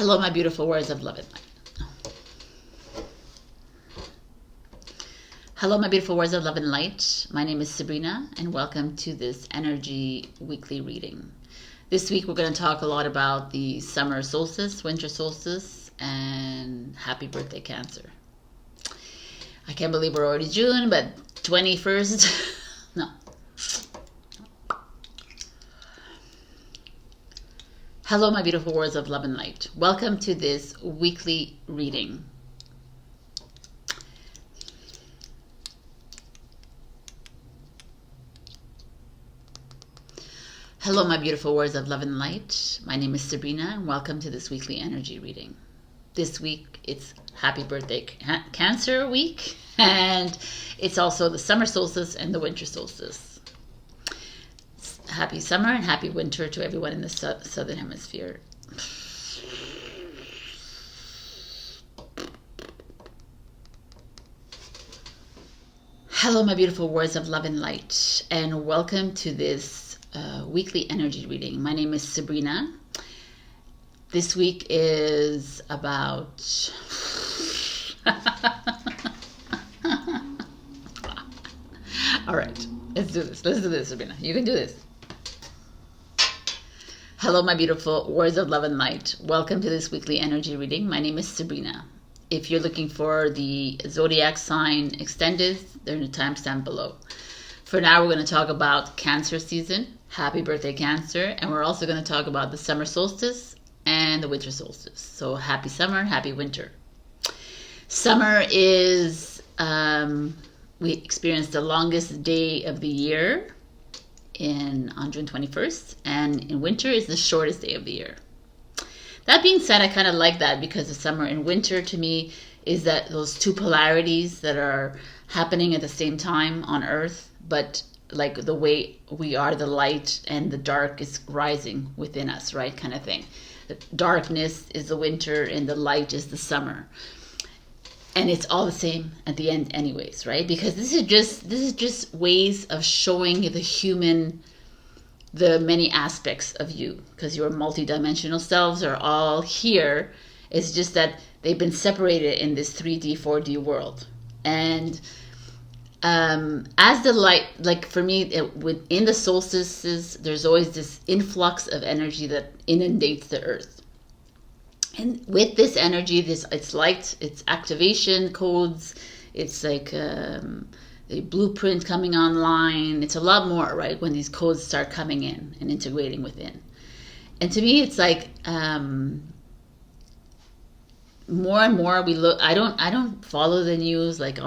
Hello, my beautiful warriors of love and light. Hello, my beautiful warriors of love and light. My name is Sabrina, and welcome to this energy weekly reading. This week, we're going to talk a lot about the summer solstice, winter solstice, and happy birthday, Cancer. I can't believe we're already June, but 21st, no. Hello, my beautiful warriors of love and light. Welcome to this weekly reading. Hello, my beautiful warriors of love and light. My name is Sabrina, and welcome to this weekly energy reading. This week, it's happy birthday Cancer week, and it's also the summer solstice and the winter solstice. Happy summer and happy winter to everyone in the southern hemisphere. Hello, my beautiful warriors of love and light, and welcome to this weekly energy reading. My name is Sabrina. This week is about all right, let's do this, Sabrina. You can do this. Hello, my beautiful warriors of love and light. Welcome to this weekly energy reading. My name is Sabrina. If you're looking for the zodiac sign extended, they're in the timestamp below. For now, we're going to talk about Cancer season. Happy birthday, Cancer. And we're also going to talk about the summer solstice and the winter solstice. So happy summer, happy winter. Summer is, we experienced the longest day of the year on June 21st. And in winter is the shortest day of the year. That being said, I kind of like that because the summer and winter to me is that those two polarities that are happening at the same time on Earth, but like the way we are, the light and the dark is rising within us, right? Kind of thing. The darkness is the winter and the light is the summer. And it's all the same at the end anyways, right? Because this is just ways of showing the many aspects of you, because your multidimensional selves are all here. It's just that they've been separated in this 3D, 4D world. And as the light, like for me, within the solstices, there's always this influx of energy that inundates the earth. And with this energy, it's light, it's activation codes, it's like a blueprint coming online. It's a lot more, right, when these codes start coming in and integrating within. And to me, it's like more and more we look. I don't follow the news like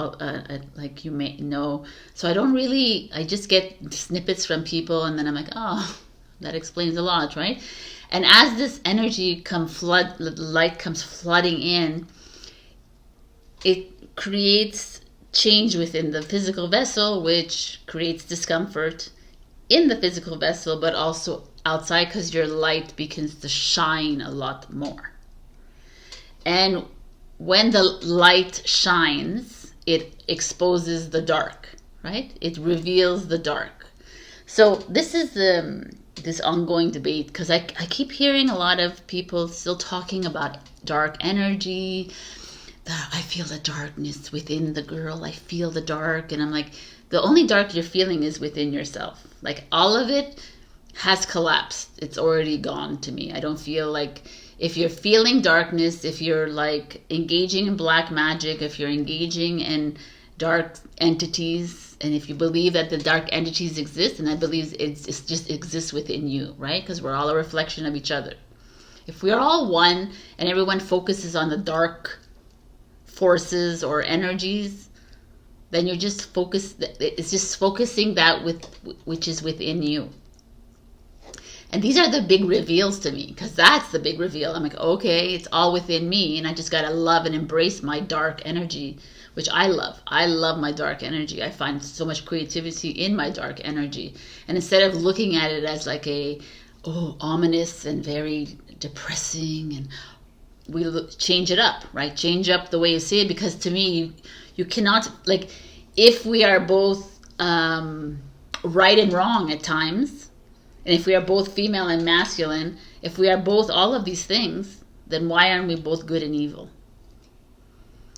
you may know. So I don't really. I just get snippets from people, and then I'm like, oh, that explains a lot, right? And as this energy light comes flooding in, it creates change within the physical vessel, which creates discomfort in the physical vessel, but also outside, because your light begins to shine a lot more. And when the light shines, it exposes the dark, right? It reveals the dark. So this is this ongoing debate, because I keep hearing a lot of people still talking about dark energy. I feel the darkness within the girl. I feel the dark. And I'm like, the only dark you're feeling is within yourself. Like all of it has collapsed. It's already gone to me. I don't feel like if you're feeling darkness, if you're like engaging in black magic, if you're engaging in dark entities, and if you believe that the dark entities exist, and I believe it just exists within you, right? Because we're all a reflection of each other. If we're all one and everyone focuses on the dark forces or energies, then you're just focused. It's just focusing that which is within you. And these are the big reveals to me, because that's the big reveal. I'm like, okay, it's all within me, and I just gotta love and embrace my dark energy, which I love. I love my dark energy. I find so much creativity in my dark energy. And instead of looking at it as like ominous and very depressing, and we change it up, right? Change up the way you see it, because to me, you cannot, like, if we are both right and wrong at times, and if we are both female and masculine, if we are both all of these things, then why aren't we both good and evil?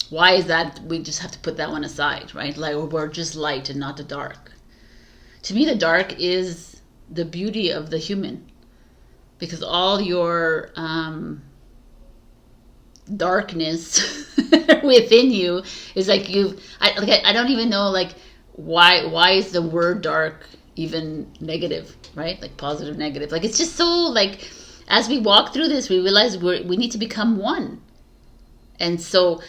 Why is that we just have to put that one aside, right? Like we're just light and not the dark. To me, the dark is the beauty of the human, because all your darkness within you is like I don't even know like why is the word dark even negative, right? Like positive, negative. Like it's just so like as we walk through this, we realize we need to become one. And so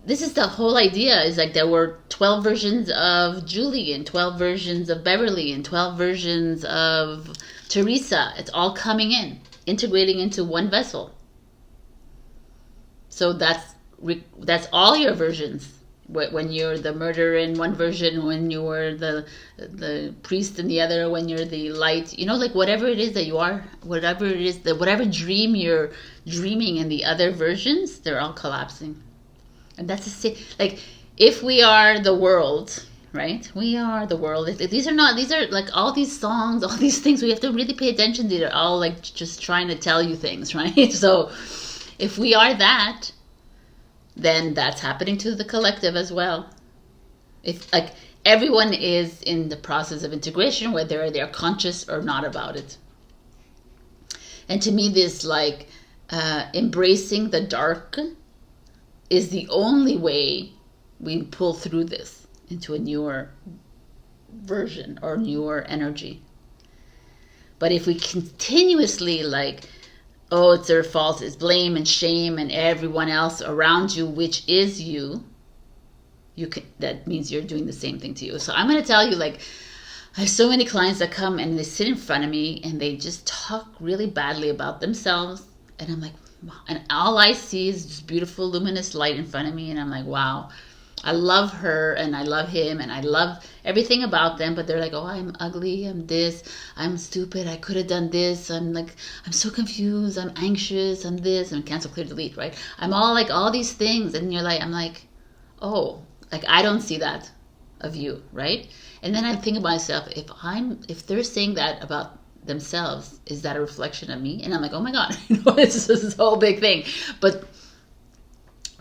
this is the whole idea, is like there were 12 versions of Julie and 12 versions of Beverly and 12 versions of Teresa. It's all coming in, integrating into one vessel. So that's all your versions. When you're the murderer in one version, when you were the priest in the other, when you're the light, you know, like whatever it is that you are, whatever it is, whatever dream you're dreaming in the other versions, they're all collapsing. And that's like if we are the world, right? We are the world. These are like all these songs, all these things. We have to really pay attention to. They're all like just trying to tell you things, right? So if we are that, then that's happening to the collective as well. If like everyone is in the process of integration, whether they're conscious or not about it. And to me, this like embracing the dark is the only way we pull through this into a newer version or newer energy. But if we continuously like, oh, it's their fault, it's blame and shame and everyone else around you, which is you can, that means you're doing the same thing to you. So I'm going to tell you, like, I have so many clients that come and they sit in front of me and they just talk really badly about themselves. And I'm like, wow. And all I see is this beautiful luminous light in front of me. And I'm like, wow, I love her and I love him and I love everything about them. But they're like, oh, I'm ugly, I'm this, I'm stupid, I could have done this, I'm like, I'm so confused, I'm anxious, I'm this, and cancel, clear, delete, right? I'm all like all these things. And you're like, I'm like, oh, like I don't see that of you, right? And then I think about myself, if they're saying that about themselves, is that a reflection of me? And I'm like, oh my God, it's this whole big thing. But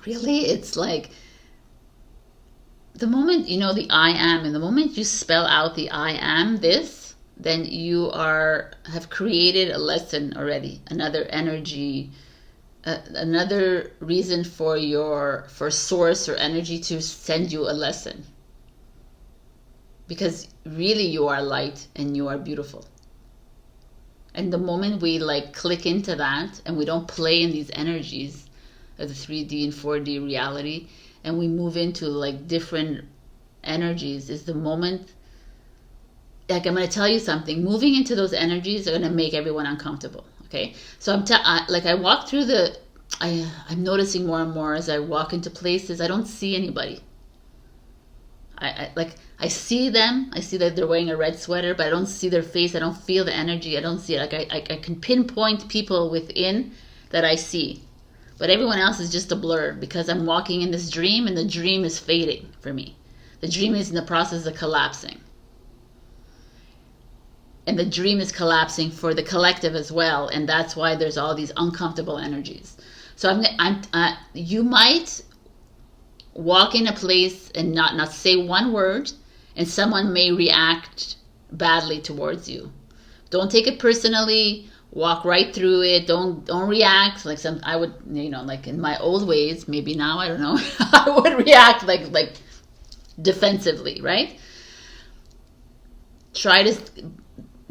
really, it's like the moment, the I am, and the moment you spell out the I am this, then you have created a lesson already, another energy, another reason for source or energy to send you a lesson. Because really you are light and you are beautiful. And the moment we like click into that and we don't play in these energies of the 3D and 4D reality, and we move into like different energies, is the moment, like I'm going to tell you something, moving into those energies are going to make everyone uncomfortable. Okay. So I walk through I'm noticing more and more as I walk into places, I don't see anybody. I see them. I see that they're wearing a red sweater, but I don't see their face. I don't feel the energy. I don't see it. Like I can pinpoint people within that I see, but everyone else is just a blur because I'm walking in this dream, and the dream is fading for me. The dream is in the process of collapsing, and the dream is collapsing for the collective as well, and that's why there's all these uncomfortable energies. So you might walk in a place and not say one word, and someone may react badly towards you. Don't take it personally. Walk right through it. Don't react like I would, like in my old ways, maybe now, I don't know, I would react like defensively, right? Try to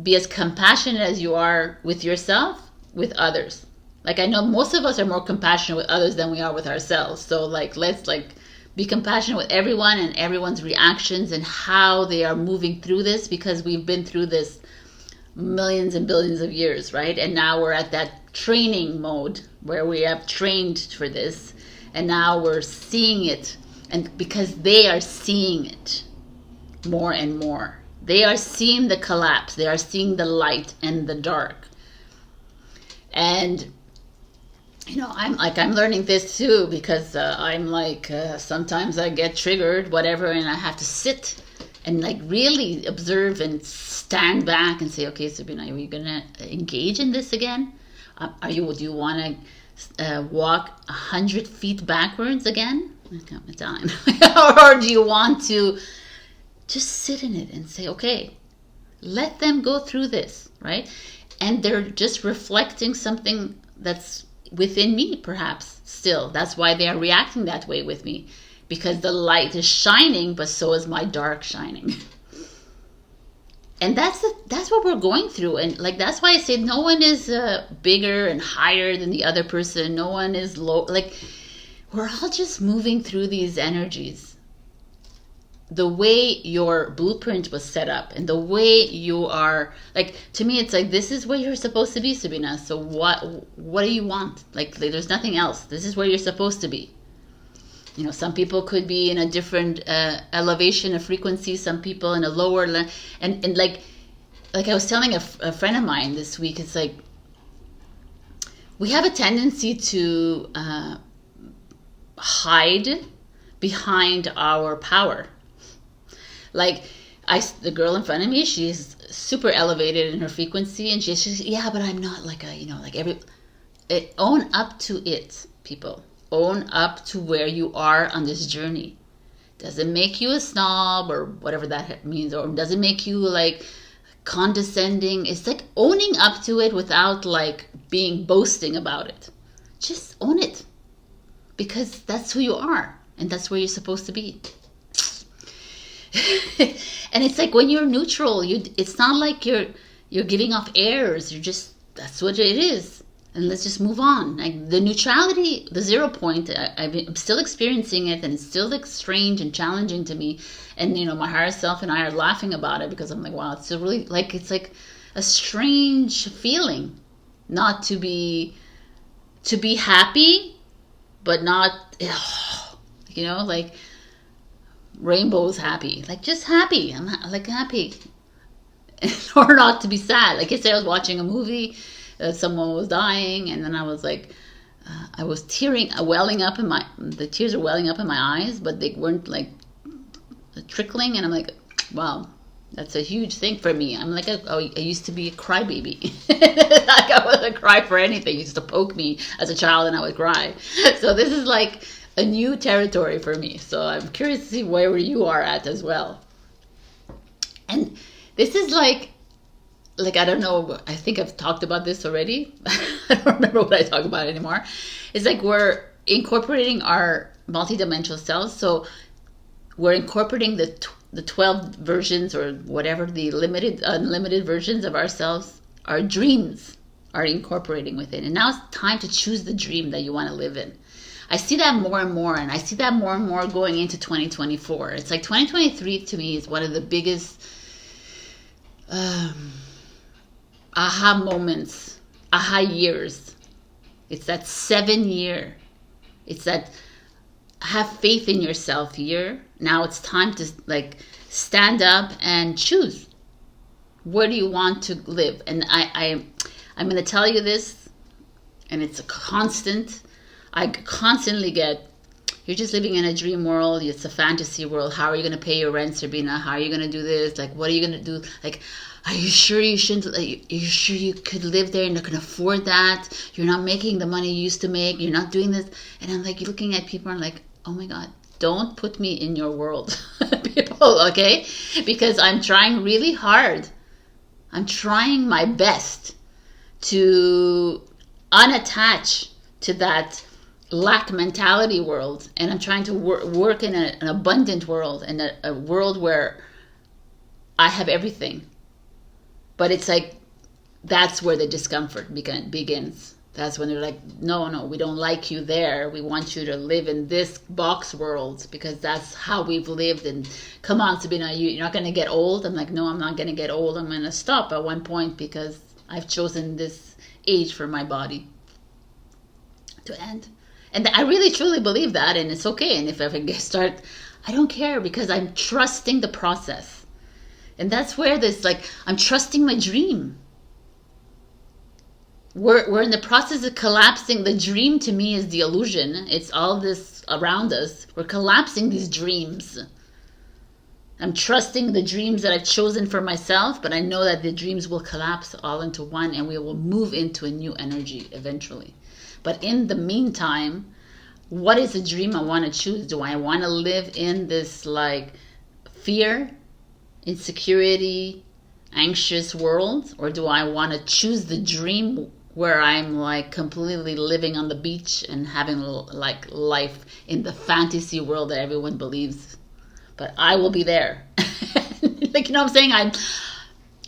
be as compassionate as you are with yourself, with others. Like I know most of us are more compassionate with others than we are with ourselves. So let's be compassionate with everyone and everyone's reactions and how they are moving through this, because we've been through this millions and billions of years, right? And now we're at that training mode where we have trained for this, and now we're seeing it, and because they are seeing it more and more. They are seeing the collapse. They are seeing the light and the dark. And I'm learning this too, because sometimes I get triggered, whatever, and I have to sit and really observe and stand back and say, okay, Sabrina, are you going to engage in this again? Do you want to walk 100 feet backwards again? Time. Or do you want to just sit in it and say, okay, let them go through this, right? And they're just reflecting something that's within me, perhaps, still. That's why they are reacting that way with me. Because the light is shining, but so is my dark shining. And that's what we're going through. And like, that's why I say no one is bigger and higher than the other person. No one is low. Like, we're all just moving through these energies. The way your blueprint was set up and the way you are, like, to me, it's like, this is where you're supposed to be, Sabrina. So what do you want? Like, there's nothing else. This is where you're supposed to be. You know, some people could be in a different elevation of frequency, some people in a lower, and like I was telling a friend of mine this week, it's like, we have a tendency to hide behind our power. Like, the girl in front of me, she's super elevated in her frequency, and she's yeah, but I'm not like own up to it, people. Own up to where you are on this journey. Doesn't make you a snob or whatever that means, or doesn't make you like condescending. It's like owning up to it without like being boasting about it. Just own it, because that's who you are and that's where you're supposed to be. And it's like, when you're neutral, it's not like you're giving off airs. You're just, that's what it is. And let's just move on. Like, the neutrality, the 0 point, I'm still experiencing it, and it's still like strange and challenging to me. And, you know, my higher self and I are laughing about it, because I'm like, wow, it's really like, it's like a strange feeling not to be happy, but not, you know, like, rainbow's happy, like, just happy. I'm like happy, or not to be sad. Like, yesterday I was watching a movie, someone was dying, and then I was like, I was welling up in the tears are welling up in my eyes, but they weren't like trickling, and I'm like, wow, that's a huge thing for me. I'm like, I used to be a crybaby. Like, I wasn't cry for anything. You used to poke me as a child and I would cry. So this is like a new territory for me. So I'm curious to see where you are at as well. And this is like, I don't know, I think I've talked about this already. I don't remember what I talk about anymore. It's like, we're incorporating our multidimensional selves. So we're incorporating the 12 versions, or whatever, the unlimited versions of ourselves. Our dreams are incorporating within. And now it's time to choose the dream that you want to live in. I see that more and more, and I see that more and more going into 2024. It's like 2023 to me is one of the biggest aha moments, aha years. It's that 7-year. It's that have faith in yourself year. Now it's time to like stand up and choose. Where do you want to live? And I'm going to tell you this, and it's a constant. I constantly get, you're just living in a dream world. It's a fantasy world. How are you going to pay your rent, Sabrina? How are you going to do this? Like, what are you going to do? Like, are you sure you shouldn't? Are you sure you could live there? You're not going to afford that. You're not making the money you used to make. You're not doing this. And I'm like looking at people and I'm like, oh my God, don't put me in your world, people, okay? Because I'm trying really hard. I'm trying my best to unattach to that lack mentality world. And I'm trying to work in an abundant world, and a world where I have everything. But it's like, that's where the discomfort begins. That's when they're like, no, we don't like you there. We want you to live in this box world, because that's how we've lived. And come on, Sabrina, you're not going to get old. I'm like, no, I'm not going to get old. I'm going to stop at one point, because I've chosen this age for my body to end. And I really, truly believe that. And it's okay. And if I start, I don't care, because I'm trusting the process. And that's where this, like, I'm trusting my dream. We're in the process of collapsing. The dream to me is the illusion. It's all this around us. We're collapsing these dreams. I'm trusting the dreams that I've chosen for myself, but I know that the dreams will collapse all into one, and we will move into a new energy eventually. But in the meantime, what is the dream I want to choose? Do I want to live in this like fear, insecurity, anxious world? Or do I want to choose the dream where I'm like completely living on the beach and having like life in the fantasy world that everyone believes? But I will be there. Like, you know what I'm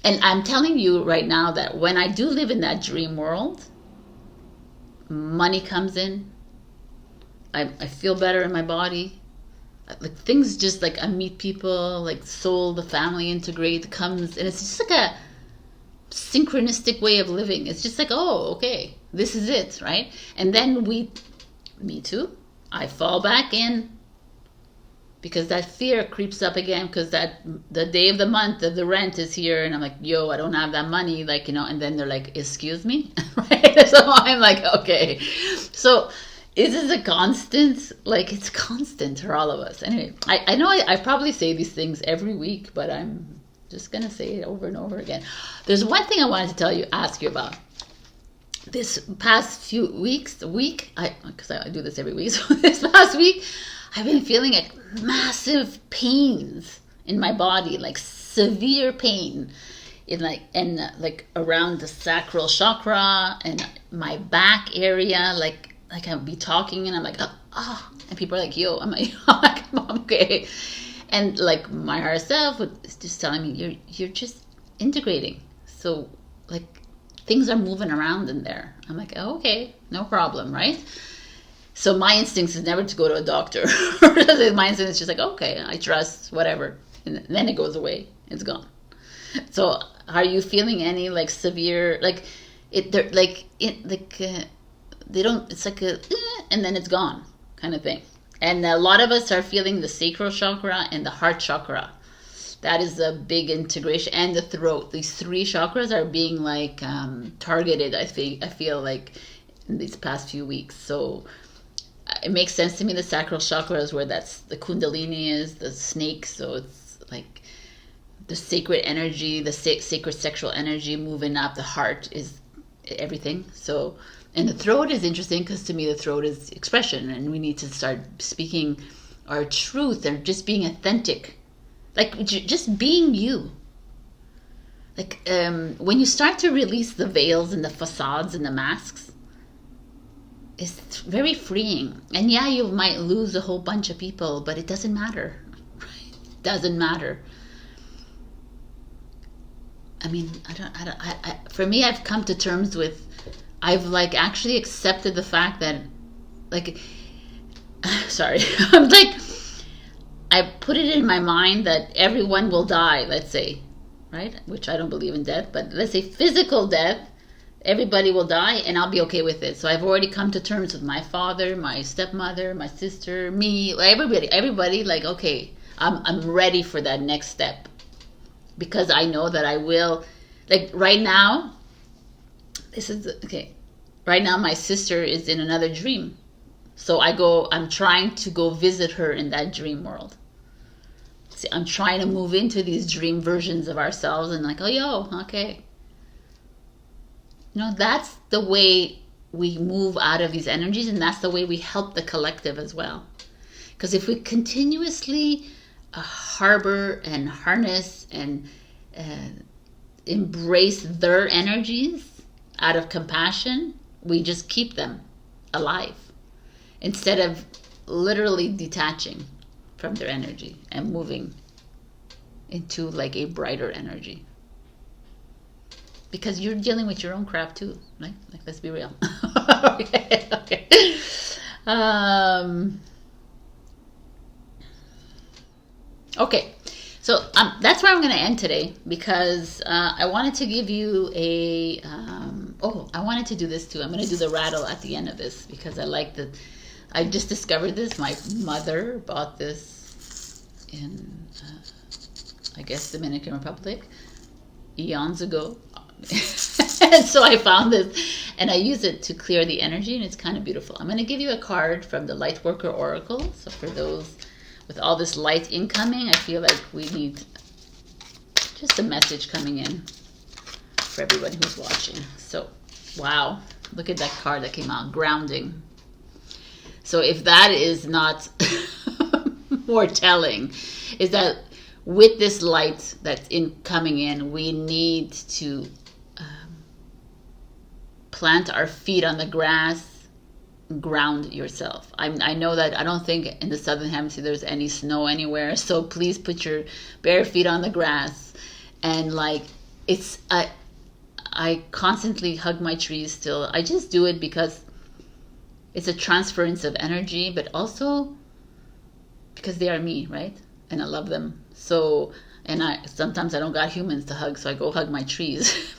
saying? I'm telling you right now that when I do live in that dream world, money comes in. I feel better in my body. Like things just like I meet people, like soul, the family integrate comes, and it's just like a synchronistic way of living. It's just like, oh, okay, this is it, right? And then me too, I fall back in because that fear creeps up again because that the day of the month of the rent is here, and I'm like, yo, I don't have that money, like, you know, and then they're like, excuse me, right? So I'm like, okay, so. Is this a constant? Like, it's constant for all of us. Anyway, I know I probably say these things every week, but I'm just going to say it over and over again. There's one thing I wanted to ask you about. This past few weeks, because I do this every week, so this past week, I've been feeling like massive pains in my body, like severe pain. Like around the sacral chakra and my back area, like I'll be talking and I'm like, and people are like, yo, I'm like, I'm okay. And like my higher self is just telling me, you're just integrating. So like things are moving around in there. I'm like, oh, okay, no problem, right? So my instinct is never to go to a doctor. My instinct is just like, okay, I trust, whatever. And then it goes away. It's gone. So are you feeling any like severe, like they don't, it's like and then it's gone kind of thing. And a lot of us are feeling the sacral chakra and the heart chakra. That is a big integration, and the throat. These three chakras are being like targeted, I feel like in these past few weeks. So it makes sense to me. The sacral chakra is where that's the kundalini is, the snake. So it's like the sacred energy, the sacred sexual energy moving up. The heart is everything. So, and the throat is interesting because to me the throat is expression, and we need to start speaking our truth and just being authentic, like just being you. Like when you start to release the veils and the facades and the masks, it's very freeing. And yeah, you might lose a whole bunch of people, but it doesn't matter. It doesn't matter. I mean, for me, I've come to terms with, I've like actually accepted the fact that, like, sorry, I'm like, I put it in my mind that everyone will die, let's say, right? Which I don't believe in death, but let's say physical death, everybody will die, and I'll be okay with it. So I've already come to terms with my father, my stepmother, my sister, me, everybody, like, okay, I'm ready for that next step. Because I know that I will, like right now, right now my sister is in another dream. So I'm trying to go visit her in that dream world. See, I'm trying to move into these dream versions of ourselves and like, oh, yo, okay. You know, that's the way we move out of these energies, and that's the way we help the collective as well. Because if we continuously harbor and harness and embrace their energies out of compassion, we just keep them alive instead of literally detaching from their energy and moving into like a brighter energy. Because you're dealing with your own crap too, right? Like, let's be real. Okay. Okay, so that's where I'm going to end today, because I wanted to give you a, I wanted to do this too. I'm going to do the rattle at the end of this, because I just discovered this. My mother bought this in, I guess, Dominican Republic, eons ago. And so I found this, and I use it to clear the energy, and it's kind of beautiful. I'm going to give you a card from the Lightworker Oracle. So for those with all this light incoming, I feel like we need just a message coming in for everybody who's watching. So, wow. Look at that card that came out, grounding. So if that is not more telling, is that with this light that's coming in, we need to plant our feet on the grass, ground yourself. I know that I don't think in the southern hemisphere there's any snow anywhere, so please put your bare feet on the grass. And like, it's I constantly hug my trees still. I just do it because it's a transference of energy, but also because they are me, right? And I love them. So, and sometimes I don't got humans to hug, so I go hug my trees.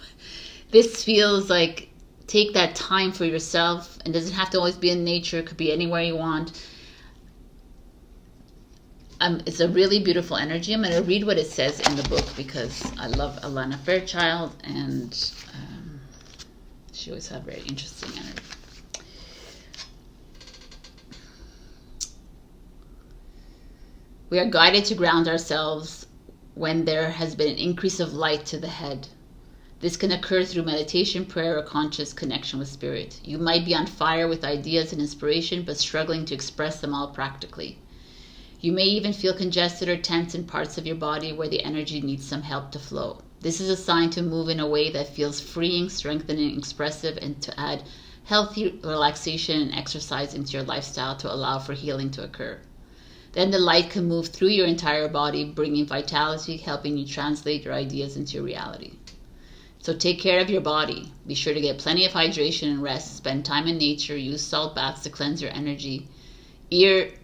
This feels like, take that time for yourself, and doesn't have to always be in nature. It could be anywhere you want. It's a really beautiful energy. I'm going to read what it says in the book because I love Alana Fairchild, and she always has very interesting energy. We are guided to ground ourselves when there has been an increase of light to the head. This can occur through meditation, prayer, or conscious connection with spirit. You might be on fire with ideas and inspiration, but struggling to express them all practically. You may even feel congested or tense in parts of your body where the energy needs some help to flow. This is a sign to move in a way that feels freeing, strengthening, expressive, and to add healthy relaxation and exercise into your lifestyle to allow for healing to occur. Then the light can move through your entire body, bringing vitality, helping you translate your ideas into your reality. So take care of your body. Be sure to get plenty of hydration and rest. Spend time in nature. Use salt baths to cleanse your energy. Eat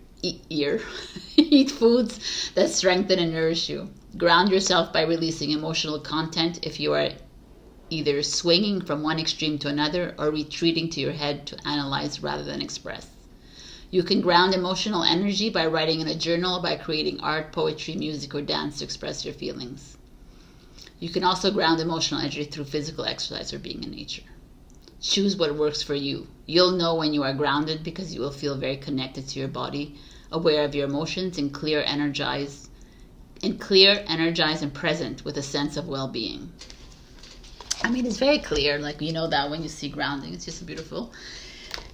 foods that strengthen and nourish you. Ground yourself by releasing emotional content if you are either swinging from one extreme to another or retreating to your head to analyze rather than express. You can ground emotional energy by writing in a journal, by creating art, poetry, music, or dance to express your feelings. You can also ground emotional energy through physical exercise or being in nature. Choose what works for you. You'll know when you are grounded because you will feel very connected to your body, aware of your emotions, and clear, energized, and present with a sense of well-being. I mean, it's very clear, like, you know that when you see grounding. It's just beautiful.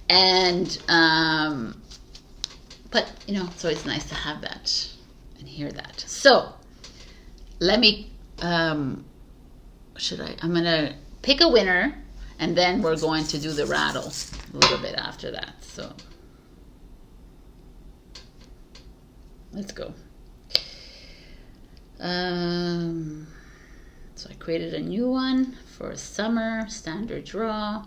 And but you know, it's always nice to have that and hear that. So let me I'm gonna pick a winner, and then we're going to do the rattle a little bit after that. So let's go. So I created a new one for summer standard draw,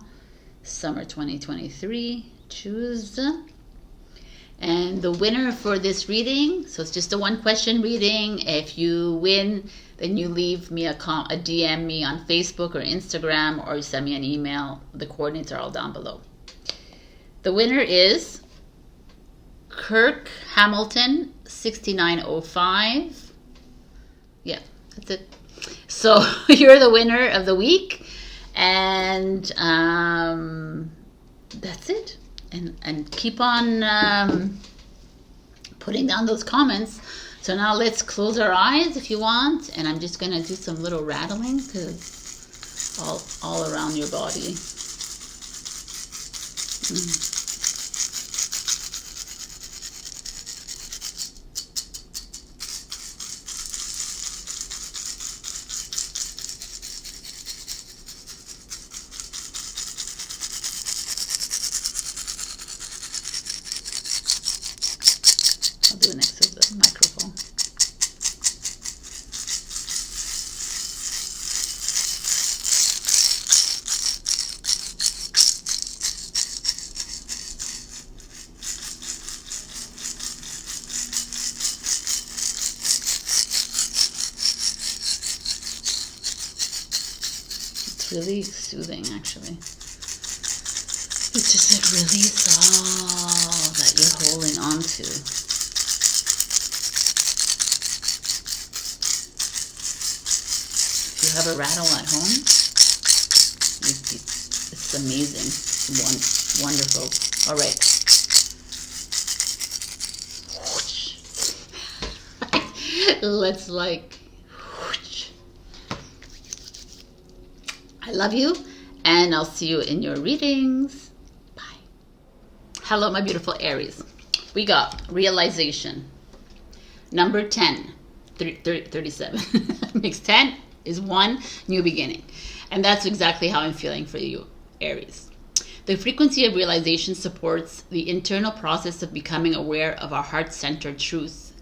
summer 2023. Choose. And the winner for this reading, so it's just a one question reading. If you win, then you leave me a DM me on Facebook or Instagram, or you send me an email. The coordinates are all down below. The winner is Kirk Hamilton 6905. Yeah, that's it. So you're the winner of the week, and that's it. And keep on putting down those comments. So now let's close our eyes if you want, and I'm just gonna do some little rattling because all around your body. I'll do it next to the microphone. It's really soothing, actually. It's just like release all that you're holding on to. If you have a rattle at home, it's amazing. Wonderful. All right. Let's like, I love you, and I'll see you in your readings. Bye. Hello, my beautiful Aries. We got realization. Number 10, 37. Makes 10 is 1, new beginning. And that's exactly how I'm feeling for you, Aries. The frequency of realization supports the internal process of becoming aware of our heart-centered truth,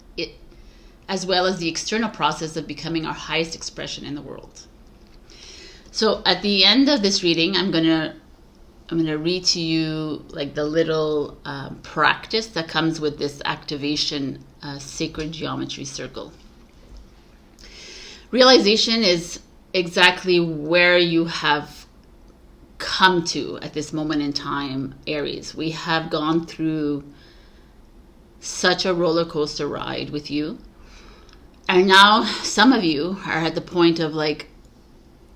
as well as the external process of becoming our highest expression in the world. So at the end of this reading, I'm gonna read to you like the little practice that comes with this activation sacred geometry circle. Realization is exactly where you have come to at this moment in time, Aries. We have gone through such a roller coaster ride with you. And now some of you are at the point of like,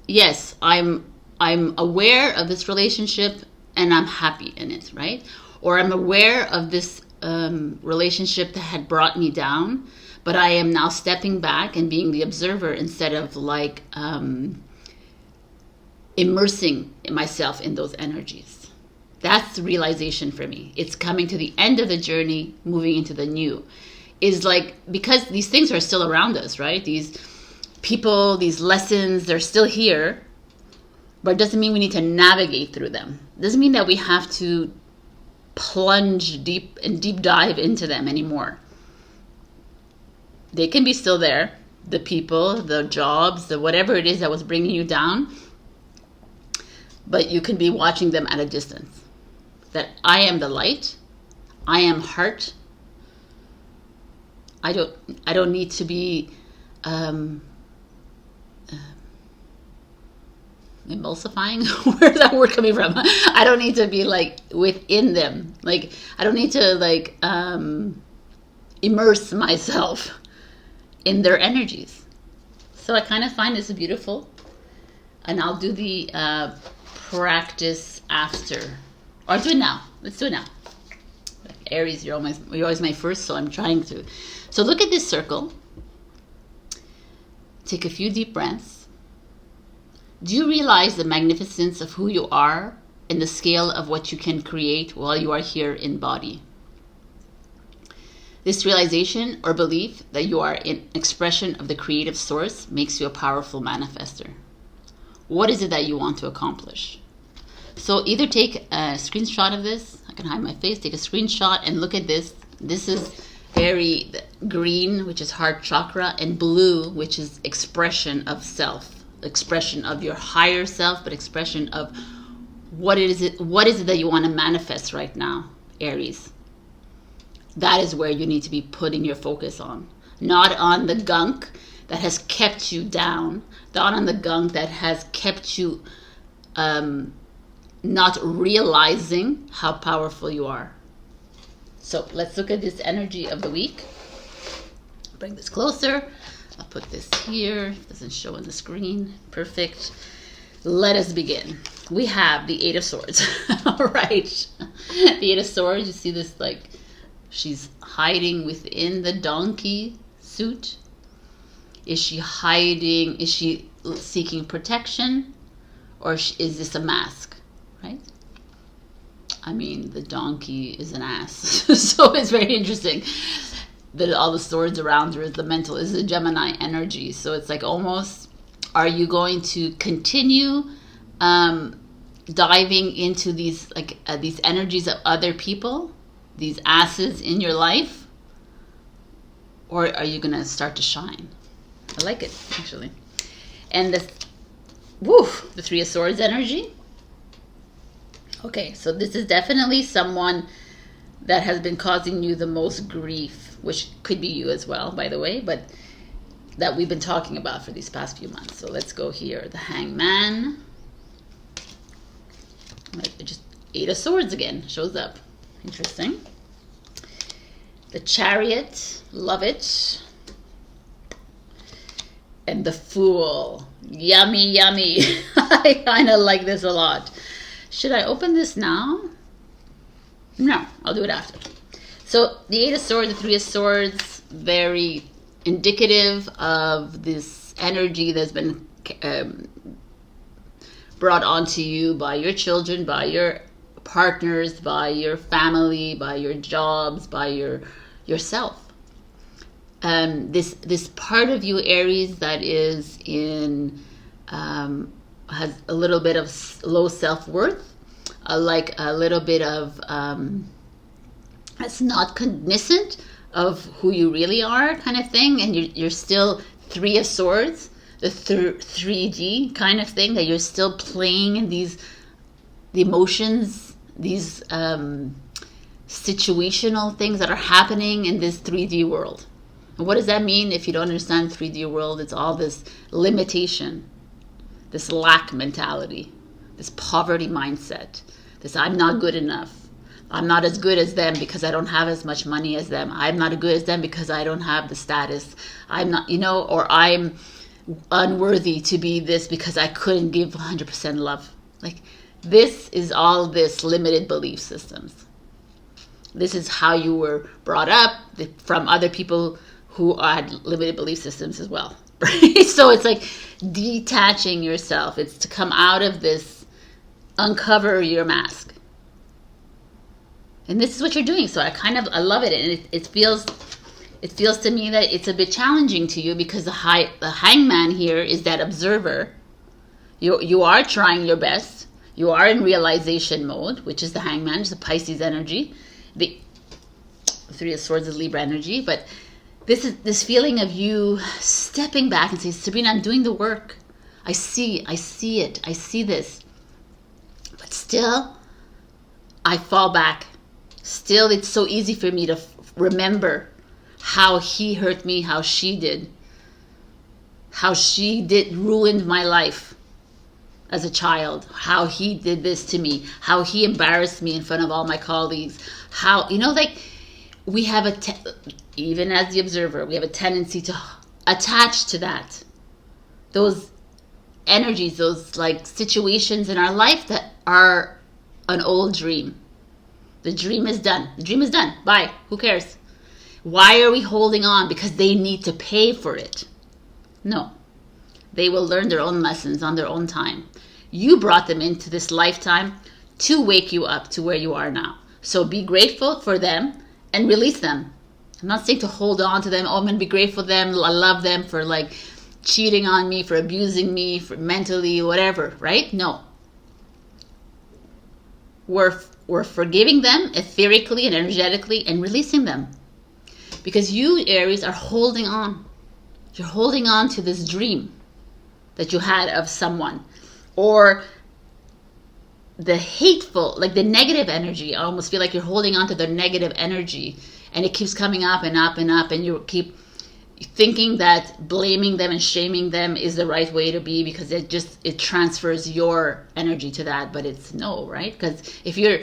yes, I'm aware of this relationship and I'm happy in it, right? Or I'm aware of this relationship that had brought me down, but I am now stepping back and being the observer instead of like immersing myself in those energies. That's the realization for me. It's coming to the end of the journey, moving into the new. Is like, because these things are still around us, right? These people, these lessons, they're still here, but it doesn't mean we need to navigate through them. It doesn't mean that we have to plunge deep dive into them anymore. They can be still there, the people, the jobs, the whatever it is that was bringing you down, but you can be watching them at a distance. That I am the light, I am heart. I don't need to be emulsifying. Where's that word coming from? I don't need to be like within them. Like I don't need to like immerse myself in their energies. So I kind of find this beautiful, and I'll do the practice after, or I'll do it now. Let's do it now. Aries, you're always my first, so I'm trying to. So look at this circle. Take a few deep breaths. Do you realize the magnificence of who you are and the scale of what you can create while you are here in body? This realization or belief that you are an expression of the creative source makes you a powerful manifester. What is it that you want to accomplish? So either take a screenshot of this. I can hide my face. Take a screenshot and look at this. This is very green, which is heart chakra, and blue, which is expression of self, expression of your higher self, but expression of what is it that you want to manifest right now, Aries. That is where you need to be putting your focus on, not on the gunk that has kept you down, not on the gunk that has kept you not realizing how powerful you are. So let's look at this energy of the week. Bring this closer. I'll put this here. It doesn't show on the screen. Perfect. Let us begin. We have the Eight of Swords. All right. The Eight of Swords, you see this, like, she's hiding within the donkey suit. Is she hiding? Is she seeking protection? Or is this a mask? Right? I mean, the donkey is an ass. So it's very interesting that all the swords around her is the mental, is the Gemini energy. So it's like almost, are you going to continue diving into these these energies of other people, these asses in your life? Or are you going to start to shine? I like it, actually. And the Three of Swords energy. Okay, so this is definitely someone that has been causing you the most grief, which could be you as well, by the way, but that we've been talking about for these past few months. So let's go here. The Hangman. Just Eight of Swords again shows up. Interesting. The Chariot. Love it. And the Fool. Yummy, yummy. I kind of like this a lot. Should I open this now? No, I'll do it after. So the Eight of Swords, the Three of Swords, very indicative of this energy that's been brought onto you by your children, by your partners, by your family, by your jobs, by yourself. This part of you, Aries, that is in has a little bit of low self-worth, like a little bit of that's not cognizant of who you really are, kind of thing, and you're still Three of Swords, the 3D kind of thing, that you're still playing in the emotions, these situational things that are happening in this 3D world. And what does that mean? If you don't understand the 3D world, it's all this limitation, this lack mentality, this poverty mindset, this I'm not good enough. I'm not as good as them because I don't have as much money as them. I'm not as good as them because I don't have the status. I'm not, or I'm unworthy to be this because I couldn't give 100% love. Like, this is all this limited belief systems. This is how you were brought up from other people who had limited belief systems as well. Right? So it's like detaching yourself. It's to come out of this, uncover your mask. And this is what you're doing. So I love it. And it feels to me that it's a bit challenging to you because the hangman here is that observer. You are trying your best. You are in realization mode, which is the hangman, it's the Pisces energy. The Three of Swords is Libra energy. But this is this feeling of you stepping back and saying, Sabrina, I'm doing the work. I see it. I see this. But still, I fall back. Still, it's so easy for me to remember how he hurt me, how she did ruined my life as a child, how he did this to me, how he embarrassed me in front of all my colleagues, how, like we have even as the observer, we have a tendency to attach to that, those energies, those like situations in our life that are an old dream. The dream is done. The dream is done. Bye. Who cares? Why are we holding on? Because they need to pay for it. No. They will learn their own lessons on their own time. You brought them into this lifetime to wake you up to where you are now. So be grateful for them and release them. I'm not saying to hold on to them. Oh, I'm going to be grateful for them. I love them for like cheating on me, for abusing me, for mentally, whatever, right? No. We're forgiving them etherically and energetically and releasing them. Because you, Aries, are holding on. You're holding on to this dream that you had of someone. Or the hateful, like the negative energy. I almost feel like you're holding on to the negative energy. And it keeps coming up and up and up. And you keep thinking that blaming them and shaming them is the right way to be, because it transfers your energy to that. But it's no, right? Because if you're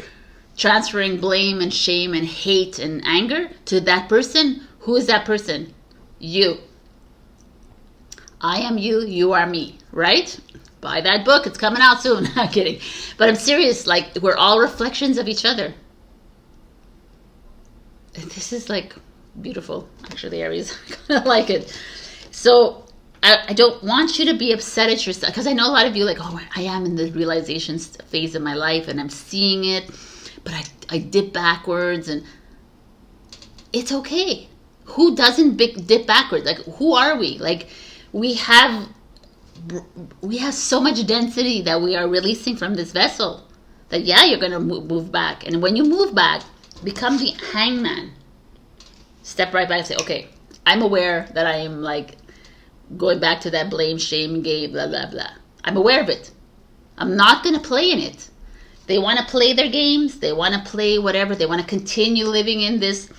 transferring blame and shame and hate and anger to that person, who is that person? You. I am you, you are me, right? Buy that book, it's coming out soon. I'm kidding. But I'm serious, like we're all reflections of each other. This is like beautiful, actually, Aries. I kind of like it. So I don't want you to be upset at yourself, because I know a lot of you like, oh, I am in the realization phase of my life and I'm seeing it, but I dip backwards, and it's okay. Who doesn't dip backwards? Like, who are we? Like, we have so much density that we are releasing from this vessel that, yeah, you're going to move back. And when you move back, become the hangman. Step right back and say, okay, I'm aware that I am like going back to that blame, shame game, blah, blah, blah. I'm aware of it. I'm not going to play in it. They want to play their games. They want to play whatever. They want to continue living in this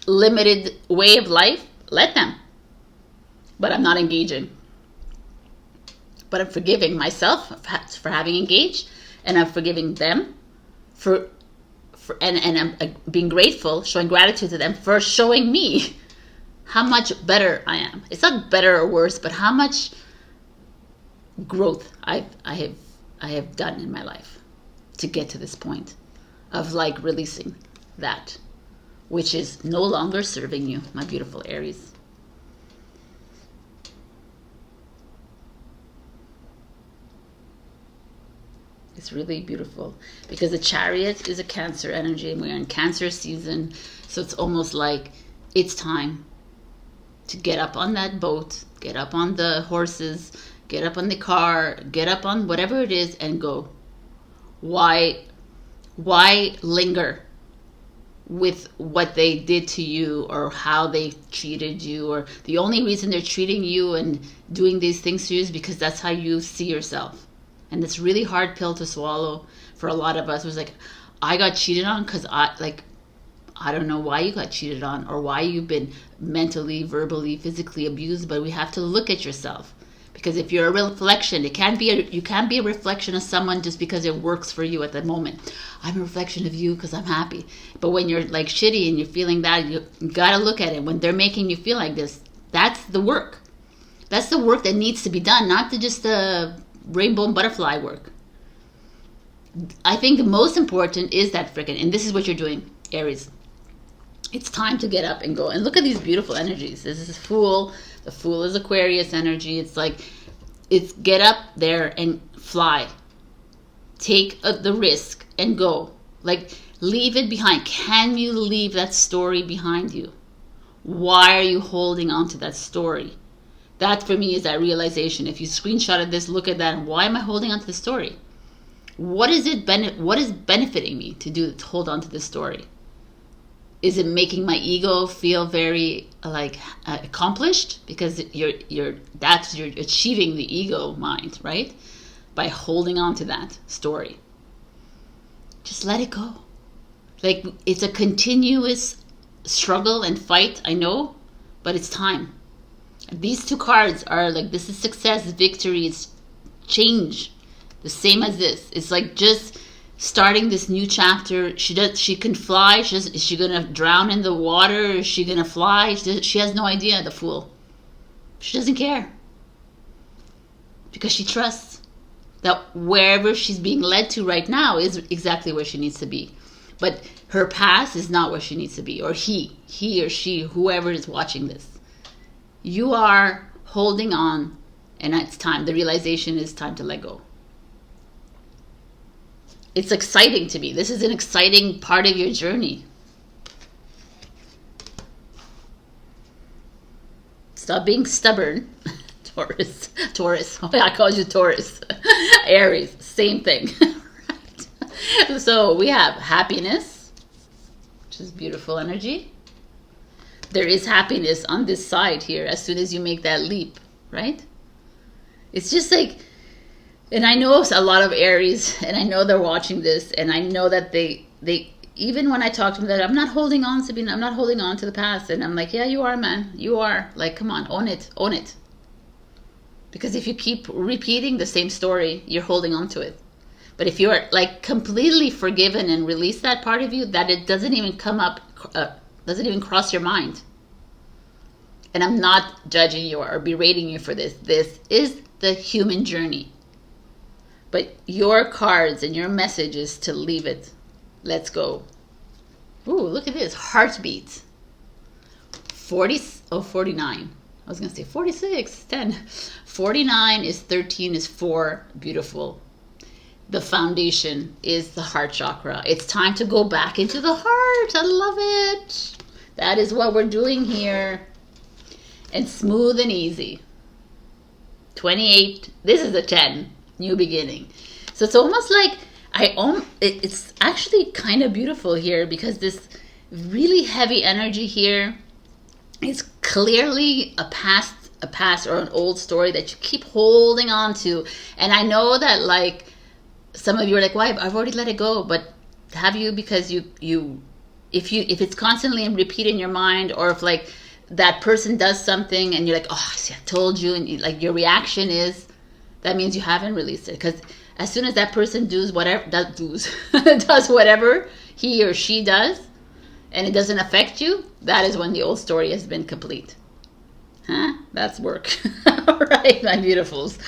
limited way of life. Let them. But I'm not engaging. But I'm forgiving myself for having engaged, and I'm forgiving them and I'm being grateful, showing gratitude to them for showing me how much better I am. It's not better or worse, but how much growth I have done in my life to get to this point of like releasing that which is no longer serving you, my beautiful Aries. It's really beautiful because the Chariot is a Cancer energy and we're in Cancer season. So it's almost like it's time to get up on that boat, get up on the horses, get up on the car, get up on whatever it is and go. Why linger with what they did to you or how they treated you, or the only reason they're treating you and doing these things to you is because that's how you see yourself. And it's really hard pill to swallow for a lot of us. It was like, I got cheated on because I don't know why you got cheated on or why you've been mentally, verbally, physically abused, but we have to look at yourself. Because if you're a reflection, you can't be a reflection of someone just because it works for you at the moment. I'm a reflection of you because I'm happy. But when you're like shitty and you're feeling bad, you gotta look at it. When they're making you feel like this, that's the work. That's the work that needs to be done, not just the rainbow and butterfly work. I think the most important is that freaking, and this is what you're doing, Aries. It's time to get up and go. And look at these beautiful energies. This is Fool. The Fool is Aquarius energy. It's like, it's get up there and fly. Take the risk and go. Like, leave it behind. Can you leave that story behind you? Why are you holding on to that story? That for me is that realization. If you screenshotted this, look at that. And why am I holding on to the story? What is benefiting me to hold on to this story? Is it making my ego feel very accomplished? Because you're achieving the ego mind, right? By holding on to that story. Just let it go. Like, it's a continuous struggle and fight, I know, but it's time. These two cards are like, this is success, victory, it's change. The same as this. It's like just starting this new chapter. She can fly. Is she gonna drown in the water? Is she gonna fly? She has no idea, the Fool. She doesn't care. Because she trusts that wherever she's being led to right now is exactly where she needs to be. But her past is not where she needs to be. Or he or she, whoever is watching this. You are holding on, and it's time. The realization is time to let go. It's exciting to me. This is an exciting part of your journey. Stop being stubborn. Taurus. Oh, I called you Taurus. Aries, same thing. Right. So we have happiness, which is beautiful energy. There is happiness on this side here as soon as you make that leap, right? It's just like, and I know a lot of Aries, and I know they're watching this, and I know that they even when I talk to them, that I'm not holding on, Sabrina, I'm not holding on to the past. And I'm like, yeah, you are, man. You are. Like, come on, own it. Own it. Because if you keep repeating the same story, you're holding on to it. But if you're like completely forgiven and release that part of you, that it doesn't even come up, doesn't even cross your mind. And I'm not judging you or berating you for this. This is the human journey. But your cards and your message is to leave it. Let's go. Ooh, look at this. Heartbeat. 49. I was going to say 46, 10. 49 is 13 is 4. Beautiful. The foundation is the heart chakra. It's time to go back into the heart. I love it. That is what we're doing here. And smooth and easy. 28. This is a 10. New beginning. So it's almost like it's actually kind of beautiful here, because this really heavy energy here is clearly a past or an old story that you keep holding on to. And I know that like some of you are like, why? I've already let it go. But have you? Because if it's constantly repeated in your mind, or if like that person does something and you're like, oh, see, I told you, and like your reaction is, that means you haven't released it. Because as soon as that person does whatever he or she does, and it doesn't affect you, that is when the old story has been complete. Huh? That's work. All right, my beautifuls.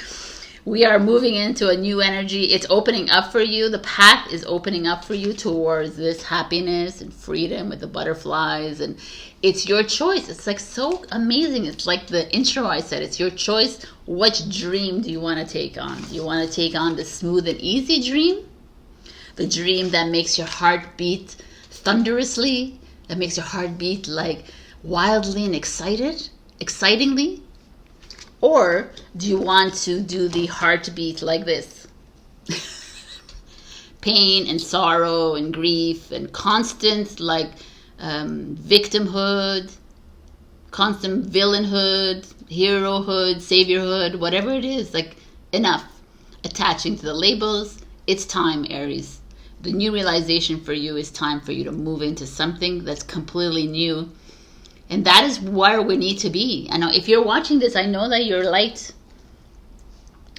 We are moving into a new energy. It's opening up for you. The path is opening up for you towards this happiness and freedom with the butterflies. And it's your choice. It's like so amazing. It's like the intro I said. It's your choice. Which dream do you want to take on? Do you want to take on the smooth and easy dream? The dream that makes your heart beat thunderously? That makes your heart beat like wildly and excitingly? Or do you want to do the heartbeat like this? Pain and sorrow and grief and constant like victimhood, constant villainhood, herohood, saviorhood, whatever it is, like enough. Attaching to the labels. It's time, Aries. The new realization for you is time for you to move into something that's completely new. And that is where we need to be. I know if you're watching this, I know that you're light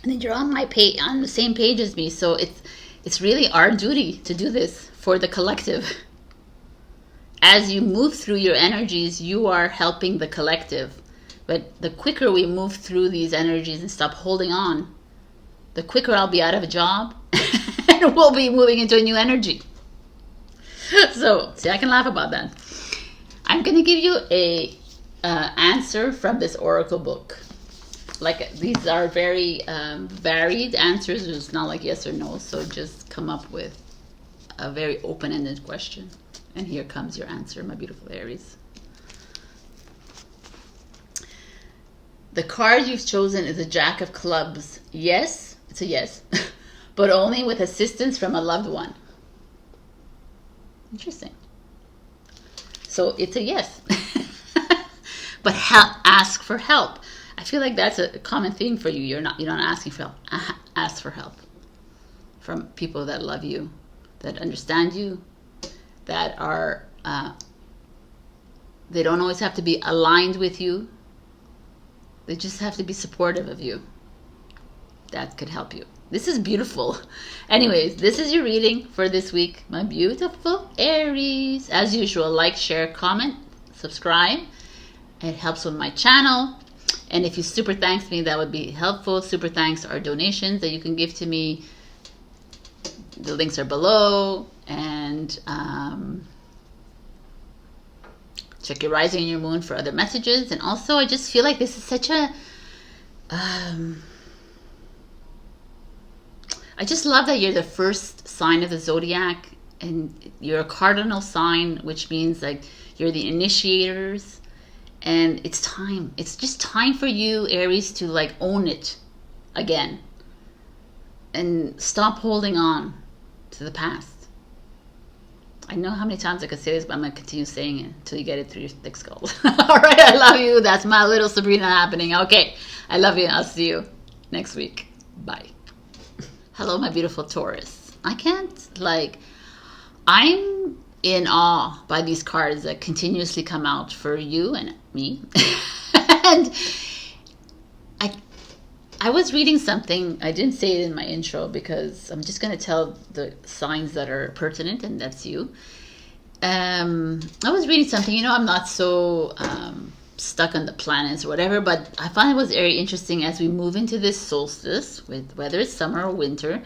and that you're on my page, on the same page as me. So it's really our duty to do this for the collective. As you move through your energies, you are helping the collective. But the quicker we move through these energies and stop holding on, the quicker I'll be out of a job and we'll be moving into a new energy. So, see, I can laugh about that. I'm going to give you a answer from this oracle book. Like, these are very varied answers. It's not like yes or no. So just come up with a very open-ended question. And here comes your answer, my beautiful Aries. The card you've chosen is a Jack of Clubs. Yes, it's a yes. But only with assistance from a loved one. Interesting. So it's a yes. But ask for help. I feel like that's a common theme for you. You're not asking for help. Ask for help from people that love you, that understand you, that are they don't always have to be aligned with you. They just have to be supportive of you. That could help you. This is beautiful. Anyways, this is your reading for this week, my beautiful Aries. As usual, like, share, comment, subscribe. It helps with my channel. And if you super thanks me, that would be helpful. Super thanks are donations that you can give to me. The links are below. And check your rising and your moon for other messages. And also, I just feel like this is such a... I just love that you're the first sign of the zodiac and you're a cardinal sign, which means like you're the initiators, and it's time. It's just time for you, Aries, to like own it again and stop holding on to the past. I know how many times I could say this, but I'm going to continue saying it until you get it through your thick skull. All right, I love you. That's my little Sabrina happening. Okay, I love you. I'll see you next week. Bye. Hello, my beautiful Taurus. I'm in awe by these cards that continuously come out for you and me. And I was reading something. I didn't say it in my intro because I'm just going to tell the signs that are pertinent, and that's you. I was reading something. I'm not so stuck on the planets or whatever, but I find it was very interesting as we move into this solstice, with whether it's summer or winter.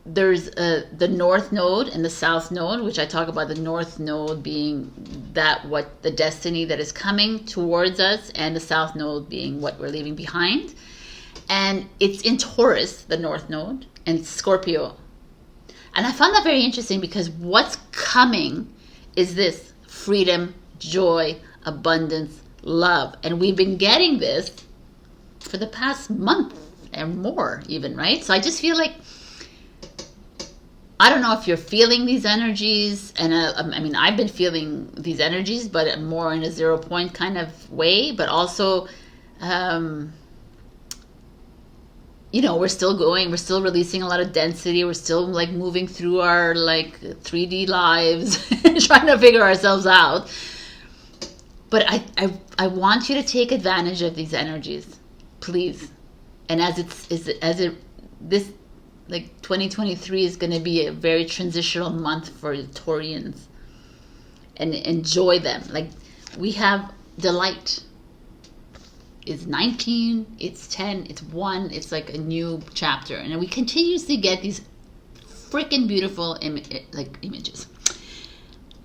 There's the north node and the south node, which I talk about the north node being the destiny that is coming towards us, and the south node being what we're leaving behind. And it's in Taurus, the north node, and Scorpio. And I found that very interesting because what's coming is this freedom, joy, abundance, love. And we've been getting this for the past month and more even, right? So I just feel like, I don't know if you're feeling these energies, and I mean, I've been feeling these energies, but more in a 0 point kind of way, but also, we're still going, we're still releasing a lot of density, we're still like moving through our like 3D lives, trying to figure ourselves out. But I want you to take advantage of these energies, please. And this like 2023 is going to be a very transitional month for Taurians, and enjoy them. Like, we have delight. it's 19, it's 10, it's 1. It's like a new chapter. And then we continuously get these freaking beautiful images,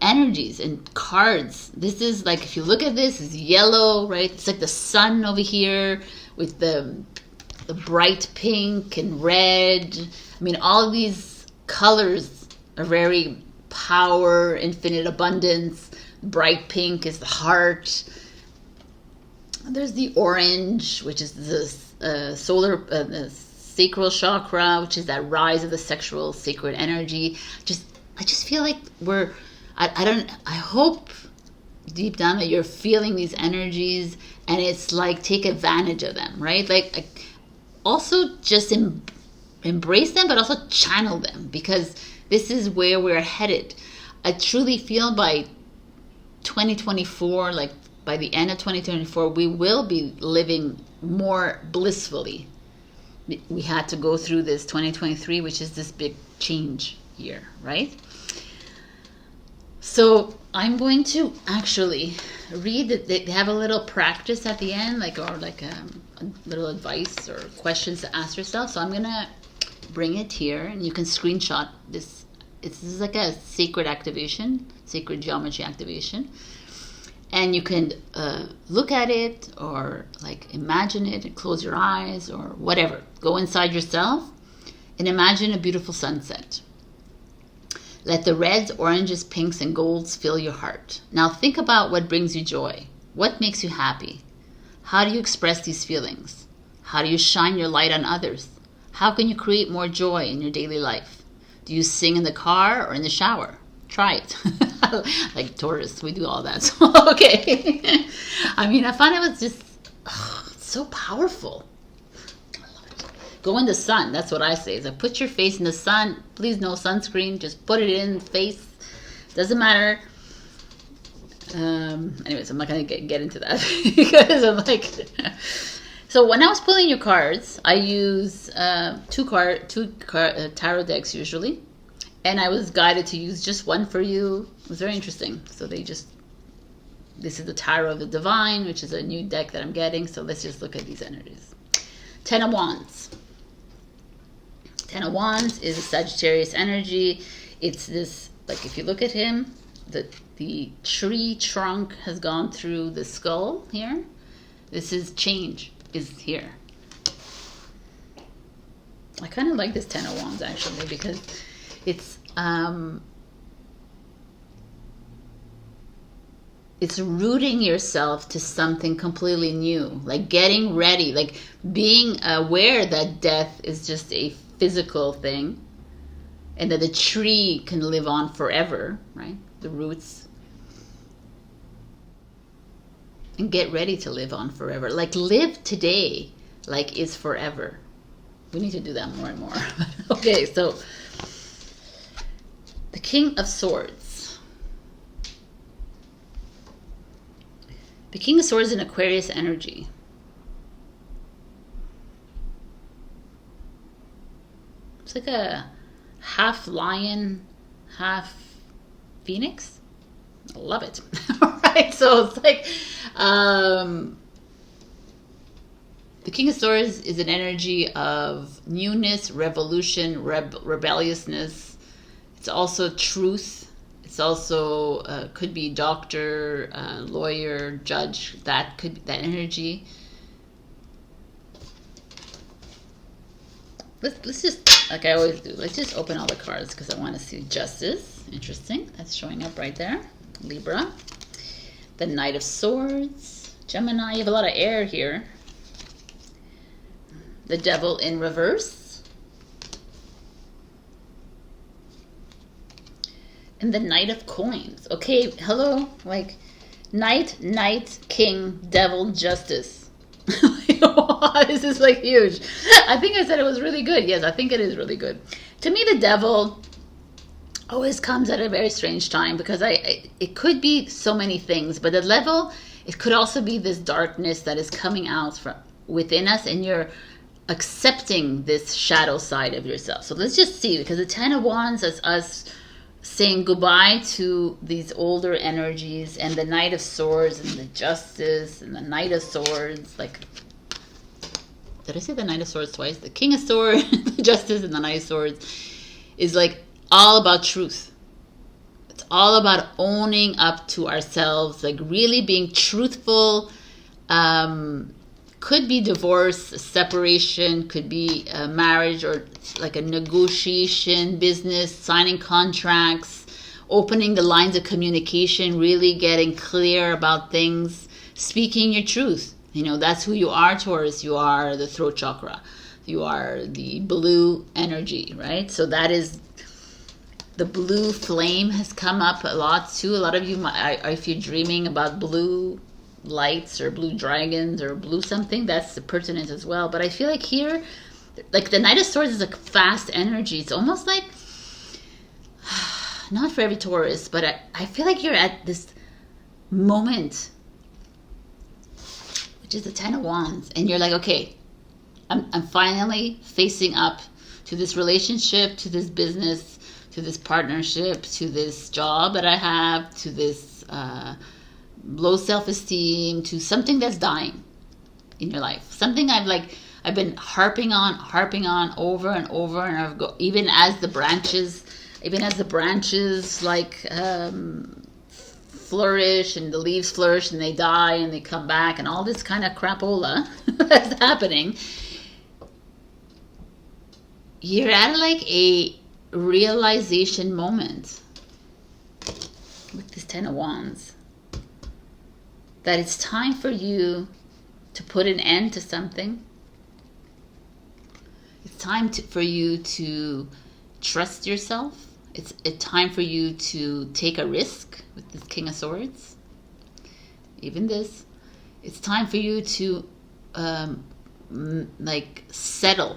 energies, and cards. This is like, if you look at this, it's yellow, right? It's like the sun over here with the bright pink and red. I mean, all of these colors are very power, infinite abundance. Bright pink is the heart. There's the orange, which is the the sacral chakra, which is that rise of the sexual sacred energy. I just feel like I hope deep down that you're feeling these energies, and it's like, take advantage of them, right? Like also just embrace them, but also channel them, because this is where we're headed. I truly feel by 2024, like by the end of 2024, we will be living more blissfully. We had to go through this 2023, which is this big change year, right? So I'm going to actually read it. They have a little practice at the end, like a little advice or questions to ask yourself. So I'm gonna bring it here, and you can screenshot this. This is like a sacred activation, sacred geometry activation, and you can look at it or like imagine it and close your eyes or whatever. Go inside yourself and imagine a beautiful sunset. Let the reds, oranges, pinks, and golds fill your heart. Now think about what brings you joy. What makes you happy? How do you express these feelings? How do you shine your light on others? How can you create more joy in your daily life? Do you sing in the car or in the shower? Try it. Like Taurus, we do all that. So, okay. I mean, I found it was just so powerful. Go in the sun. That's what I say. Is like, put your face in the sun. Please, no sunscreen. Just put it in the face. Doesn't matter. Anyways, I'm not gonna get into that because I'm like. So when I was pulling your cards, I use two tarot decks usually, and I was guided to use just one for you. It was very interesting. So this is the Tarot of the Divine, which is a new deck that I'm getting. So let's just look at these energies. Ten of Wands. Ten of Wands is a Sagittarius energy. It's this, like, if you look at him, the tree trunk has gone through the skull here. This is change is here. I kind of like this Ten of Wands actually, because it's rooting yourself to something completely new, like getting ready, like being aware that death is just a physical thing and that the tree can live on forever, right? The roots. And get ready to live on forever. Like live today like it's forever. We need to do that more and more. Okay, so the King of Swords. The King of Swords is an Aquarius energy. It's like a half lion, half phoenix. I love it. All right, so it's like the King of Swords is an energy of newness, revolution, rebelliousness. It's also truth. It's also could be doctor, lawyer, judge. That could be that energy. Let's just, like I always do, let's just open all the cards because I want to see Justice. Interesting. That's showing up right there. Libra. The Knight of Swords. Gemini. You have a lot of air here. The Devil in reverse. And the Knight of Coins. Okay, hello. Like, Knight, King, Devil, Justice. This is like huge. I think I said it was really good. Yes, I think it is really good. To me, the Devil always comes at a very strange time because it could be so many things, but the level, it could also be this darkness that is coming out from within us, and you're accepting this shadow side of yourself. So let's just see, because the Ten of Wands is us saying goodbye to these older energies, and the Knight of Swords and the Justice and the Knight of Swords. Like, did I say the Knight of Swords twice? The King of Swords, the Justice, and the Knight of Swords is like all about truth. It's all about owning up to ourselves, like really being truthful. Could be divorce, separation, could be a marriage, or like a negotiation, business, signing contracts, opening the lines of communication, really getting clear about things, speaking your truth. You know, that's who you are, Taurus. You are the throat chakra. You are the blue energy, right? So that is, the blue flame has come up a lot too. A lot of you, if you're dreaming about blue lights or blue dragons or blue something, that's pertinent as well. But I feel like here, like the Knight of Swords is like fast energy. It's almost like, not for every Taurus, but I feel like you're at this moment, which is the Ten of Wands, and you're like, okay, I'm finally facing up to this relationship, to this business, to this partnership, to this job that I have, to this low self-esteem, to something that's dying in your life. Something I've been harping on over and over, and even as the branches like flourish, and the leaves flourish and they die and they come back, and all this kind of crapola that's happening. You're at like a realization moment with this Ten of Wands, that it's time for you to put an end to something. It's time for you to trust yourself. It's a time for you to take a risk with this King of Swords. Even this. It's time for you to like settle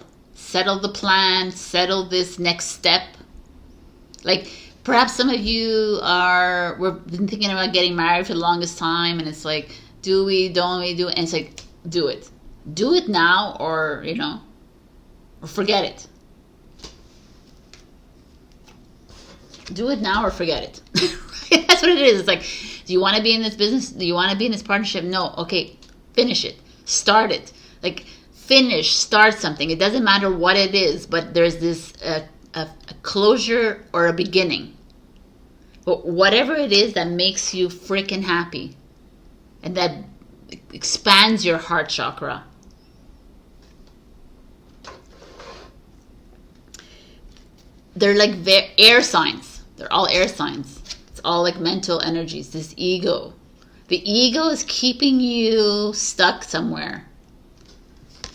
the plan, settle this next step. Like, perhaps some of you we've been thinking about getting married for the longest time, and it's like, do we, don't we, do it? And it's like, do it. Do it now, or, you know, or forget it. Do it now or forget it. That's what it is. It's like, do you want to be in this business? Do you want to be in this partnership? No. Okay, finish it. Start it. Like, start something. It doesn't matter what it is, but there's this a closure or a beginning. But whatever it is that makes you freaking happy and that expands your heart chakra. They're like air signs. They're all air signs. It's all like mental energies. This ego. The ego is keeping you stuck somewhere.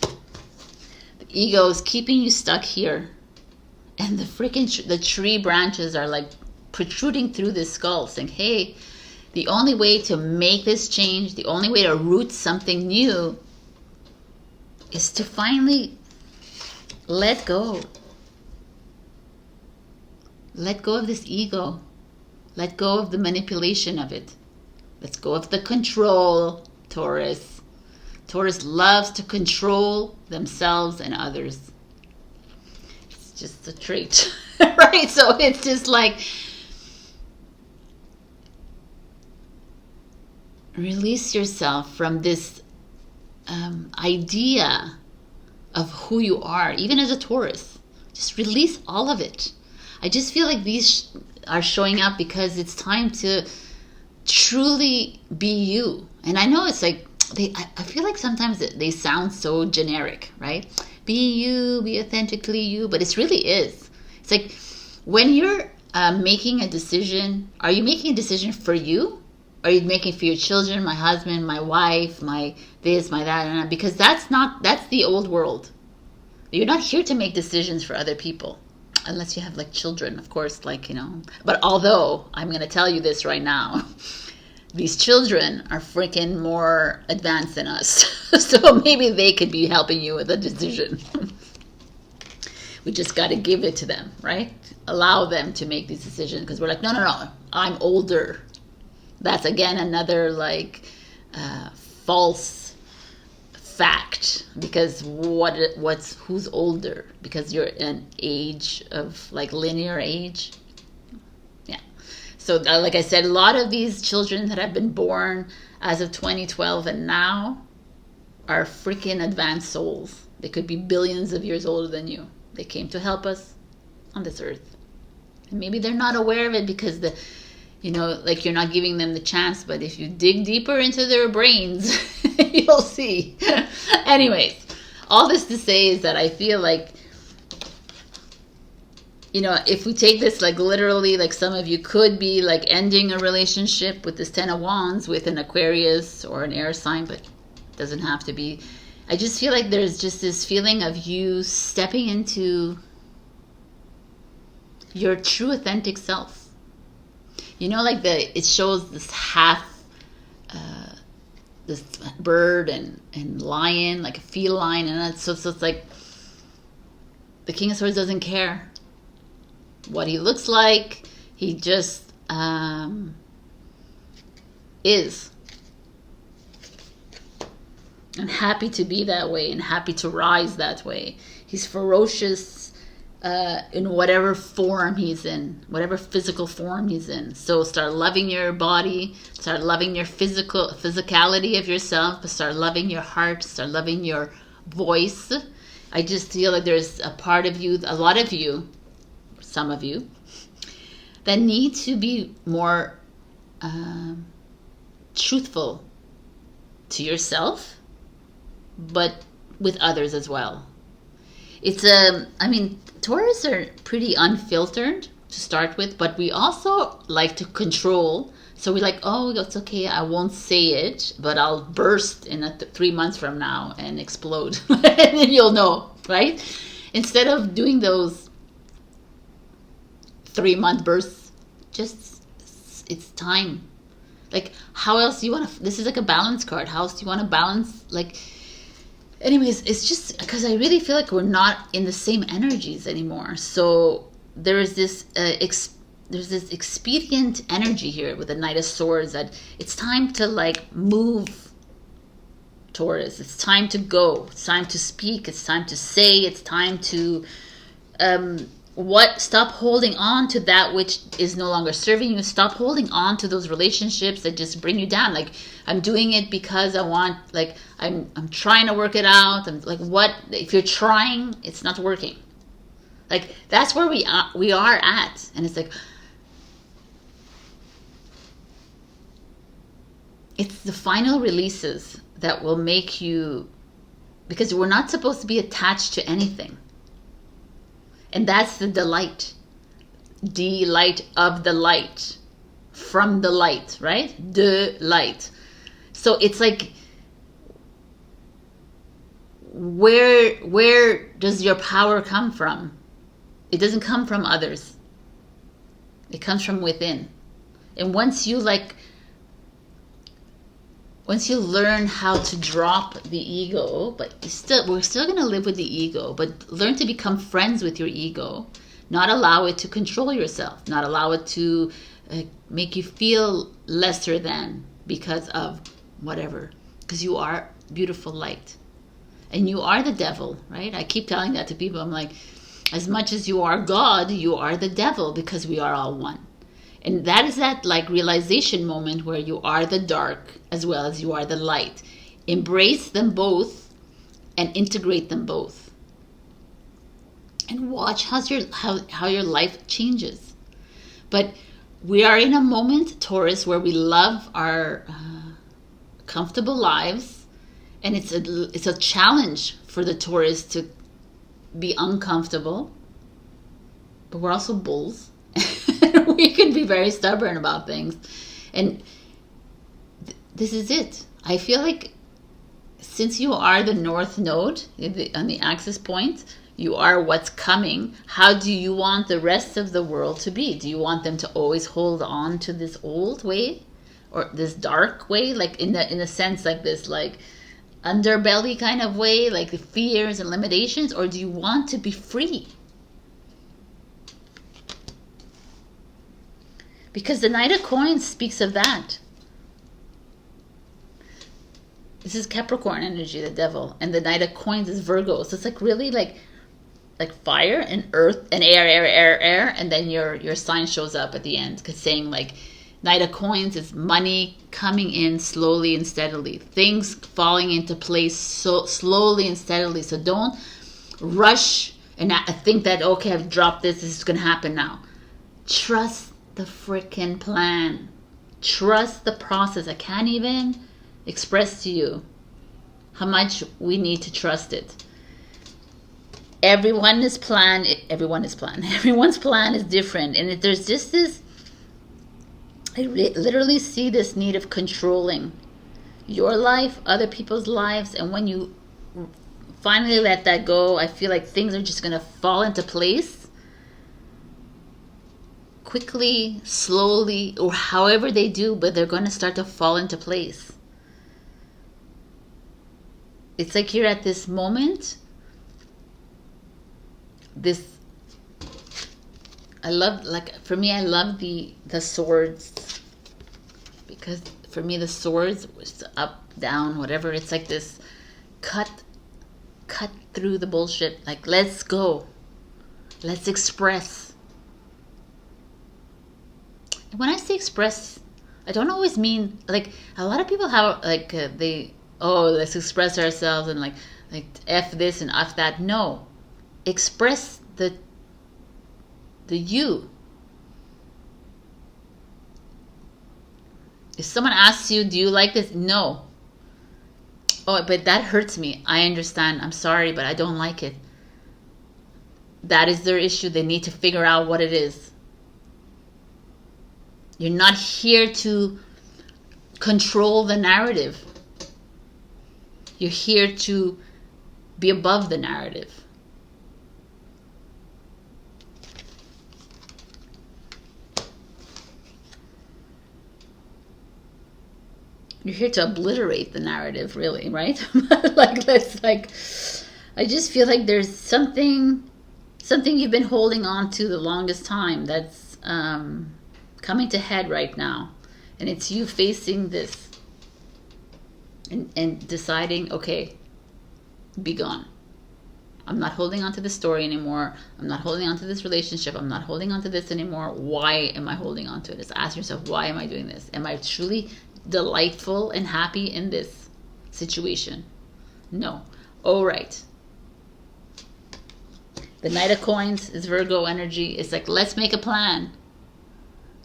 The ego is keeping you stuck here. And the tree branches are like protruding through this skull, saying, hey, the only way to make this change, the only way to root something new is to finally let go. Let go of this ego. Let go of the manipulation of it. Let go of the control, Taurus. Taurus loves to control themselves and others. It's just a trait, right? So it's just like, release yourself from this idea of who you are, even as a Taurus. Just release all of it. I just feel like these are showing up because it's time to truly be you. And I know it's like, I feel like sometimes they sound so generic, right? Be you, be authentically you, but it really is. It's like, when you're making a decision, are you making a decision for you? Or are you making for your children, my husband, my wife, my this, my that, and that? Because that's the old world. You're not here to make decisions for other people. Unless you have like children, of course, like, you know. But although, I'm going to tell you this right now, these children are freaking more advanced than us. So maybe they could be helping you with a decision. We just got to give it to them, right? Allow them to make these decisions, because we're like, no, I'm older. That's again another like false fact, because who's older? Because you're in an age of like linear age. So like I said, a lot of these children that have been born as of 2012 and now are freaking advanced souls. They could be billions of years older than you. They came to help us on this earth. And maybe they're not aware of it because like you're not giving them the chance, but if you dig deeper into their brains, you'll see. Anyways, all this to say is that I feel like, if we take this like literally, like some of you could be like ending a relationship with this 10 of Wands with an Aquarius or an air sign, but it doesn't have to be. I just feel like there's just this feeling of you stepping into your true authentic self. Like it shows this half, this bird and lion, like a feline, and so it's like the King of Swords doesn't care what he looks like. He just is. And happy to be that way and happy to rise that way. He's ferocious in whatever form he's in, whatever physical form he's in. So start loving your body, start loving your physicality of yourself, start loving your heart, start loving your voice. I just feel like there's a part of you, a lot of you, some of you, that need to be more truthful to yourself, but with others as well. It's Taurus are pretty unfiltered to start with, but we also like to control. So we're like, oh, it's okay, I won't say it, but I'll burst in 3 months from now and explode. And then you'll know, right? Instead of doing those 3-month bursts, just, it's time. Like, how else do you want to, this is like a balance card. How else do you want to balance, like, anyways, it's just because I really feel like we're not in the same energies anymore. So there's this expedient energy here with the Knight of Swords that it's time to like move, Taurus. It's time to go. It's time to speak. It's time to say. It's time to stop holding on to that which is no longer serving you. Stop holding on to those relationships that just bring you down. Like, I'm doing it because I want, like, I'm trying to work it out. I'm like, what if you're trying, it's not working? Like, that's where we are at. And it's like, it's the final releases that will make you, because we're not supposed to be attached to anything. And that's the delight. Delight of the light. From the light, right? The light. So it's like, where does your power come from? It doesn't come from others. It comes from within. And once you learn how to drop the ego, but we're still going to live with the ego, but learn to become friends with your ego, not allow it to control yourself, not allow it to make you feel lesser than because of whatever, because you are beautiful light and you are the devil, right? I keep telling that to people. I'm like, as much as you are God, you are the devil, because we are all one. And that is that like realization moment where you are the dark as well as you are the light. Embrace them both and integrate them both. And watch how your life changes. But we are in a moment, Taurus, where we love our comfortable lives. And it's a challenge for the Taurus to be uncomfortable. But we're also bulls. We can be very stubborn about things. And this is it. I feel like since you are the North Node on the axis point, you are what's coming. How do you want the rest of the world to be? Do you want them to always hold on to this old way or this dark way, like in a sense like this like underbelly kind of way, like the fears and limitations, or do you want to be free? Because the Knight of Coins speaks of that. This is Capricorn energy, the devil. And the Knight of Coins is Virgo. So it's like really like like fire and earth and air, and then your sign shows up at the end, because saying like Knight of Coins is money coming in slowly and steadily, things falling into place so slowly and steadily. So don't rush and think that, okay, I've dropped this is going to happen now. Trust the freaking plan. Trust the process. I can't even express to you how much we need to trust it. Everyone's plan is different, and there's just this, I literally see this need of controlling your life, other people's lives, and when you finally let that go, I feel like things are just going to fall into place quickly, slowly, or however they do, but they're going to start to fall into place. It's like you're at this moment, I love the swords, because for me the swords was up, down, whatever. It's like this cut through the bullshit. Like, let's go, let's express. And when I say express, I don't always mean, like, a lot of people have like let's express ourselves and like F this and F that. No, express the you. If someone asks you, do you like this? No. Oh, but that hurts me. I understand. I'm sorry, but I don't like it. That is their issue. They need to figure out what it is. You're not here to control the narrative. You're here to be above the narrative. You're here to obliterate the narrative, really, right? I just feel like there's something you've been holding on to the longest time that's coming to head right now. And it's you facing this and deciding, okay, be gone. I'm not holding on to this story anymore. I'm not holding on to this relationship. I'm not holding on to this anymore. Why am I holding on to it? Just ask yourself, why am I doing this? Am I truly delightful and happy in this situation? No. All right. The Knight of Coins is Virgo energy. It's like, let's make a plan.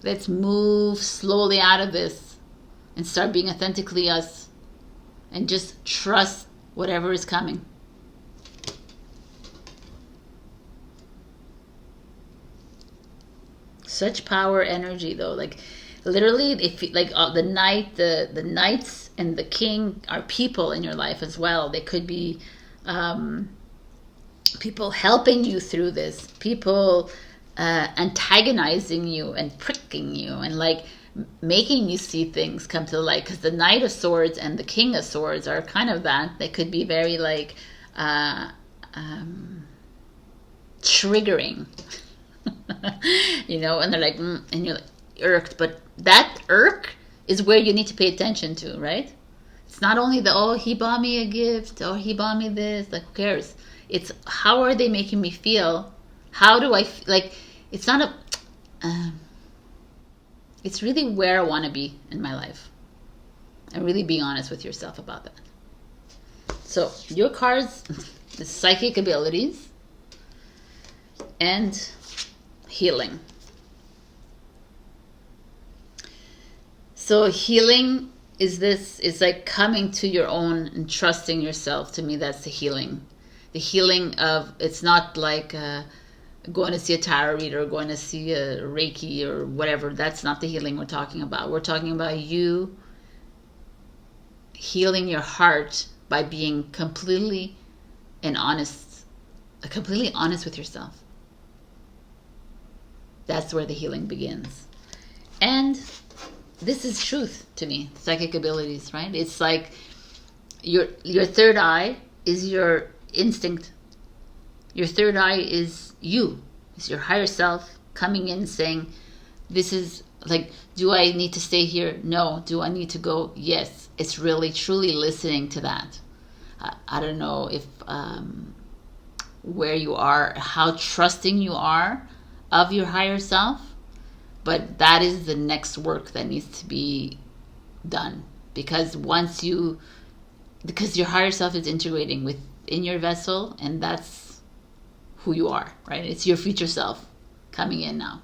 Let's move slowly out of this and start being authentically us and just trust whatever is coming. Such power energy, though. Like, literally, if like the knights and the king are people in your life as well. They could be people helping you through this, people antagonizing you and pricking you and like making you see things come to light. Because the Knight of Swords and the King of Swords are kind of that. They could be very like triggering, you know, and they're like, and you're like irked, but that irk is where you need to pay attention to, right? It's not only the, oh, he bought me a gift, or he bought me this, like, who cares? It's how are they making me feel? How do I like? It's not a it's really where I want to be in my life, and really being honest with yourself about that. So your cards, the psychic abilities and healing. So healing is this, is like coming to your own and trusting yourself. To me, that's the healing. The healing of, it's not like going to see a tarot reader or going to see a Reiki or whatever. That's not the healing we're talking about. We're talking about you healing your heart by being completely honest with yourself. That's where the healing begins. And this is truth to me, psychic abilities, right? It's like your third eye is your instinct. Your third eye is you. It's your higher self coming in saying, this is like, do I need to stay here? No. Do I need to go? Yes. It's really, truly listening to that. I don't know if where you are, how trusting you are of your higher self. But that is the next work that needs to be done, because because your higher self is integrating within your vessel, and that's who you are, right? It's your future self coming in now.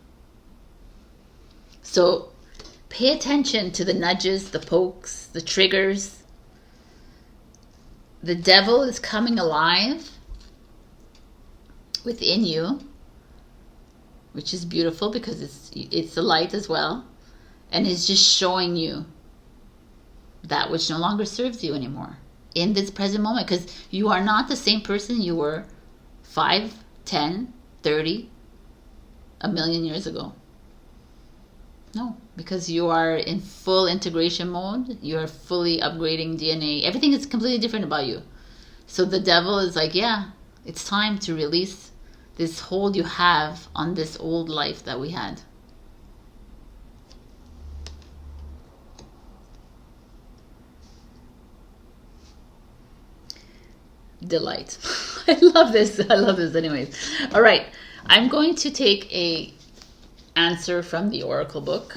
So pay attention to the nudges, the pokes, the triggers. The devil is coming alive within you, which is beautiful because it's the light as well, and it's just showing you that which no longer serves you anymore in this present moment, because you are not the same person you were 5, 10, 30, a million years ago. No, because you are in full integration mode. You are fully upgrading DNA. Everything is completely different about you. So the devil is like, yeah, it's time to release this hold you have on this old life that we had. Delight. I love this. I love this anyways. All right. I'm going to take a answer from the Oracle book.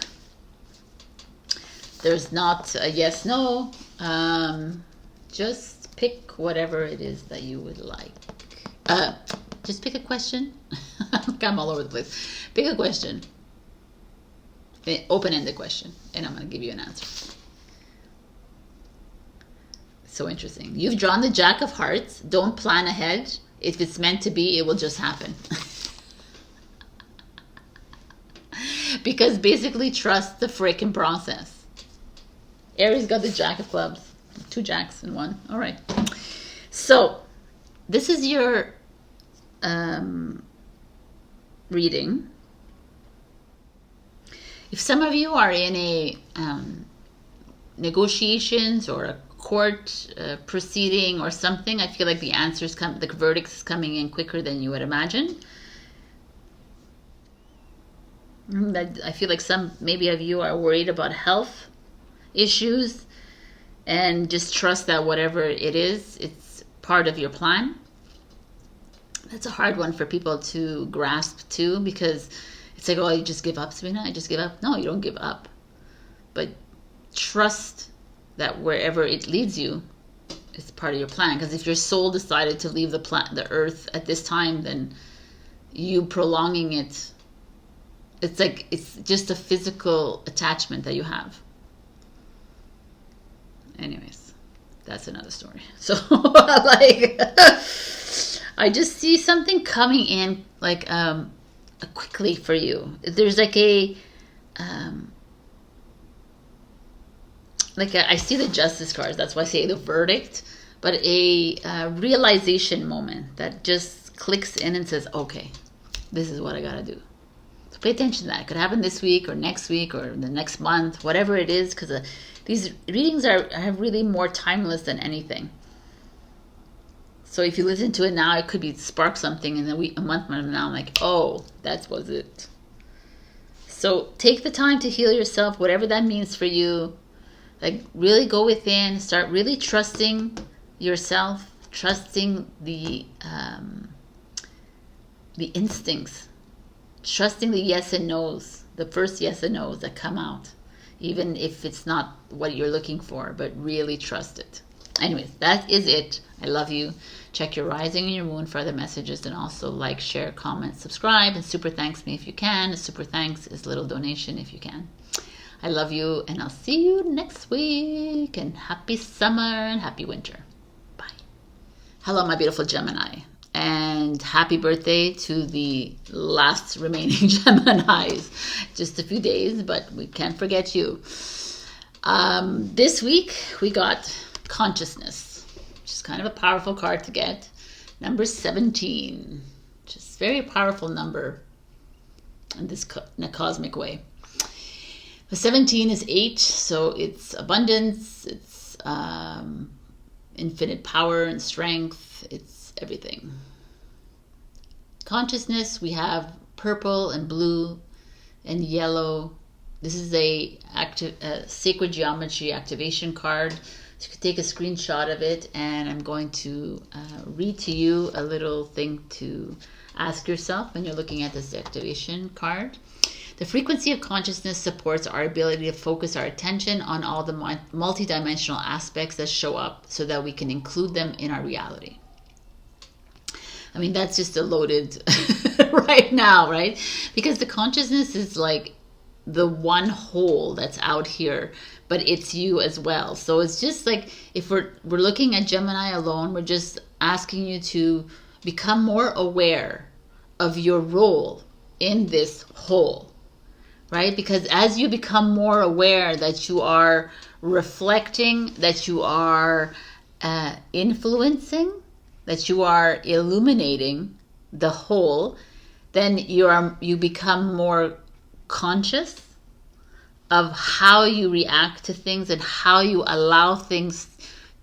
There's not a yes, no. Just pick whatever it is that you would like. Just pick a question. I'm all over the place. Pick a question. An open-ended question. And I'm going to give you an answer. So interesting. You've drawn the Jack of Hearts. Don't plan ahead. If it's meant to be, it will just happen. Because basically trust the freaking process. Aries got the Jack of Clubs. 2 jacks in one. All right. So this is your reading. If some of you are in a negotiations or a court proceeding or something, I feel like the verdict is coming in quicker than you would imagine. I feel like maybe of you are worried about health issues, and just trust that whatever it is, it's part of your plan. That's a hard one for people to grasp too, because it's like, oh, you just give up, Sabrina? I just give up? No, you don't give up. But trust that wherever it leads you, it's part of your plan. Because if your soul decided to leave the earth at this time, then you prolonging it, it's like, it's just a physical attachment that you have. Anyways, that's another story. So like, I just see something coming in like quickly for you. There's like I see the justice cards. That's why I say the verdict, but a realization moment that just clicks in and says, okay, this is what I gotta do. So pay attention to that. It could happen this week or next week or the next month, whatever it is, because these readings are really more timeless than anything. So if you listen to it now, it could be spark something, and a month from now, I'm like, oh, that was it. So take the time to heal yourself, whatever that means for you. Like, really go within, start really trusting yourself, trusting the instincts, trusting the yes and no's, the first yes and no's that come out, even if it's not what you're looking for, but really trust it. Anyways, that is it. I love you. Check your rising and your moon for other messages, and also like, share, comment, subscribe, and super thanks me if you can. A super thanks is a little donation if you can. I love you, and I'll see you next week, and happy summer and happy winter. Bye. Hello, my beautiful Gemini, and happy birthday to the last remaining Geminis. Just a few days, but we can't forget you. This week we got consciousness, which is kind of a powerful card to get. Number 17, just very powerful number in a cosmic way. The 17 is 8, so it's abundance, it's infinite power and strength, it's everything. Consciousness, we have purple and blue and yellow. This is a sacred geometry activation card. So you can take a screenshot of it, and I'm going to read to you a little thing to ask yourself when you're looking at this activation card. The frequency of consciousness supports our ability to focus our attention on all the multidimensional aspects that show up so that we can include them in our reality. I mean, that's just a loaded right now, right? Because the consciousness is like the one whole that's out here, but it's you as well. So it's just like, if we're looking at Gemini alone, we're just asking you to become more aware of your role in this whole, right? Because as you become more aware that you are reflecting, that you are influencing, that you are illuminating the whole, then you become more conscious of how you react to things and how you allow things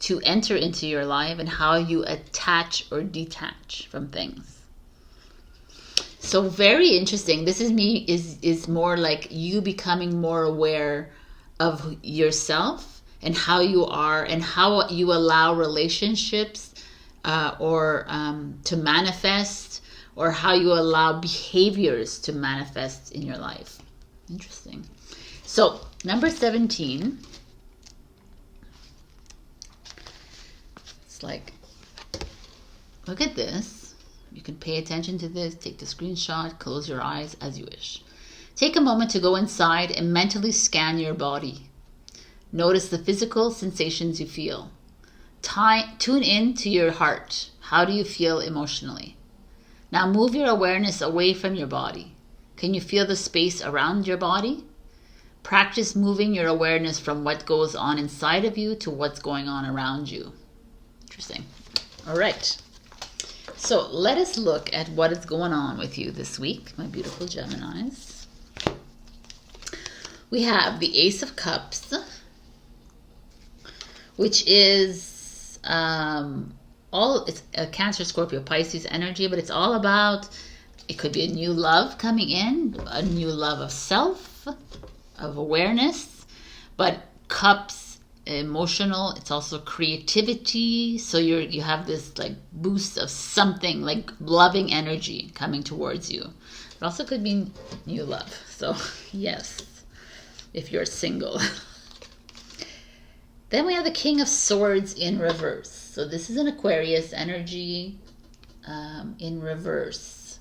to enter into your life and how you attach or detach from things. So very interesting. This is more like you becoming more aware of yourself and how you are and how you allow relationships to manifest, or how you allow behaviors to manifest in your life. Interesting. So number 17, it's like, look at this. You can pay attention to this, take the screenshot, close your eyes as you wish. Take a moment to go inside and mentally scan your body. Notice the physical sensations you feel. Tune in to your heart. How do you feel emotionally? Now move your awareness away from your body. Can you feel the space around your body? Practice moving your awareness from what goes on inside of you to what's going on around you. Interesting. All right. So let us look at what is going on with you this week, my beautiful Geminis. We have the Ace of Cups, which is it's a Cancer, Scorpio, Pisces energy, but it's all about, it could be a new love coming in, a new love of self, of awareness, but cups, emotional, it's also creativity. So you have this like boost of something like loving energy coming towards you. It also could be new love. So yes, if you're single. Then we have the King of Swords in reverse. So this is an Aquarius energy in reverse.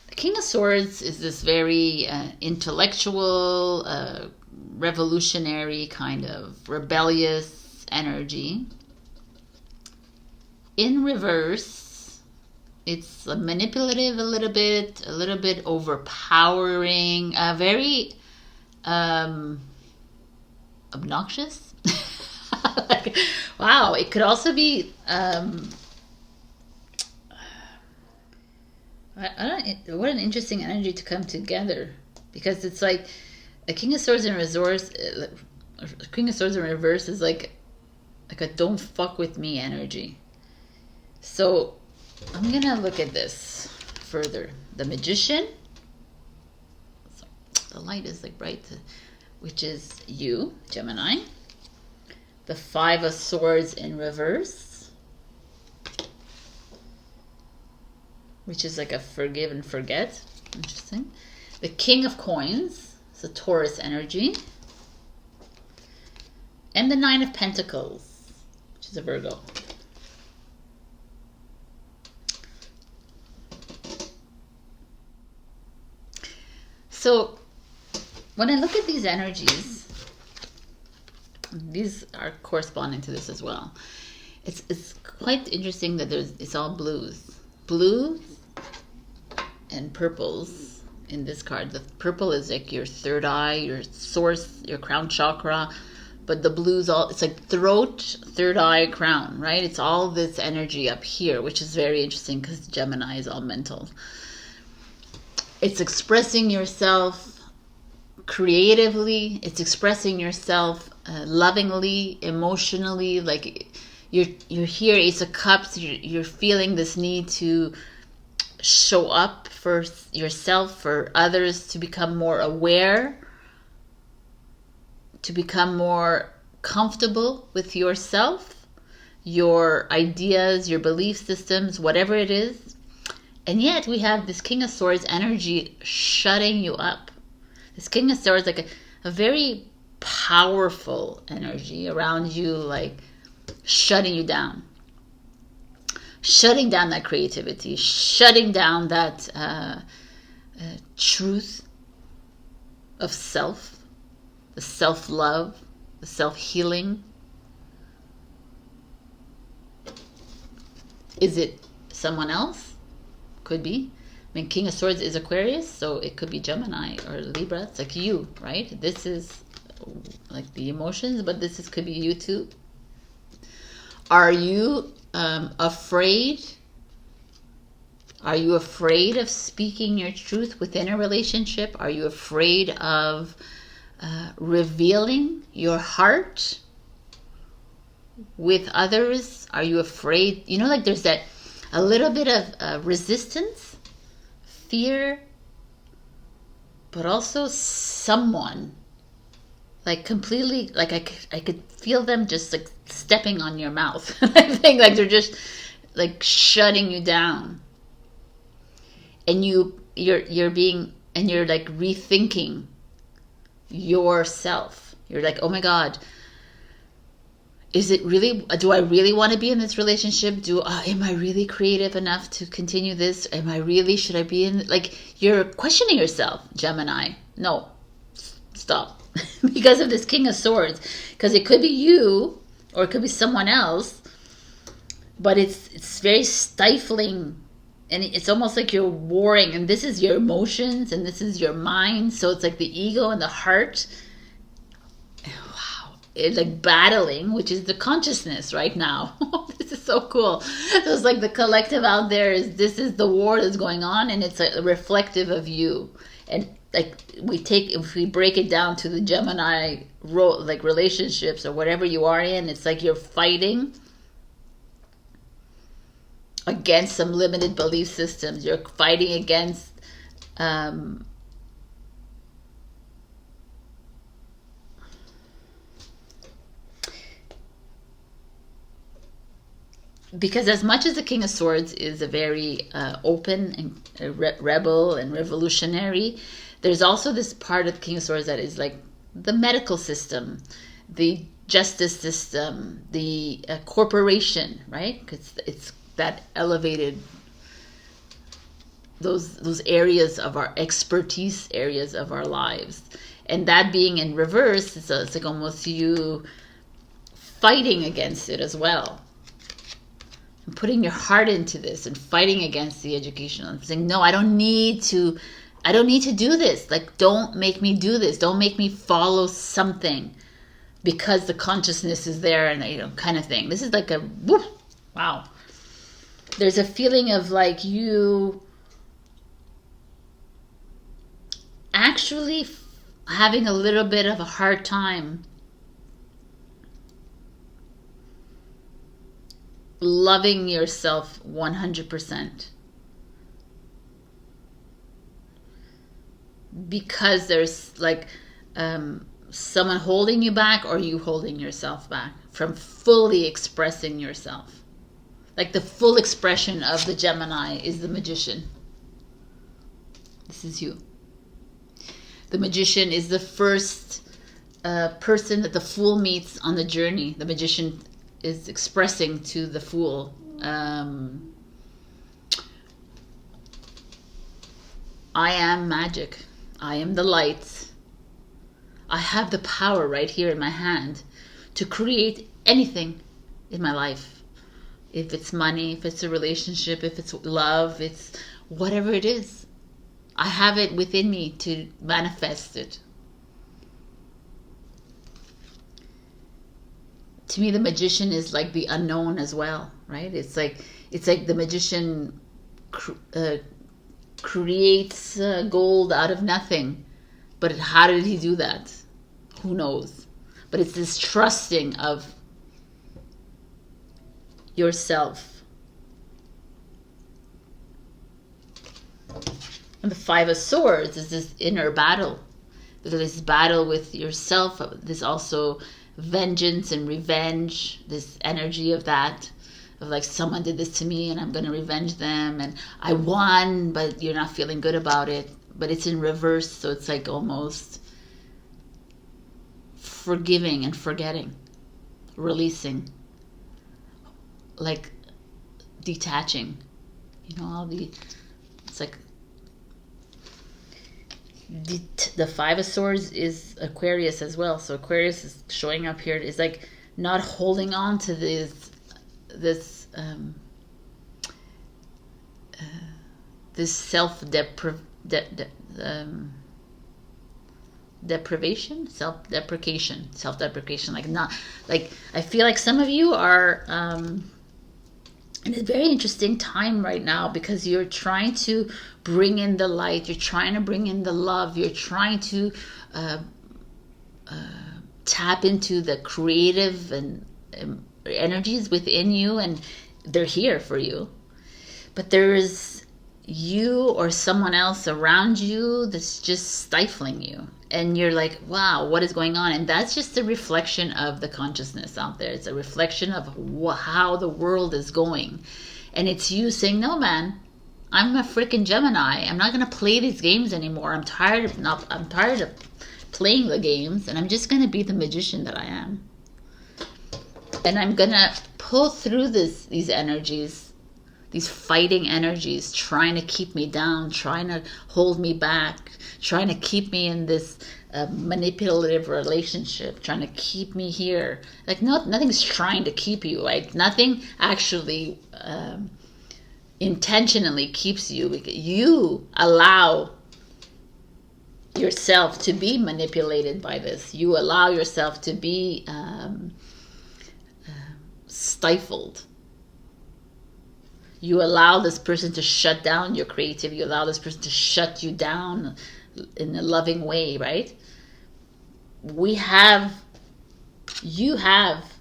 The King of Swords is this very intellectual, revolutionary, kind of rebellious energy. In reverse, it's manipulative a little bit overpowering, very obnoxious. Like, wow, it could also be what an interesting energy to come together, because it's like a King of Swords in reverse. King of Swords in reverse is like a don't fuck with me energy. So I'm gonna look at this further. The Magician. The light is like bright, which is you, Gemini. The Five of Swords in reverse, which is like a forgive and forget. Interesting. The King of Coins, it's a Taurus energy. And the Nine of Pentacles, which is a Virgo. So when I look at these energies, these are corresponding to this as well. It's quite interesting that it's all blues and purples in this card. The purple is like your third eye, your source, your crown chakra, but the blues it's like throat, third eye, crown, right? It's all this energy up here, which is very interesting because Gemini is all mental. It's expressing yourself creatively. It's expressing yourself lovingly, emotionally. Like you're here, Ace of Cups. You're feeling this need to show up for yourself, for others, to become more aware, to become more comfortable with yourself, your ideas, your belief systems, whatever it is. And yet we have this King of Swords energy shutting you up. This King of Swords, like a very powerful energy around you, like shutting you down. Shutting down that creativity, shutting down that truth of self, the self-love, the self-healing. Is it someone else? Could be. I mean, King of Swords is Aquarius, so it could be Gemini or Libra. It's like you, right? This is like the emotions, but could be you too. Are you afraid? Are you afraid of speaking your truth within a relationship? Are you afraid of revealing your heart with others? Are you afraid? You know, like there's that a little bit of resistance, fear, but also someone like completely, like I could feel them just like stepping on your mouth. I think like they're just like shutting you down, and you're like rethinking yourself. You're like, oh my God, is it really, do I really want to be in this relationship? Am I really creative enough to continue this? Should I be in, like, you're questioning yourself, Gemini. No, stop. Because of this King of Swords. Because it could be you, or it could be someone else, but it's very stifling, and it's almost like you're warring, and this is your emotions, and this is your mind, so it's like the ego and the heart. It's like battling, which is the consciousness right now. This is so cool. So it's like the collective out there this is the war that's going on, and it's a reflective of you. And like if we break it down to the Gemini like relationships or whatever you are in, it's like you're fighting against some limited belief systems. You're fighting against because as much as the King of Swords is a very open and rebel and revolutionary, there's also this part of the King of Swords that is like the medical system, the justice system, the corporation, right? Because it's that elevated, those areas of our expertise, areas of our lives. And that being in reverse, it's like almost you fighting against it as well. And putting your heart into this and fighting against the educational and saying, no, I don't need to do this. Like, don't make me do this. Don't make me follow something because the consciousness is there, and kind of thing. This is like a whoop, wow. There's a feeling of like you actually having a little bit of a hard time loving yourself 100%, because there's like someone holding you back, or you holding yourself back from fully expressing yourself. Like the full expression of the Gemini is the Magician. This is you. The Magician is the first person that the Fool meets on the journey. The Magician is expressing to the Fool, I am magic. I am the light. I have the power right here in my hand to create anything in my life. If it's money, if it's a relationship, if it's love, it's whatever it is. I have it within me to manifest it. To me, the Magician is like the unknown as well, right? It's like the Magician creates gold out of nothing. But how did he do that? Who knows? But it's this trusting of yourself. And the Five of Swords is this inner battle. this battle with yourself. There's also vengeance and revenge, this energy of that, of like, someone did this to me and I'm going to revenge them, and I won, but you're not feeling good about it. But it's in reverse, so it's like almost forgiving and forgetting, releasing, like detaching, you know, all the, it's like the Five of Swords is Aquarius as well. So Aquarius is showing up here. It's like not holding on to this deprivation, self-deprecation. Like, not like, I feel like some of you are in a very interesting time right now, because you're trying to bring in the light, you're trying to bring in the love, you're trying to tap into the creative and energies within you, and they're here for you. But there is you or someone else around you that's just stifling you, and you're like, wow, what is going on? And that's just a reflection of the consciousness out there. It's a reflection of how the world is going, and it's you saying, no, man, I'm a freaking Gemini. I'm not going to play these games anymore. I'm tired of playing the games, and I'm just going to be the magician that I am. And I'm going to pull through these energies, these fighting energies, trying to keep me down, trying to hold me back, trying to keep me in this manipulative relationship, trying to keep me here. Like, nothing's trying to keep you. Like, nothing actually intentionally keeps you. You allow yourself to be manipulated by this. You allow yourself to be stifled. You allow this person to shut down your creativity. You allow this person to shut you down in a loving way, right? You have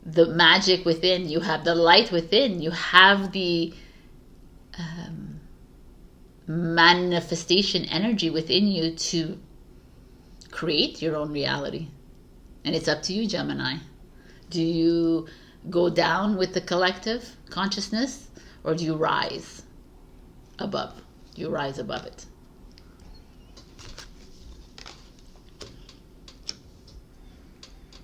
the magic within, you have the light within, you have the manifestation energy within you to create your own reality. And it's up to you, Gemini. Do you go down with the collective consciousness, or do you rise above? Do you rise above it?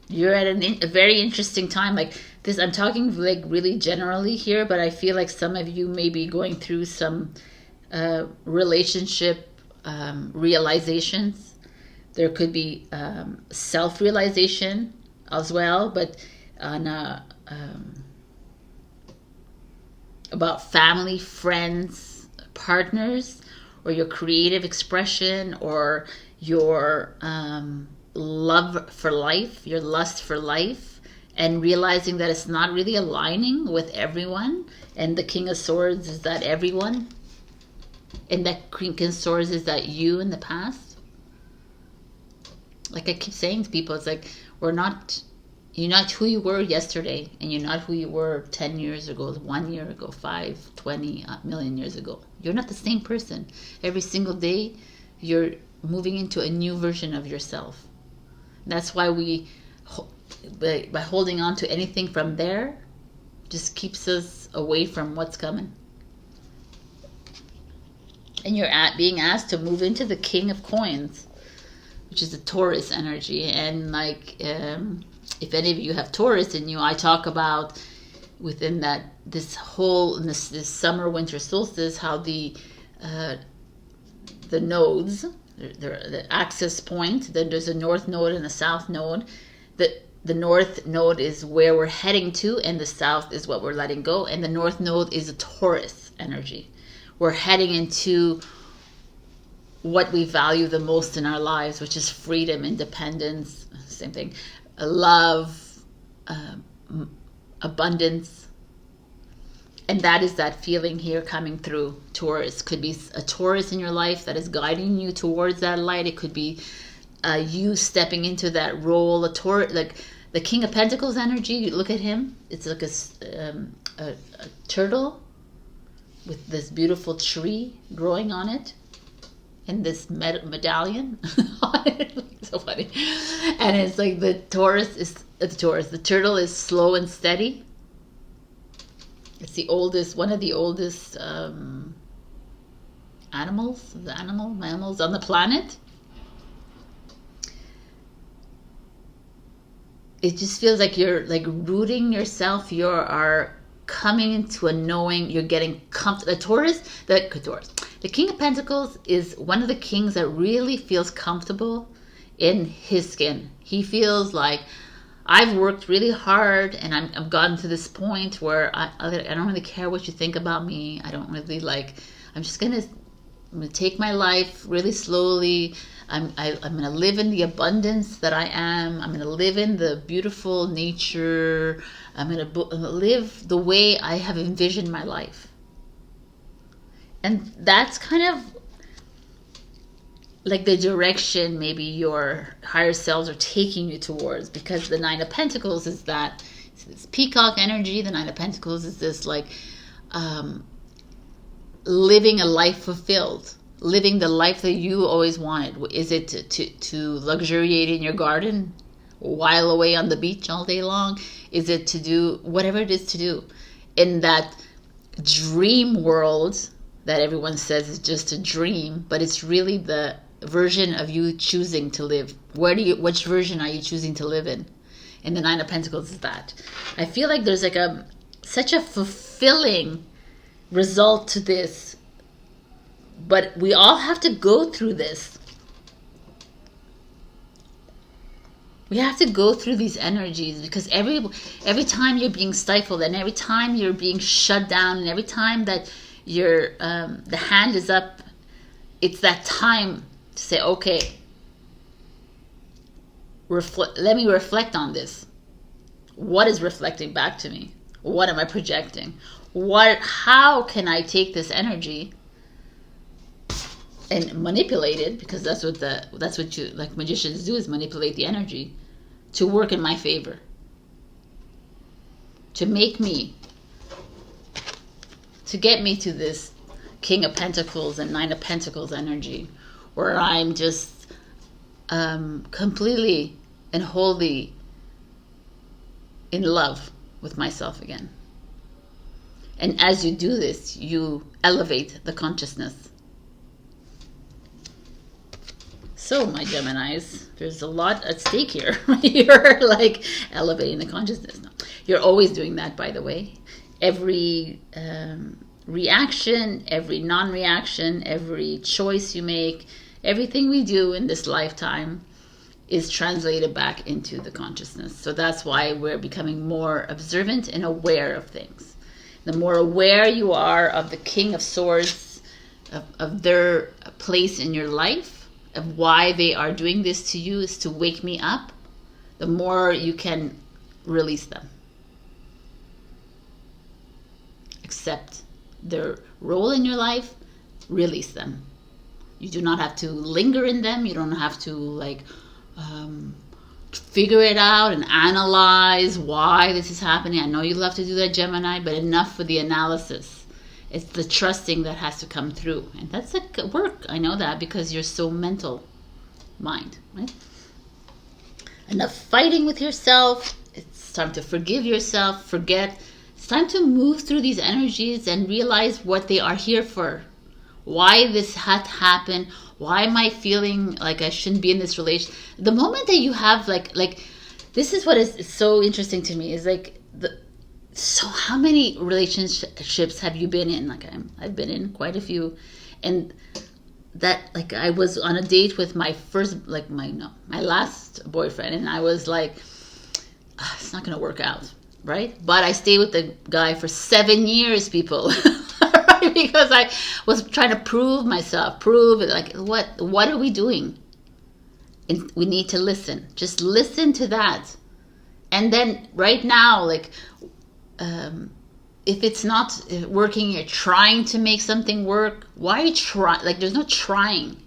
You're at a very interesting time. Like this, I'm talking like really generally here, but I feel like some of you may be going through some relationship realizations. There could be self-realization as well, but on about family, friends, partners, or your creative expression, or your love for life, your lust for life, and realizing that it's not really aligning with everyone. And the King of Swords is that everyone, and that King of Swords is that you in the past. Like I keep saying to people, it's like, you're not who you were yesterday, and you're not who you were 10 years ago, 1 year ago, 5, 20 million years ago. You're not the same person. Every single day, you're moving into a new version of yourself. That's why by holding on to anything from there, just keeps us away from what's coming. And you're being asked to move into the King of Coins, which is the Taurus energy. And like, if any of you have Taurus in you, I talk about within that this summer winter solstice, how the nodes, the access point, then there's a north node and a south node. The north node is where we're heading to, and the south is what we're letting go. And the north node is a Taurus energy. We're heading into what we value the most in our lives, which is freedom, independence, same thing, love, abundance. And that is that feeling here coming through Taurus. Could be a Taurus in your life that is guiding you towards that light. It could be you stepping into that role. A Taurus, like the King of Pentacles energy, you look at him, it's like a turtle with this beautiful tree growing on it. in this medallion. So funny. And it's like the turtle is slow and steady. It's the oldest, one of the oldest mammals on the planet. It just feels like you're like rooting yourself. You are coming into a knowing. You're getting comfortable. The King of Pentacles is one of the kings that really feels comfortable in his skin. He feels like, I've worked really hard and I've gotten to this point where I don't really care what you think about me. I don't really like, I'm gonna take my life really slowly. I'm gonna live in the abundance that I am. I'm gonna live in the beautiful nature. I'm gonna live the way I have envisioned my life. And that's kind of like the direction maybe your higher selves are taking you towards, because the Nine of Pentacles is that, it's this peacock energy. The Nine of Pentacles is this like living a life fulfilled, living the life that you always wanted. Is it to luxuriate in your garden, while away on the beach all day long? Is it to do whatever it is to do in that dream world that everyone says is just a dream, but it's really the version of you choosing to live? Which version are you choosing to live in? And the Nine of Pentacles is that. I feel like there's like such a fulfilling result to this, but we all have to go through this. We have to go through these energies, because every time you're being stifled, and every time you're being shut down, and every time that you're the hand is up, it's that time to say, okay, let me reflect on this. What is reflecting back to me? What am I projecting? How can I take this energy and manipulate it? Because that's what you like magicians do, is manipulate the energy to work in my favor, to get me to this King of Pentacles and Nine of Pentacles energy, where I'm just completely and wholly in love with myself again. And as you do this, you elevate the consciousness. So, my Geminis, there's a lot at stake here. You're like elevating the consciousness. No, you're always doing that, by the way. Every reaction, every non-reaction, every choice you make, everything we do in this lifetime is translated back into the consciousness. So that's why we're becoming more observant and aware of things. The more aware you are of the King of Swords, of their place in your life, of why they are doing this to you is to wake me up, the more you can release them. Accept their role in your life, release them. You do not have to linger in them. You don't have to like figure it out and analyze why this is happening. I know you love to do that, Gemini, but enough for the analysis. It's the trusting that has to come through. And that's like work. I know that, because you're so mental mind, right? Enough fighting with yourself. It's time to forgive yourself, forget. It's time to move through these energies and realize what they are here for. Why this had to happen. Why am I feeling like I shouldn't be in this relation? The moment that you have like this is what is so interesting to me, is like so how many relationships have you been in? Like I've been in quite a few, and that like I was on a date with my first my last boyfriend, and I was like, it's not gonna work out, right? But I stayed with the guy for 7 years, people. Because I was trying to prove myself, like what are we doing? And we need to listen. Just listen to that. And then right now, like if it's not working, you're trying to make something work. Why are you trying? Like there's no trying.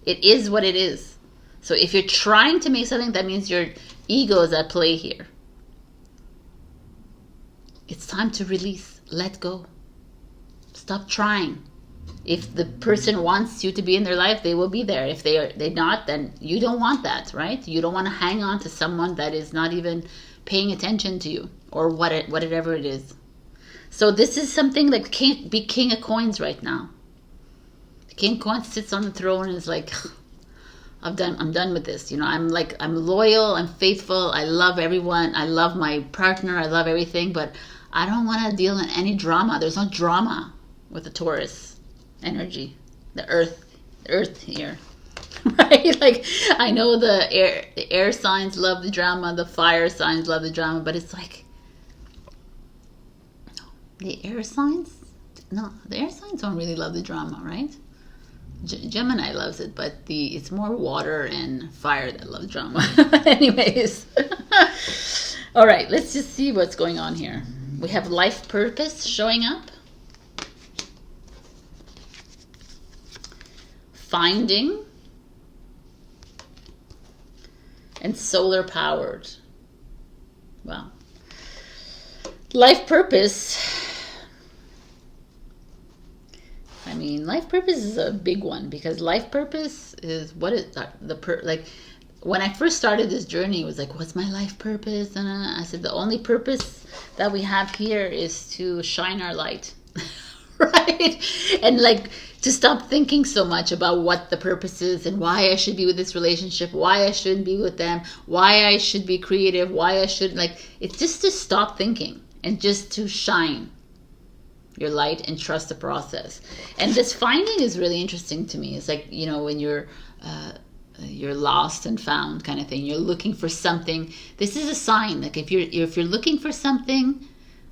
It is what it is. So if you're trying to make something, that means your ego is at play here. It's time to release. Let go. Stop trying. If the person wants you to be in their life, they will be there. If they're not, then you don't want that, right? You don't want to hang on to someone that is not even paying attention to you, or whatever it is. So this is something that can't be King of Coins right now. The King of Coins sits on the throne and is like, I'm done with this. You know, I'm loyal, I'm faithful, I love everyone, I love my partner, I love everything, but I don't want to deal in any drama. There's no drama with the Taurus energy, the earth here. Right? Like, I know the air signs love the drama, the fire signs love the drama, but it's like, the air signs? No, the air signs don't really love the drama, right? Gemini loves it, but it's more water and fire that love drama. Anyways. All right, let's just see what's going on here. We have life purpose showing up. Finding. And solar powered. Wow. Life purpose. I mean, life purpose is a big one, because life purpose is what is like, when I first started this journey, it was like, what's my life purpose? And I said, the only purpose that we have here is to shine our light. Right? And like, to stop thinking so much about what the purpose is and why I should be with this relationship, why I shouldn't be with them, why I should be creative, why I should, like, it's just to stop thinking and just to shine your light and trust the process. And this finding is really interesting to me. It's like, you know, when you're lost and found kind of thing. You're looking for something. This is a sign. Like, if you're looking for something,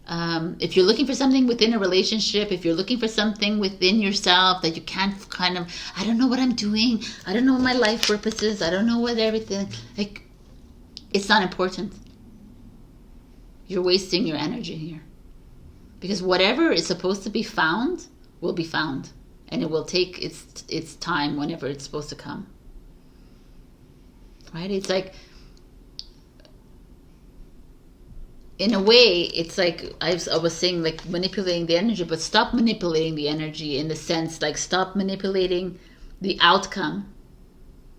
if you're looking for something within a relationship, if you're looking for something within yourself that you can't kind of, I don't know what I'm doing, I don't know what my life purpose is, I don't know what everything, like, it's not important. You're wasting your energy here. Because whatever is supposed to be found will be found. And it will take its time whenever it's supposed to come. Right? It's like, in a way, it's like, I was saying, like, manipulating the energy, but stop manipulating the energy, in the sense, like, stop manipulating the outcome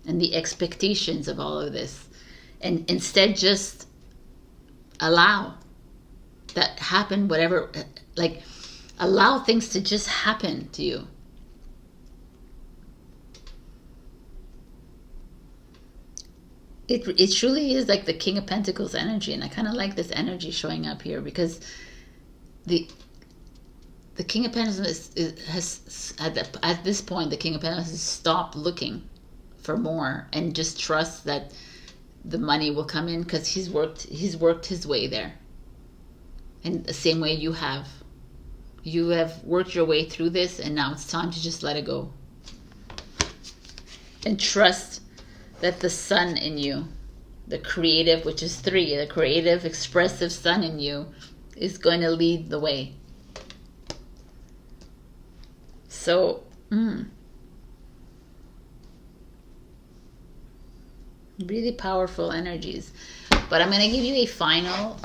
and the expectations of all of this. And instead just allow that happen, whatever, like, allow things to just happen to you. It truly is like the King of Pentacles energy, and I kind of like this energy showing up here, because the King of Pentacles has at this point, the King of Pentacles has stopped looking for more and just trust that the money will come in, because he's worked his way there. And the same way you have worked your way through this, and now it's time to just let it go and trust that the sun in you, the creative, which is 3, the creative, expressive sun in you, is going to lead the way. So, really powerful energies. But I'm going to give you a final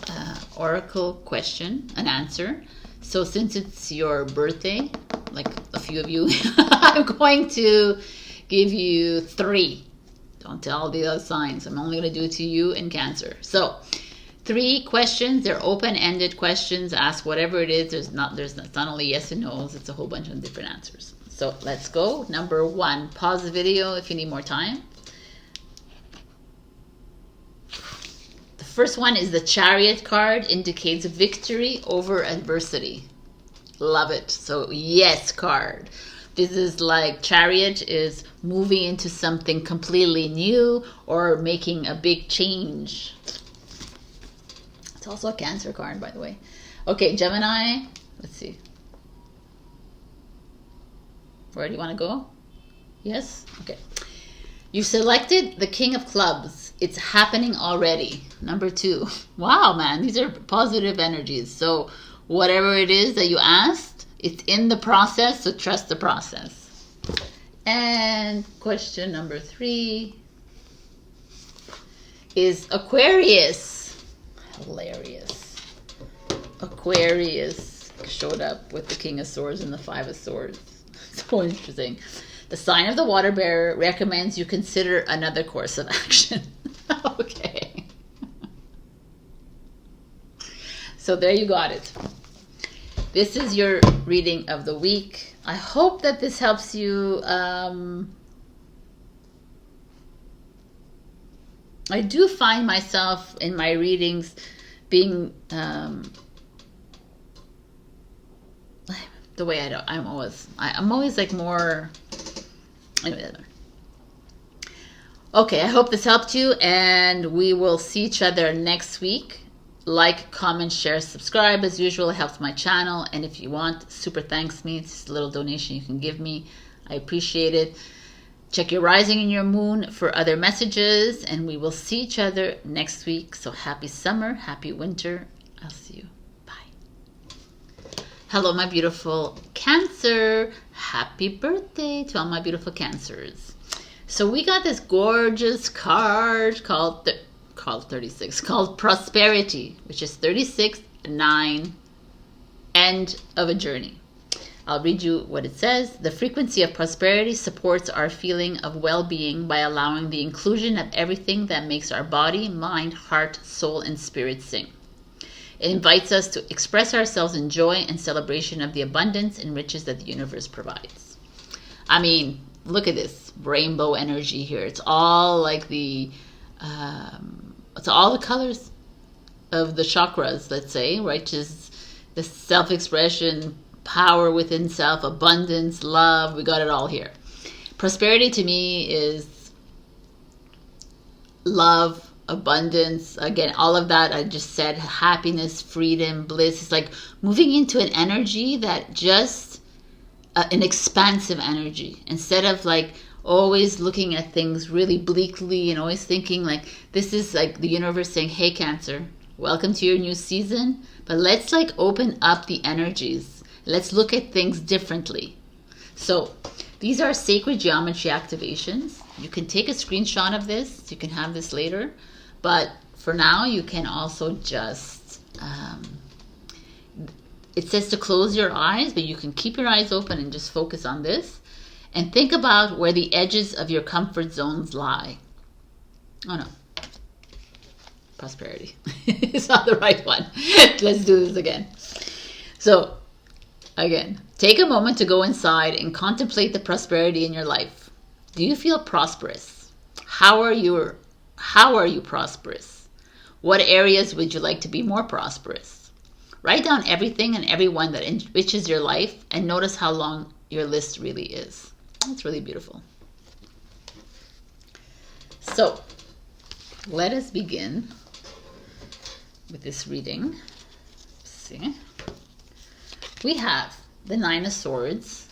oracle question, an answer. So since it's your birthday, like a few of you, I'm going to give you 3. Don't tell the other signs. I'm only going to do it to you and Cancer. So 3 questions. They're open-ended questions. Ask whatever it is. It's not only yes and no's. It's a whole bunch of different answers. So let's go. Number 1. Pause the video if you need more time. The first one is the Chariot card. Indicates victory over adversity. Love it. So yes card. This is like, Chariot is moving into something completely new or making a big change. It's also a Cancer card, by the way. Okay, Gemini. Let's see. Where do you want to go? Yes? Okay. You selected the King of Clubs. It's happening already. Number 2. Wow, man. These are positive energies. So whatever it is that you asked, it's in the process, so trust the process. And question number 3 is Aquarius. Hilarious. Aquarius showed up with the King of Swords and the 5 of Swords. So interesting. The sign of the water bearer recommends you consider another course of action. Okay. So there you got it. This is your reading of the week. I hope that this helps you. I do find myself in my readings being the way I'm always like more. Anyway, okay, I hope this helped you, and we will see each other next week. Like, comment, share, subscribe. As usual, it helps my channel. And if you want, super thanks me. It's just a little donation you can give me. I appreciate it. Check your rising and your moon for other messages. And we will see each other next week. So happy summer, happy winter. I'll see you. Bye. Hello, my beautiful Cancer. Happy birthday to all my beautiful Cancers. So we got this gorgeous card called 36, called Prosperity, which is 36-9, end of a journey. I'll read you what it says. The frequency of prosperity supports our feeling of well-being by allowing the inclusion of everything that makes our body, mind, heart, soul, and spirit sing. It invites us to express ourselves in joy and celebration of the abundance and riches that the universe provides. I mean, look at this rainbow energy here. It's all like the it's all the colors of the chakras, let's say, right? Just the self-expression, power within self, abundance, love. We got it all here. Prosperity to me is love, abundance. Again, all of that I just said, happiness, freedom, bliss. It's like moving into an energy that just an expansive energy, instead of like always looking at things really bleakly and always thinking like this is like the universe saying, hey Cancer, welcome to your new season, but let's like open up the energies. Let's look at things differently. So these are sacred geometry activations. You can take a screenshot of this. You can have this later, but for now you can also just it says to close your eyes, but you can keep your eyes open and just focus on this. And think about where the edges of your comfort zones lie. Oh no. Prosperity. It's not the right one. Let's do this again. So, again, take a moment to go inside and contemplate the prosperity in your life. Do you feel prosperous? How are you prosperous? What areas would you like to be more prosperous? Write down everything and everyone that enriches your life and notice how long your list really is. It's really beautiful. So, let us begin with this reading. Let's see. We have the Nine of Swords.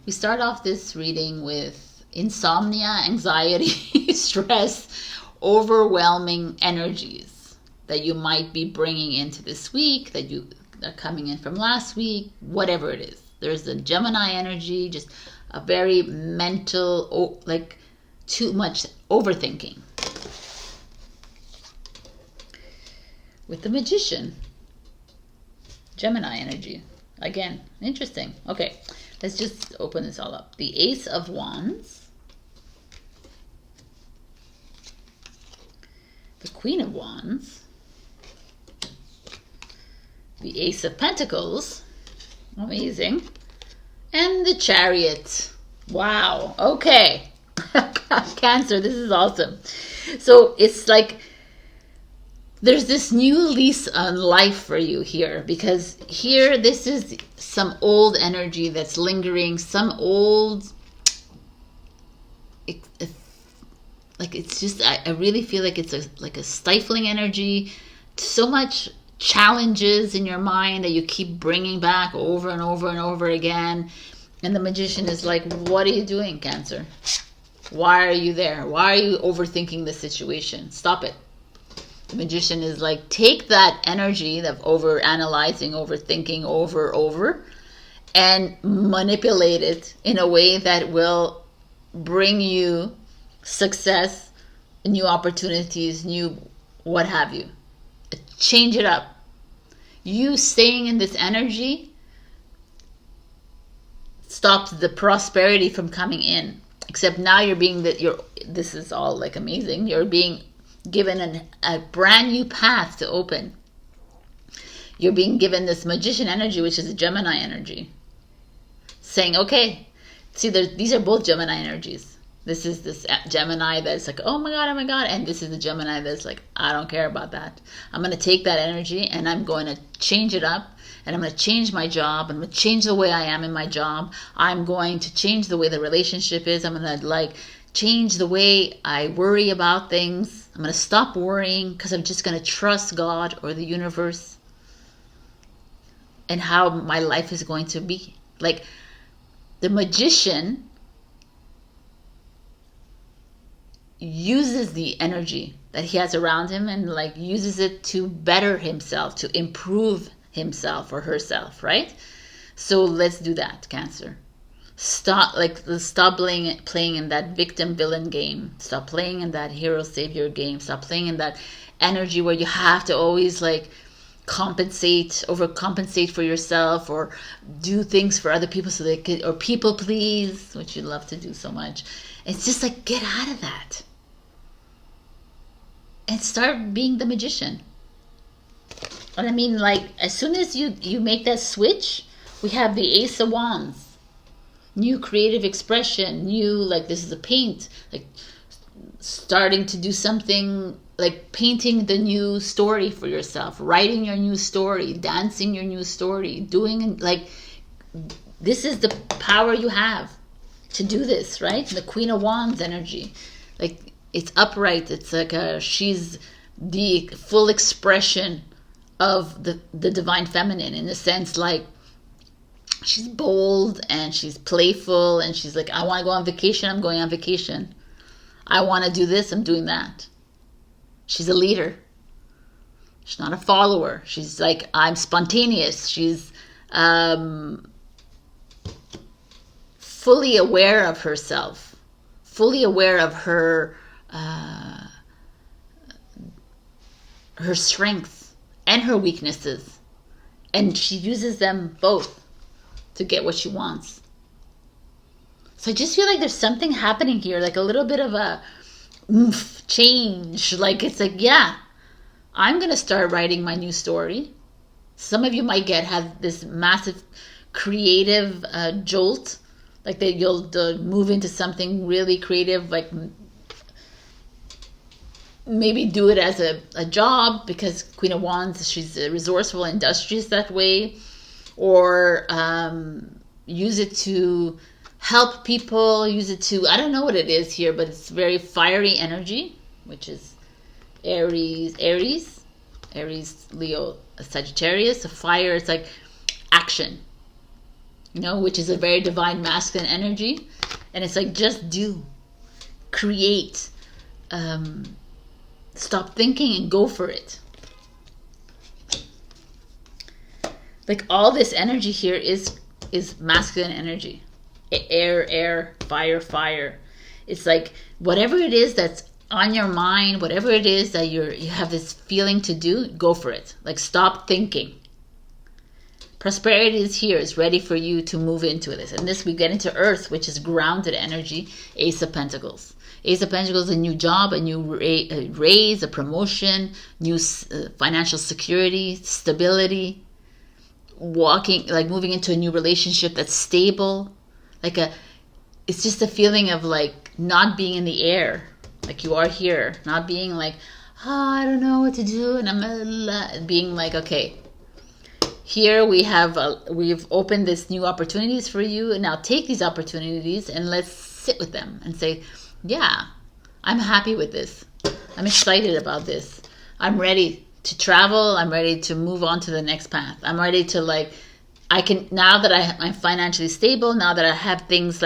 We start off this reading with insomnia, anxiety, stress, overwhelming energies that you might be bringing into this week, that are coming in from last week, whatever it is. There's the Gemini energy, just a very mental, like too much overthinking. With the Magician, Gemini energy. Again, interesting. Okay, let's just open this all up. The Ace of Wands, the Queen of Wands, the Ace of Pentacles, amazing, and the Chariot. Wow, okay. Cancer, this is awesome. So it's like there's this new lease on life for you here, because here this is some old energy that's lingering, some old, like it's just, I really feel like it's like a stifling energy, so much challenges in your mind that you keep bringing back over and over and over again. And the Magician is like, what are you doing, Cancer? Why are you there? Why are you overthinking the situation? Stop it. The Magician is like, take that energy of over-analyzing, overthinking, over, and manipulate it in a way that will bring you success, new opportunities, new what have you. Change it up. You staying in this energy, stops the prosperity from coming in. Except now you're being this is all like amazing. You're being given a brand new path to open. You're being given this magician energy, which is a Gemini energy. Saying, okay, see, these are both Gemini energies. This is this Gemini that's like, oh my God. And this is the Gemini that's like, I don't care about that. I'm going to take that energy and I'm going to change it up. And I'm going to change my job. I'm going to change the way I am in my job. I'm going to change the way the relationship is. I'm going to change the way I worry about things. I'm going to stop worrying because I'm just going to trust God or the universe and how my life is going to be. Like the magician uses the energy that he has around him and uses it to better himself, to improve himself or herself, right? So let's do that, Cancer. Stop playing in that victim villain game. Stop playing in that hero savior game. Stop playing in that energy where you have to always overcompensate for yourself or do things for other people so they could, or people please, which you love to do so much. It's just get out of that and start being the magician. And I mean, as soon as you make that switch, we have the Ace of Wands. New creative expression, new, this is a paint, starting to do something, painting the new story for yourself, writing your new story, dancing your new story, doing, this is the power you have to do this, right? The Queen of Wands energy. It's upright. It's she's the full expression of the divine feminine, in a sense, she's bold and she's playful and she's I want to go on vacation, I'm going on vacation. I want to do this, I'm doing that. She's a leader. She's not a follower. She's I'm spontaneous. She's fully aware of herself, fully aware of her strengths and her weaknesses, and she uses them both to get what she wants. So I just feel there's something happening here, a little bit of a change. Yeah, I'm gonna start writing my new story. Some of you might have this massive creative jolt, you'll move into something really creative, maybe do it as a job, because Queen of Wands, she's resourceful, industrious that way, or use it to help people, use it to, I don't know what it is here, but it's very fiery energy, which is Aries, Leo, Sagittarius. A fire, it's action, which is a very divine masculine energy. And it's just do, create, stop thinking and go for it. All this energy here is masculine energy. Air, fire. It's whatever it is that's on your mind, whatever it is that you have this feeling to do, go for it. Stop thinking. Prosperity is here. It's ready for you to move into this. And this, we get into Earth, which is grounded energy, Ace of Pentacles. Ace of Pentacles, a new job, a new raise, a promotion, new financial security, stability, moving into a new relationship that's stable. It's just a feeling of not being in the air, you are here, not being I don't know what to do, and I'm being okay, here we've opened this new opportunities for you, and now take these opportunities and let's sit with them and say, yeah, I'm happy with this. I'm excited about this. I'm ready to travel. I'm ready to move on to the next path. I'm ready to I can, now that I'm financially stable, now that I have things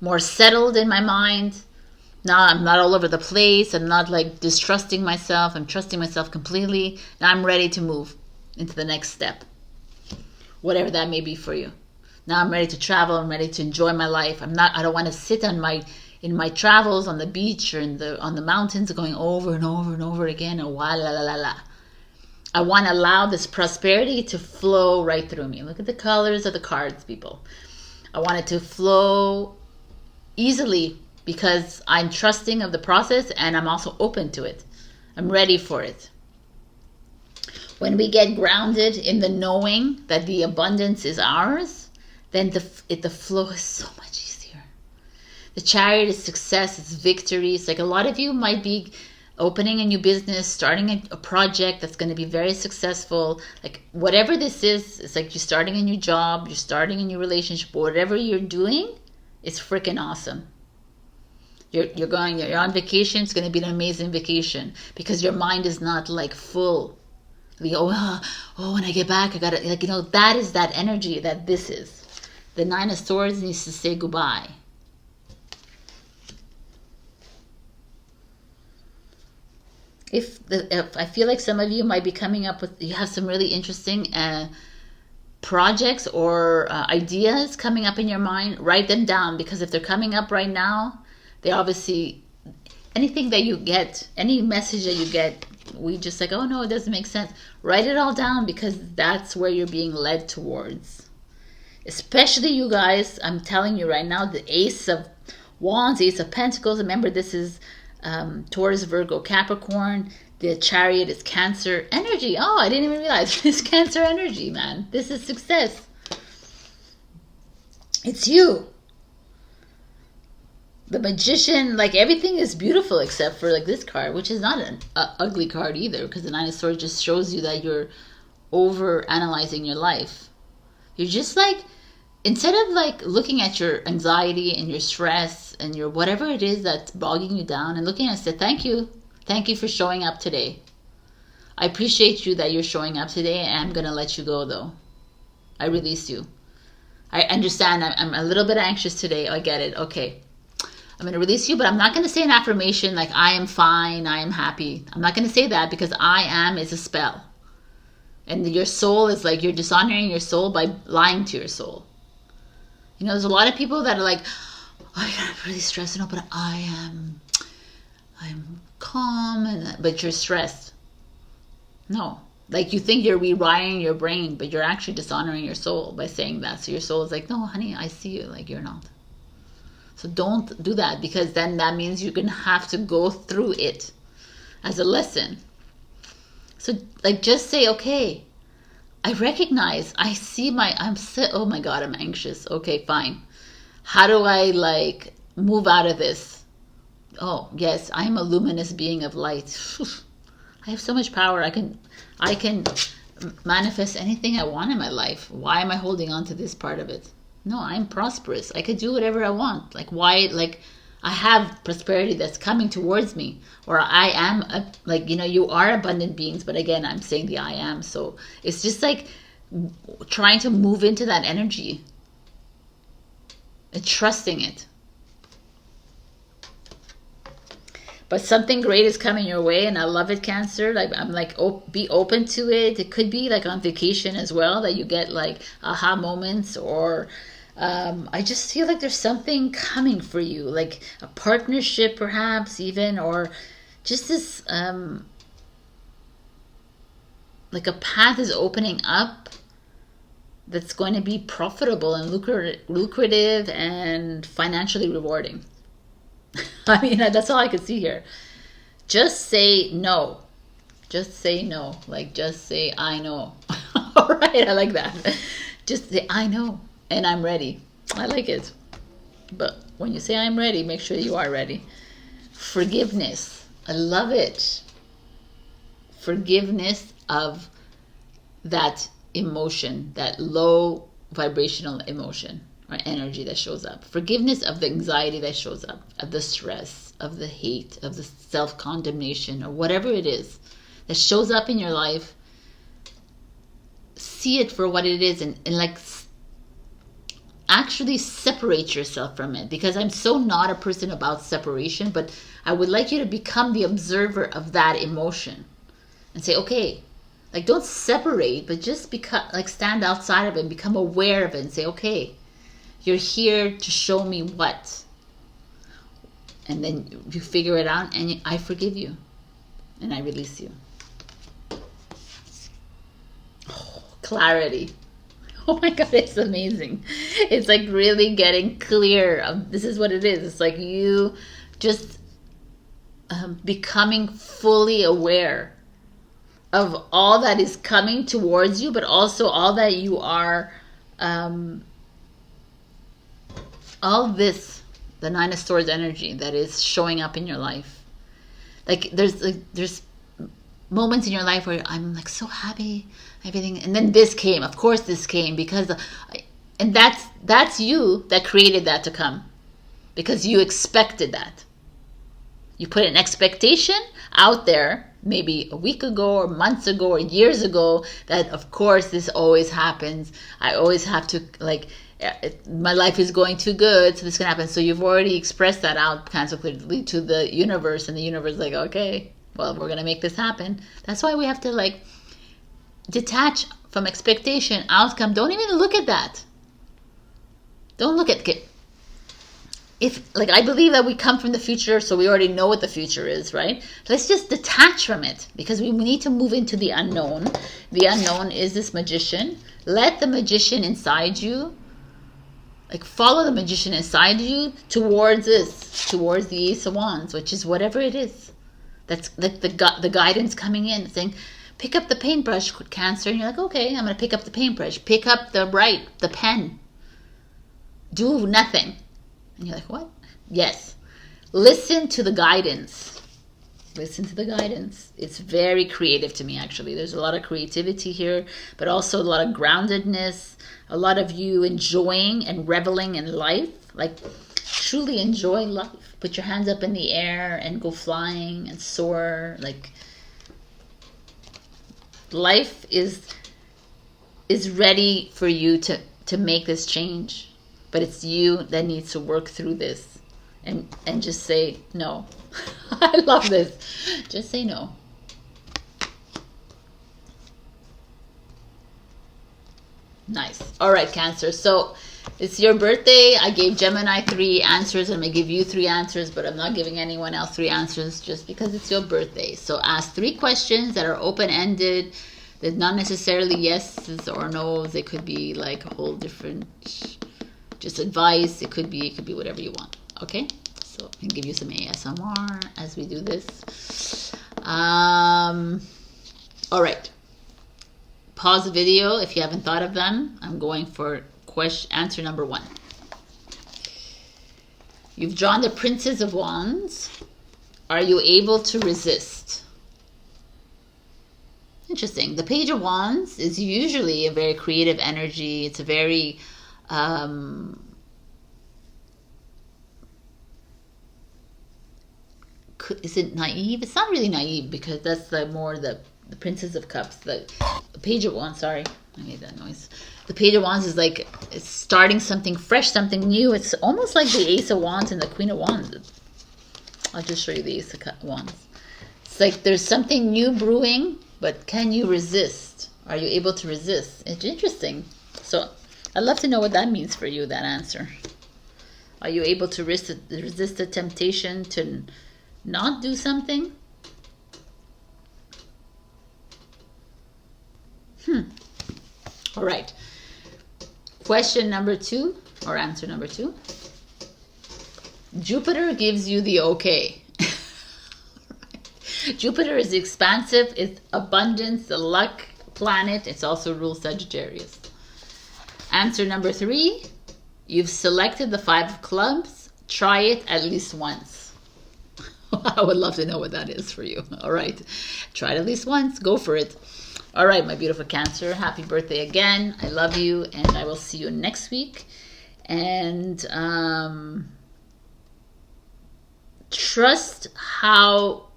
more settled in my mind, now I'm not all over the place. I'm not distrusting myself. I'm trusting myself completely. Now I'm ready to move into the next step, whatever that may be for you. Now I'm ready to travel. I'm ready to enjoy my life. I don't want to sit in my travels on the beach or on the mountains going over and over and over again, or la. I want to allow this prosperity to flow right through me. Look at the colors of the cards, people. I want it to flow easily because I'm trusting of the process and I'm also open to it. I'm ready for it. When we get grounded in the knowing that the abundance is ours, then the flow is so much easier. The Chariot is success, it's victory. It's like a lot of you might be opening a new business, starting a project that's going to be very successful. Like whatever this is, it's like you're starting a new job, you're starting a new relationship, whatever you're doing, it's freaking awesome. You're on vacation, it's going to be an amazing vacation because your mind is not like full. Like, when I get back, I got to, like, you know, that is that energy that this is. The Nine of Swords needs to say goodbye. If I feel like some of you might be coming up with, you have some really interesting projects or ideas coming up in your mind, write them down, because if they're coming up right now, they obviously, anything that you get, any message that you get, we just like, oh no, it doesn't make sense. Write it all down because that's where you're being led towards. Especially you guys, I'm telling you right now, the Ace of Wands, Ace of Pentacles. Remember, this is Taurus, Virgo, Capricorn. The Chariot is Cancer energy. Oh, I didn't even realize it's Cancer energy, man. This is success. It's you. The Magician, like everything is beautiful except for like this card, which is not an ugly card either, because the Nine of Swords just shows you that you're over analyzing your life. You're just like, instead of like looking at your anxiety and your stress and your whatever it is that's bogging you down and looking at it, say, thank you for showing up today. I appreciate you that you're showing up today, and I'm gonna let you go though. I release you. I understand I'm a little bit anxious today. I get it. Okay. I'm going to release you, but I'm not going to say an affirmation like I am fine, I am happy. I'm not going to say that because I am is a spell. And your soul is like, you're dishonoring your soul by lying to your soul. You know, there's a lot of people that are like, oh, I'm really stressed, but I'm calm, but you're stressed. No. Like you think you're rewiring your brain, but you're actually dishonoring your soul by saying that. So your soul is like, no, honey, I see you. Like you're not. So don't do that, because then that means you're going to have to go through it as a lesson. So like just say, okay, I recognize, I see oh my God, I'm anxious. Okay, fine. How do I like move out of this? Oh, yes, I'm a luminous being of light. I have so much power. I can manifest anything I want in my life. Why am I holding on to this part of it? No, I'm prosperous. I could do whatever I want. Like why? Like I have prosperity that's coming towards me, or I am you are abundant beings. But again, I'm saying the I am. So it's just like trying to move into that energy and trusting it. But something great is coming your way, and I love it, Cancer. Like I'm like, be open to it. It could be like on vacation as well that you get like aha moments, or I just feel like there's something coming for you, like a partnership perhaps even, or just this like a path is opening up that's going to be profitable and lucrative and financially rewarding. I mean, that's all I could see here. Just say no. Just say no. Like, just say, I know. All right, I like that. Just say, I know, and I'm ready. I like it. But when you say I'm ready, make sure you are ready. Forgiveness. I love it. Forgiveness of that emotion, that low vibrational emotion or energy that shows up. Forgiveness of the anxiety that shows up, of the stress, of the hate, of the self-condemnation, or whatever it is that shows up in your life. See it for what it is, and like actually separate yourself from it, because I'm so not a person about separation, but I would like you to become the observer of that emotion and say, okay, like don't separate, but just like stand outside of it and become aware of it and say, okay, you're here to show me what, and then you figure it out, and I forgive you and I release you. Oh, clarity. Oh my God, it's amazing. It's like really getting clear of this is what it is. It's like you just becoming fully aware of all that is coming towards you, but also all that you are, all this, the Nine of Swords energy that is showing up in your life. Like there's moments in your life where I'm like so happy, everything, and then this came. Of course, this came because, and that's you that created that to come, because you expected that. You put an expectation out there, maybe a week ago or months ago or years ago, that of course this always happens. I always have to, like, my life is going too good, so this can happen. So you've already expressed that out clearly to the universe, and the universe is like, okay, well, we're going to make this happen. That's why we have to, like, detach from expectation, outcome. Don't even look at that. Don't look at it. If, like, I believe that we come from the future, so we already know what the future is, right? Let's just detach from it, because we need to move into the unknown. The unknown is this magician. Let the magician inside you, like, follow the magician inside you towards this, towards the Ace of Wands, which is whatever it is. That's like the guidance coming in, saying, pick up the paintbrush, Cancer. And you're like, okay, I'm going to pick up the paintbrush. Pick up the pen. Do nothing. And you're like, what? Yes. Listen to the guidance. Listen to the guidance. It's very creative to me, actually. There's a lot of creativity here, but also a lot of groundedness, a lot of you enjoying and reveling in life. Like, truly enjoy life. Put your hands up in the air and go flying and soar. Like, life is ready for you to make this change. But it's you that needs to work through this and just say no. I love this. Just say no. Nice. All right, Cancer. So it's your birthday. I gave Gemini 3 answers. I'm going to give you 3 answers, but I'm not giving anyone else 3 answers just because it's your birthday. So ask 3 questions that are open-ended. They're not necessarily yeses or no's. They could be like a whole different... just advice. It could be whatever you want. Okay, so I can give you some ASMR as we do this. All right, pause the video if you haven't thought of them. I'm going for answer number 1. You've drawn the Princess of Wands. Are you able to resist? Interesting. The Page of Wands is usually a very creative energy. It's a very is it naive? It's not really naive, because that's more the Princess of Cups. The Page of Wands, sorry, I made that noise. The Page of Wands is like, it's starting something fresh, something new. It's almost like the Ace of Wands and the Queen of Wands. I'll just show you the Ace of Wands. It's like there's something new brewing, but can you resist? Are you able to resist? It's interesting. So I'd love to know what that means for you, that answer. Are you able to resist the temptation to not do something? All right. Question number 2, or answer number 2. Jupiter gives you the okay. Jupiter is expansive, it's abundance, the luck planet. It's also rules Sagittarius. Answer number 3, you've selected the 5 of clubs. Try it at least once. I would love to know what that is for you. All right. Try it at least once. Go for it. All right, my beautiful Cancer. Happy birthday again. I love you, and I will see you next week. And trust how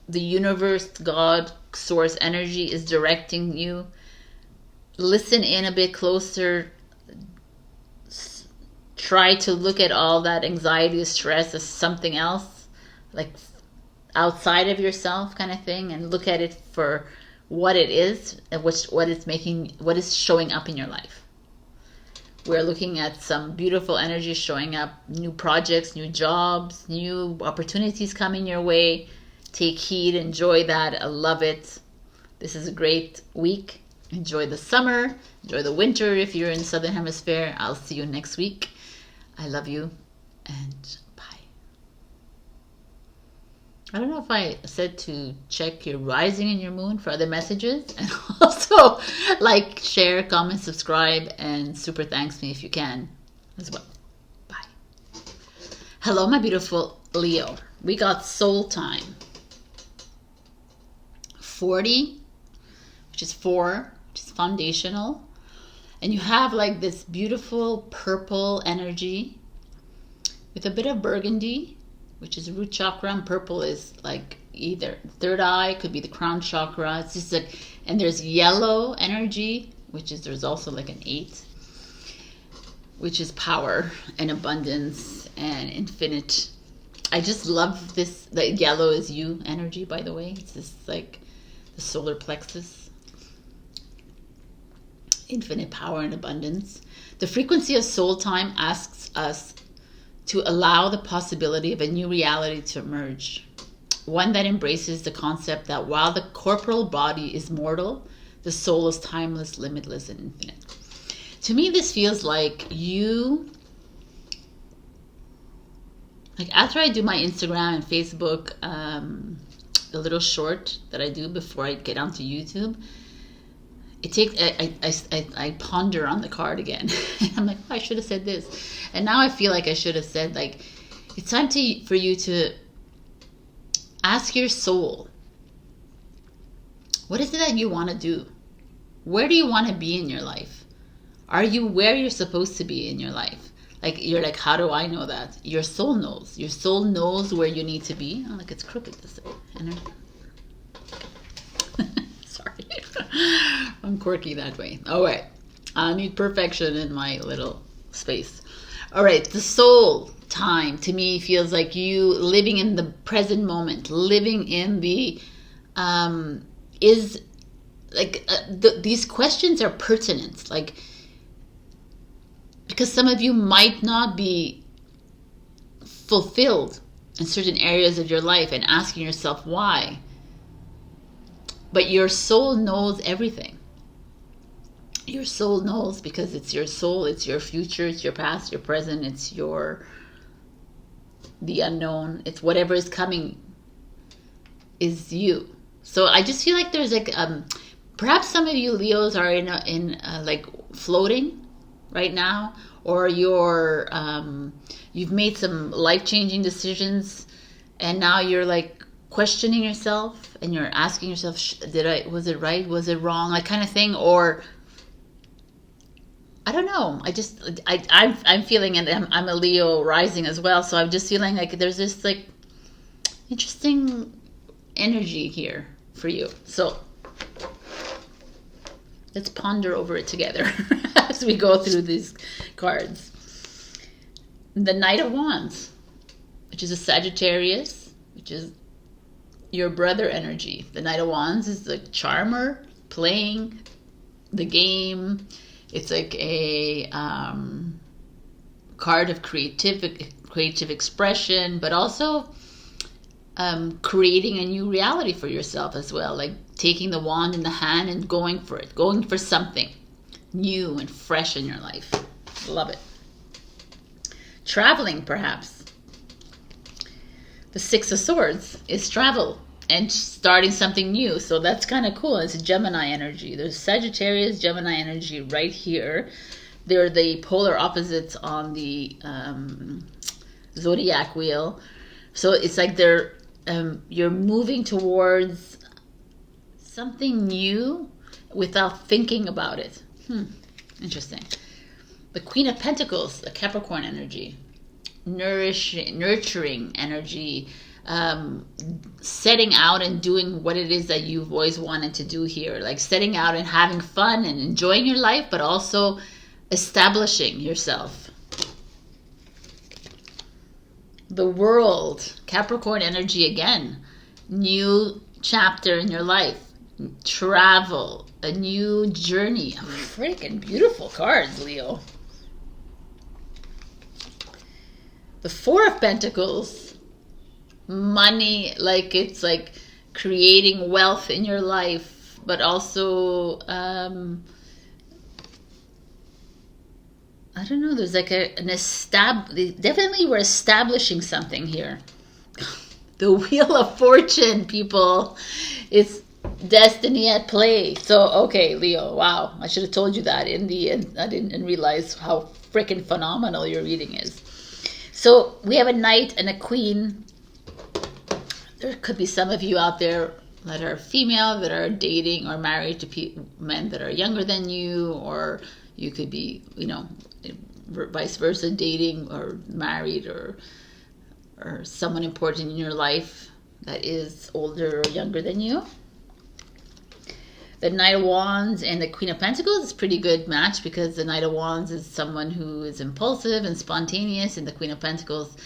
the universe, God, source energy is directing you. Listen in a bit closer. Try to look at all that anxiety, stress as something else, like outside of yourself kind of thing, and look at it for what it is and what is showing up in your life. We're looking at some beautiful energy showing up, new projects, new jobs, new opportunities coming your way. Take heed, enjoy that. I love it. This is a great week. Enjoy the summer. Enjoy the winter if you're in the Southern Hemisphere. I'll see you next week. I love you, and bye. I don't know if I said to check your rising and your moon for other messages, and also like, share, comment, subscribe, and super thanks me if you can as well. Bye. Hello, my beautiful Leo. We got soul time. 40, which is 4, which is foundational. And you have like this beautiful purple energy with a bit of burgundy, which is root chakra, and purple is like either third eye, could be the crown chakra. It's just like, and there's yellow energy, which is, there's also like an 8, which is power and abundance and infinite. I just love this. The yellow is you energy, by the way. It's just like the solar plexus. Infinite power and abundance. The frequency of soul time asks us to allow the possibility of a new reality to emerge. One that embraces the concept that while the corporal body is mortal, the soul is timeless, limitless, and infinite. To me, this feels like you, like after I do my Instagram and Facebook, the little short that I do before I get onto YouTube, it takes, I ponder on the card again. I'm like, oh, I should have said this. And now I feel like I should have said, like, it's time for you to ask your soul, what is it that you want to do? Where do you want to be in your life? Are you where you're supposed to be in your life? Like, you're like, how do I know that? Your soul knows. Your soul knows where you need to be. Oh, look, it's crooked this way. Sorry. I'm quirky that way. All right. I need perfection in my little space. All right. The soul time to me feels like you living in the present moment, living in the, is like, these questions are pertinent. Like, because some of you might not be fulfilled in certain areas of your life and asking yourself why. But your soul knows everything. Your soul knows because it's your soul, it's your future, it's your past, your present, it's the unknown, it's whatever is coming is you. So I just feel like there's like, perhaps some of you Leos are in like floating right now, or you've made some life-changing decisions and now you're like questioning yourself and you're asking yourself, was it right, was it wrong, like kind of thing. Or I don't know, I'm feeling, and I'm a Leo rising as well, so I'm just feeling like there's this like interesting energy here for you. So let's ponder over it together as we go through these cards. The Knight of Wands, which is a Sagittarius, which is your brother energy. The Knight of Wands is the charmer, playing the game. It's like a card of creative expression, but also creating a new reality for yourself as well. Like taking the wand in the hand and going for it, going for something new and fresh in your life. Love it. Traveling, perhaps. The Six of Swords is travel and starting something new. So that's kind of cool. It's a Gemini energy. There's Sagittarius, Gemini energy right here. They're the polar opposites on the zodiac wheel. So it's like they're you're moving towards something new without thinking about it. Interesting. The Queen of Pentacles, the Capricorn energy. Nurturing energy, setting out and doing what it is that you've always wanted to do here, like setting out and having fun and enjoying your life, but also establishing yourself. The World, Capricorn energy again, new chapter in your life, travel, a new journey. Freaking beautiful cards, Leo. The Four of Pentacles, money, like it's like creating wealth in your life, but also I don't know, there's like definitely we're establishing something here. The Wheel of Fortune, people. It's destiny at play. So, okay, Leo, wow. I should have told you that in the end. I didn't realize how freaking phenomenal your reading is. So, we have a knight and a queen. There could be some of you out there that are female, that are dating or married to men that are younger than you, or you could be, you know, vice versa, dating or married or someone important in your life that is older or younger than you. The Knight of Wands and the Queen of Pentacles is a pretty good match, because the Knight of Wands is someone who is impulsive and spontaneous, and the Queen of Pentacles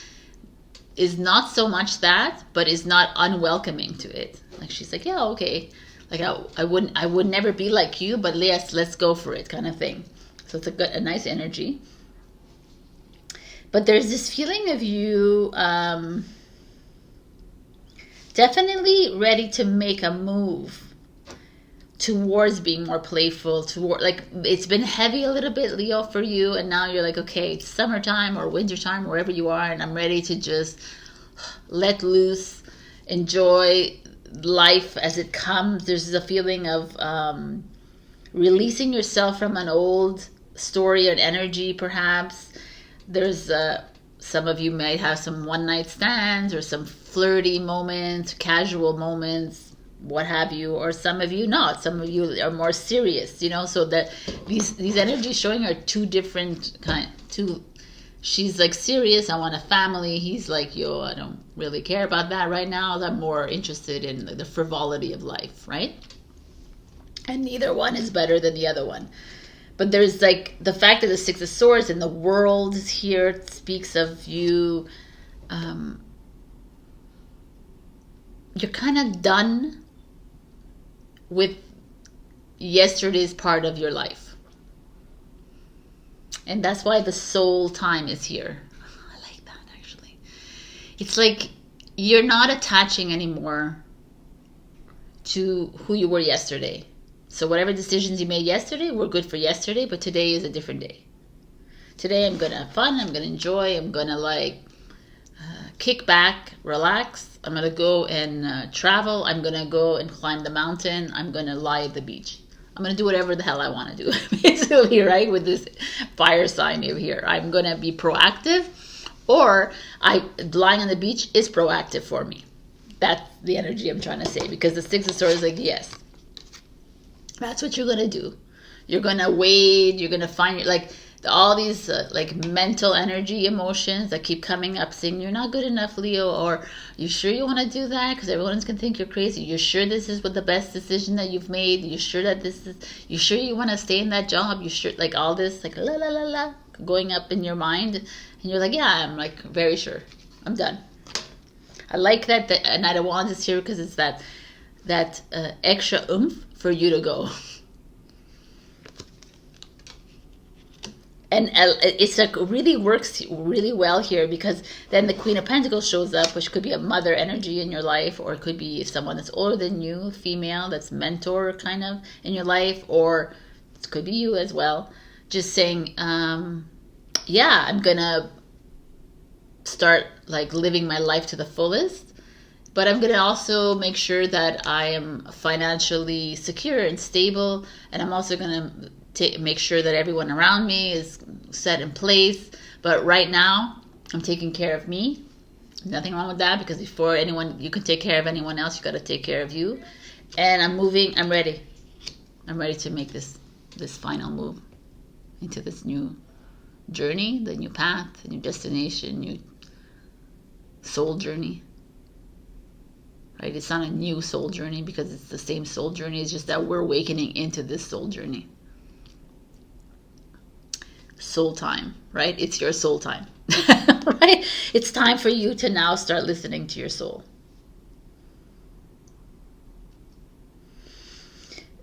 is not so much that, but is not unwelcoming to it. Like, she's like, yeah, okay, like I would never be like you, but let's go for it, kind of thing. So it's a nice energy. But there's this feeling of you definitely ready to make a move towards being more playful, like it's been heavy a little bit, Leo, for you, and now you're like, okay, it's summertime or wintertime, wherever you are, and I'm ready to just let loose, enjoy life as it comes. There's a feeling of releasing yourself from an old story or energy, perhaps. There's some of you might have some one-night stands or some flirty moments, casual moments, what have you, or some of you not. Some of you are more serious, you know, so that these energies showing are two different she's like serious, I want a family. He's like, yo, I don't really care about that right now. I'm more interested in the frivolity of life, right? And neither one is better than the other one. But there's like the fact that the Six of Swords and the World is here, it speaks of you. You're kind of done with yesterday's part of your life. And that's why the soul time is here. I like that, actually. It's like you're not attaching anymore to who you were yesterday. So whatever decisions you made yesterday were good for yesterday, but today is a different day. Today I'm going to have fun, I'm going to enjoy, I'm going to kick back, relax. I'm going to go and travel. I'm going to go and climb the mountain. I'm going to lie at the beach. I'm going to do whatever the hell I want to do, basically, right? With this fire sign over here. I'm going to be proactive, or lying on the beach is proactive for me. That's the energy I'm trying to say, because the Six of Swords is like, yes. That's what you're going to do. You're going to wade. You're going to find, all these, mental energy, emotions that keep coming up saying, you're not good enough, Leo, or you sure you want to do that? Because everyone's going to think you're crazy. You're sure this is what the best decision that you've made? You sure that you sure you want to stay in that job? You sure, all this, la, la, la, la, going up in your mind. And you're like, yeah, I'm, very sure. I'm done. I like that the Knight of Wands is here, because it's that extra oomph for you to go. And it's really works really well here, because then the Queen of Pentacles shows up, which could be a mother energy in your life, or it could be someone that's older than you, female, that's mentor kind of in your life, or it could be you as well. Just saying, yeah, I'm gonna start living my life to the fullest. But I'm going to also make sure that I am financially secure and stable. And I'm also going to make sure that everyone around me is set in place. But right now, I'm taking care of me. Nothing wrong with that, because before you can take care of anyone else, you got to take care of you. And I'm moving. I'm ready. I'm ready to make this final move into this new journey, the new path, the new destination, new soul journey. Right? It's not a new soul journey, because it's the same soul journey. It's just that we're awakening into this soul journey. Soul time, right? It's your soul time, right? It's time for you to now start listening to your soul.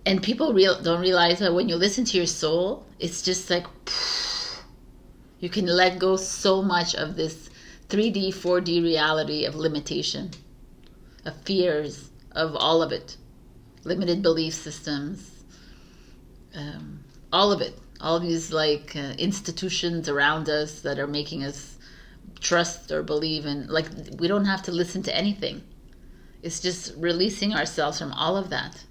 And people don't realize that when you listen to your soul, it's just like you can let go so much of this 3D, 4D reality of limitation, of fears, of all of it. limited belief systems, all of it. All of these like institutions around us that are making us trust or believe in, like, we don't have to listen to anything. It's just releasing ourselves from all of that.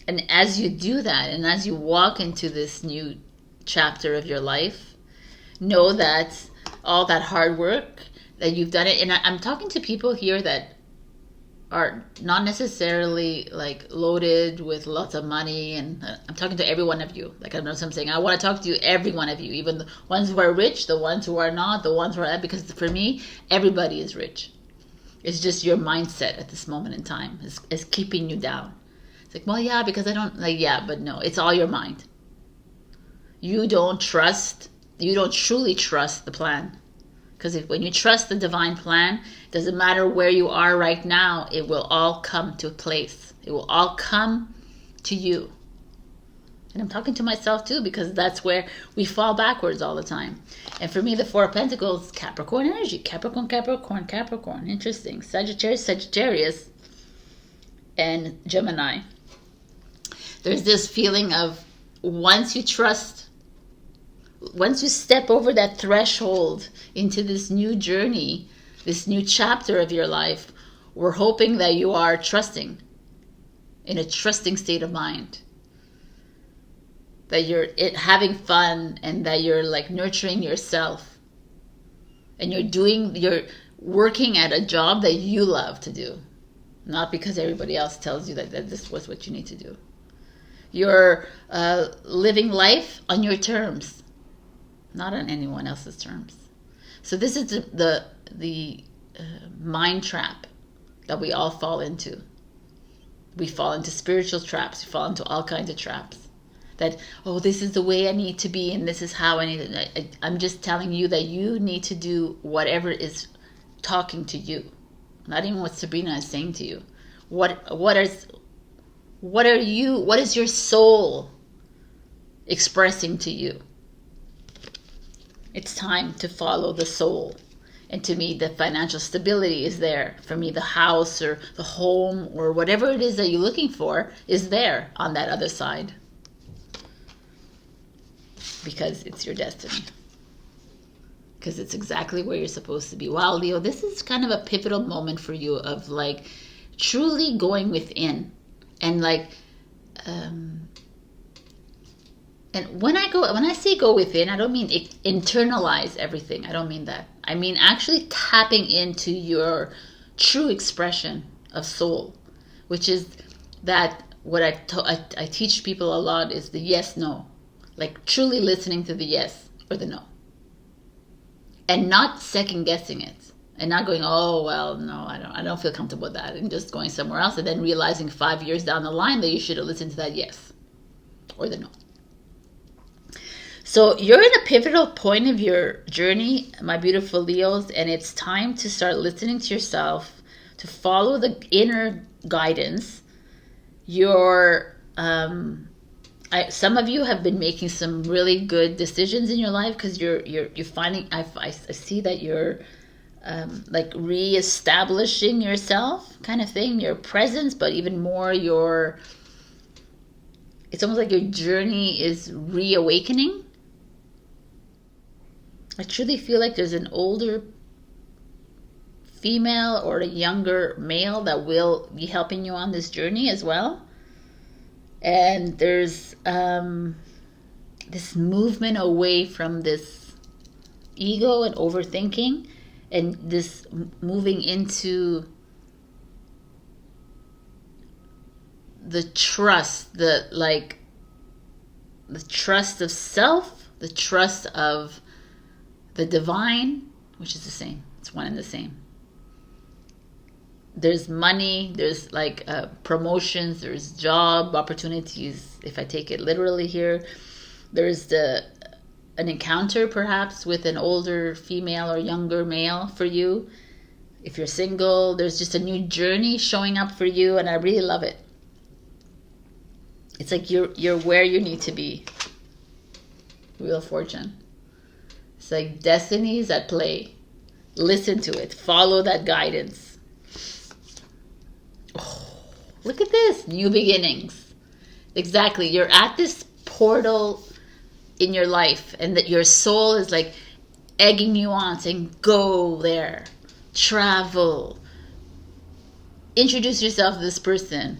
And as you do that, and as you walk into this new chapter of your life, know that all that hard work that you've done it. And I'm talking to people here that are not necessarily like loaded with lots of money, and I'm talking to every one of you. Like, I know what I'm saying. I want to talk to you, every one of you, even the ones who are rich, the ones who are not, the ones who are, because for me, everybody is rich. It's just your mindset at this moment in time is keeping you down. It's like, well, yeah, because I don't, like, yeah, but no, it's all your mind. You don't truly trust the plan. Because when you trust the divine plan, it doesn't matter where you are right now, it will all come to a place. It will all come to you. And I'm talking to myself too, because that's where we fall backwards all the time. And for me, the Four of Pentacles, Capricorn energy. Capricorn, Capricorn, Capricorn. Interesting. Sagittarius, Sagittarius, and Gemini. There's this feeling of once you step over that threshold into this new journey, this new chapter of your life, we're hoping that you are trusting, in a trusting state of mind. That you're having fun, and that you're like nurturing yourself. And you're working at a job that you love to do. Not because everybody else tells you that this was what you need to do. You're living life on your terms, not on anyone else's terms. So this is the mind trap that we all fall into. We fall into spiritual traps. We fall into all kinds of traps. That, oh, this is the way I need to be, and this is how I need to. I'm just telling you that you need to do whatever is talking to you. Not even what Sabrina is saying to you. What is your soul expressing to you? It's time to follow the soul. And to me, the financial stability is there. For me, the house or the home or whatever it is that you're looking for is there on that other side. Because it's your destiny. Because it's exactly where you're supposed to be. Wow, Leo, this is kind of a pivotal moment for you of like truly going within. And like, and when I say go within, I don't mean internalize everything. I don't mean that. I mean actually tapping into your true expression of soul, which is that what I teach people a lot is the yes, no. Like truly listening to the yes or the no. And not second guessing it. And not going, oh, well, no, I don't feel comfortable with that. And just going somewhere else. And then realizing 5 years down the line that you should have listened to that yes. Or the no. So you're in a pivotal point of your journey, my beautiful Leos. And it's time to start listening to yourself. To follow the inner guidance. Some of you have been making some really good decisions in your life. Because you're finding, I see that you're like re-establishing yourself kind of thing, your presence, but even more it's almost like your journey is reawakening. I truly feel like there's an older female or a younger male that will be helping you on this journey as well. And there's this movement away from this ego and overthinking, and this moving into the trust, the trust of self, the trust of the divine, which is the same. It's one and the same. There's money, there's like promotions, there's job opportunities, if I take it literally here. There's an encounter perhaps with an older female or younger male for you. If you're single, there's just a new journey showing up for you, and I really love it. It's like you're where you need to be. Wheel of Fortune. It's like destiny's at play. Listen to it. Follow that guidance. Oh, Look at this. New beginnings. Exactly. You're at this portal in your life, and that your soul is like egging you on, saying, go there. Travel. Introduce yourself to this person.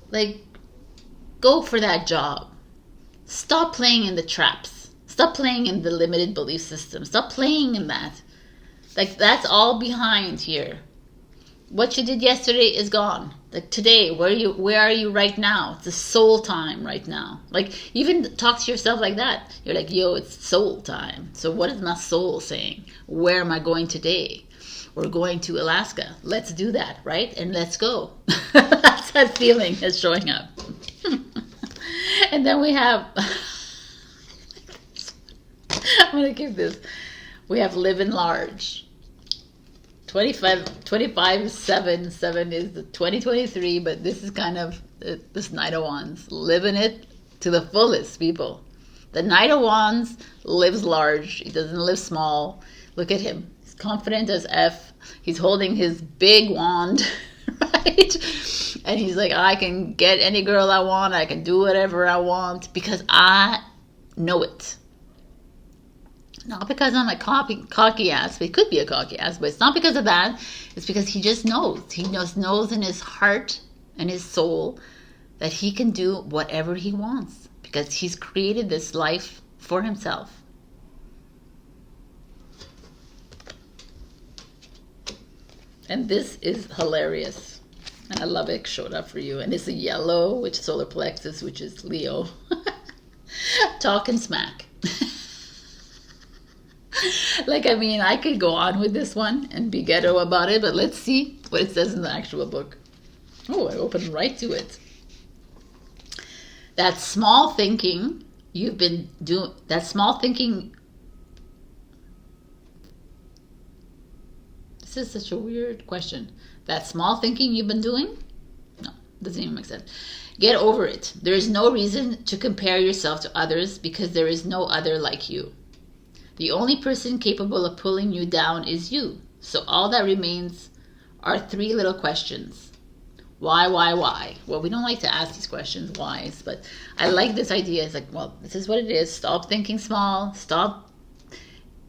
Like, go for that job. Stop playing in the traps. Stop playing in the limited belief system. Stop playing in that. Like, that's all behind here. What you did yesterday is gone. Like, today, where are you right now? It's a soul time right now. Like, even talk to yourself like that. You're like, yo, it's soul time. So what is my soul saying? Where am I going today? We're going to Alaska. Let's do that, right? And let's go. That's that feeling that's showing up. And then we have, I'm going to keep this. We have live in large. 25, 7 is the 2023, but this is kind of this Knight of Wands. Living it to the fullest, people. The Knight of Wands lives large. He doesn't live small. Look at him. He's confident as F. He's holding his big wand, right? And he's like, I can get any girl I want. I can do whatever I want because I know it. Not because I'm a cocky ass, but he could be a cocky ass, but it's not because of that. It's because he just knows. He just knows in his heart and his soul that he can do whatever he wants because he's created this life for himself. And this is hilarious. And I love it showed up for you. And it's a yellow, which solar plexus, which is Leo. Talking smack. Like, I mean, I could go on with this one and be ghetto about it, but let's see what it says in the actual book. Oh, I opened right to it. That small thinking you've been doing, that small thinking. This is such a weird question. That small thinking you've been doing? No, doesn't even make sense. Get over it. There is no reason to compare yourself to others because there is no other like you. The only person capable of pulling you down is you. So all that remains are 3 little questions. Why? Well, we don't like to ask these questions, whys, but I like this idea. It's like, well, this is what it is. Stop thinking small. Stop,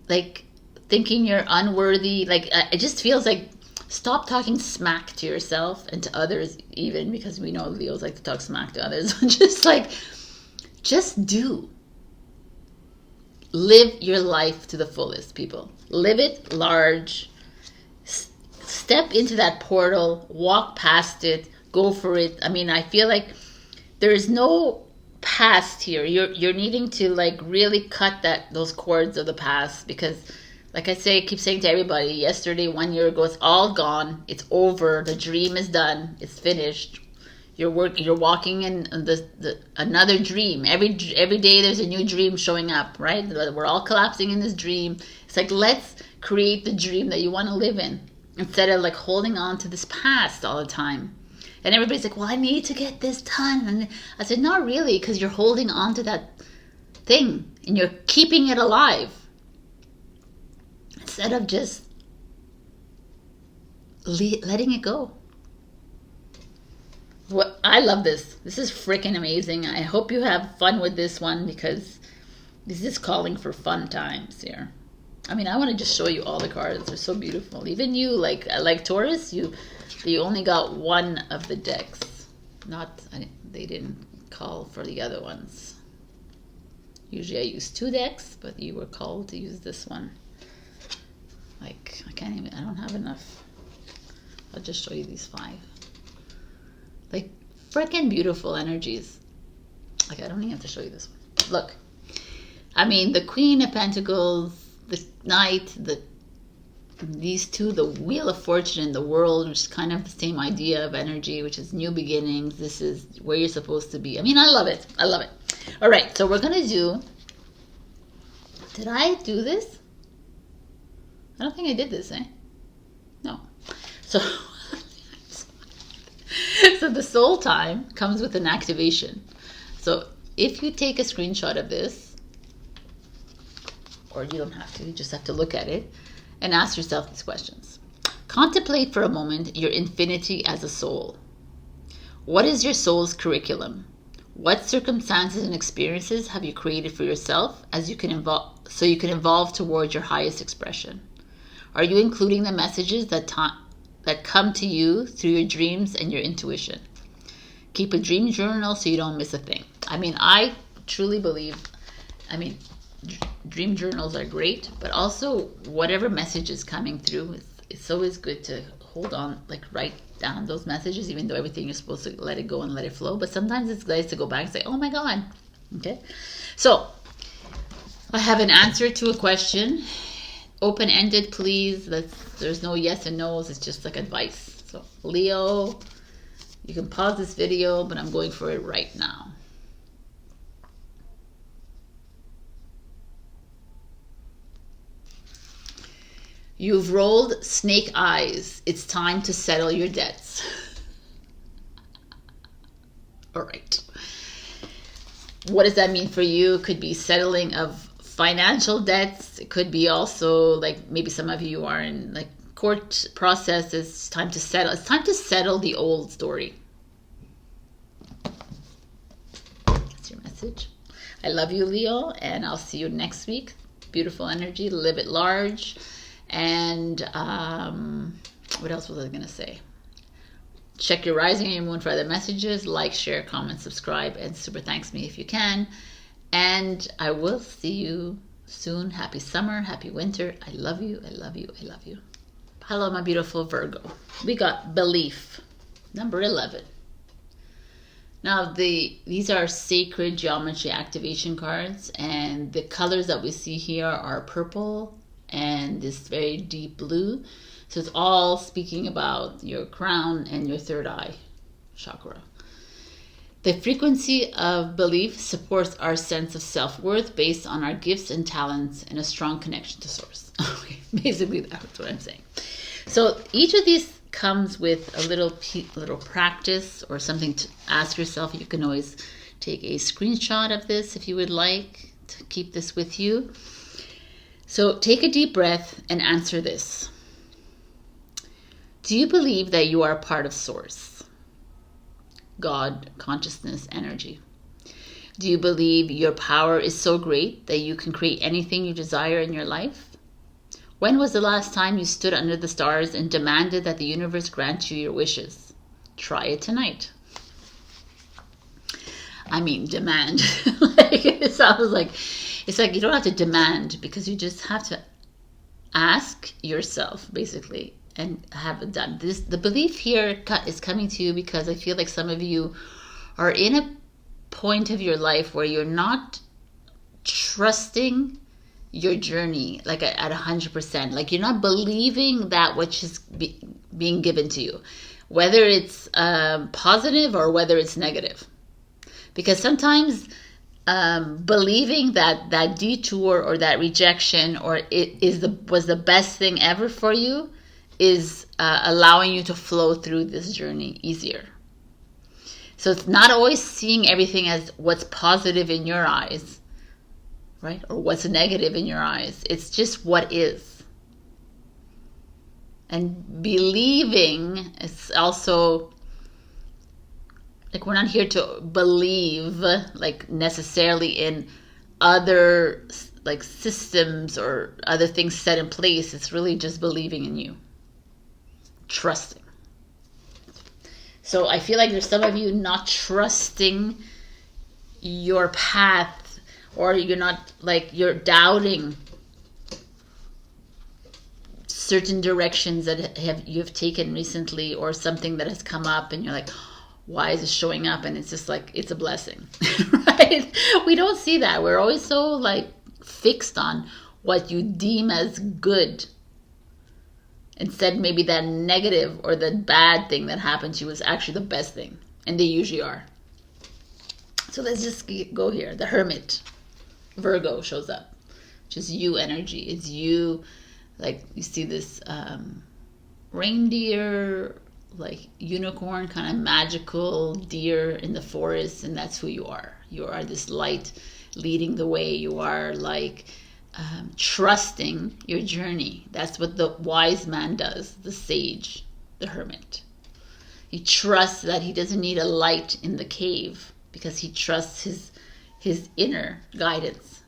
like, thinking you're unworthy. Like, it just feels like, stop talking smack to yourself and to others even, because we know Leos like to talk smack to others. Just do. Live your life to the fullest, people. Live it large. Step into that portal. Walk past it. Go for it. I mean, I feel like there is no past here. You're needing to like really cut those cords of the past because, like I keep saying to everybody, yesterday, 1 year ago, it's all gone. It's over. The dream is done. It's finished. You're walking in another dream. Every day there's a new dream showing up, right? We're all collapsing in this dream. It's like, let's create the dream that you want to live in instead of like holding on to this past all the time. And everybody's like, well, I need to get this done. And I said, not really, because you're holding on to that thing and you're keeping it alive instead of just letting it go. I love this. This is freaking amazing. I hope you have fun with this one because this is calling for fun times here. I mean, I want to just show you all the cards. They're so beautiful. Even you, like Taurus, you only got one of the decks. They didn't call for the other ones. Usually I use 2 decks, but you were called to use this one. Like, I don't have enough. I'll just show you these 5. Like, freaking beautiful energies. Like, I don't even have to show you this one. Look. I mean, the Queen of Pentacles, the Knight, these 2, the Wheel of Fortune and the World, which is kind of the same idea of energy, which is new beginnings. This is where you're supposed to be. I mean, I love it. I love it. All right, so we're going to do... Did I do this? I don't think I did this, eh? No. So... So the soul time comes with an activation. So if you take a screenshot of this, or you don't have to, you just have to look at it and ask yourself these questions. Contemplate for a moment your infinity as a soul. What is your soul's curriculum? What circumstances and experiences have you created for yourself so you can evolve towards your highest expression? Are you including the messages that come to you through your dreams and your intuition? Keep a dream journal so you don't miss a thing. I mean, I truly believe, dream journals are great, but also whatever message is coming through, it's always good to hold on, like write down those messages, even though everything you're supposed to let it go and let it flow. But sometimes it's nice to go back and say, oh my God. Okay. So I have an answer to a question. Open-ended, please. There's no yes and no's. It's just like advice. So Leo, you can pause this video, but I'm going for it right now. You've rolled snake eyes. It's time to settle your debts. All right. What does that mean for you? It could be settling of financial debts. It could be also like maybe some of you are in like court process. It's time to settle. It's time to settle the old story. That's your message. I love you, Leo, and I'll see you next week. Beautiful energy. Live it large. And what else was I going to say? Check your rising and your moon for other messages. Like, share, comment, subscribe, and super thanks me if you can. And I will see you soon. Happy summer, happy winter. I love you, I love you, I love you. Hello, my beautiful Virgo. We got belief, number 11. Now, these are sacred geometry activation cards, and the colors that we see here are purple and this very deep blue. So it's all speaking about your crown and your third eye chakra. The frequency of belief supports our sense of self-worth based on our gifts and talents and a strong connection to source. Okay, basically that's what I'm saying. So each of these comes with a little practice or something to ask yourself. You can always take a screenshot of this if you would like to keep this with you. So take a deep breath and answer this. Do you believe that you are a part of source? God, consciousness, energy. Do you believe your power is so great that you can create anything you desire in your life? When was the last time you stood under the stars and demanded that the universe grant you your wishes? Try it tonight. I mean, demand. Like, it sounds like, it's like you don't have to demand, because you just have to ask yourself, basically, and have it done. The belief here is coming to you because I feel like some of you are in a point of your life where you're not trusting your journey like at 100%. Like you're not believing that which is being given to you, whether it's positive or whether it's negative. Because sometimes believing that detour or that rejection or was the best thing ever for you is allowing you to flow through this journey easier. So it's not always seeing everything as what's positive in your eyes, right? Or what's negative in your eyes. It's just what is. And believing is also, like, we're not here to believe like necessarily in other like systems or other things set in place. It's really just believing in you, trusting. So I feel like there's some of you not trusting your path, or you're not, like, you're doubting certain directions that you've taken recently, or something that has come up and you're like, why is it showing up? And it's just like, it's a blessing, right? We don't see that. We're always so like fixed on what you deem as good. Instead, maybe that negative or the bad thing that happened to you was actually the best thing. And they usually are. So let's just go here. The Hermit, Virgo, shows up. Which is you energy. It's you, like you see this reindeer, like unicorn, kind of magical deer in the forest. And that's who you are. You are this light leading the way. You are like trusting your journey. That's what the wise man does, the sage, the hermit. He trusts that he doesn't need a light in the cave because he trusts his inner guidance.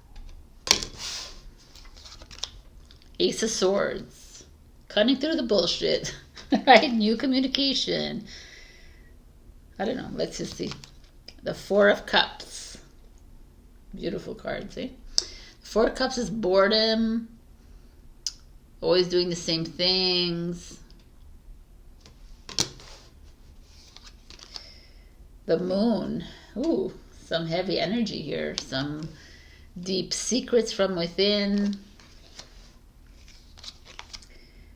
Ace of Swords. Cutting through the bullshit. Right? New communication. I don't know. Let's just see. The Four of Cups. Beautiful card, see? The Four of Cups is boredom. Always doing the same things. The Moon. Ooh, some heavy energy here. Some deep secrets from within.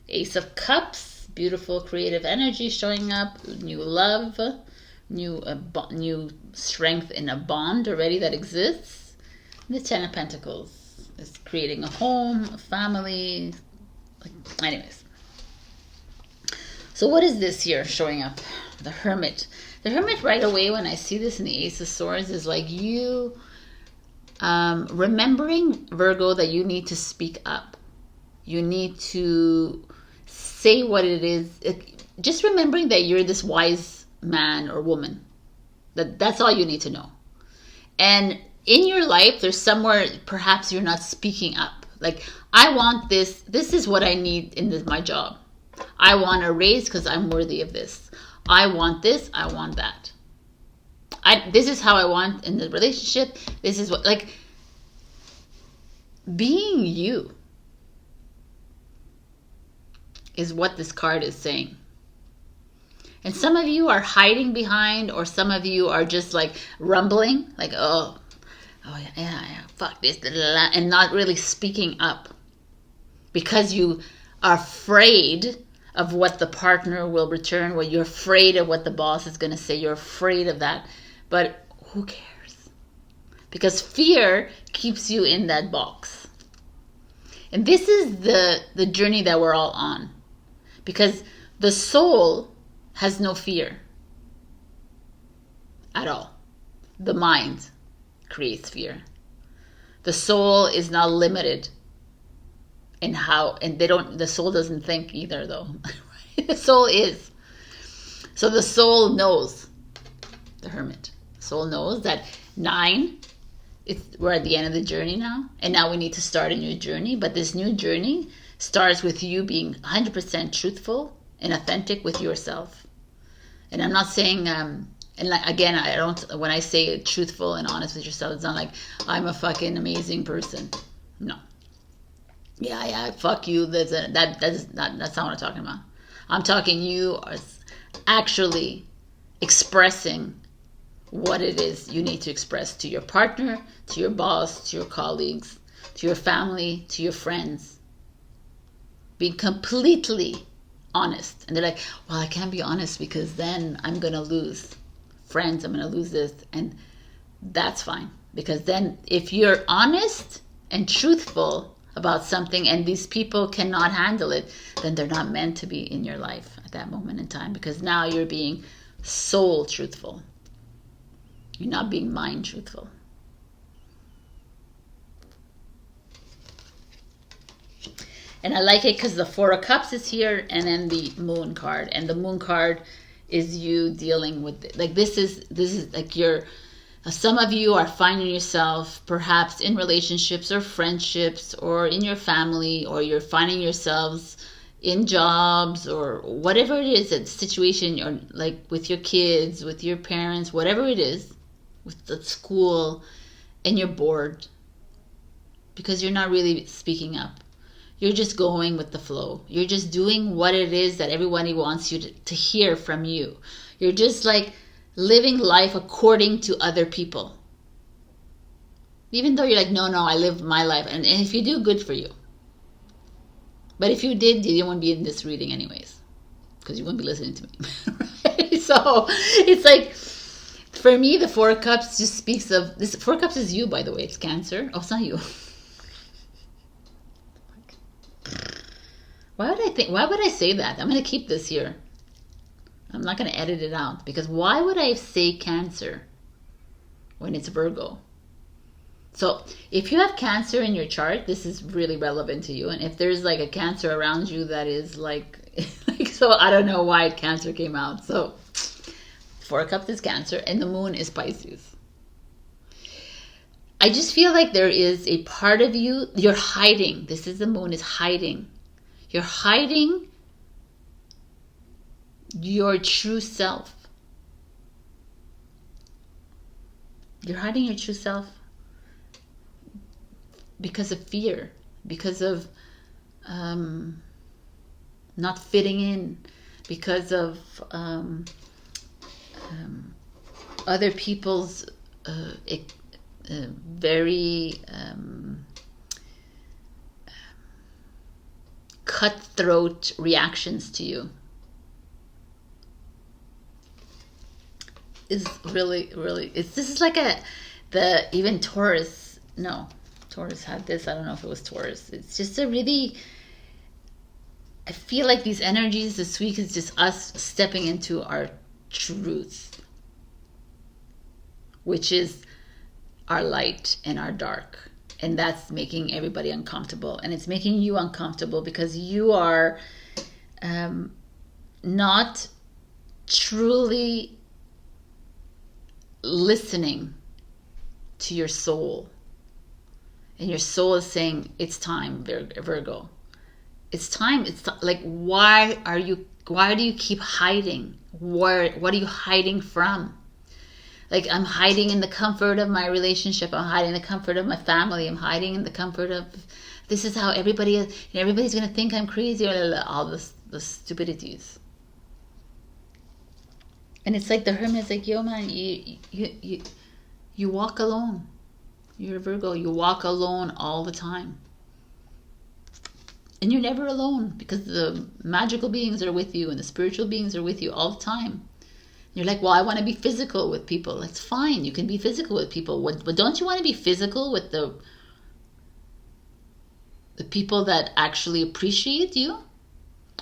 Ace of Cups. Beautiful creative energy showing up. New love. New strength in a bond already that exists. The Ten of Pentacles is creating a home, a family. Anyways. So what is this here showing up? The Hermit. The Hermit right away when I see this in the Ace of Swords is like you remembering, Virgo, that you need to speak up. You need to say what it is. Just remembering that you're this wise man or woman. That's all you need to know. And in your life, there's somewhere perhaps you're not speaking up. Like, I want this. This is what I need in my job. I want a raise because I'm worthy of this. I want this. I want that. This is how I want in the relationship. This is what, like, being you is what this card is saying. And some of you are hiding behind, or some of you are just like rumbling, like, oh yeah, fuck this, blah, blah, blah, and not really speaking up because you are afraid of what the partner will return, or you're afraid of what the boss is going to say. You're afraid of that. But who cares? Because fear keeps you in that box. And this is the journey that we're all on. Because the soul has no fear at all. The mind creates fear. The soul is not limited in how, and the soul doesn't think either though. The soul is. So the soul knows, the Hermit. The soul knows that 9, we're at the end of the journey now, and now we need to start a new journey. But this new journey starts with you being 100% truthful and authentic with yourself. And I'm not saying, and like, again, I don't, when I say truthful and honest with yourself, it's not like I'm a fucking amazing person. No. Yeah, fuck you. That's not what I'm talking about. I'm talking you are actually expressing what it is you need to express to your partner, to your boss, to your colleagues, to your family, to your friends. Being completely honest. And they're like, well, I can't be honest because then I'm going to lose friends. I'm going to lose this. And that's fine. Because then if you're honest and truthful about something and these people cannot handle it, then they're not meant to be in your life at that moment in time. Because now you're being soul truthful. You're not being mind truthful. And I like it because the Four of Cups is here, and then the Moon card. And the Moon card is you dealing with it. Like this is like some of you are finding yourself perhaps in relationships or friendships or in your family, or you're finding yourselves in jobs or whatever it is, that situation, or like with your kids, with your parents, whatever it is, with the school, and you're bored because you're not really speaking up. You're just going with the flow. You're just doing what it is that everybody wants you to hear from you. You're just like living life according to other people. Even though you're like, no, I live my life. And if you do, good for you. But if you did, you wouldn't be in this reading anyways. Because you wouldn't be listening to me. Right? So it's like, for me, the Four of Cups just speaks of, this Four of Cups is you, by the way. It's Cancer. Oh, it's not you. Why would I say that? I'm going to keep this here. I'm not going to edit it out. Because why would I say Cancer when it's Virgo? So if you have Cancer in your chart, this is really relevant to you. And if there's like a Cancer around you that is like so I don't know why Cancer came out. So Four of Cups is Cancer, and the Moon is Pisces. I just feel like there is a part of you, you're hiding. This is the Moon is hiding. You're hiding your true self. You're hiding your true self because of fear, because of not fitting in, because of other people's very cutthroat reactions to you. Is really, this is like even Taurus, no, Taurus had this, I don't know if it was Taurus. It's just a really, I feel like these energies this week is just us stepping into our truth, which is our light and our dark. And that's making everybody uncomfortable. And it's making you uncomfortable because you are not truly listening to your soul. And your soul is saying, it's time, Virgo. It's time. It's like, why do you keep hiding? What are you hiding from? Like, I'm hiding in the comfort of my relationship. I'm hiding in the comfort of my family. I'm hiding in the comfort of, this is how everybody is. And everybody's going to think I'm crazy. All the stupidities. And it's like the Hermit's like, yo, man, you walk alone. You're a Virgo. You walk alone all the time. And you're never alone because the magical beings are with you and the spiritual beings are with you all the time. You're like, well, I want to be physical with people. That's fine. You can be physical with people. But don't you want to be physical with the people that actually appreciate you?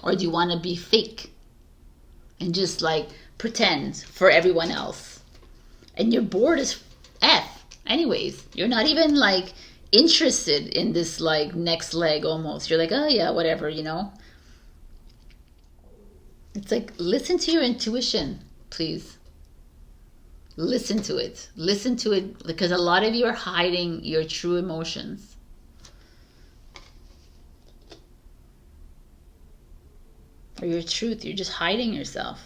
Or do you want to be fake and just like pretend for everyone else? And you're bored as F. Anyways, you're not even like interested in this like next leg almost. You're like, oh yeah, whatever, you know. It's like, listen to your intuition. Please listen to it because a lot of you are hiding your true emotions. Or your truth. You're just hiding yourself.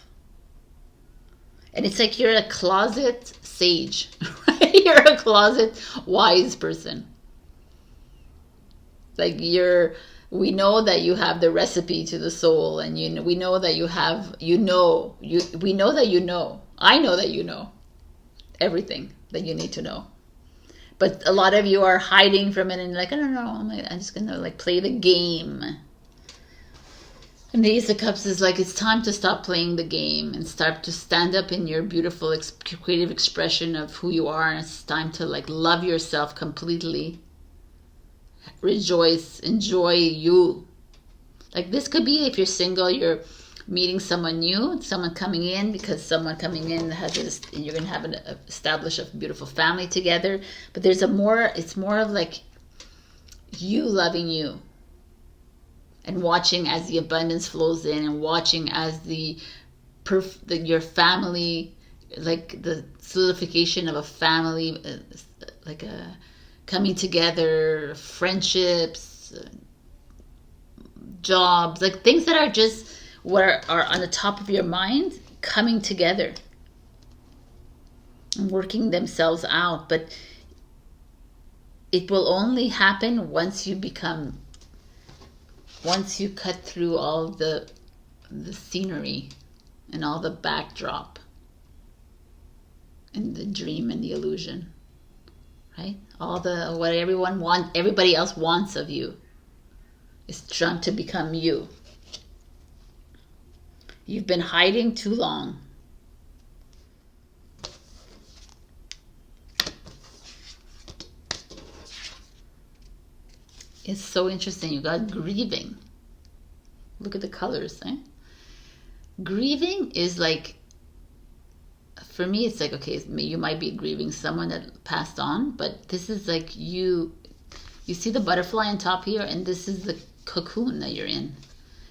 And it's like you're a closet sage, right? You're a closet wise person. Like we know that you have the recipe to the soul, and we know that you have, we know that you know. I know that you know everything that you need to know. But a lot of you are hiding from it and like, I don't know, I'm just gonna like play the game. And the Ace of Cups is like, it's time to stop playing the game and start to stand up in your beautiful creative expression of who you are. And it's time to like love yourself completely. Rejoice, enjoy you. Like this could be, if you're single, you're meeting someone new, someone coming in, because someone coming in has this, and you're gonna have establish a beautiful family together. But there's it's more of like you loving you and watching as the abundance flows in, and watching as your family, like the solidification of a family, like a coming together, friendships, jobs, like things that are just are on the top of your mind, coming together and working themselves out. But it will only happen once you cut through all the scenery and all the backdrop and the dream and the illusion. Right? All what everybody else wants of you is trying to become you. You've been hiding too long. It's so interesting. You got grieving. Look at the colors, eh? Grieving is like, for me, it's like, okay, you might be grieving someone that passed on, but this is like you see the butterfly on top here, and this is the cocoon that you're in.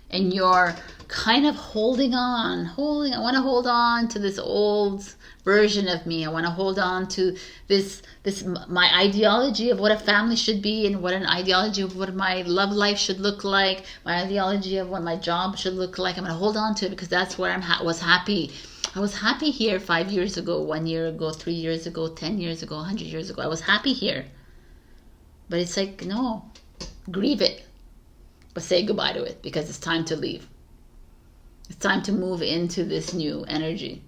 and you're kind of holding on. I want to hold on to this old version of me. I want to hold on to this my ideology of what a family should be, and what an ideology of what my love life should look like, my ideology of what my job should look like. I'm going to hold on to it because that's where was happy. I was happy here 5 years ago, 1 year ago, 3 years ago, 10 years ago, 100 years ago. I was happy here. But it's like, no, grieve it, but say goodbye to it, because it's time to leave. It's time to move into this new energy.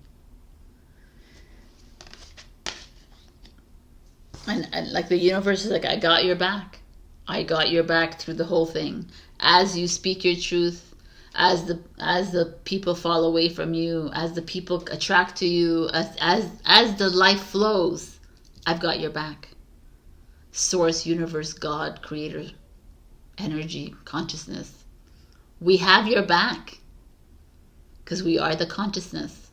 And like the universe is like, I got your back. I got your back through the whole thing. As you speak your truth, as the people fall away from you, as the people attract to you, as the life flows, I've got your back. Source, universe, God, creator, energy, consciousness. We have your back because we are the consciousness.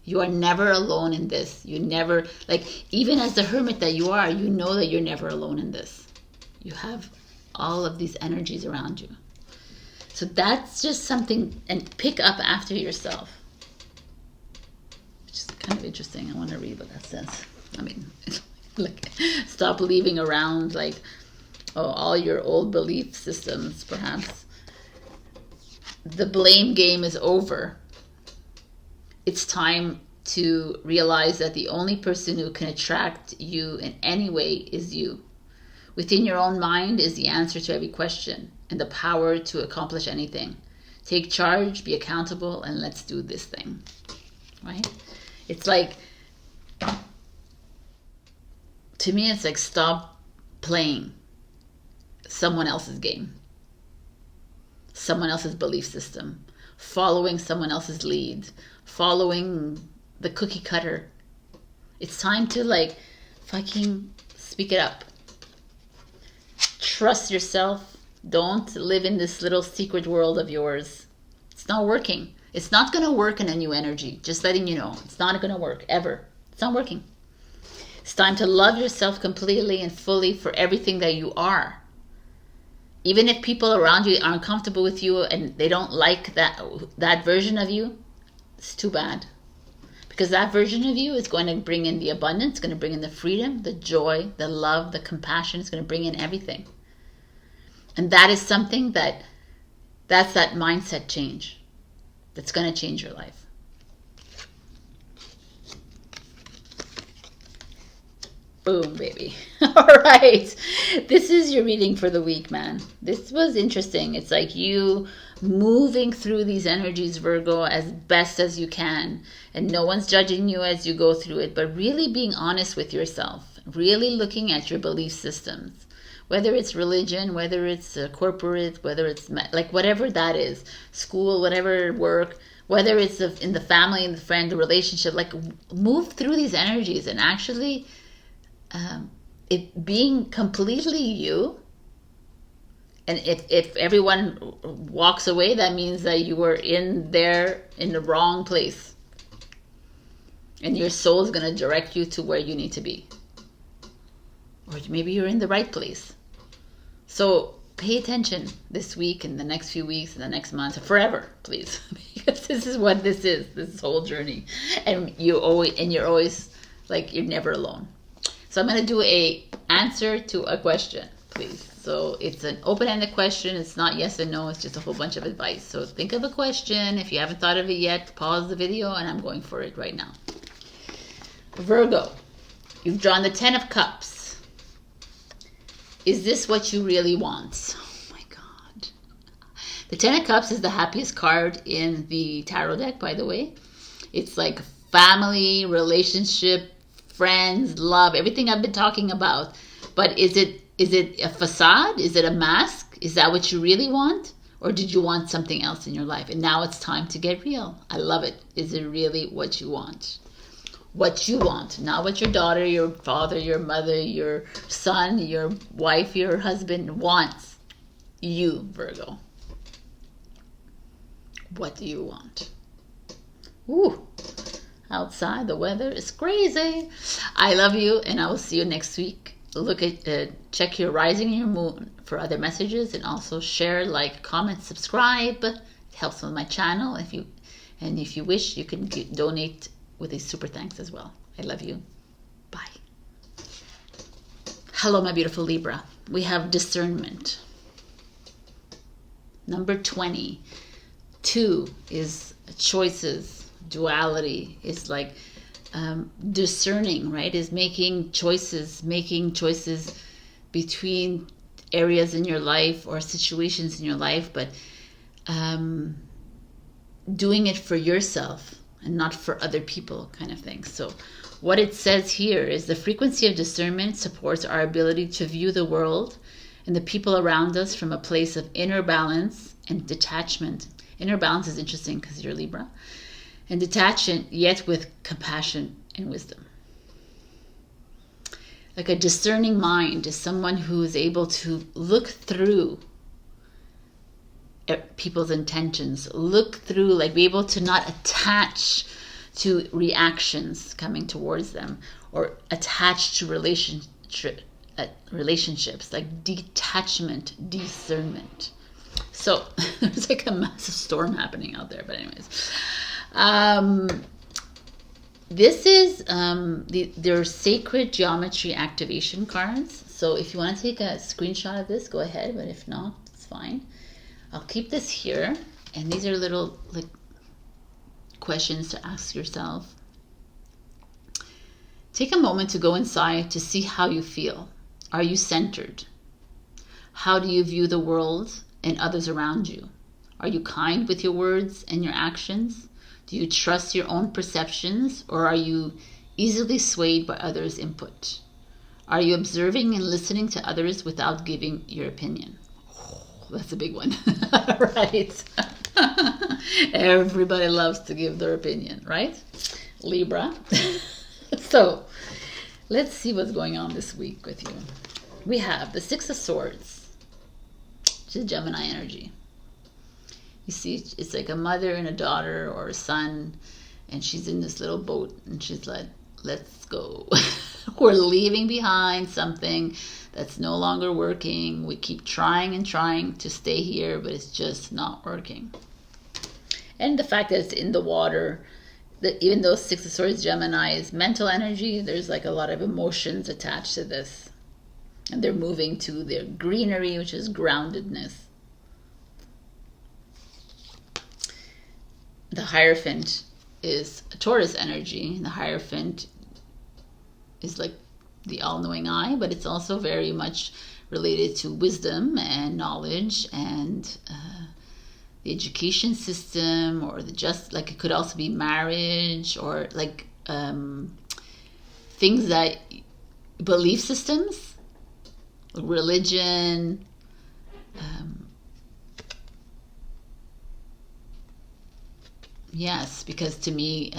You are never alone in this. You never, like, even as the hermit that you are, you know that you're never alone in this. You have all of these energies around you. So that's just something, and pick up after yourself. Which is kind of interesting. I want to read what that says. I mean, like, stop leaving around, like, all your old belief systems, perhaps. The blame game is over. It's time to realize that the only person who can attract you in any way is you. Within your own mind is the answer to every question and the power to accomplish anything. Take charge, be accountable, and let's do this thing. Right? It's like, to me, it's like, stop playing someone else's game, someone else's belief system, following someone else's lead, following the cookie cutter. It's time to, like, fucking speak it up. Trust yourself. Don't live in this little secret world of yours. It's not working. It's not going to work in a new energy. Just letting you know. It's not going to work, ever. It's not working. It's time to love yourself completely and fully for everything that you are. Even if people around you aren't comfortable with you and they don't like that version of you, it's too bad. Because that version of you is going to bring in the abundance, going to bring in the freedom, the joy, the love, the compassion. It's going to bring in everything. And that is something that's that mindset change that's going to change your life. Boom, baby. All right. This is your reading for the week, man. This was interesting. It's like you moving through these energies, Virgo, as best as you can. And no one's judging you as you go through it, but really being honest with yourself. Really looking at your belief systems. Whether it's religion, whether it's corporate, whether it's like whatever that is, school, whatever, work, whether it's in the family, in the friend, the relationship, like move through these energies and actually it being completely you. And if everyone walks away, that means that you were in the wrong place. And your soul is going to direct you to where you need to be. Or maybe you're in the right place. So pay attention this week and the next few weeks and the next month, forever, please. Because this is what this is, this whole journey. And you're always like, you're never alone. So I'm going to do a answer to a question, please. So it's an open-ended question. It's not yes and no. It's just a whole bunch of advice. So think of a question. If you haven't thought of it yet, pause the video and I'm going for it right now. Virgo, you've drawn the 10 of Cups. Is this what you really want? Oh my God. The 10 of Cups is the happiest card in the tarot deck, by the way. It's like family, relationship, friends, love, everything I've been talking about. But is it a facade? Is it a mask? Is that what you really want? Or did you want something else in your life? And now it's time to get real. I love it. Is it really what you want? What you want, not what your daughter, your father, your mother, your son, your wife, your husband wants. You, Virgo. What do you want? Ooh, outside the weather is crazy. I love you, and I will see you next week. Look at, check your rising and your moon for other messages, and also share, like, comment, subscribe, helps with my channel. If you wish, you can donate with a super thanks as well. I love you. Bye. Hello, my beautiful Libra. We have discernment. Number 20. 2 is choices. Duality is like discerning, right? Is making choices between areas in your life or situations in your life, but doing it for yourself and not for other people, kind of thing. So what it says here is the frequency of discernment supports our ability to view the world and the people around us from a place of inner balance and detachment. Inner balance is interesting because you're Libra. And detachment, yet with compassion and wisdom. Like a discerning mind is someone who is able to look through people's intentions, look through, like be able to not attach to reactions coming towards them or attach to relationships, like detachment, discernment. So there's like a massive storm happening out there, but anyways. This is their sacred geometry activation cards. So if you want to take a screenshot of this, go ahead, but if not, it's fine. I'll keep this here, and these are little like questions to ask yourself. Take a moment to go inside to see how you feel. Are you centered? How do you view the world and others around you? Are you kind with your words and your actions? Do you trust your own perceptions, or are you easily swayed by others' input? Are you observing and listening to others without giving your opinion? That's a big one. Right? Everybody loves to give their opinion, right? Libra. So let's see what's going on this week with you. We have the Six of Swords, which is Gemini energy. You see, it's like a mother and a daughter or a son, and she's in this little boat, and she's like, let's go. We're leaving behind something that's no longer working. We keep trying and trying to stay here, but it's just not working. And the fact that it's in the water, that even though Six of Swords Gemini is mental energy, there's like a lot of emotions attached to this. And they're moving to their greenery, which is groundedness. The Hierophant is a Taurus energy. The Hierophant is like the all-knowing eye, but it's also very much related to wisdom and knowledge and the education system, or like it could also be marriage, or like things that, belief systems, religion, yes, because to me,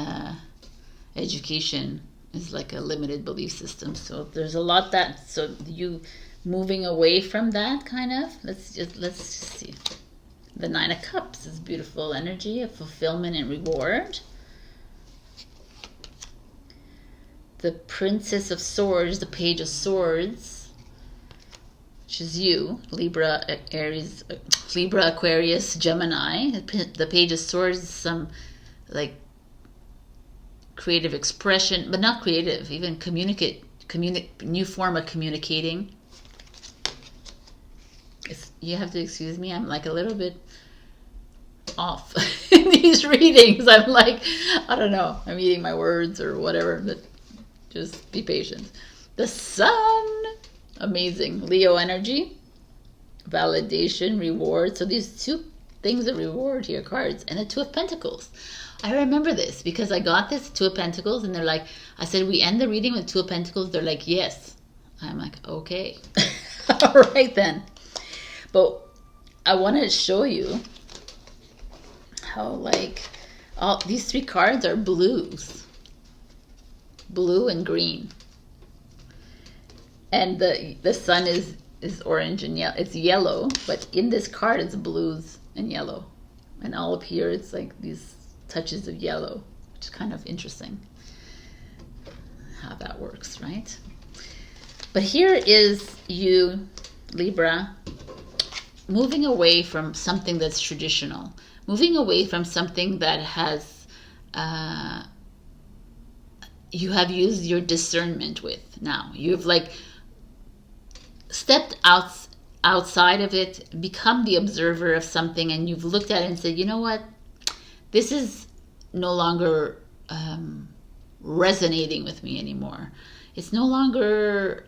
education is like a limited belief system. So there's a lot that, so you moving away from that kind of, let's just see. The Nine of Cups is beautiful energy of fulfillment and reward. The Princess of Swords, the Page of Swords, which is you, Libra, Aries, Libra, Aquarius, Gemini. The Page of Swords is some like creative expression, but not creative, even new form of communicating. You have to excuse me, I'm like a little bit off in these readings. I'm like, I don't know, I'm eating my words or whatever, but just be patient. The Sun, amazing. Leo energy, validation, reward. So these two things of reward here, cards, and the Two of Pentacles. I remember this because I got this Two of Pentacles, and they're like, I said, we end the reading with Two of Pentacles. They're like, yes. I'm like, okay. All right then. But I want to show you how like all these three cards are blues, blue and green, and the Sun is orange and yellow. It's yellow, but in this card it's blues and yellow, and all up here it's like these touches of yellow, which is kind of interesting how that works, right? But here is you, Libra, moving away from something that's traditional, moving away from something that has you have used your discernment with. Now you've like stepped outside of it, become the observer of something, and you've looked at it and said, you know what, this is no longer resonating with me anymore. It's no longer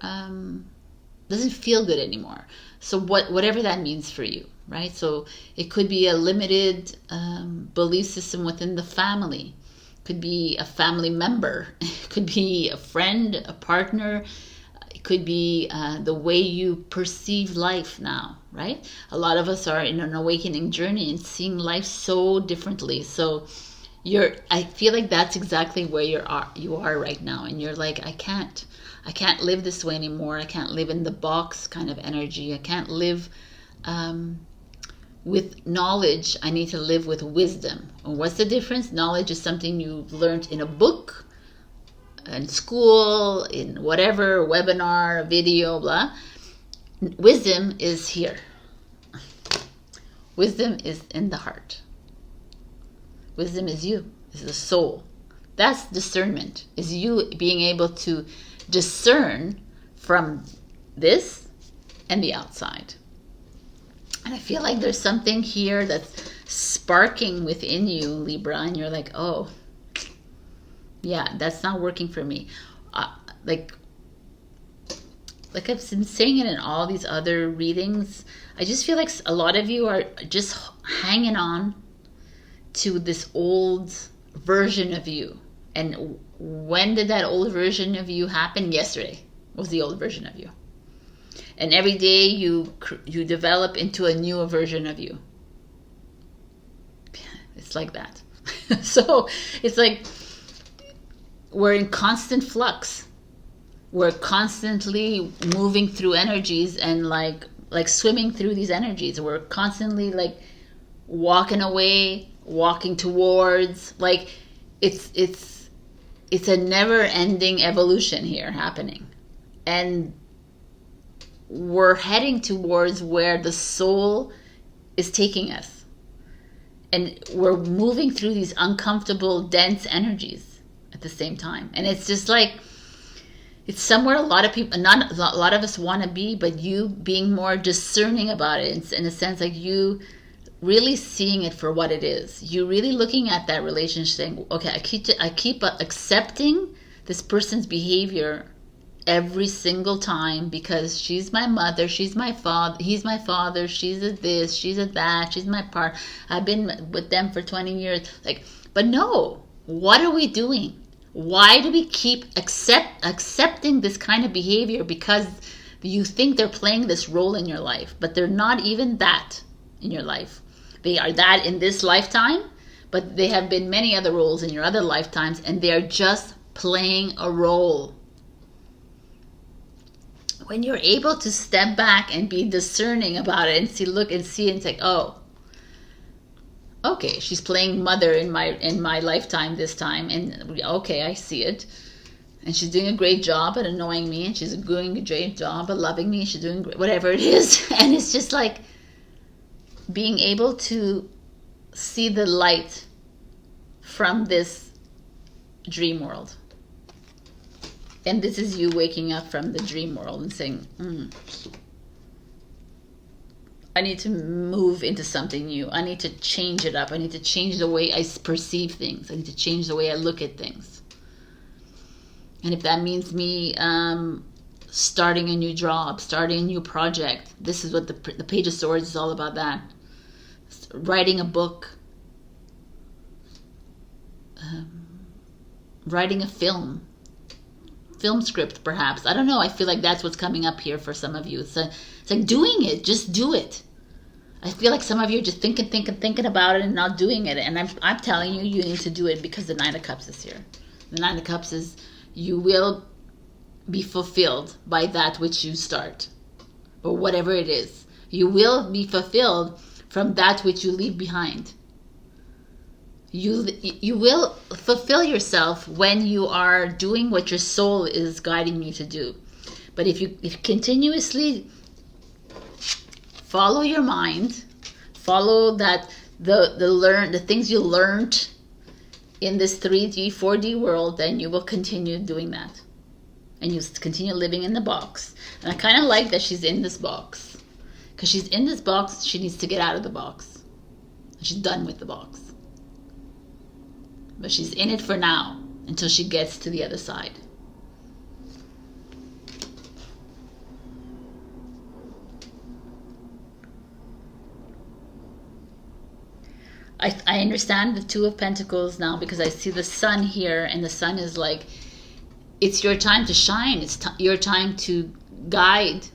doesn't feel good anymore. So whatever that means for you, right? So it could be a limited belief system within the family, could be a family member, it could be a friend, a partner, it could be the way you perceive life now, right? A lot of us are in an awakening journey and seeing life so differently. So I feel like that's exactly where you are right now, and you're like, I can't live this way anymore. I can't live in the box kind of energy. I can't live with knowledge. I need to live with wisdom. And what's the difference? Knowledge is something you've learned in a book, in school, in whatever, webinar, video, blah. Wisdom is here. Wisdom is in the heart. Wisdom is you, is the soul. That's discernment, is you being able to discern from this and the outside. And I feel like there's something here that's sparking within you, Libra, and you're like, oh, yeah, that's not working for me. Like I've been saying it in all these other readings, I just feel like a lot of you are just hanging on to this old version of you. And when did that old version of you happen? Yesterday was the old version of you. And every day you develop into a newer version of you. It's like that. So it's like we're in constant flux. We're constantly moving through energies and like swimming through these energies. We're constantly like walking away, walking towards, like it's a never-ending evolution here happening. And we're heading towards where the soul is taking us. And we're moving through these uncomfortable, dense energies at the same time. And it's just like, it's somewhere a lot of people, not a lot of us want to be, but you being more discerning about it. It's in a sense like you really seeing it for what it is. You really looking at that relationship saying, okay, I keep accepting this person's behavior every single time because she's my mother, she's my father, he's my father, she's a this, she's a that, she's my part. I've been with them for 20 years. Like, but no, what are we doing? Why do we keep accepting this kind of behavior? Because you think they're playing this role in your life, but they're not even that in your life. They are that in this lifetime, but they have been many other roles in your other lifetimes, and they're just playing a role. When you're able to step back and be discerning about it and look and see and say, oh, okay, she's playing mother in my lifetime this time, and okay, I see it. And she's doing a great job at annoying me, and she's doing a great job at loving me, she's doing great, whatever it is. And it's just like being able to see the light from this dream world. And this is you waking up from the dream world and saying, I need to move into something new. I need to change it up. I need to change the way I perceive things. I need to change the way I look at things. And if that means me starting a new job, starting a new project, this is what the Page of Swords is all about, that. Writing a book, writing a film script perhaps. I don't know. I feel like that's what's coming up here for some of you. It's like doing it. Just do it. I feel like some of you are just thinking about it and not doing it. And I'm telling you, you need to do it because the Nine of Cups is here. The Nine of Cups is you will be fulfilled by that which you start. Or whatever it is. You will be fulfilled from that which you leave behind. You will fulfill yourself when you are doing what your soul is guiding you to do. But if you continuously follow your mind, follow that the things you learned in this 3D, 4D world, then you will continue doing that. And you continue living in the box. And I kind of like that she's in this box. Because she's in this box, she needs to get out of the box. She's done with the box. But she's in it for now, until she gets to the other side. I understand the Two of Pentacles now, because I see the sun here, and the sun is like, it's your time to shine. It's your time to guide.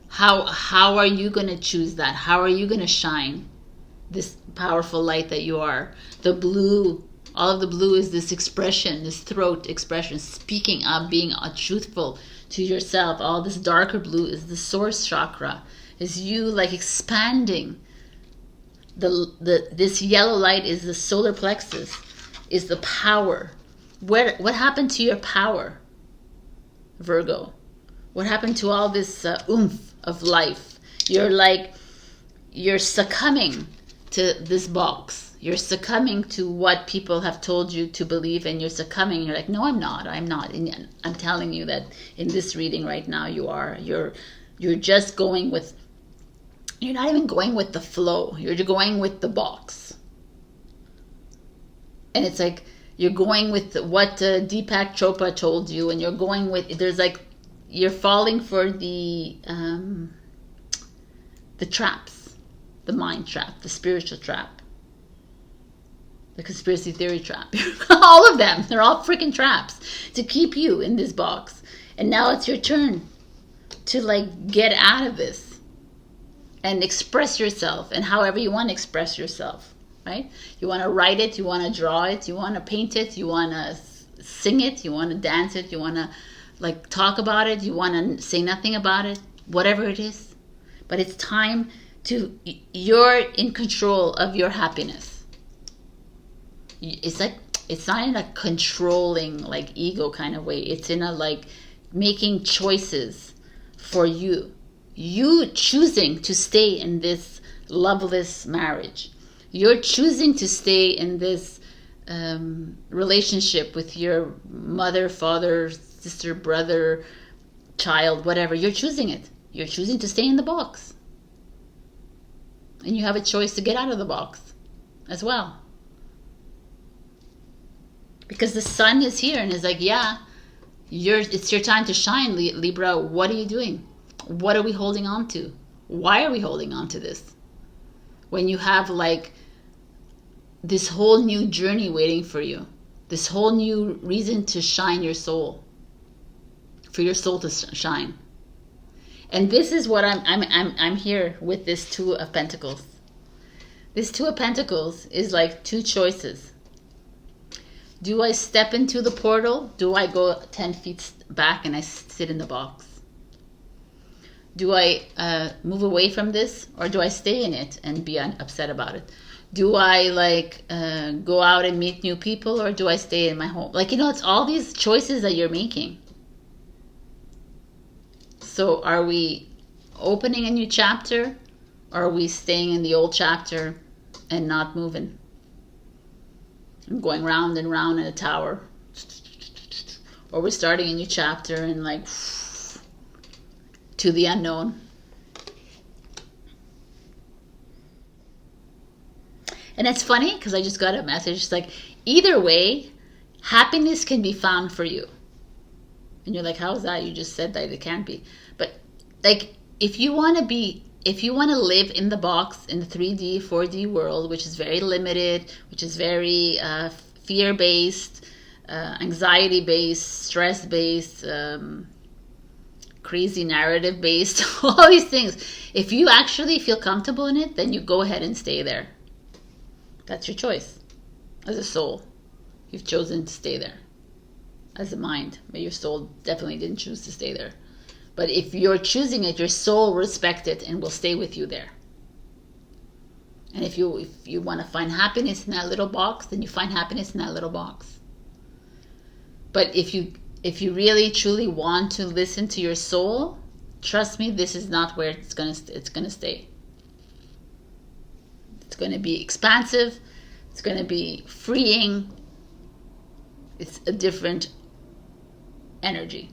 How are you going to choose that? How are you going to shine this powerful light that you are? The blue, all of the blue is this expression, this throat expression, speaking up, being truthful to yourself. All this darker blue is the source chakra, is you like expanding. This yellow light is the solar plexus, is the power. What happened to your power, Virgo? What happened to all this oomph of life? You're succumbing to this box. You're succumbing to what people have told you to believe, and you're succumbing. You're like, no, I'm not. And I'm telling you that in this reading right now, you are. You're just going with. You're not even going with the flow. You're going with the box. And it's like you're going with what Deepak Chopra told you, and you're going with. There's like you're falling for the traps, the mind trap, the spiritual trap, the conspiracy theory trap. All of them. They're all freaking traps to keep you in this box. And now it's your turn to like get out of this. And express yourself, and however you want to express yourself, right? You want to write it, you want to draw it, you want to paint it, you want to sing it, you want to dance it, you want to like talk about it, you want to say nothing about it, whatever it is. But it's time to, you're in control of your happiness. It's like, it's not in a controlling like ego kind of way. It's in a like making choices for you. You choosing to stay in this loveless marriage. You're choosing to stay in this relationship with your mother, father, sister, brother, child, whatever. You're choosing it. You're choosing to stay in the box. And you have a choice to get out of the box as well. Because the sun is here and is like, yeah, it's your time to shine, Libra. What are you doing? What are we holding on to? Why are we holding on to this? When you have like this whole new journey waiting for you, this whole new reason to shine your soul, for your soul to shine. And this is what I'm here with this Two of Pentacles. This Two of Pentacles is like two choices. Do I step into the portal? Do I go 10 feet back and I sit in the box? Do I move away from this, or do I stay in it and be upset about it? Do I like go out and meet new people, or do I stay in my home? Like, you know, it's all these choices that you're making. So are we opening a new chapter, or are we staying in the old chapter and not moving? I'm going round and round in a tower. Or we're starting a new chapter and like to the unknown. And it's funny because I just got a message. It's like, either way, happiness can be found for you. And you're like, how is that? You just said that it can't be. But like, if you want to live in the box, in the 3D, 4D world, which is very limited, which is very fear-based, anxiety-based, stress-based, crazy narrative-based, all these things. If you actually feel comfortable in it, then you go ahead and stay there. That's your choice. As a soul, you've chosen to stay there. As a mind, but your soul definitely didn't choose to stay there. But if you're choosing it, your soul respects it and will stay with you there. And if you want to find happiness in that little box, then you find happiness in that little box. But if you really truly want to listen to your soul, trust me, this is not where it's gonna stay. It's going to be expansive. It's going to be freeing. It's a different energy.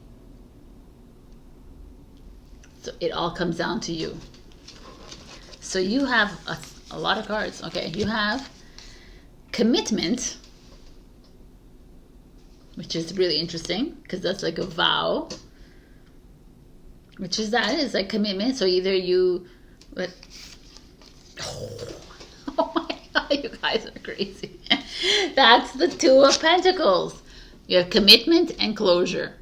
So it all comes down to you. So you have a lot of cards. Okay, you have commitment, which is really interesting because that's like a vow. Which is that is like commitment. So either you, oh my God, you guys are crazy. That's the Two of Pentacles. You have commitment and closure.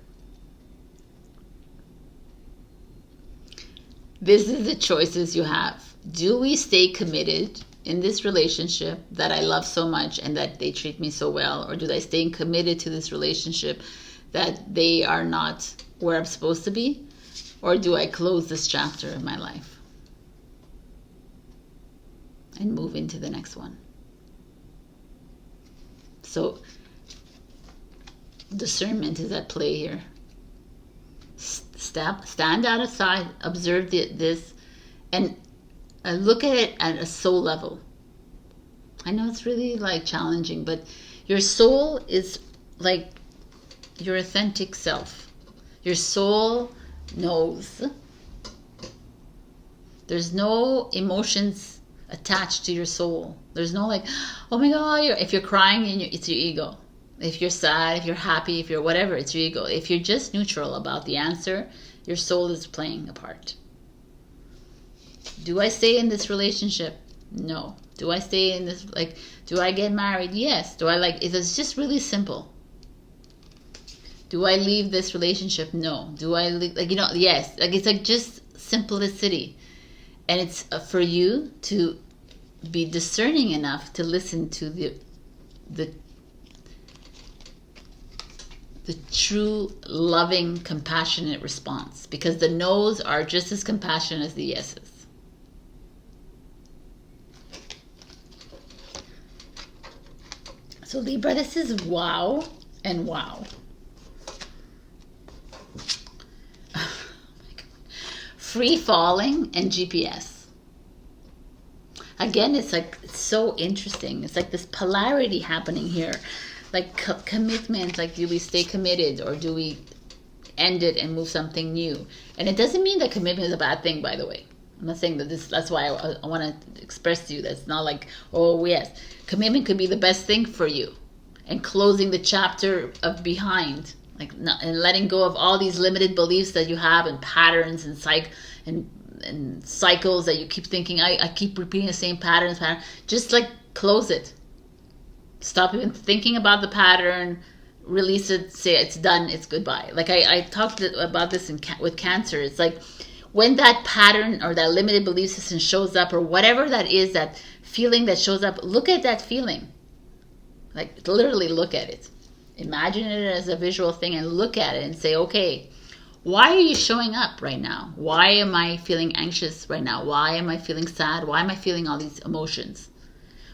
This is the choices you have. Do we stay committed in this relationship that I love so much and that they treat me so well? Or do I stay committed to this relationship that they are not where I'm supposed to be? Or do I close this chapter of my life and move into the next one? So discernment is at play here. Stand out aside, observe this, and look at it at a soul level. I know it's really like challenging, but your soul is like your authentic self. Your soul knows. There's no emotions attached to your soul. There's no like, oh my God, if you're crying, it's your ego. If you're sad, if you're happy, if you're whatever, it's your ego. If you're just neutral about the answer, your soul is playing a part. Do I stay in this relationship? No. Do I stay in this, like, do I get married? Yes. Do I like, it's just really simple. Do I leave this relationship? No. Do I leave, like, you know, yes. Like, it's like just simplicity. And it's for you to be discerning enough to listen to the true, loving, compassionate response. Because the no's are just as compassionate as the yeses. So Libra, this is wow and wow. Oh my God. Free falling and GPS. Again, it's like, it's so interesting. It's like this polarity happening here. Like commitment, like do we stay committed or do we end it and move something new? And it doesn't mean that commitment is a bad thing, by the way. I'm not saying that this, that's why I want to express to you that's not like, oh yes, commitment could be the best thing for you. And closing the chapter of behind, like not, and letting go of all these limited beliefs that you have and patterns and and cycles that you keep thinking, I keep repeating the same patterns. Just like close it. Stop even thinking about the pattern, release it, say it's done, it's goodbye. Like I talked about this with Cancer. It's like when that pattern or that limited belief system shows up or whatever that is, that feeling that shows up, look at that feeling. Like literally look at it. Imagine it as a visual thing and look at it and say, okay, why are you showing up right now? Why am I feeling anxious right now? Why am I feeling sad? Why am I feeling all these emotions?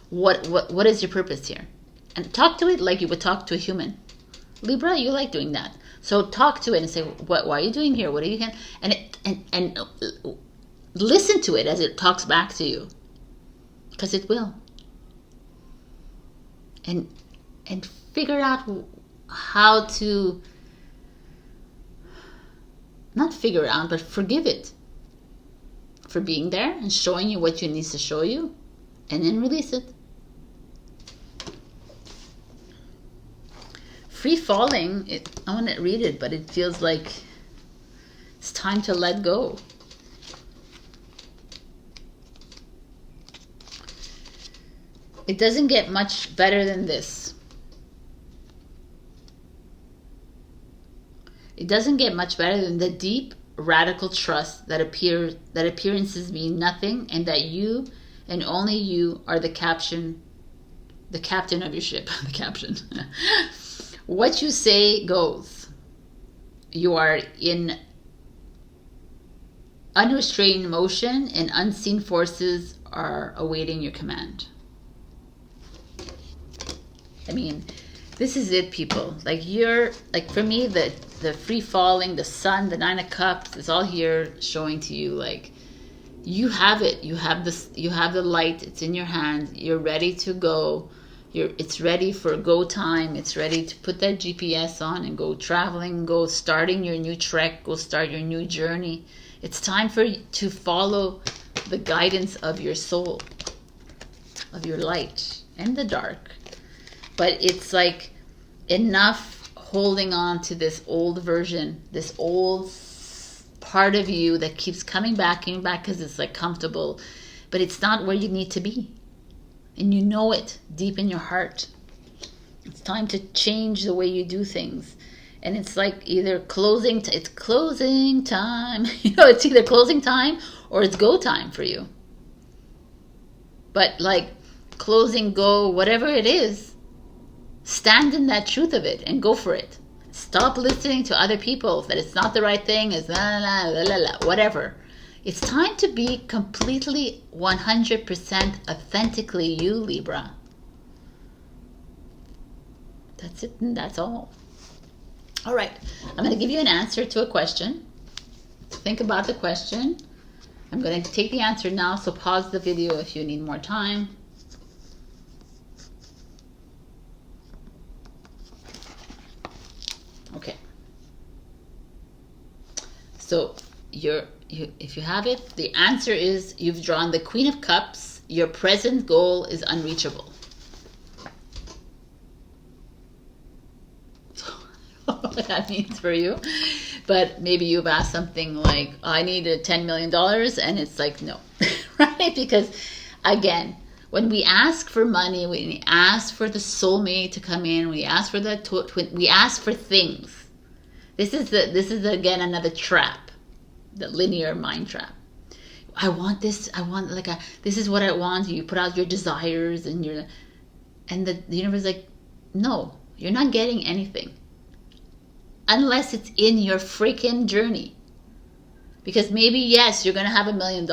What is your purpose here? And talk to it like you would talk to a human. Libra, you like doing that. So talk to it and say, why are you doing here? What are you and listen to it as it talks back to you. Because it will. And figure out how to, not figure out, but forgive it for being there and showing you what it needs to show you, and then release it. Free falling, I want to read it, but it feels like it's time to let go. It doesn't get much better than this. It doesn't get much better than the deep, radical trust that appearances mean nothing, and that you and only you are the captain of your ship. The captain. What you say goes. You are in unrestrained motion, and unseen forces are awaiting your command. I mean, this is it, people. Like, you're, like, for me, the free falling, the sun, the 9 of Cups, it's all here showing to you, like, You have it. You have this. You have the light. It's in your hand. You're ready to go. It's ready for go time. It's ready to put that GPS on and go traveling, go starting your new trek, go start your new journey. It's time for you to follow the guidance of your soul, of your light and the dark. But it's like enough holding on to this old version, this old part of you that keeps coming back because it's like comfortable, but it's not where you need to be. And you know it deep in your heart. It's time to change the way you do things. And it's like either it's closing time. It's either closing time or it's go time for you. But like closing, go, whatever it is, stand in that truth of it and go for it. Stop listening to other people that it's not the right thing, it's whatever. It's time to be completely 100% authentically you, Libra. That's it, and that's all. All right, I'm going to give you an answer to a question. Think about the question. I'm going to take the answer now, so pause the video if you need more time. Okay. So if you have it, the answer is you've drawn the Queen of Cups. Your present goal is unreachable. So, I don't know what that means for you, but maybe you've asked something like, I need $10 million, and it's like, no, right? Because again, when we ask for money, when we ask for the soulmate to come in, we ask for the we ask for things. This is again another trap. The linear mind trap. I want this. I want this is what I want. You put out your desires and the universe is like, no, you're not getting anything unless it's in your freaking journey. Because maybe yes, you're gonna have $1 million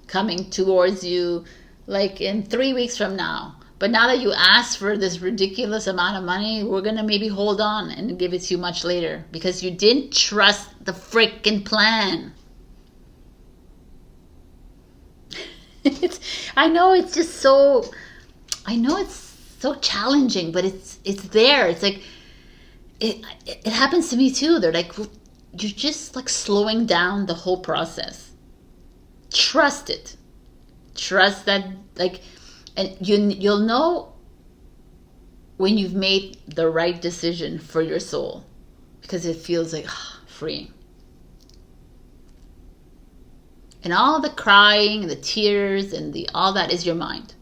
coming towards you like in 3 weeks from now. But now that you asked for this ridiculous amount of money, we're going to maybe hold on and give it to you much later because you didn't trust the freaking plan. I know it's so challenging, but it's there. It's like, it happens to me too. They're like, well, you're just like slowing down the whole process. Trust it. Trust that, like, and you'll know when you've made the right decision for your soul, because it feels like freeing. And all the crying and the tears and all that is your mind.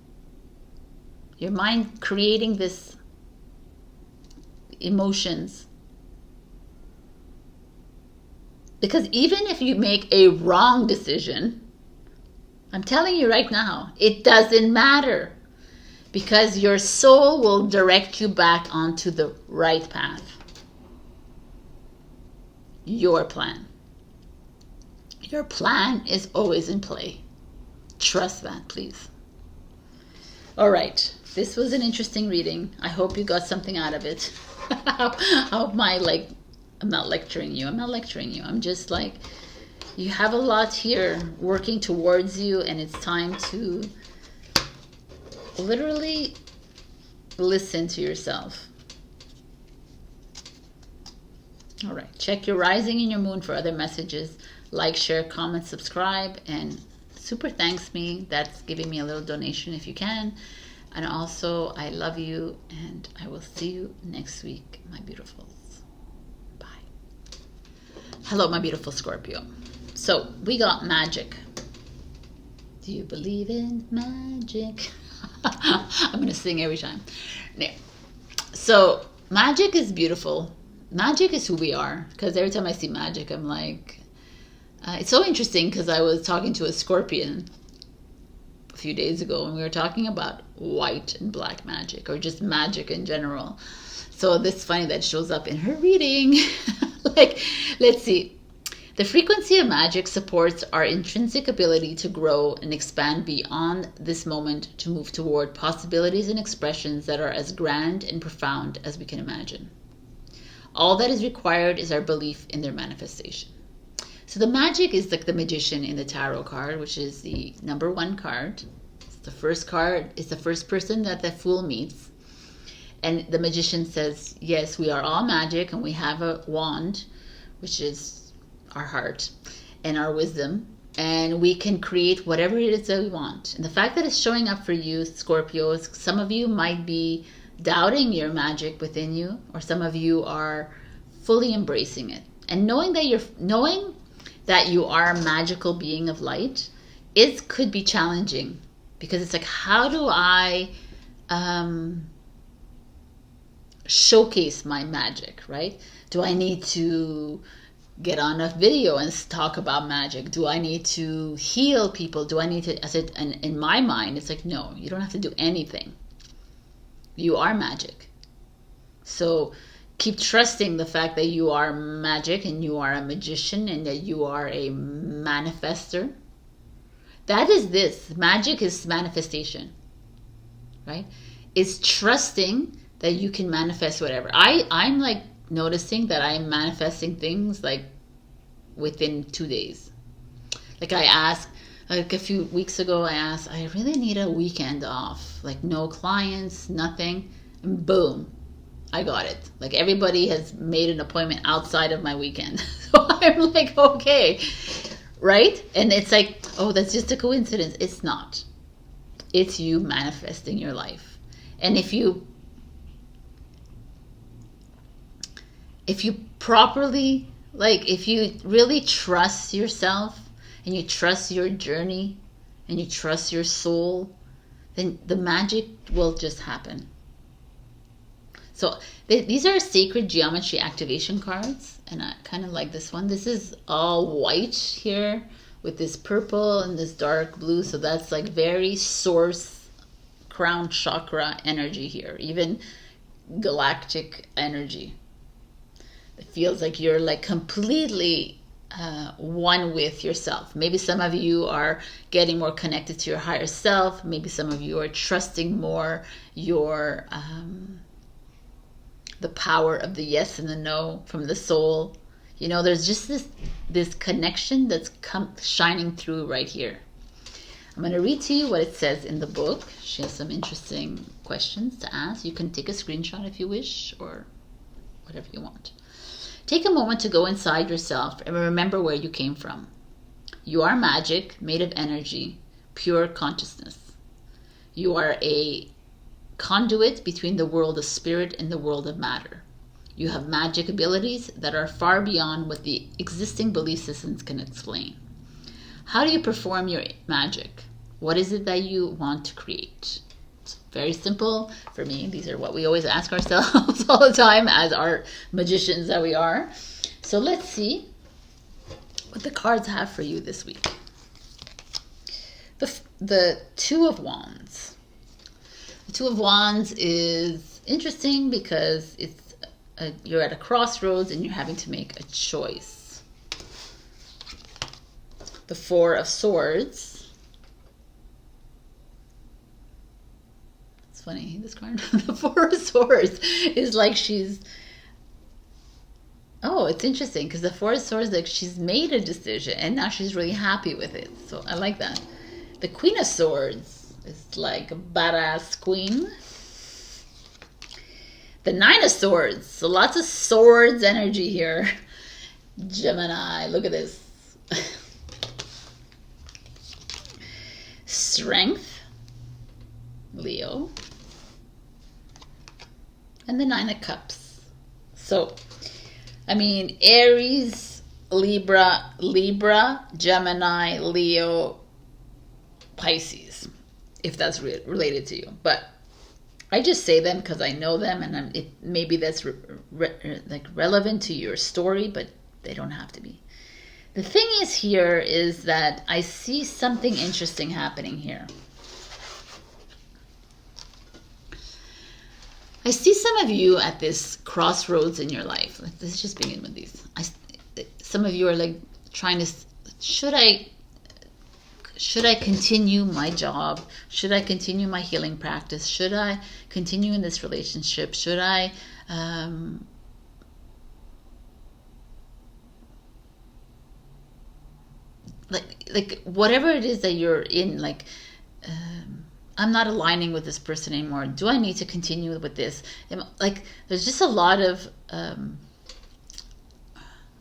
Your mind creating this emotions. Because even if you make a wrong decision, I'm telling you right now, it doesn't matter, because your soul will direct you back onto the right path. Your plan. Your plan is always in play. Trust that, please. All right. This was an interesting reading. I hope you got something out of it. I'm not lecturing you. I'm just like, you have a lot here working towards you, and it's time to literally listen to yourself. All right. Check your rising and your moon for other messages. Like, share, comment, subscribe, and super thanks me. That's giving me a little donation if you can. And also, I love you, and I will see you next week, my beautifuls. Bye. Hello, my beautiful Scorpio. So, we got magic. Do you believe in magic? I'm going to sing every time. Yeah. So, magic is beautiful. Magic is who we are. Because every time I see magic, I'm like... it's so interesting because I was talking to a Scorpion a few days ago, and we were talking about white and black magic, or just magic in general. So this is funny that shows up in her reading. Like, let's see. The frequency of magic supports our intrinsic ability to grow and expand beyond this moment, to move toward possibilities and expressions that are as grand and profound as we can imagine. All that is required is our belief in their manifestation. So the magic is like the magician in the tarot card, which is the number 1 card. It's the first card. It's the first person that the fool meets. And the magician says, yes, we are all magic, and we have a wand, which is our heart and our wisdom. And we can create whatever it is that we want. And the fact that it's showing up for you, Scorpios, some of you might be doubting your magic within you, or some of you are fully embracing it. And knowing that you are a magical being of light, it could be challenging, because it's like, how do I showcase my magic, right? Do I need to get on a video and talk about magic? Do I need to heal people? Do I need to, and in my mind, it's like, no, you don't have to do anything. You are magic. So keep trusting the fact that you are magic, and you are a magician, and that you are a manifester. That is this. Magic is manifestation, right? It's trusting that you can manifest whatever. I'm like noticing that I'm manifesting things like within 2 days. Like I asked, like a few weeks ago, I asked, I really need a weekend off, like no clients, nothing, and boom, I got it. Like everybody has made an appointment outside of my weekend. So I'm like, okay, right? And it's like, oh, that's just a coincidence. It's not. It's you manifesting your life. And if you properly, like if you really trust yourself, and you trust your journey, and you trust your soul, then the magic will just happen. So these are sacred geometry activation cards, and I kind of like this one. This is all white here with this purple and this dark blue, so that's like very source, crown chakra energy here, even galactic energy. It feels like you're like completely one with yourself. Maybe some of you are getting more connected to your higher self. Maybe some of you are trusting more your the power of the yes and the no from the soul. You know, there's just this connection that's shining through right here. I'm going to read to you what it says in the book. She has some interesting questions to ask. You can take a screenshot if you wish, or whatever you want. Take a moment to go inside yourself and remember where you came from. You are magic, made of energy, pure consciousness. You are a conduit between the world of spirit and the world of matter. You have magic abilities that are far beyond what the existing belief systems can explain. How do you perform your magic? What is it that you want to create? It's very simple for me. These are what we always ask ourselves all the time as our magicians that we are. So let's see what the cards have for you this week. The Two of Wands. The Two of Wands is interesting because it's you're at a crossroads and you're having to make a choice. The Four of Swords. It's funny, this card, the Four of Swords is like she's... Oh, it's interesting because the Four of Swords, like she's made a decision and now she's really happy with it. So I like that. The Queen of Swords is like a badass queen. The Nine of Swords, so lots of swords energy here. Gemini, look at this. Strength, Leo. And the Nine of Cups. So, I mean, Aries, Libra, Gemini, Leo, Pisces, if that's related to you. But I just say them because I know them, and maybe that's like relevant to your story, but they don't have to be. The thing is here is that I see something interesting happening here. I see some of you at this crossroads in your life. Let's just begin with these. Some of you are like trying to, should I continue my job? Should I continue my healing practice? Should I continue in this relationship? Should I like whatever it is that you're in, like I'm not aligning with this person anymore. Do I need to continue with this? Like there's just a lot of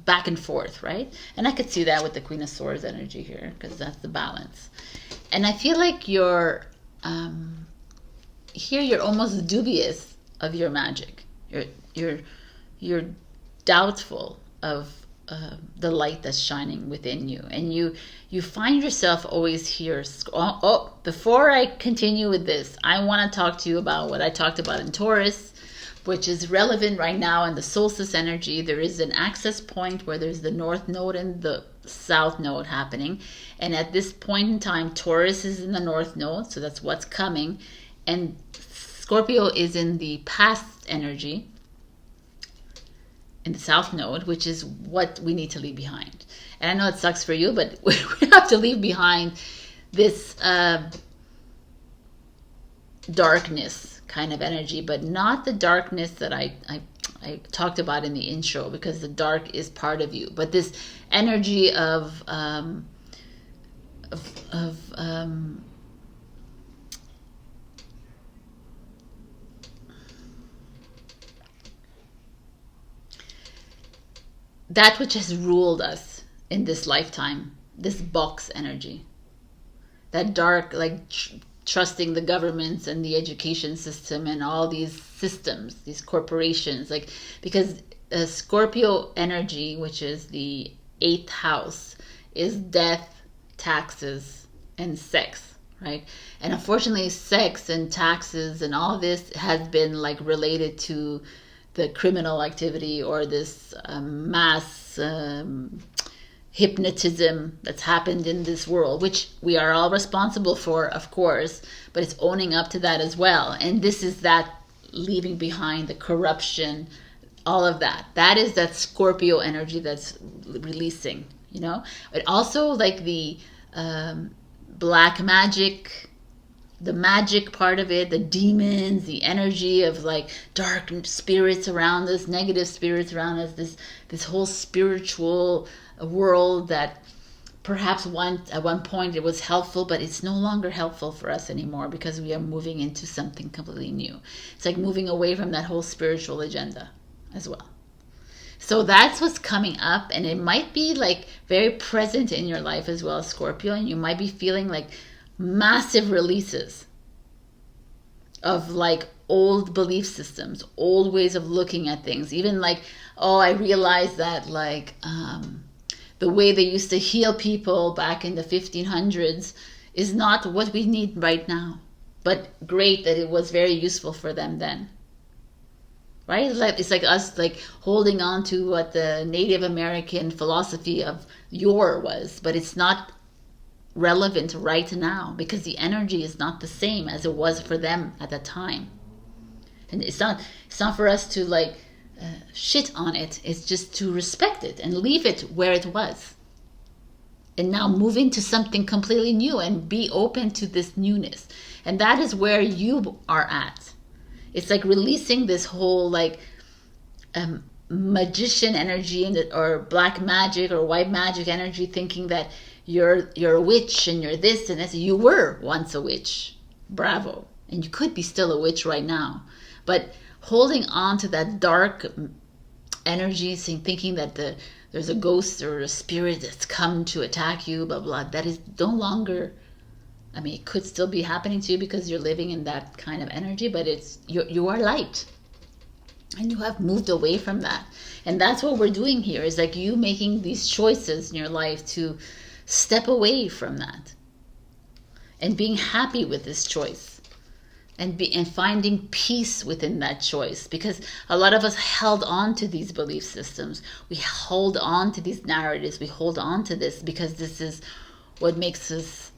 back and forth, right? And I could see that with the Queen of Swords energy here, because that's the balance. And I feel like you're here you're almost dubious of your magic. You're doubtful of the light that's shining within you, and you find yourself always here. Oh, before I continue with this, I want to talk to you about what I talked about in Taurus, which is relevant right now in the solstice energy. There is an access point where there's the north node and the south node happening, and at this point in time, Taurus is in the north node, so that's what's coming, and Scorpio is in the past energy, in the south node, which is what we need to leave behind. And I know it sucks for you, but we have to leave behind this darkness kind of energy, but not the darkness that I talked about in the intro, because the dark is part of you, but this energy of that which has ruled us in this lifetime, this box energy, that dark, like trusting the governments and the education system and all these systems, these corporations, like, because Scorpio energy, which is the 8th house, is death, taxes, and sex, right? And unfortunately, sex and taxes and all this has been like related to the criminal activity, or this mass hypnotism that's happened in this world, which we are all responsible for, of course, but it's owning up to that as well. And this is that leaving behind the corruption, all of that. That is that Scorpio energy that's releasing, you know? But also like the black magic, the magic part of it, the demons, the energy of like dark spirits around us, negative spirits around us, this whole spiritual world that perhaps at one point it was helpful, but it's no longer helpful for us anymore, because we are moving into something completely new. It's like moving away from that whole spiritual agenda as well. So that's what's coming up, and it might be like very present in your life as well, Scorpio, and you might be feeling like massive releases of like old belief systems, old ways of looking at things. Even like, oh, I realized that like the way they used to heal people back in the 1500s is not what we need right now. But great that it was very useful for them then. Right? It's like us like holding on to what the Native American philosophy of yore was, but it's not relevant right now, because the energy is not the same as it was for them at that time. And it's not for us to like shit on it. It's just to respect it and leave it where it was, and now move into something completely new and be open to this newness. And that is where you are at. It's like releasing this whole like magician energy or black magic or white magic energy, thinking that you're a witch and you're this and this. You were once a witch, bravo, and you could be still a witch right now, but holding on to that dark energy, thinking that there's a ghost or a spirit that's come to attack you, blah blah, that is no longer, I mean, it could still be happening to you because you're living in that kind of energy, but it's you are light, and you have moved away from that. And that's what we're doing here, is like you making these choices in your life to step away from that and being happy with this choice, and finding peace within that choice. Because a lot of us held on to these belief systems, we hold on to these narratives, we hold on to this because this is what makes us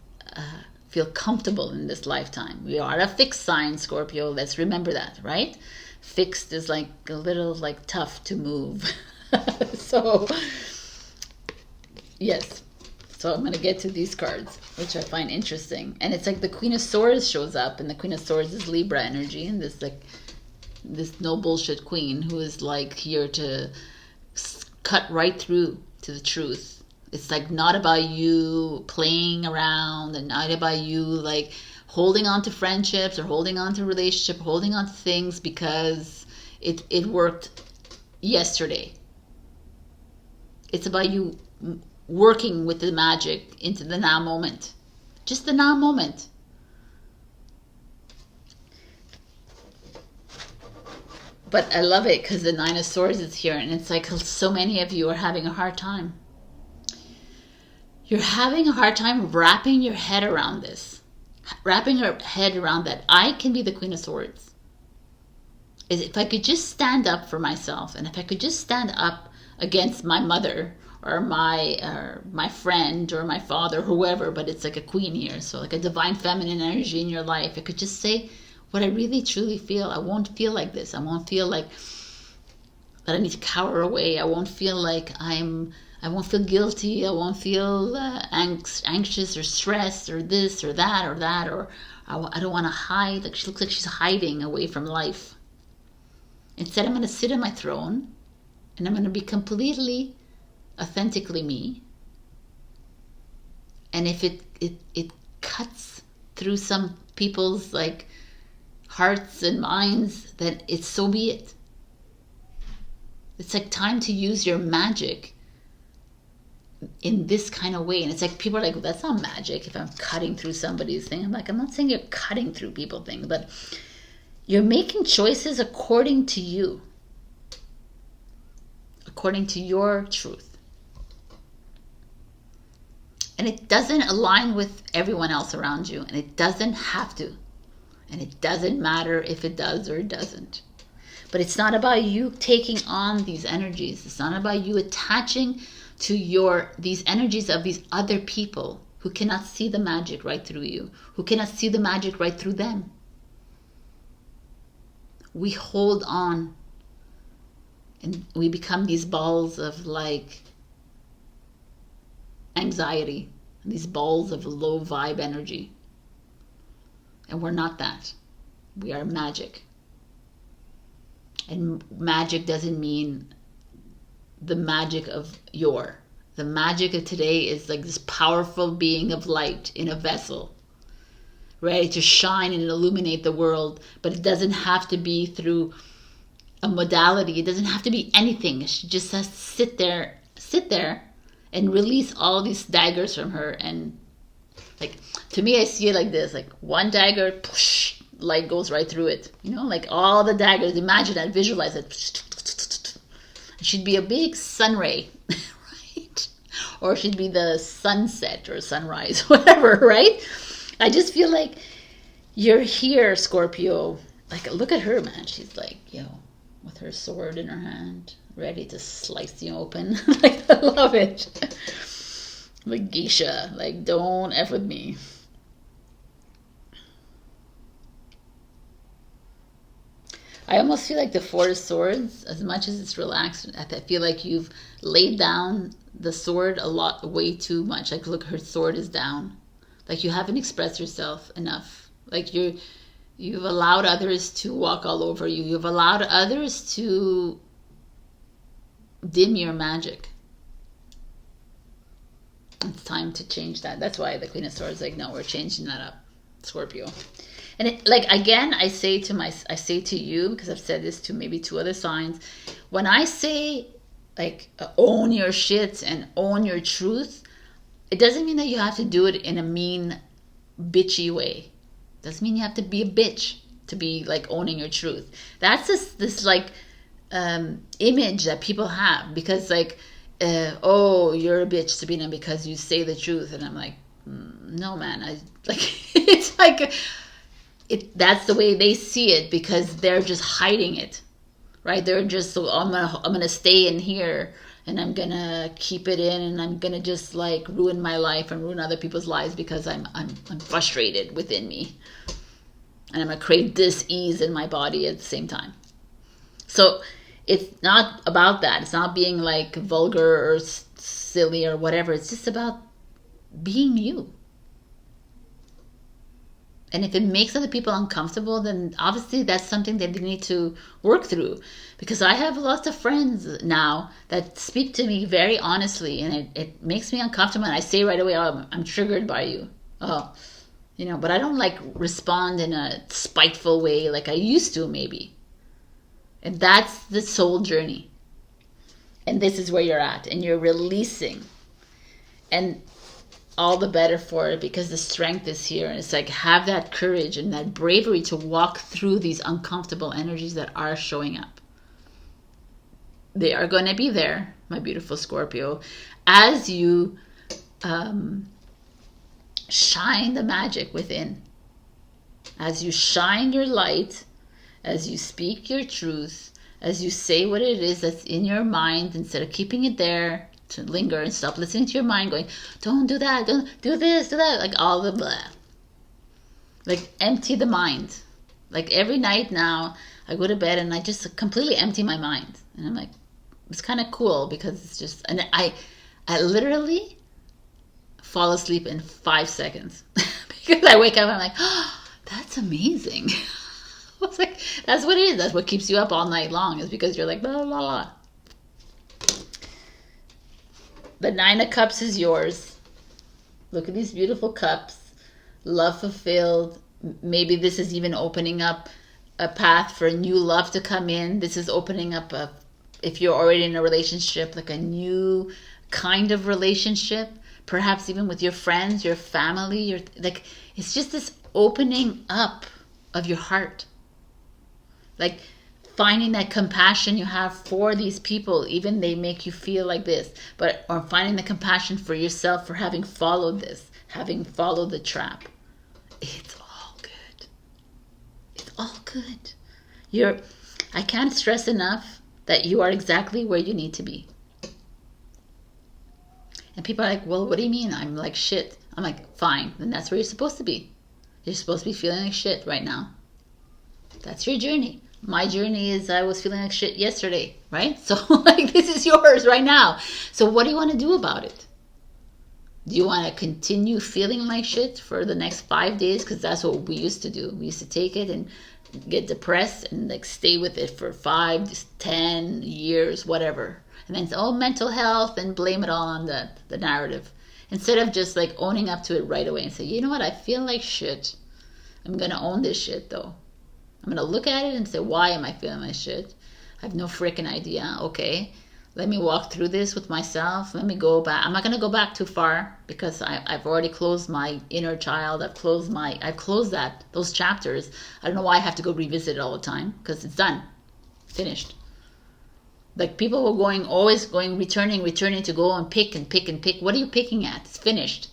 feel comfortable in this lifetime. We are a fixed sign, Scorpio, let's remember that, right? Fixed is like a little like tough to move. So yes, so I'm going to get to these cards, which I find interesting. And it's like the Queen of Swords shows up, and the Queen of Swords is Libra energy, and this no bullshit queen who is like here to cut right through to the truth. It's like not about you playing around, and not about you like holding on to friendships or holding on to relationship, holding on to things because it worked yesterday. It's about you working with the magic into the now moment. Just the now moment. But I love it because the Nine of Swords is here, and it's like so many of you are having a hard time. You're having a hard time wrapping your head around this. Wrapping your head around that I can be the Queen of Swords. Is if I could just stand up for myself, and if I could just stand up against my mother or my friend or my father, whoever, but it's like a queen here, so like a divine feminine energy in your life. I could just say what I really truly feel. I won't feel like this. I won't feel like that I need to cower away. I won't feel like I won't feel guilty. I won't feel anxious or stressed or this or that or that, or I don't want to hide. Like she looks like she's hiding away from life. Instead, I'm going to sit on my throne and I'm going to be completely, authentically me. And if it cuts through some people's like hearts and minds, then it's so be it. It's like time to use your magic in this kind of way. And it's like people are like, well, that's not magic if I'm cutting through somebody's thing. I'm like, I'm not saying you're cutting through people things, but you're making choices according to you, according to your truth. And it doesn't align with everyone else around you, and it doesn't have to. And it doesn't matter if it does or it doesn't. But it's not about you taking on these energies. It's not about you attaching to these energies of these other people who cannot see the magic right through you, who cannot see the magic right through them. We hold on and we become these balls of like anxiety, these balls of low vibe energy. And we're not that. We are magic. And magic doesn't mean the magic of yore. The magic of today is like this powerful being of light in a vessel, ready to shine and illuminate the world. But it doesn't have to be through a modality. It doesn't have to be anything. She just has to sit there and release all these daggers from her. And like, to me, I see it like this, like one dagger, push, light goes right through it. You know, like all the daggers, imagine that, visualize it. It should be a big sun ray, right? Or it should be the sunset or sunrise, whatever, right? I just feel like you're here, Scorpio. Like, look at her, man. She's like, with her sword in her hand, ready to slice you open. Like, I love it. Like geisha, like, don't F with me. I almost feel like the Four of Swords, as much as it's relaxed, I feel like you've laid down the sword way too much. Like, look, her sword is down. Like, you haven't expressed yourself enough. Like, you've allowed others to walk all over you. You've allowed others to dim your magic. It's time to change that. That's why the Queen of Swords is like, no, we're changing that up, Scorpio. And it, like, again, I say to you, because I've said this to maybe 2 other signs, when I say like own your shit and own your truth, it doesn't mean that you have to do it in a mean, bitchy way. It doesn't mean you have to be a bitch to be like owning your truth. That's this like image that people have, because like, oh, you're a bitch, Sabrina, because you say the truth. And I'm like, no, man. It's like, that's the way they see it, because they're just hiding it, right? They're just, so I'm gonna stay in here and I'm gonna keep it in, and I'm gonna just like ruin my life and ruin other people's lives because I'm frustrated within me, and I'm gonna create dis-ease in my body at the same time. So it's not about that. It's not being like vulgar or silly or whatever. It's just about being you. And if it makes other people uncomfortable, then obviously that's something that they need to work through. Because I have lots of friends now that speak to me very honestly, and it makes me uncomfortable. And I say right away, oh, I'm triggered by you. Oh, you know, but I don't like respond in a spiteful way like I used to, maybe. And that's the soul journey. And this is where you're at, and you're releasing. And all the better for it, because the strength is here. And it's like, have that courage and that bravery to walk through these uncomfortable energies that are showing up. They are going to be there, my beautiful Scorpio, as you shine the magic within. As you shine your light, as you speak your truth, as you say what it is that's in your mind, instead of keeping it there to linger, and stop listening to your mind going, don't do that, don't do this, do that, like all the blah. Like empty the mind. Like every night now, I go to bed and I just completely empty my mind. And I'm like, it's kind of cool because it's just, and I literally fall asleep in 5 seconds because I wake up and I'm like, oh, that's amazing. I was like, that's what it is. That's what keeps you up all night long, is because you're like, blah, blah, blah. The 9 of Cups is yours. Look at these beautiful cups. Love fulfilled. Maybe this is even opening up a path for new love to come in. This is opening up if you're already in a relationship, like a new kind of relationship, perhaps even with your friends, your family, like, it's just this opening up of your heart. Like finding that compassion you have for these people, even they make you feel like this, or finding the compassion for yourself for having followed this, having followed the trap. It's all good. It's all good. I can't stress enough that you are exactly where you need to be. And people are like, well, what do you mean? I'm like shit. I'm like, fine, then that's where you're supposed to be. You're supposed to be feeling like shit right now. That's your journey. My journey is I was feeling like shit yesterday, right? So like, this is yours right now. So what do you want to do about it? Do you want to continue feeling like shit for the next 5 days? Because that's what we used to do. We used to take it and get depressed and like stay with it for 5, 10 years, whatever. And then it's all mental health and blame it all on the narrative. Instead of just like owning up to it right away and say, you know what, I feel like shit. I'm going to own this shit though. I'm going to look at it and say, why am I feeling like shit? I have no freaking idea. Okay, let me walk through this with myself. Let me go back. I'm not going to go back too far because I've already closed my inner child. I've closed those chapters. I don't know why I have to go revisit it all the time, because it's done. Finished. Like people were returning to go and pick and pick and pick. What are you picking at? It's finished.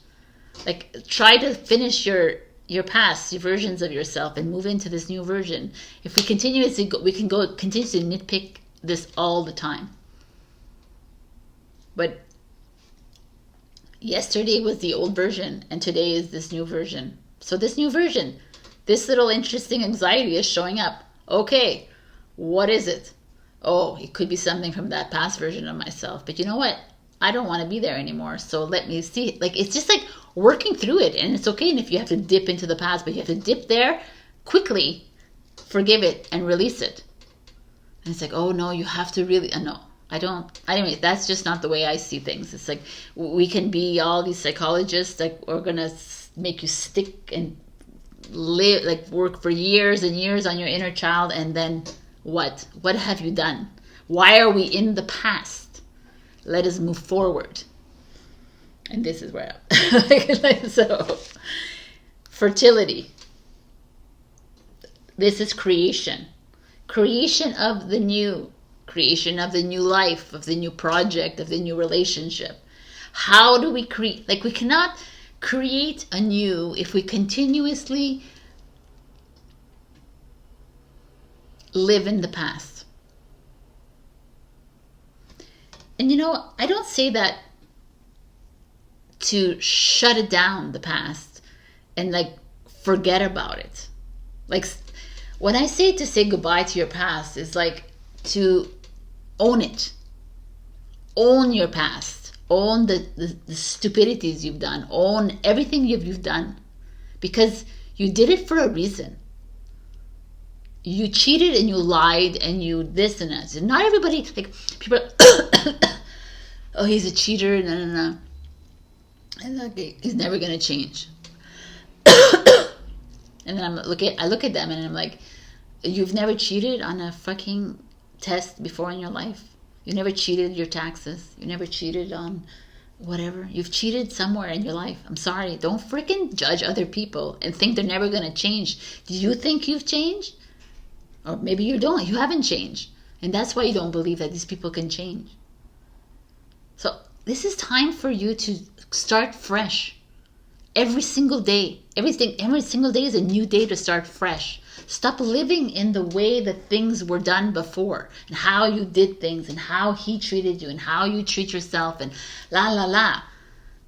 Like try to finish your past, your versions of yourself, and move into this new version. If we continue we can continue to nitpick this all the time. But yesterday was the old version, and today is this new version. So this new version, this little interesting anxiety is showing up. Okay, what is it? Oh, it could be something from that past version of myself. But you know what? I don't want to be there anymore. So let me see. Like, it's just like working through it. And it's okay if you have to dip into the past, but you have to dip there quickly, forgive it, and release it. And it's like, oh no, you have to really, no, I don't. Anyway, that's just not the way I see things. It's like, we can be all these psychologists that are going to make you stick and live, like work for years and years on your inner child. And then what? What have you done? Why are we in the past? Let us move forward. And this is where so fertility. This is creation. Creation of the new. Creation of the new life, of the new project, of the new relationship. How do we create? Like, we cannot create anew if we continuously live in the past. And you know, I don't say that to shut it down, the past, and like forget about it. Like, when I say to say goodbye to your past, it's like to own it. Own your past. Own the stupidities you've done. Own everything you've done. Because You did it for a reason. You cheated and you lied and you this and that. Not everybody, like, people oh, he's a cheater, no. And okay, he's never going to change. And then I look at them and I'm like, you've never cheated on a fucking test before in your life? You never cheated your taxes? You never cheated on whatever? You've cheated somewhere in your life. I'm sorry. Don't freaking judge other people and think they're never going to change. Do you think you've changed? Or maybe you don't. You haven't changed. And that's why you don't believe that these people can change. So this is time for you to start fresh. Every single day. Every single day is a new day to start fresh. Stop living in the way that things were done before. And how you did things. And how he treated you. And how you treat yourself. And la la la.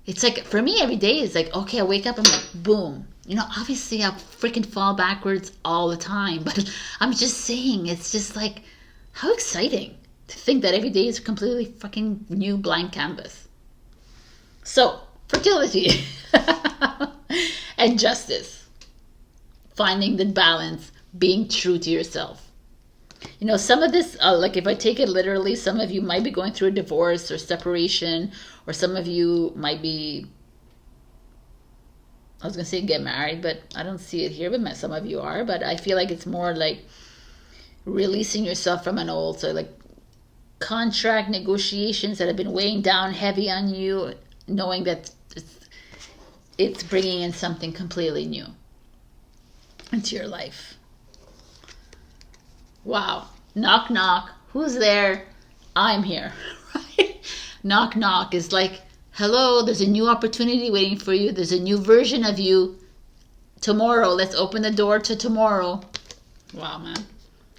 It's like, for me, every day is like, okay, I wake up, I'm like, boom. You know, obviously I freaking fall backwards all the time, but I'm just saying, it's just like, how exciting to think that every day is a completely fucking new blank canvas. So, fertility and justice. Finding the balance, being true to yourself. You know, some of this, like if I take it literally, some of you might be going through a divorce or separation, or some of you might be, I was going to say get married, but I don't see it here, but some of you are. But I feel like it's more like releasing yourself from an old, so like contract negotiations that have been weighing down heavy on you, knowing that it's bringing in something completely new into your life. Wow. Knock, knock. Who's there? I'm here. Right? Knock, knock is like, hello, there's a new opportunity waiting for you. There's a new version of you. Tomorrow, let's open the door to tomorrow. Wow, man.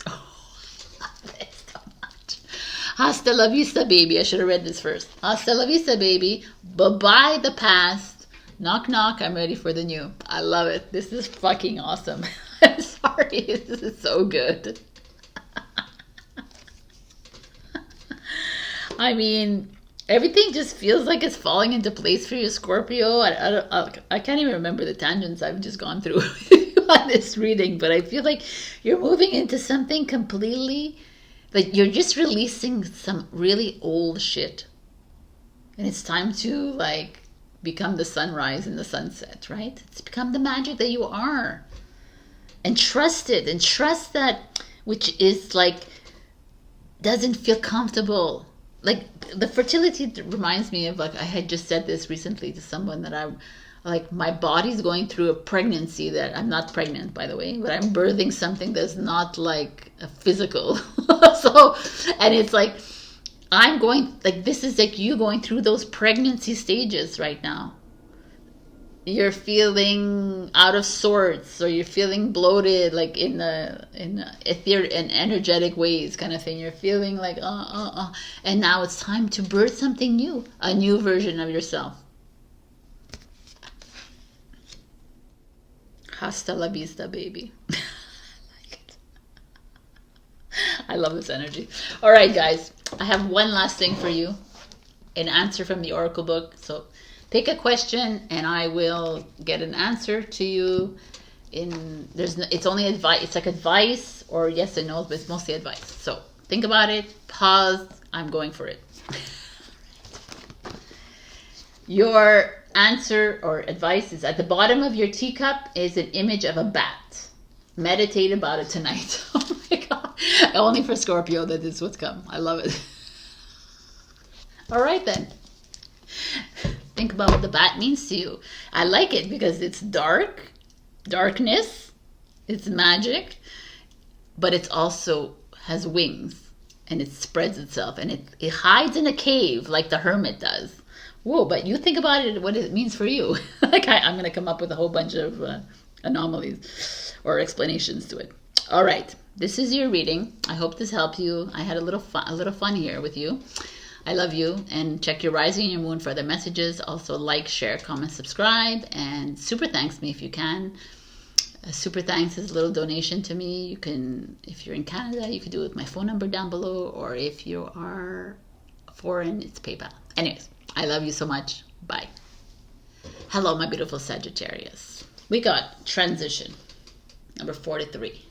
Oh, I love this so much. Hasta la vista, baby. I should have read this first. Hasta la vista, baby. Bye-bye the past. Knock, knock. I'm ready for the new. I love it. This is fucking awesome. I'm sorry. This is so good. I mean, everything just feels like it's falling into place for you, Scorpio. I can't even remember the tangents I've just gone through on this reading, but I feel like you're moving into something completely, like you're just releasing some really old shit. And it's time to like become the sunrise and the sunset, right? It's become the magic that you are. And trust it, and trust that which is like, doesn't feel comfortable. Like the fertility reminds me of, like, I had just said this recently to someone that I'm like, my body's going through a pregnancy that I'm not pregnant, by the way, but I'm birthing something that's not like a physical. So, and it's like, I'm going, like, this is like you going through those pregnancy stages right now. You're feeling out of sorts, or you're feeling bloated, like in ethereal and energetic ways, kind of thing. You're feeling like and now it's time to birth something new, a new version of yourself. Hasta la vista, baby. I love this energy. All right, guys, I have one last thing for you, an answer from the Oracle book. So pick a question and I will get an answer to you. It's only advice. It's like advice or yes and no, but it's mostly advice. So think about it, pause, I'm going for it. Your answer or advice is, at the bottom of your teacup is an image of a bat. Meditate about it tonight. Oh my God. Only for Scorpio that is what's come. I love it. All right then. Think about what the bat means to you. I like it because it's dark, darkness, it's magic, but it's also has wings and it spreads itself and it hides in a cave like the hermit does. Whoa, but you think about it, what it means for you. Like I'm going to come up with a whole bunch of anomalies or explanations to it. All right, this is your reading. I hope this helped you. I had a little fun here with you. I love you, and check your rising and your moon for other messages. Also like, share, comment, subscribe, and super thanks me if you can. A super thanks is a little donation to me. You can, if you're in Canada, you can do it with my phone number down below, or if you are foreign, it's PayPal. Anyways, I love you so much. Bye. Hello, my beautiful Sagittarius. We got transition, number 43.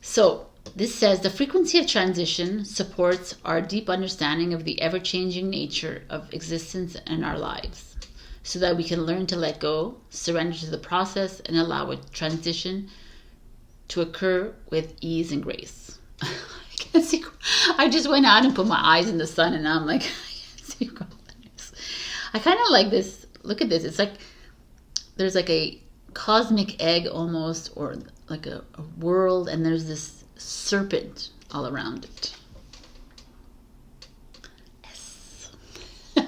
So this says the frequency of transition supports our deep understanding of the ever-changing nature of existence in our lives, so that we can learn to let go, surrender to the process, and allow a transition to occur with ease and grace. I can't see. I just went out and put my eyes in the sun, and I'm like, I can't see colors. I kind of like this. Look at this. It's like there's like a cosmic egg almost, or like a world, and there's this serpent all around it. Yes.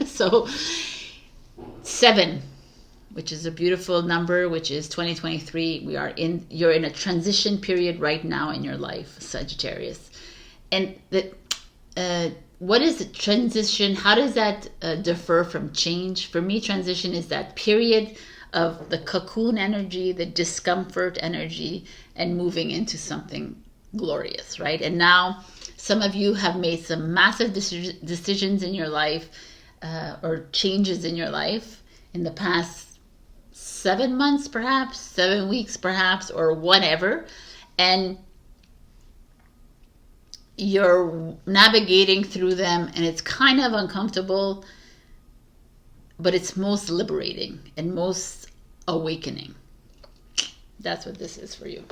So 7, which is a beautiful number, which is 2023. You're in a transition period right now in your life, Sagittarius. And what is transition? How does that differ from change? For me, transition is that period of the cocoon energy, the discomfort energy, and moving into something glorious, right? And now some of you have made some massive decisions in your life, or changes in your life in the past 7 months, perhaps 7 weeks, perhaps, or whatever, and you're navigating through them, and it's kind of uncomfortable, but it's most liberating and most awakening. That's what this is for you.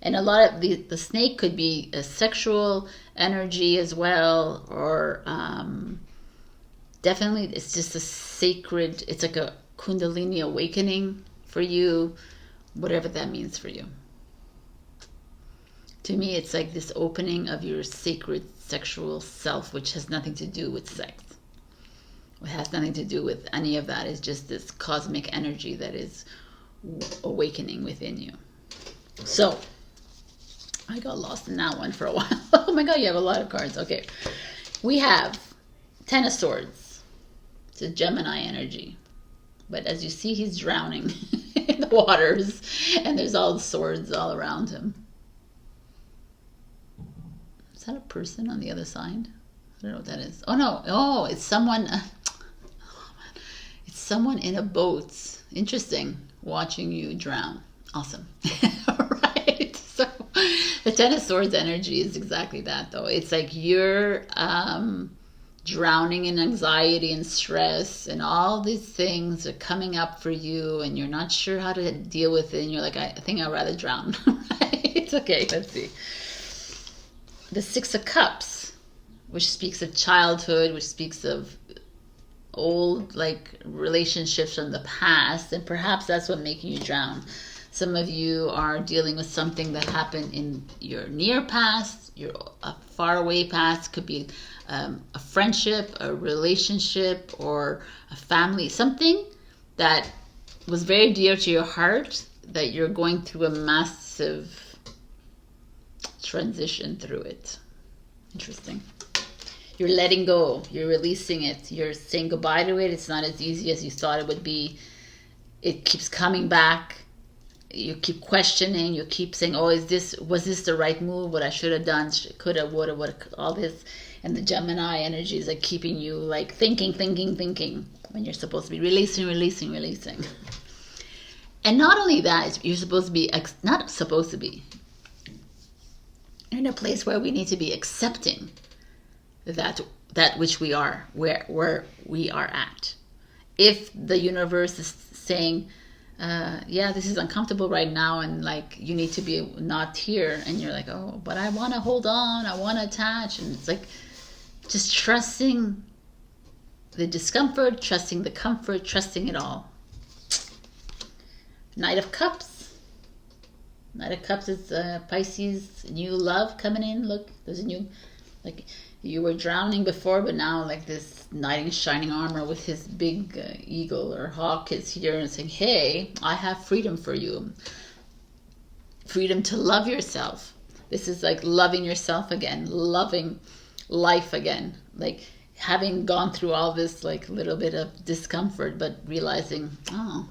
And a lot of the snake could be a sexual energy as well, or definitely it's just a sacred, it's like a Kundalini awakening for you, whatever that means for you. To me, it's like this opening of your sacred sexual self, which has nothing to do with sex. It has nothing to do with any of that. It's just this cosmic energy that is awakening within you. So, I got lost in that one for a while. Oh my God, you have a lot of cards. Okay. We have 10 of Swords. It's a Gemini energy. But as you see, he's drowning in the waters. And there's all the swords all around him. Is that a person on the other side? I don't know what that is. Oh no. Oh, it's someone. It's someone in a boat. Interesting. Watching you drown. Awesome. Right. So the 10 of Swords energy is exactly that, though. It's like you're drowning in anxiety and stress, and all these things are coming up for you, and you're not sure how to deal with it. And you're like, I think I'd rather drown. Right? Okay, let's see. The 6 of Cups, which speaks of childhood, which speaks of old like relationships from the past, and perhaps that's what making you drown. Some of you are dealing with something that happened in your near past, your far away past. Could be a friendship, a relationship, or a family, something that was very dear to your heart that you're going through a massive transition through it. Interesting. You're letting go. You're releasing it. You're saying goodbye to it. It's not as easy as you thought it would be. It keeps coming back. You keep questioning. You keep saying, oh, was this the right move? What I should have done? Coulda, woulda, all this. And the Gemini energy is like keeping you like thinking, when you're supposed to be releasing. And not only that, you're supposed to be, not supposed to be, you're in a place where we need to be accepting that which we are, where we are at. If the universe is saying, yeah, this is uncomfortable right now, and like you need to be not here, and you're like, oh, but I want to hold on, I want to attach, and it's like just trusting the discomfort, trusting the comfort, trusting it all. Knight of Cups. Knight of Cups is Pisces, new love coming in. Look, there's a new, like, you were drowning before, but now like this knight in shining armor with his big eagle or hawk is here and saying, hey, I have freedom for you. Freedom to love yourself. This is like loving yourself again, loving life again. Like having gone through all this like little bit of discomfort, but realizing, oh,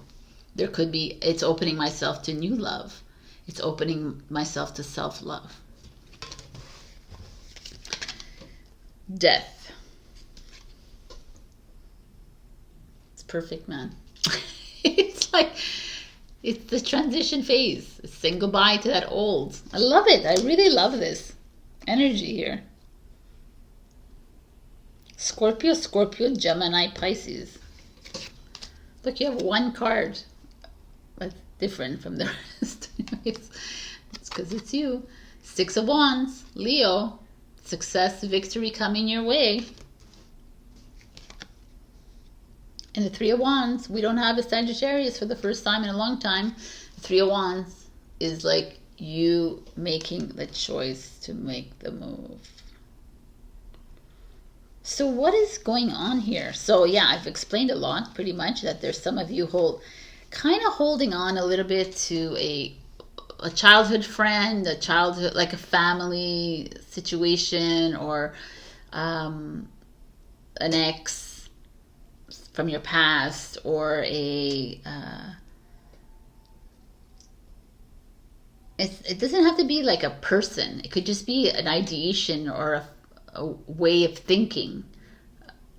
there could be, it's opening myself to new love. It's opening myself to self-love. Death. It's perfect, man. It's like, it's the transition phase. It's saying goodbye to that old. I love it. I really love this energy here. Scorpio, Scorpio, Gemini, Pisces. Look, you have one card that's different from the rest. It's because it's you. Six of Wands, Leo. Success, victory coming your way. And the Three of Wands, we don't have a Sagittarius for the first time in a long time. The Three of Wands is like you making the choice to make the move. So what is going on here? So yeah, I've explained a lot, pretty much, that there's some of you kind of holding on a little bit to a childhood friend, a childhood, like a family situation, or an ex from your past, or it doesn't have to be like a person. It could just be an ideation or a way of thinking,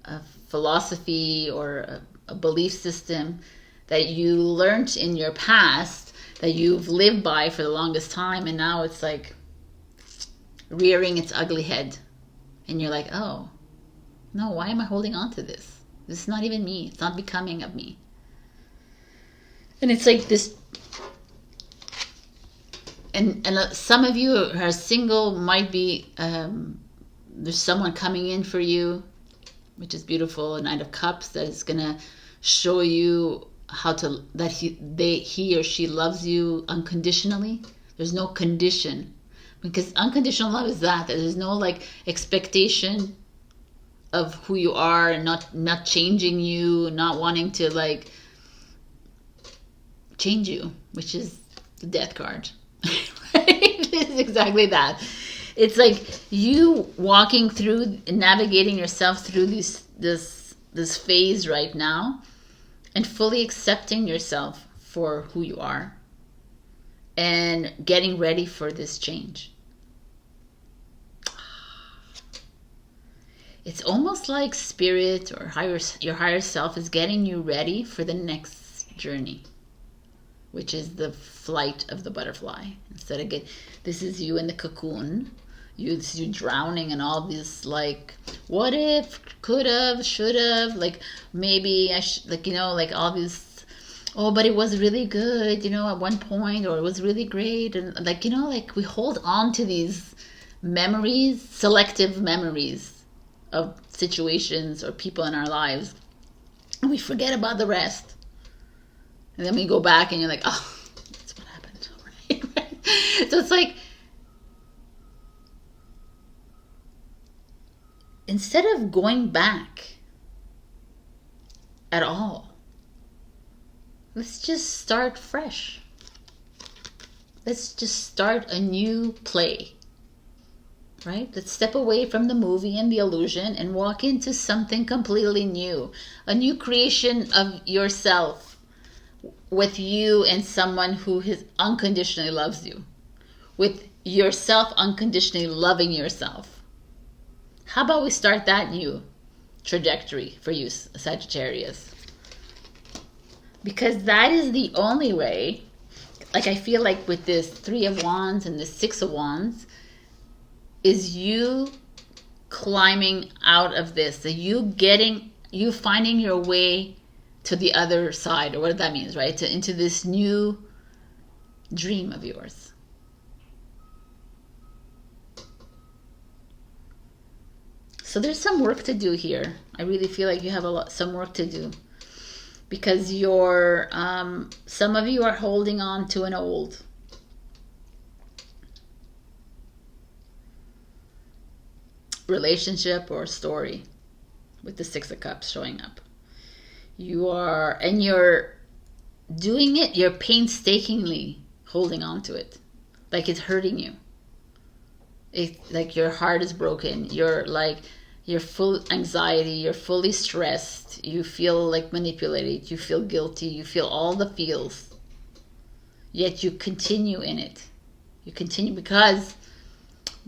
a philosophy, or a belief system that you learned in your past that you've lived by for the longest time, and now it's like rearing its ugly head, and you're like, oh no, why am I holding on to this? This is not even me. It's not becoming of me. And it's like this. And some of you who are single might be, there's someone coming in for you, which is beautiful. A Knight of Cups that is going to show you how to, that he or she loves you unconditionally. There's no condition. Because unconditional love is that there's no like expectation of who you are, and not changing you, not wanting to like change you, which is the Death card. Right? It's exactly that. It's like you walking through, navigating yourself through this phase right now, and fully accepting yourself for who you are, and getting ready for this change. It's almost like spirit or your higher self is getting you ready for the next journey, which is the flight of the butterfly. Instead of this is you in the cocoon, you drowning in all this like what if, could have, should have, like maybe I like like all these, oh but it was really good at one point, or it was really great, and like like we hold on to these memories, selective memories of situations or people in our lives, and we forget about the rest, and then we go back and you're like, oh, that's what happened. Right? So it's like, instead of going back at all, let's just start fresh. Let's just start a new play. Right? Let's step away from the movie and the illusion and walk into something completely new. A new creation of yourself, with you and someone who unconditionally loves you. With yourself unconditionally loving yourself. How about we start that new trajectory for you, Sagittarius? Because that is the only way. Like I feel like with this Three of Wands and this Six of Wands, is you climbing out of this, so you finding your way to the other side, or what that means, right? Into this new dream of yours. So there's some work to do here. I really feel like you have some work to do, because some of you are holding on to an old relationship or story, with the Six of Cups showing up. You're doing it, you're painstakingly holding on to it, like it's hurting you. It's like your heart is broken. You're full anxiety, you're fully stressed, you feel like manipulated, you feel guilty, you feel all the feels, yet you continue in it. You continue because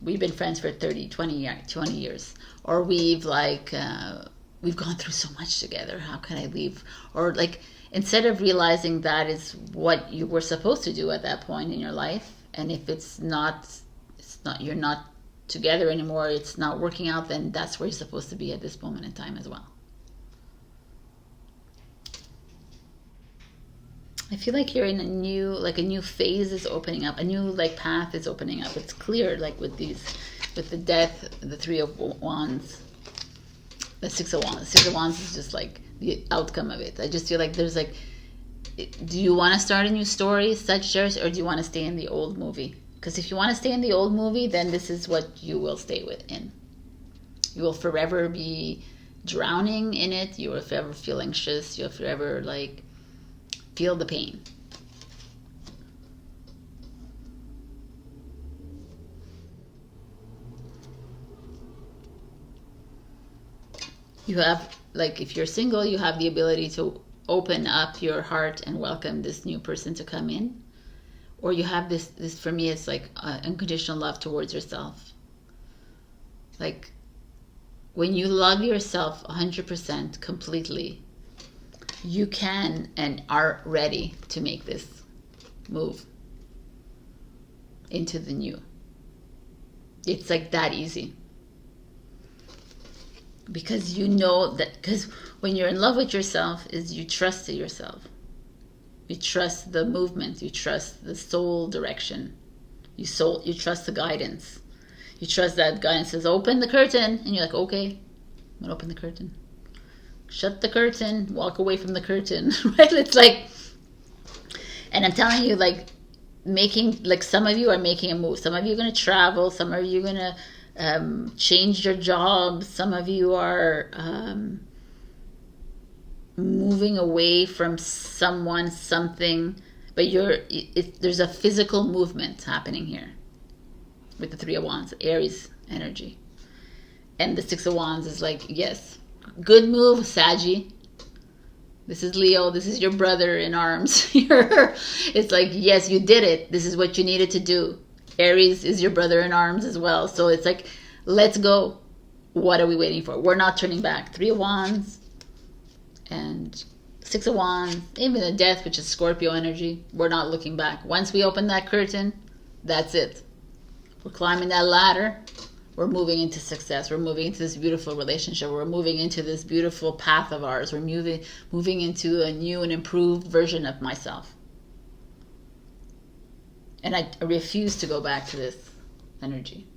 we've been friends for 20 years, or we've we've gone through so much together. How can I leave? Or like, instead of realizing that is what you were supposed to do at that point in your life, and if it's not, you're not together anymore, it's not working out, then that's where you're supposed to be at this moment in time as well. I feel like you're in a new phase is opening up, a new like path is opening up. It's clear, like with the death, the Three of Wands, the Six of Wands. Six of Wands is just like the outcome of it. I just feel like there's like, do you want to start a new story, Sagittarius, or do you want to stay in the old movie? Because if you want to stay in the old movie, then this is what you will stay within. You will forever be drowning in it. You will forever feel anxious. You'll forever like feel the pain. You have, like, if you're single, you have the ability to open up your heart and welcome this new person to come in. Or you have this for me, it's like unconditional love towards yourself. Like, when you love yourself 100% completely, you can and are ready to make this move into the new. It's like that easy. Because you know that, because when you're in love with yourself, is you trust yourself. You trust the movement. You trust the soul direction. You trust the guidance. You trust that guidance says, open the curtain. And you're like, okay, I'm going to open the curtain. Shut the curtain. Walk away from the curtain. Right? It's like, and I'm telling you, like, making, like, some of you are making a move. Some of you are going to travel. Some of you are going to change your job. Some of you are moving away from someone, something, but there's a physical movement happening here with the Three of Wands, Aries energy. And the Six of Wands is like, yes, good move, Saggy. This is Leo. This is your brother in arms. It's like, yes, you did it. This is what you needed to do. Aries is your brother in arms as well. So it's like, let's go. What are we waiting for? We're not turning back. Three of Wands and Six of Wands, even the Death, which is Scorpio energy. We're not looking back. Once we open that curtain, that's it. We're climbing that ladder. We're moving into success. We're moving into this beautiful relationship. We're moving into this beautiful path of ours. We're moving into a new and improved version of myself. And I refuse to go back to this energy.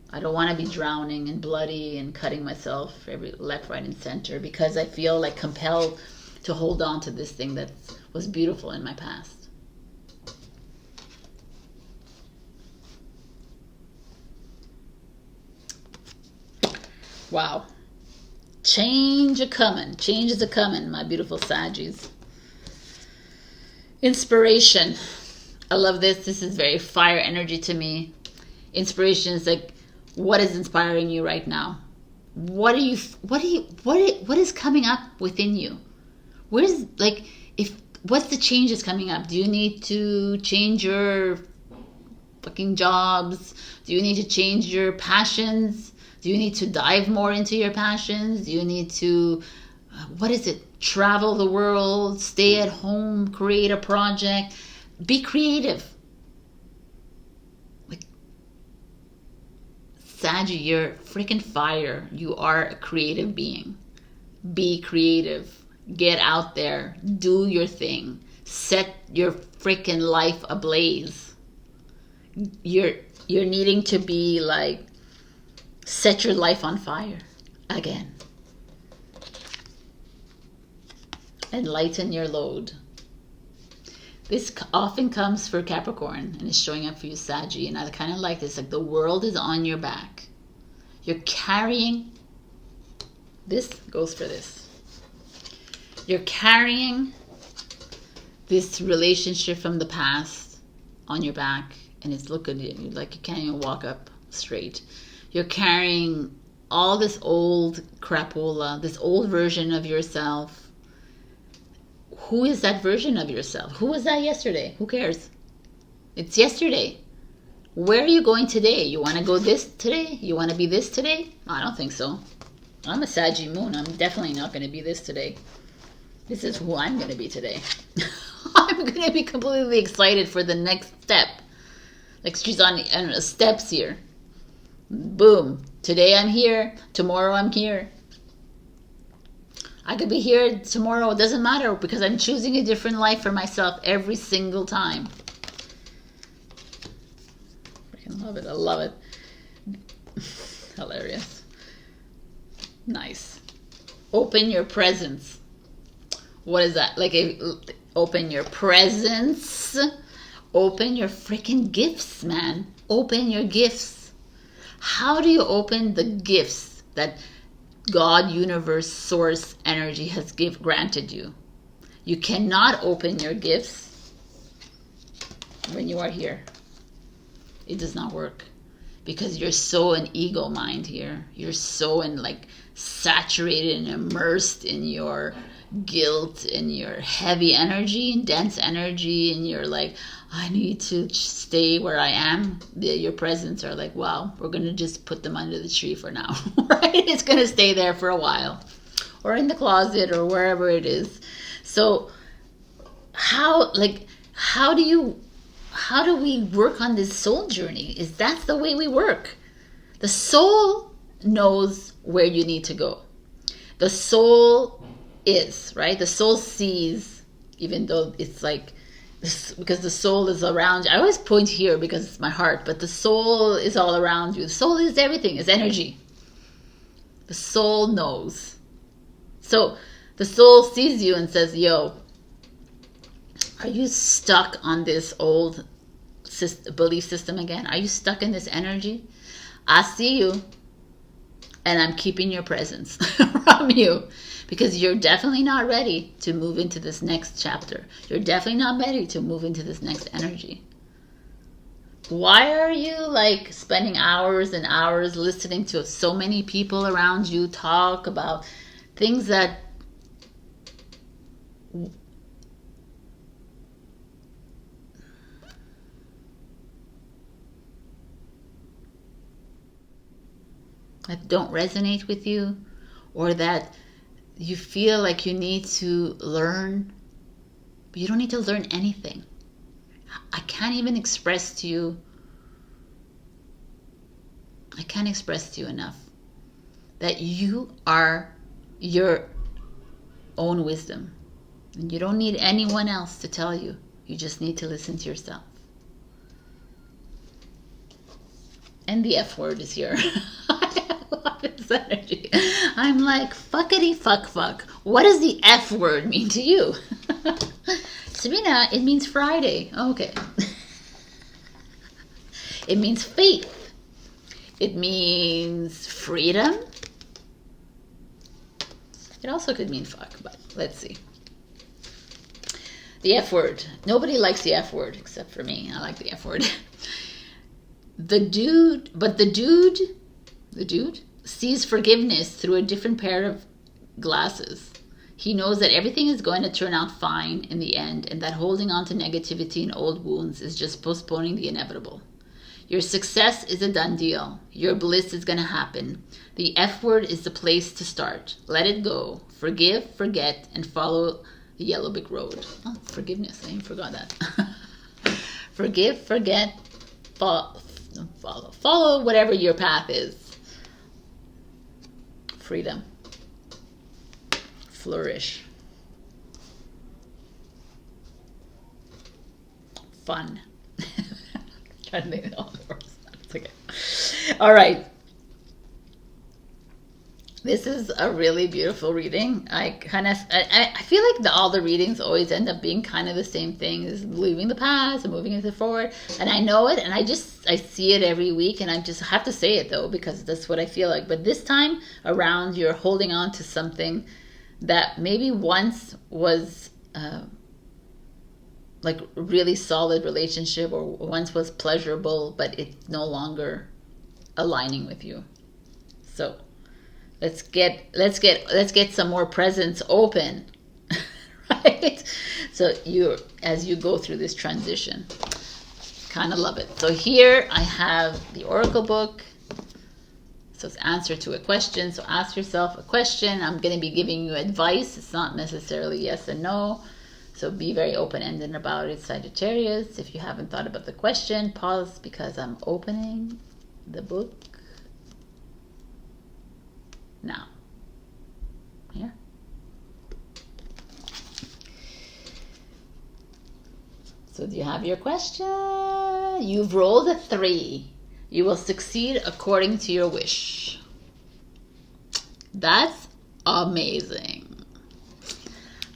I don't want to be drowning and bloody and cutting myself every left, right, and center, because I feel like compelled to hold on to this thing that was beautiful in my past. Wow. Change a-coming. Change is a-coming, my beautiful Saggies. Inspiration. I love this. This is very fire energy to me. Inspiration is like, what is inspiring you right now? What is coming up within you? What's the changes coming up? Do you need to change your fucking jobs? Do you need to change your passions? Do you need to dive more into your passions? Do you need to, travel the world, stay at home, create a project? Be creative. Like, Saggy, you're freaking fire. You are a creative being. Be creative. Get out there. Do your thing. Set your freaking life ablaze. You're needing to be like, set your life on fire again. And lighten your load. This often comes for Capricorn and is showing up for you, Saggy. And I kind of like this. Like, the world is on your back. You're carrying. This goes for this. You're carrying this relationship from the past on your back. And it's looking at you like you can't even walk up straight. You're carrying all this old crapola, this old version of yourself. Who is that version of yourself? Who was that yesterday? Who cares? It's yesterday. Where are you going today? You want to go this today? You want to be this today? I don't think so. I'm a Saggy moon. I'm definitely not going to be this today. This is who I'm going to be today. I'm going to be completely excited for the next step. Like she's on steps here. Boom. Today I'm here. Tomorrow I'm here. I could be here tomorrow. It doesn't matter because I'm choosing a different life for myself every single time. I love it. I love it. Hilarious. Nice. Open your presence. What is that? Like open your presence. Open your freaking gifts, man. Open your gifts. How do you open the gifts that God, universe, source, energy has granted you? You cannot open your gifts when you are here. It does not work because you're so in ego mind here. You're so in like saturated and immersed in your guilt and your heavy energy and dense energy, and you're like, I need to stay where I am. Your presence are like, wow, we're going to just put them under the tree for now, right? It's going to stay there for a while or in the closet or wherever it is. So how do we work on this soul journey? Is that's the way we work. The soul knows where you need to go. The soul is, right? The soul sees, even though it's like, because the soul is around you. I always point here because it's my heart, but the soul is all around you. The soul is everything. It's energy. The soul knows. So the soul sees you and says, yo, are you stuck on this old belief system again? Are you stuck in this energy? I see you, and I'm keeping your presence from you because you're definitely not ready to move into this next chapter. You're definitely not ready to move into this next energy. Why are you like spending hours and hours listening to so many people around you talk about things that don't resonate with you, or that you feel like you need to learn, but you don't need to learn anything. I can't even express to you, I can't express to you enough that you are your own wisdom. And you don't need anyone else to tell you. You just need to listen to yourself. And the F word is here. I love this energy. I'm like, fuckity fuck fuck. What does the F word mean to you? Sabrina, it means Friday. Okay. It means faith. It means freedom. It also could mean fuck, but let's see. The F word. Nobody likes the F word except for me. I like the F word. The dude sees forgiveness through a different pair of glasses. He knows that everything is going to turn out fine in the end, and that holding on to negativity and old wounds is just postponing the inevitable. Your success is a done deal. Your bliss is going to happen. The F word is the place to start. Let it go. Forgive, forget, and follow the yellow brick road. Oh, forgiveness. I even forgot that. Forgive, forget, follow whatever your path is. Freedom. Flourish. Fun. Trying to think of all the words. It's okay. All right. This is a really beautiful reading. I feel like all the readings always end up being kind of the same thing, is leaving the past and moving into the forward. And I know it, and I see it every week, and I just have to say it though, because that's what I feel like. But this time around, you're holding on to something that maybe once was like a really solid relationship, or once was pleasurable, but it's no longer aligning with you. So let's get some more presents open, right? So as you go through this transition, kind of love it. So here I have the Oracle book. So it's answer to a question. So ask yourself a question. I'm going to be giving you advice. It's not necessarily yes and no. So be very open-ended about it, Sagittarius. If you haven't thought about the question, pause because I'm opening the book now. Here. So do you have your question? You've rolled a 3. You will succeed according to your wish. That's amazing.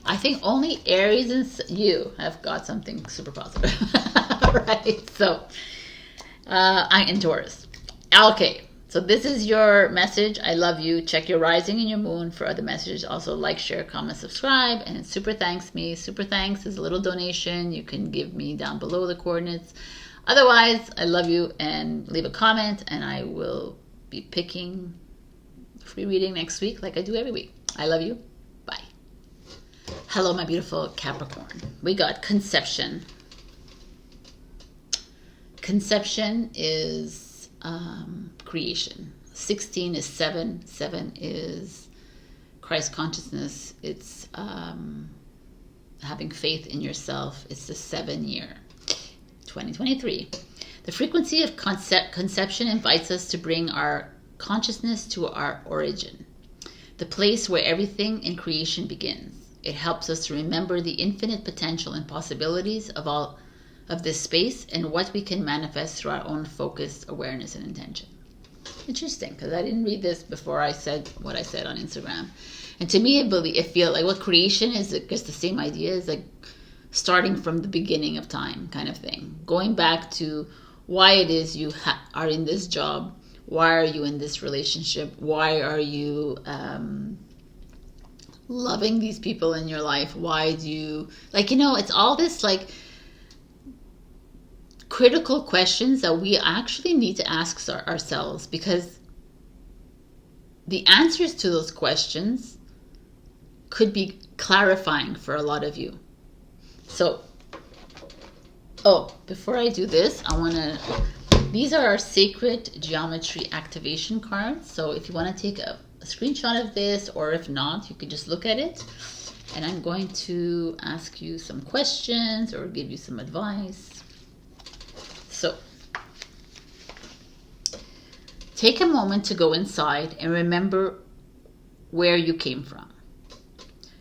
I think only Aries and you have got something super positive. Right? So, and Taurus. Okay. So this is your message. I love you. Check your rising and your moon for other messages. Also like, share, comment, subscribe. And super thanks me. Super thanks is a little donation. You can give me down below the coordinates. Otherwise, I love you, and leave a comment, and I will be picking free reading next week like I do every week. I love you. Bye. Hello, my beautiful Capricorn. We got conception. Conception is creation. 16 is 7. 7 is Christ consciousness. It's having faith in yourself. It's the 7 year. 2023. The frequency of conception invites us to bring our consciousness to our origin, the place where everything in creation begins. It helps us to remember the infinite potential and possibilities of all of this space and what we can manifest through our own focused awareness and intention. Interesting, because I didn't read this before I said what I said on Instagram. And to me, I feel like what creation is, just the same idea as like starting from the beginning of time kind of thing. Going back to why it is you are in this job. Why are you in this relationship? Why are you loving these people in your life? Why do you, like, you know, it's all this like critical questions that we actually need to ask ourselves, because the answers to those questions could be clarifying for a lot of you. So, before I do this, these are our sacred geometry activation cards. So if you want to take a screenshot of this, or if not, you can just look at it. And I'm going to ask you some questions or give you some advice. So, take a moment to go inside and remember where you came from.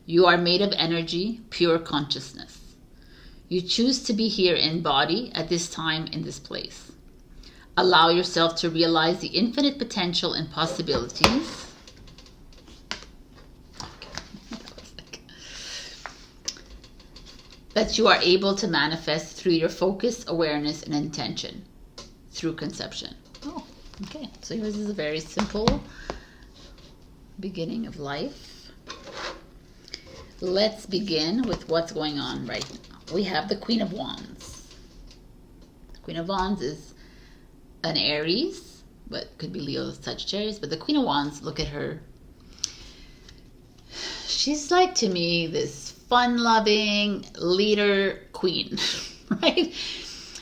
You are made of energy, pure consciousness. You choose to be here in body at this time in this place. Allow yourself to realize the infinite potential and possibilities. That you are able to manifest through your focus, awareness, and intention through conception. Oh, okay. So yours is a very simple beginning of life. Let's begin with what's going on right now. We have the Queen of Wands. The Queen of Wands is an Aries, but could be Leo, Sagittarius. But the Queen of Wands, look at her. She's like, to me, this fun-loving leader queen, right?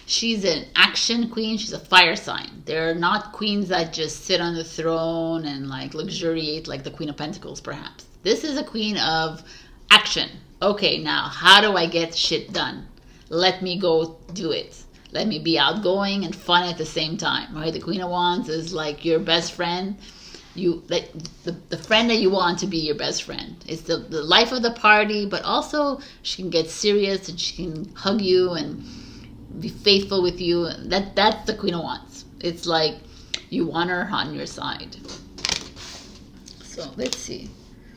She's an action queen. She's a fire sign. They're not queens that just sit on the throne and like luxuriate like the Queen of Pentacles, perhaps. This is a queen of action. Okay, now how do I get shit done? Let me go do it. Let me be outgoing and fun at the same time, right? The Queen of Wands is like your best friend. You like the friend that you want to be your best friend. It's the life of the party, but also she can get serious and she can hug you and be faithful with you. That's the Queen of Wands. It's like you want her on your side. So let's see.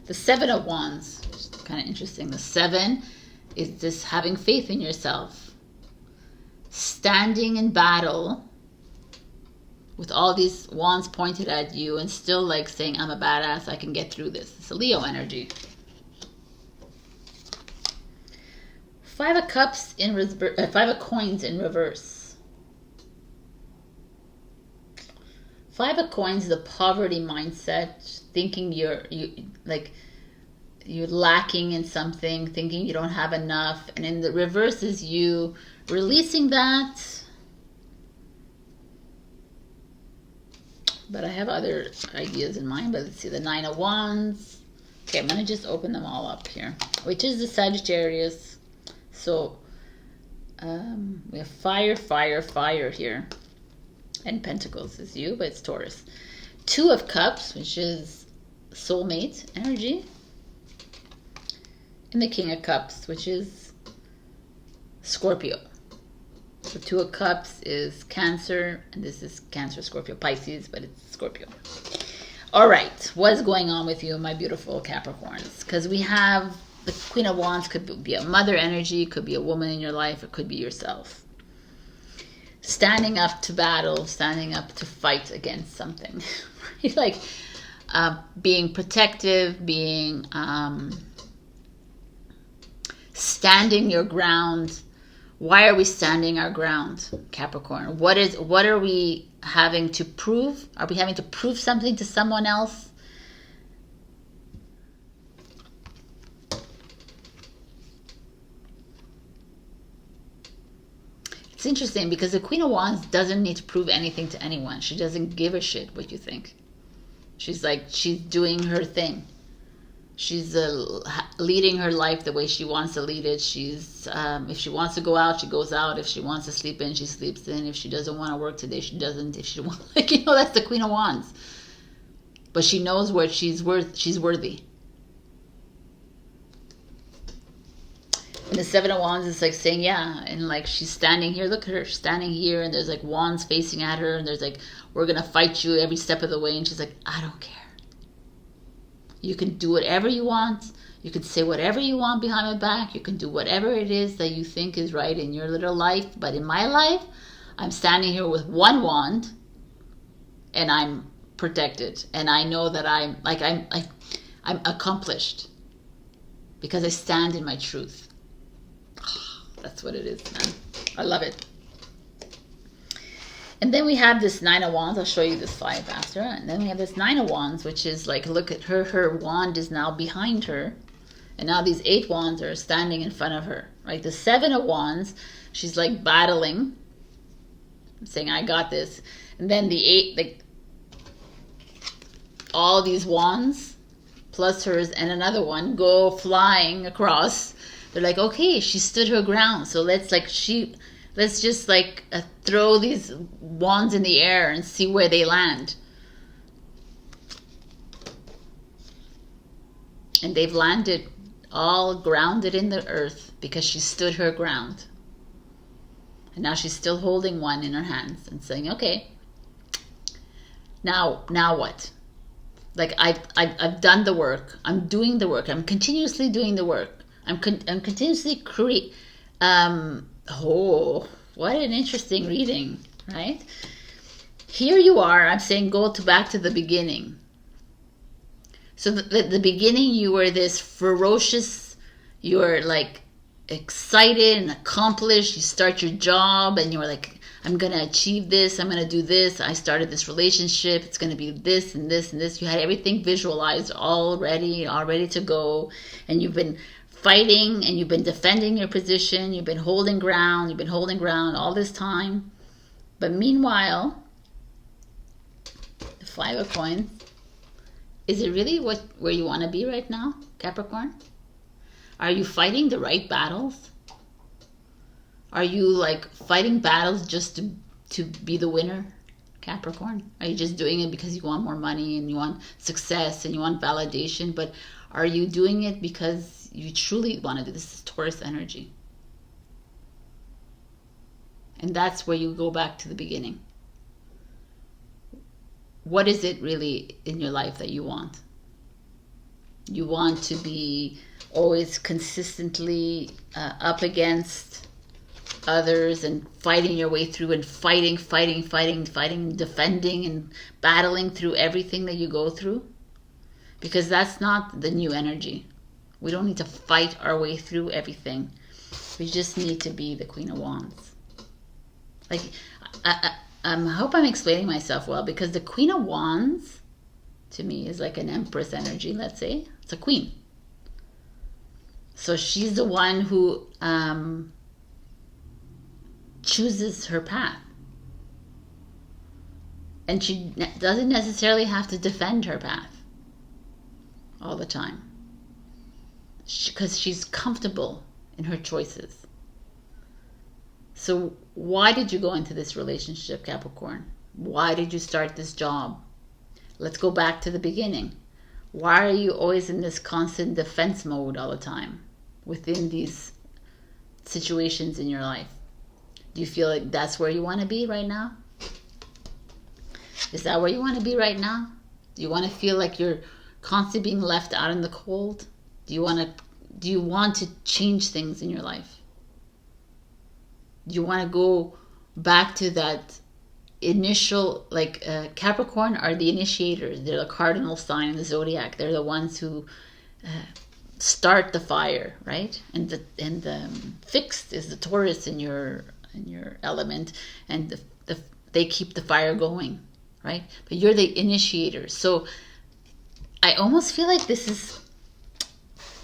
The Seven of Wands, kind of interesting. The 7 is this having faith in yourself, standing in battle with all these wands pointed at you and still like saying, I'm a badass, I can get through this. It's a Leo energy. 5 of Cups in 5 of Coins in reverse. 5 of Coins is a poverty mindset, thinking you're lacking in something, thinking you don't have enough. And in the reverse is you releasing that, But I have other ideas in mind. But let's see, the Nine of Wands. Okay, I'm going to just open them all up here, which is the Sagittarius. So we have fire, fire, fire here. And Pentacles is you, but it's Taurus. Two of Cups, which is soulmate energy. And the King of Cups, which is Scorpio. So Two of Cups is Cancer, and this is Cancer, Scorpio, Pisces, but it's Scorpio. All right, what's going on with you, my beautiful Capricorns? Because we have the Queen of Wands, could be a mother energy, could be a woman in your life, it could be yourself. Standing up to battle, standing up to fight against something. Like being protective, being standing your ground. Why are we standing our ground, Capricorn? What are we having to prove? Are we having to prove something to someone else? It's interesting because the Queen of Wands doesn't need to prove anything to anyone. She doesn't give a shit what you think. She's doing her thing. She's leading her life the way she wants to lead it. She's if she wants to go out, she goes out. If she wants to sleep in, she sleeps in. If she doesn't want to work today, she doesn't. If she wants, that's the Queen of Wands. But she knows what she's worthy. And the Seven of Wands is like saying, yeah, and like she's standing here. Look at her standing here, and there's like wands facing at her, and there's like, we're gonna fight you every step of the way. And she's like, I don't care. You can do whatever you want. You can say whatever you want behind my back. You can do whatever it is that you think is right in your little life. But in my life, I'm standing here with one wand, and I'm protected. And I know that I'm accomplished because I stand in my truth. That's what it is, man. I love it. And then we have this Nine of Wands. I'll show you this slide after. And then we have this Nine of Wands, which is like, look at her. Her wand is now behind her. And now these 8 wands are standing in front of her. Right? The Seven of Wands, she's like battling. I'm saying, I got this. And then the 8, like all these wands, plus hers and another one, go flying across. They're like, okay, she stood her ground. So let's just throw these wands in the air and see where they land. And they've landed all grounded in the earth because she stood her ground. And now she's still holding one in her hands and saying, okay, now what? Like I've done the work. I'm doing the work. I'm continuously doing the work. I'm continuously creating. Oh, what an interesting reading, right? Here you are. I'm saying go back to the beginning. So the beginning, you were this ferocious. You were like excited and accomplished. You start your job and you were like, I'm going to achieve this. I'm going to do this. I started this relationship. It's going to be this and this and this. You had everything visualized all ready to go. And you've been fighting and you've been defending your position. You've been holding ground. You've been holding ground all this time. But meanwhile, the 5 of Coins, is it really where you want to be right now, Capricorn? Are you fighting the right battles? Are you like fighting battles just to be the winner, Capricorn? Are you just doing it because you want more money and you want success and you want validation? But are you doing it because you truly want to do this? This is Taurus energy. And that's where you go back to the beginning. What is it really in your life that you want? You want to be always consistently up against others and fighting your way through and fighting, defending and battling through everything that you go through? Because that's not the new energy. We don't need to fight our way through everything. We just need to be the Queen of Wands. Like, I hope I'm explaining myself well, because the Queen of Wands to me is like an Empress energy, let's say. It's a queen. So she's the one who chooses her path. And she doesn't necessarily have to defend her path all the time, because she's comfortable in her choices. So why did you go into this relationship, Capricorn? Why did you start this job? Let's go back to the beginning. Why are you always in this constant defense mode all the time within these situations in your life? Do you feel like that's where you want to be right now? Is that where you want to be right now? Do you want to feel like you're constantly being left out in the cold? Do you want to change things in your life? Do you want to go back to that initial, like Capricorn are the initiators. They're the cardinal sign in the zodiac. They're the ones who start the fire, right? And the fixed is the Taurus in your element, and they keep the fire going, right? But you're the initiator. So I almost feel like this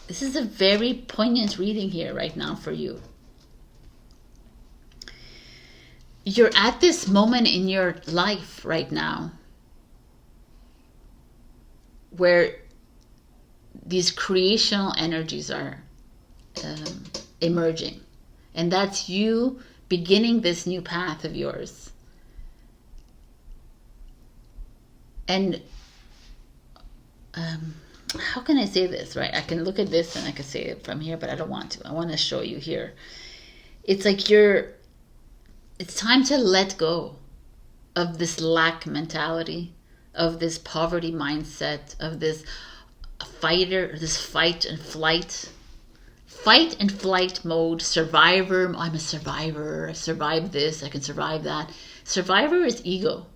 is a very poignant reading here right now for you. You're at this moment in your life right now where these creational energies are emerging. And that's you beginning this new path of yours. And how can I say this, right? I can look at this and I can say it from here, but I don't want to. I want to show you here. It's like it's time to let go of this lack mentality, of this poverty mindset, of this fighter, this fight and flight mode, survivor. I'm a survivor. I survived this. I can survive that. Survivor is ego.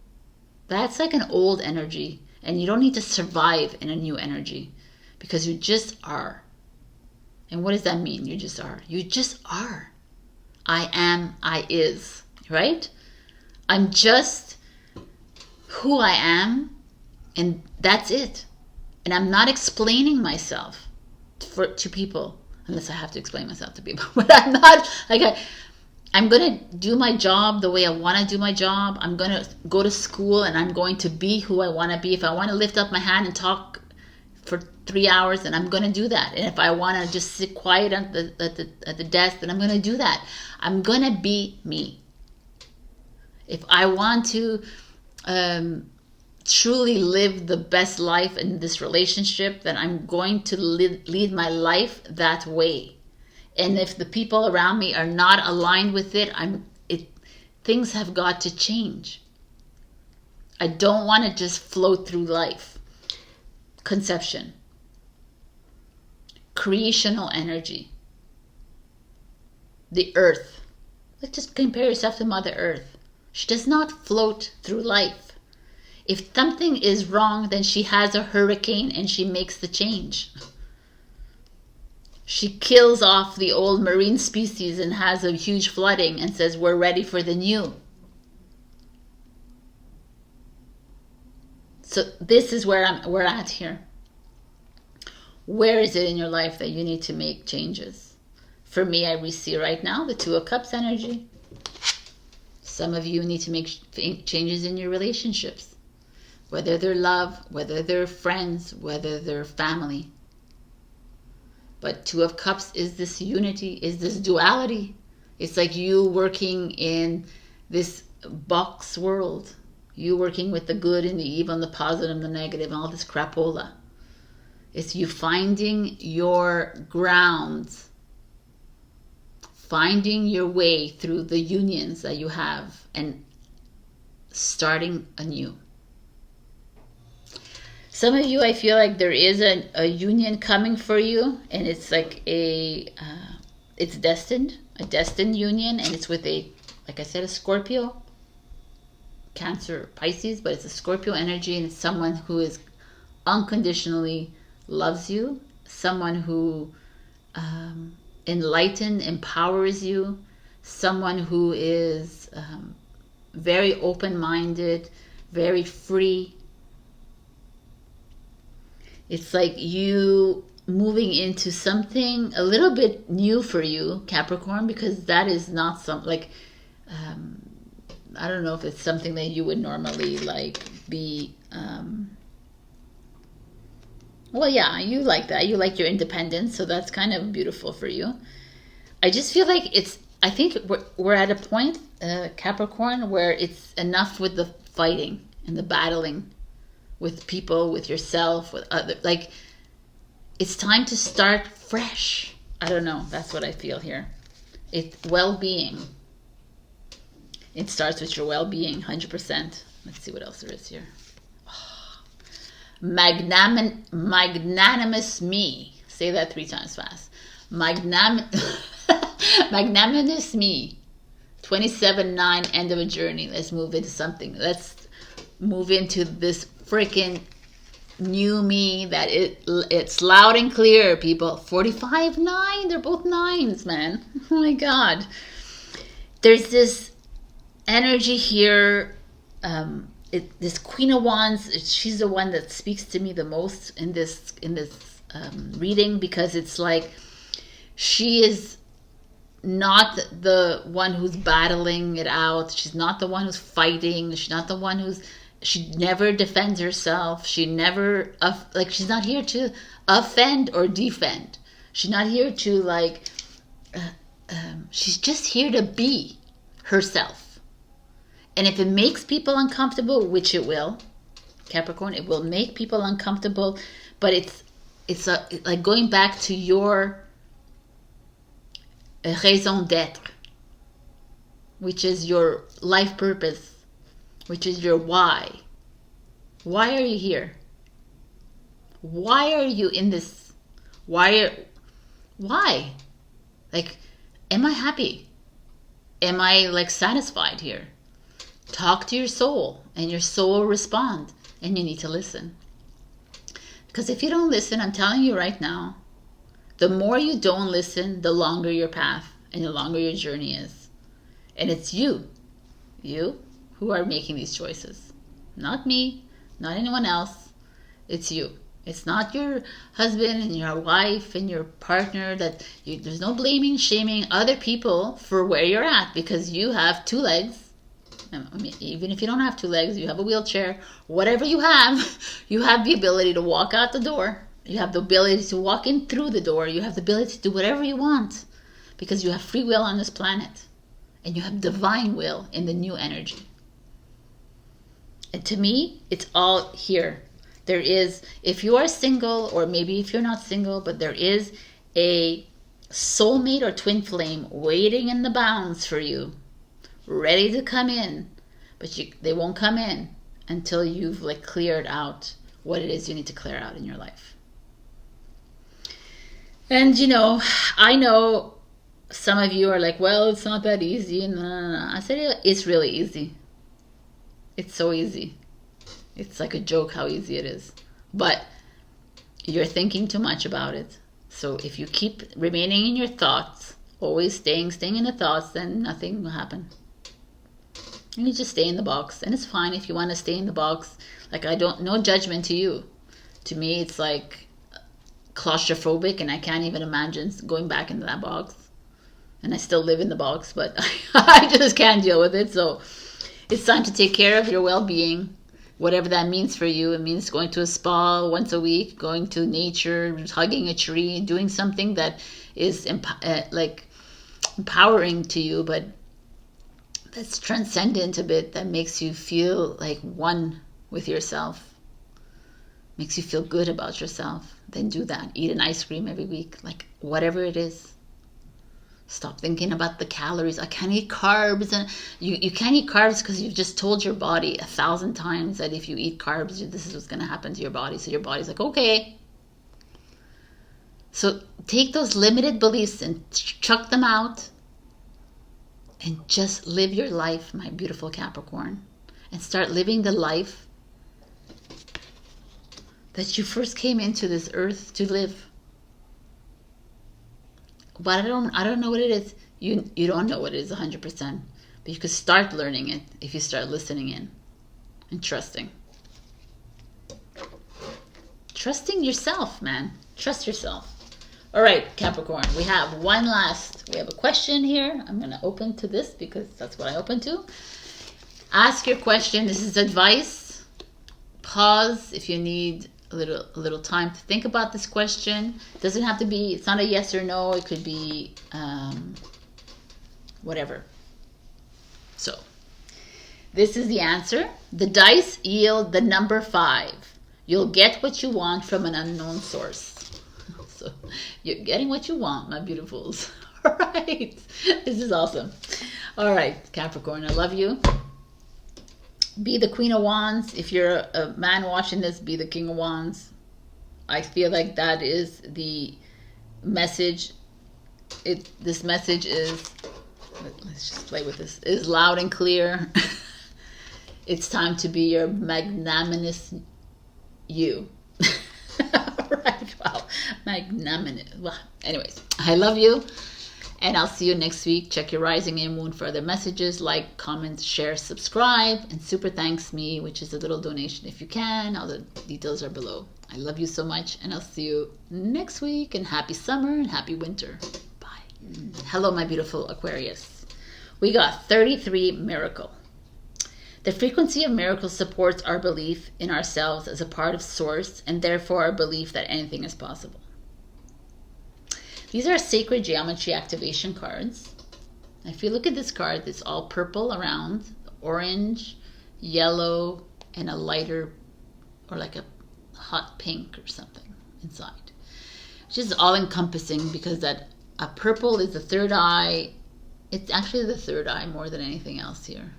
That's like an old energy, and you don't need to survive in a new energy because you just are. And what does that mean? You just are. You just are. I am, I is. Right? I'm just who I am, and that's it. And I'm not explaining myself to people, unless I have to explain myself to people. But I'm not like I'm gonna do my job the way I want to do my job. I'm gonna go to school, and I'm going to be who I want to be. If I want to lift up my hand and talk for 3 hours, then I'm gonna do that. And if I want to just sit quiet at the desk, then I'm gonna do that. I'm gonna be me. If I want to truly live the best life in this relationship, then I'm going to lead my life that way. And if the people around me are not aligned with it, things have got to change. I don't want to just float through life. Conception. Creational energy. The earth. Let's just compare yourself to Mother Earth. She does not float through life. If something is wrong, then she has a hurricane and she makes the change. She kills off the old marine species and has a huge flooding and says, we're ready for the new. So this is where we're at here. Where is it in your life that you need to make changes? For me, I see right now the Two of Cups energy. Some of you need to make changes in your relationships, whether they're love, whether they're friends, whether they're family. But Two of Cups is this unity, is this duality. It's like you working in this box world. You working with the good and the evil and the positive and the negative and all this crapola. It's you finding your grounds, finding your way through the unions that you have and starting anew. Some of you, I feel like there is a union coming for you, and it's like it's destined, a destined union, and it's with like I said, a Scorpio, Cancer, Pisces, but it's a Scorpio energy, and it's someone who is unconditionally loves you, someone who empowers you, someone who is very open-minded, very free. It's like you moving into something a little bit new for you, Capricorn, because that is not I don't know if it's something that you would normally like be, well, yeah, you like that. You like your independence, so that's kind of beautiful for you. I just feel like I think we're at a point, Capricorn, where it's enough with the fighting and the battling with people, with yourself, with other, like, it's time to start fresh. I don't know. That's what I feel here. It's well-being. It starts with your well-being, 100%. Let's see what else there is here. Magnanimous me. Say that 3 times fast. Magnanimous me. 27-9, end of a journey. Let's move into something. Let's move into this freaking new me that it's loud and clear, people. 45-9. They're both 9s, man. Oh my God. There's this energy here. This Queen of Wands, she's the one that speaks to me the most in this reading, because it's like she is not the one who's battling it out. She's not the one who's fighting. She's not the one she never defends herself. She never, she's not here to offend or defend. She's not here to she's just here to be herself. And if it makes people uncomfortable, which it will, Capricorn, it will make people uncomfortable, but it's like going back to your raison d'être, which is your life purpose, which is your why. Why are you here? Why are you in this? Why? Like, am I happy? Am I satisfied here? Talk to your soul, and your soul will respond, and you need to listen. Because if you don't listen, I'm telling you right now, the more you don't listen, the longer your path and the longer your journey is. And it's you who are making these choices. Not me, not anyone else. It's you. It's not your husband and your wife and your partner. There's no blaming, shaming other people for where you're at, because you have 2 legs. I mean, even if you don't have 2 legs, you have a wheelchair, whatever you have the ability to walk out the door. You have the ability to walk in through the door. You have the ability to do whatever you want, because you have free will on this planet, and you have divine will in the new energy. And to me, it's all here. There is, if you are single, or maybe if you're not single, but there is a soulmate or twin flame waiting in the bounds for you, ready to come in, but they won't come in until you've cleared out what it is you need to clear out in your life. And I know some of you are like, well, it's not that easy. No. I said it's really easy. It's so easy. It's like a joke how easy it is. But you're thinking too much about it. So if you keep remaining in your thoughts, always staying in the thoughts, then nothing will happen. And you just stay in the box, and it's fine if you want to stay in the box. No judgment to you. To me, it's like claustrophobic, and I can't even imagine going back into that box. And I still live in the box, but I just can't deal with it. So it's time to take care of your well-being, whatever that means for you. It means going to a spa once a week, going to nature, hugging a tree, doing something that is empowering to you, but that's transcendent a bit, that makes you feel like one with yourself, makes you feel good about yourself. Then do that. Eat an ice cream every week, whatever it is. Stop thinking about the calories. I can't eat carbs. And you can't eat carbs because you've just told your body 1,000 times that if you eat carbs, this is what's going to happen to your body. So your body's like, okay. So take those limited beliefs and chuck them out. And just live your life, my beautiful Capricorn. And start living the life that you first came into this earth to live. But I don't know what it is. You don't know what it is 100%. But you could start learning it if you start listening in. And trusting. Trusting yourself, man. Trust yourself. All right, Capricorn, we have a question here. I'm going to open to this because that's what I open to. Ask your question. This is advice. Pause if you need a little time to think about this question. It doesn't have to be, it's not a yes or no. It could be whatever. So this is the answer. The dice yield the number 5. You'll get what you want from an unknown source. So you're getting what you want, my beautifuls. All right. This is awesome. All right, Capricorn, I love you. Be the Queen of Wands. If you're a man watching this, be the King of Wands. I feel like that is the message. This message is, let's just play with this, is loud and clear. It's time to be your magnanimous you. Right, wow. Magnanimous. Well, anyways, I love you. And I'll see you next week. Check your rising and moon for other messages. Like, comment, share, subscribe. And super thanks me, which is a little donation if you can. All the details are below. I love you so much. And I'll see you next week. And happy summer and happy winter. Bye. Hello, my beautiful Aquarius. We got 33 miracle. The frequency of miracles supports our belief in ourselves as a part of Source, and therefore our belief that anything is possible. These are sacred geometry activation cards. If you look at this card, it's all purple around, orange, yellow, and a lighter or like a hot pink or something inside. Which is all encompassing because that a purple is the third eye. It's actually the third eye more than anything else here.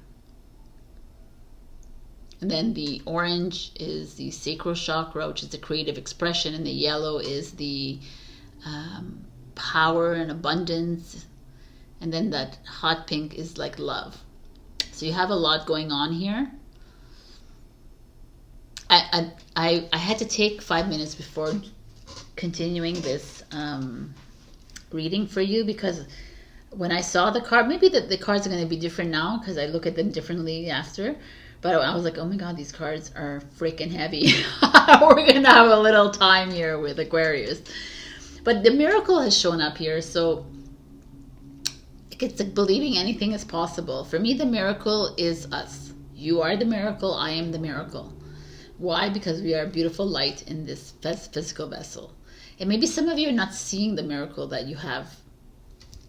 And then the orange is the sacral chakra, which is the creative expression, and the yellow is the power and abundance, and then that hot pink is like love. So you have a lot going on here. I had to take 5 minutes before continuing this reading for you, because when I saw the card, maybe the cards are going to be different now because I look at them differently after, but I was like, oh my god, these cards are freaking heavy. We're going to have a little time here with Aquarius. But the miracle has shown up here, so it's like believing anything is possible. For me, the miracle is us. You are the miracle, I am the miracle. Why? Because we are beautiful light in this physical vessel. And maybe some of you are not seeing the miracle that you have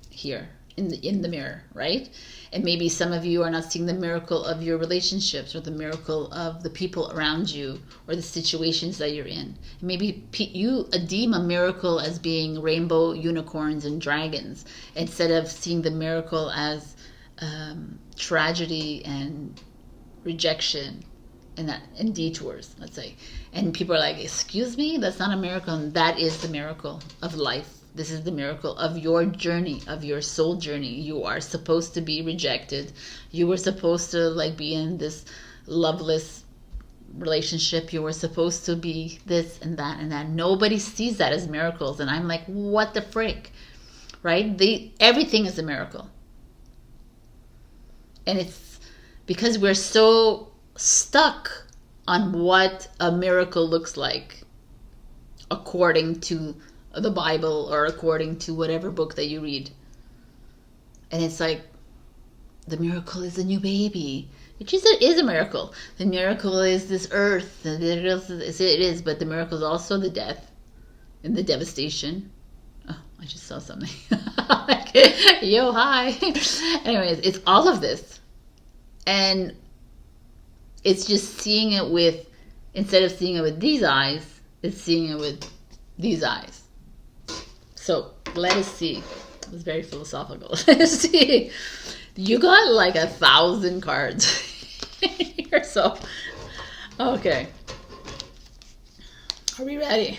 here in the mirror, right? And maybe some of you are not seeing the miracle of your relationships or the miracle of the people around you or the situations that you're in. Maybe you deem a miracle as being rainbow unicorns and dragons instead of seeing the miracle as tragedy and rejection and detours, let's say. And people are like, excuse me, that's not a miracle. And that is the miracle of life. This is the miracle of your journey, of your soul journey. You are supposed to be rejected. You were supposed to like be in this loveless relationship. You were supposed to be this and that and that. Nobody sees that as miracles. And I'm like, what the frick, right? Everything is a miracle. And it's because we're so stuck on what a miracle looks like according to the Bible or according to whatever book that you read. And it's like, the miracle is a new baby, which is a miracle. The miracle is this earth. It is, but the miracle is also the death and the devastation. Oh, I just saw something. Yo, hi. Anyways, it's all of this. And it's just seeing it with, instead of seeing it with these eyes, it's seeing it with these eyes. So let us see. It was very philosophical. Let's see. You got like 1,000 cards here. So, okay. Are we ready?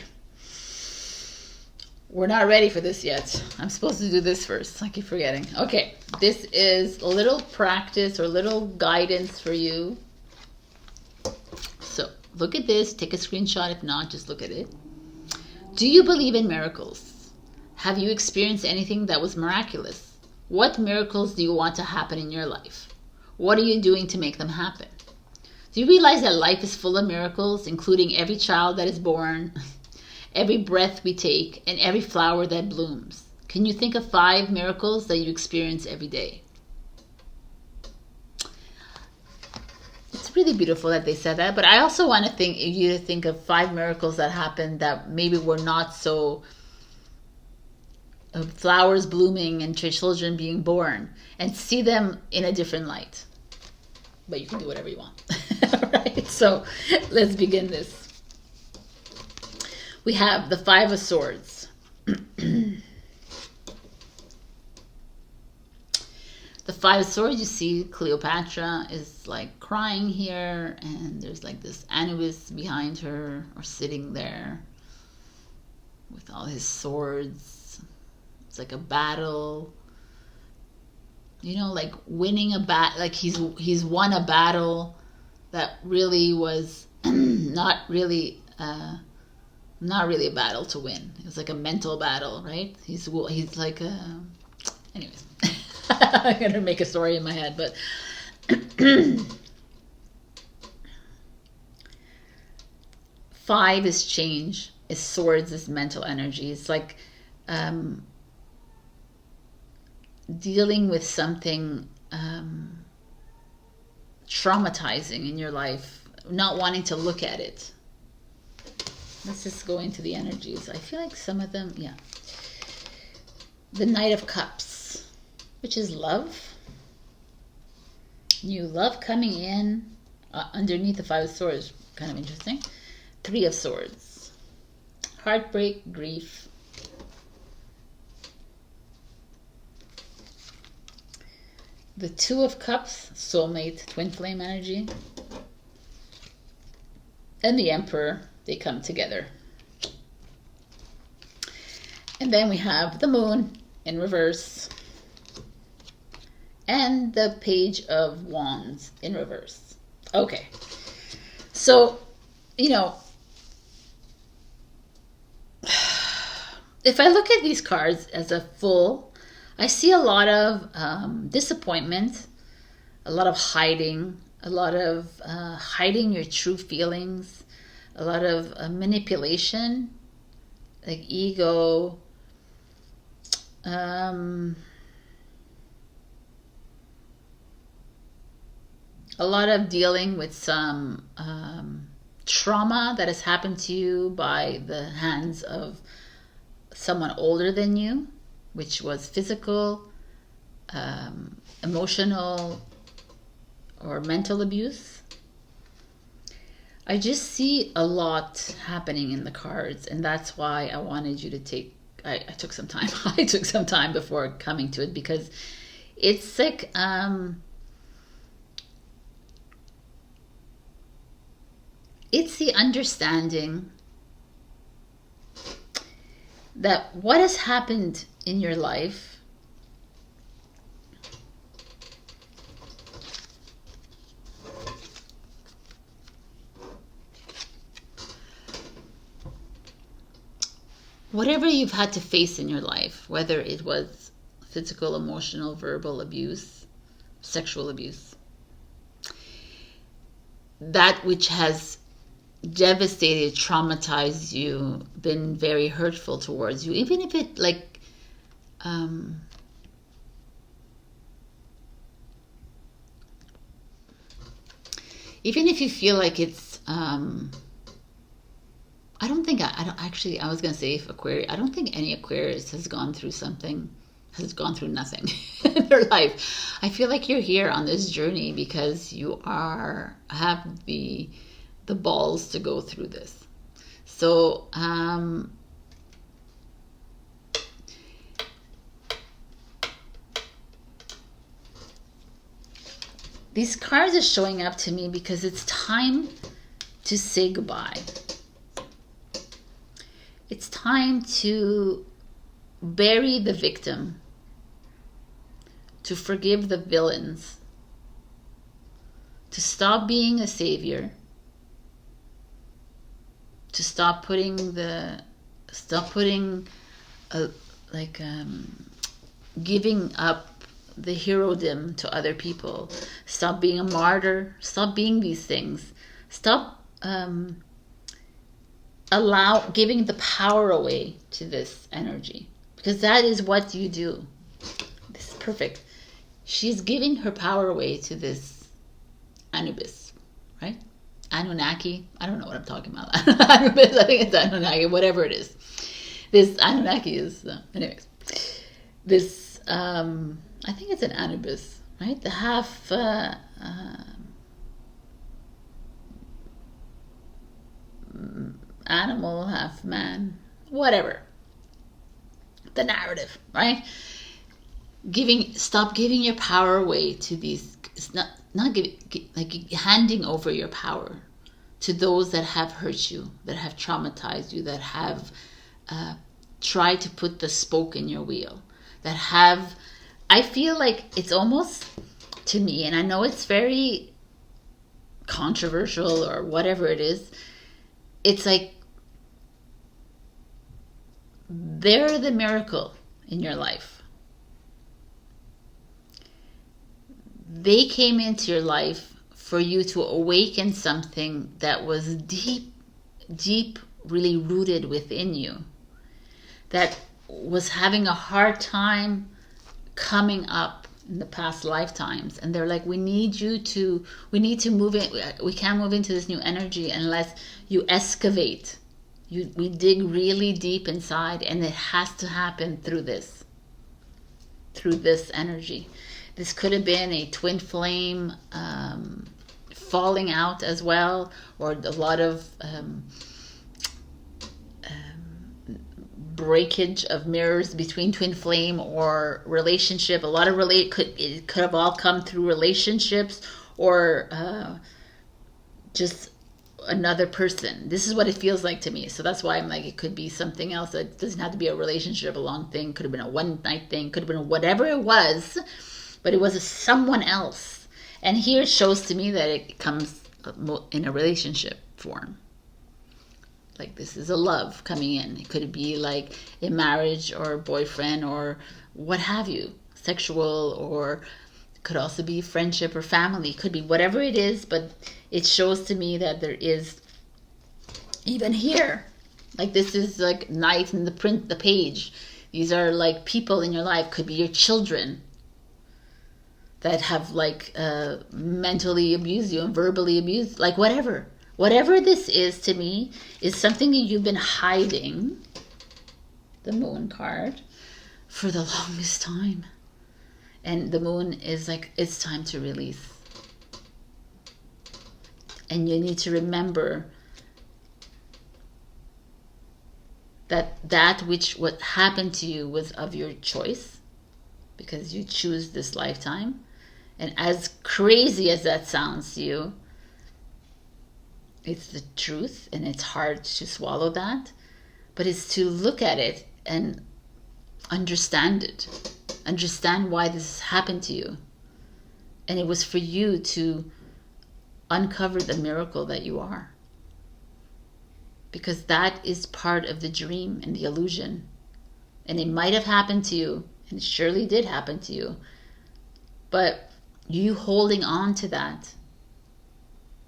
We're not ready for this yet. I'm supposed to do this first. I keep forgetting. Okay. This is a little practice or little guidance for you. So look at this. Take a screenshot. If not, just look at it. Do you believe in miracles? Have you experienced anything that was miraculous? What miracles do you want to happen in your life? What are you doing to make them happen? Do you realize that life is full of miracles, including every child that is born, every breath we take, and every flower that blooms? Can you think of 5 miracles that you experience every day? It's really beautiful that they said that. But I also want to think you to think of 5 miracles that happened that maybe were not so flowers blooming and children being born, and see them in a different light. But you can do whatever you want. All right, so let's begin this. We have the 5 of Swords. The 5 of Swords, you see Cleopatra is like crying here, and there's like this Anubis behind her, or sitting there with all his swords. It's like a battle, you know, like winning a like he's won a battle that really was not really a battle to win. It was like a mental battle, right? He's like anyways. I'm gonna make a story in my head, but 5 is change. Is Swords is mental energy. It's like dealing with something traumatizing in your life, not wanting to look at it. Let's just go into the energies. I feel like some of them, yeah. The Knight of Cups, which is love. New love coming in underneath the 5 of Swords. Kind of interesting. 3 of Swords. Heartbreak, grief. The 2 of Cups, soulmate, twin flame energy. And the Emperor, they come together. And then we have the Moon in reverse. And the Page of Wands in reverse. Okay. So, you know, if I look at these cards as a full, I see a lot of disappointment, a lot of hiding, a lot of hiding your true feelings, a lot of manipulation, like ego, a lot of dealing with some trauma that has happened to you by the hands of someone older than you, which was physical, emotional, or mental abuse. I just see a lot happening in the cards, and that's why I wanted you to take, I took some time. I took some time before coming to it, because it's like, it's the understanding that what has happened in your life whatever you've had to face in your life, whether it was physical, emotional, verbal abuse, sexual abuse, that which has devastated, traumatized you, been very hurtful towards you, even if it like even if you feel like it's I don't think I don't actually, I was gonna say if Aquarius, I don't think any Aquarius has gone through something, has gone through nothing in their life. I feel like you're here on this journey because you have the balls to go through this. So these cards are showing up to me because it's time to say goodbye. It's time to bury the victim, to forgive the villains, to stop being a savior, to stop putting giving up the herodom to other people. Stop being a martyr. Stop being these things. Stop giving the power away to this energy, because that is what you do. This is perfect. She's giving her power away to this Anubis. right? Anunnaki. I don't know what I'm talking about. Anubis, I think it's Anunnaki, whatever it is. This Anunnaki is, anyways. This, I think it's an Anubis, right? The half animal, half man, whatever. The narrative, right? Stop giving your power away to these. It's not giving, like handing over your power to those that have hurt you, that have traumatized you, that have tried to put the spoke in your wheel, that have. I feel like it's almost, to me, and I know it's very controversial or whatever it is. It's like they're the miracle in your life. They came into your life for you to awaken something that was deep, deep, really rooted within you, that was having a hard time coming up in the past lifetimes. And they're like, we need to move in. We can't move into this new energy unless you excavate. We dig really deep inside, and it has to happen through this energy. This could have been a twin flame falling out as well, or a lot of breakage of mirrors between twin flame or relationship. A lot of it could have all come through relationships, or just another person. This is what it feels like to me. So that's why I'm like, it could be something else. It doesn't have to be a relationship, a long thing. Could have been a one night thing. Could have been whatever it was. But it was someone else. And here it shows to me that it comes in a relationship form. Like this is a love coming in. It could be like a marriage or a boyfriend or what have you. Sexual, or it could also be friendship or family. It could be whatever it is, but it shows to me that there is, even here, like this is like night in the page. These are like people in your life. Could be your children that have like mentally abused you and verbally abused, like whatever this is, to me, is something that you've been hiding, the moon card, for the longest time. And the moon is like, it's time to release. And you need to remember that what happened to you was of your choice, because you choose this lifetime. And as crazy as that sounds to you, it's the truth, and it's hard to swallow that. But it's to look at it and understand it. Understand why this happened to you. And it was for you to uncover the miracle that you are. Because that is part of the dream and the illusion. And it might have happened to you, and it surely did happen to you. But you holding on to that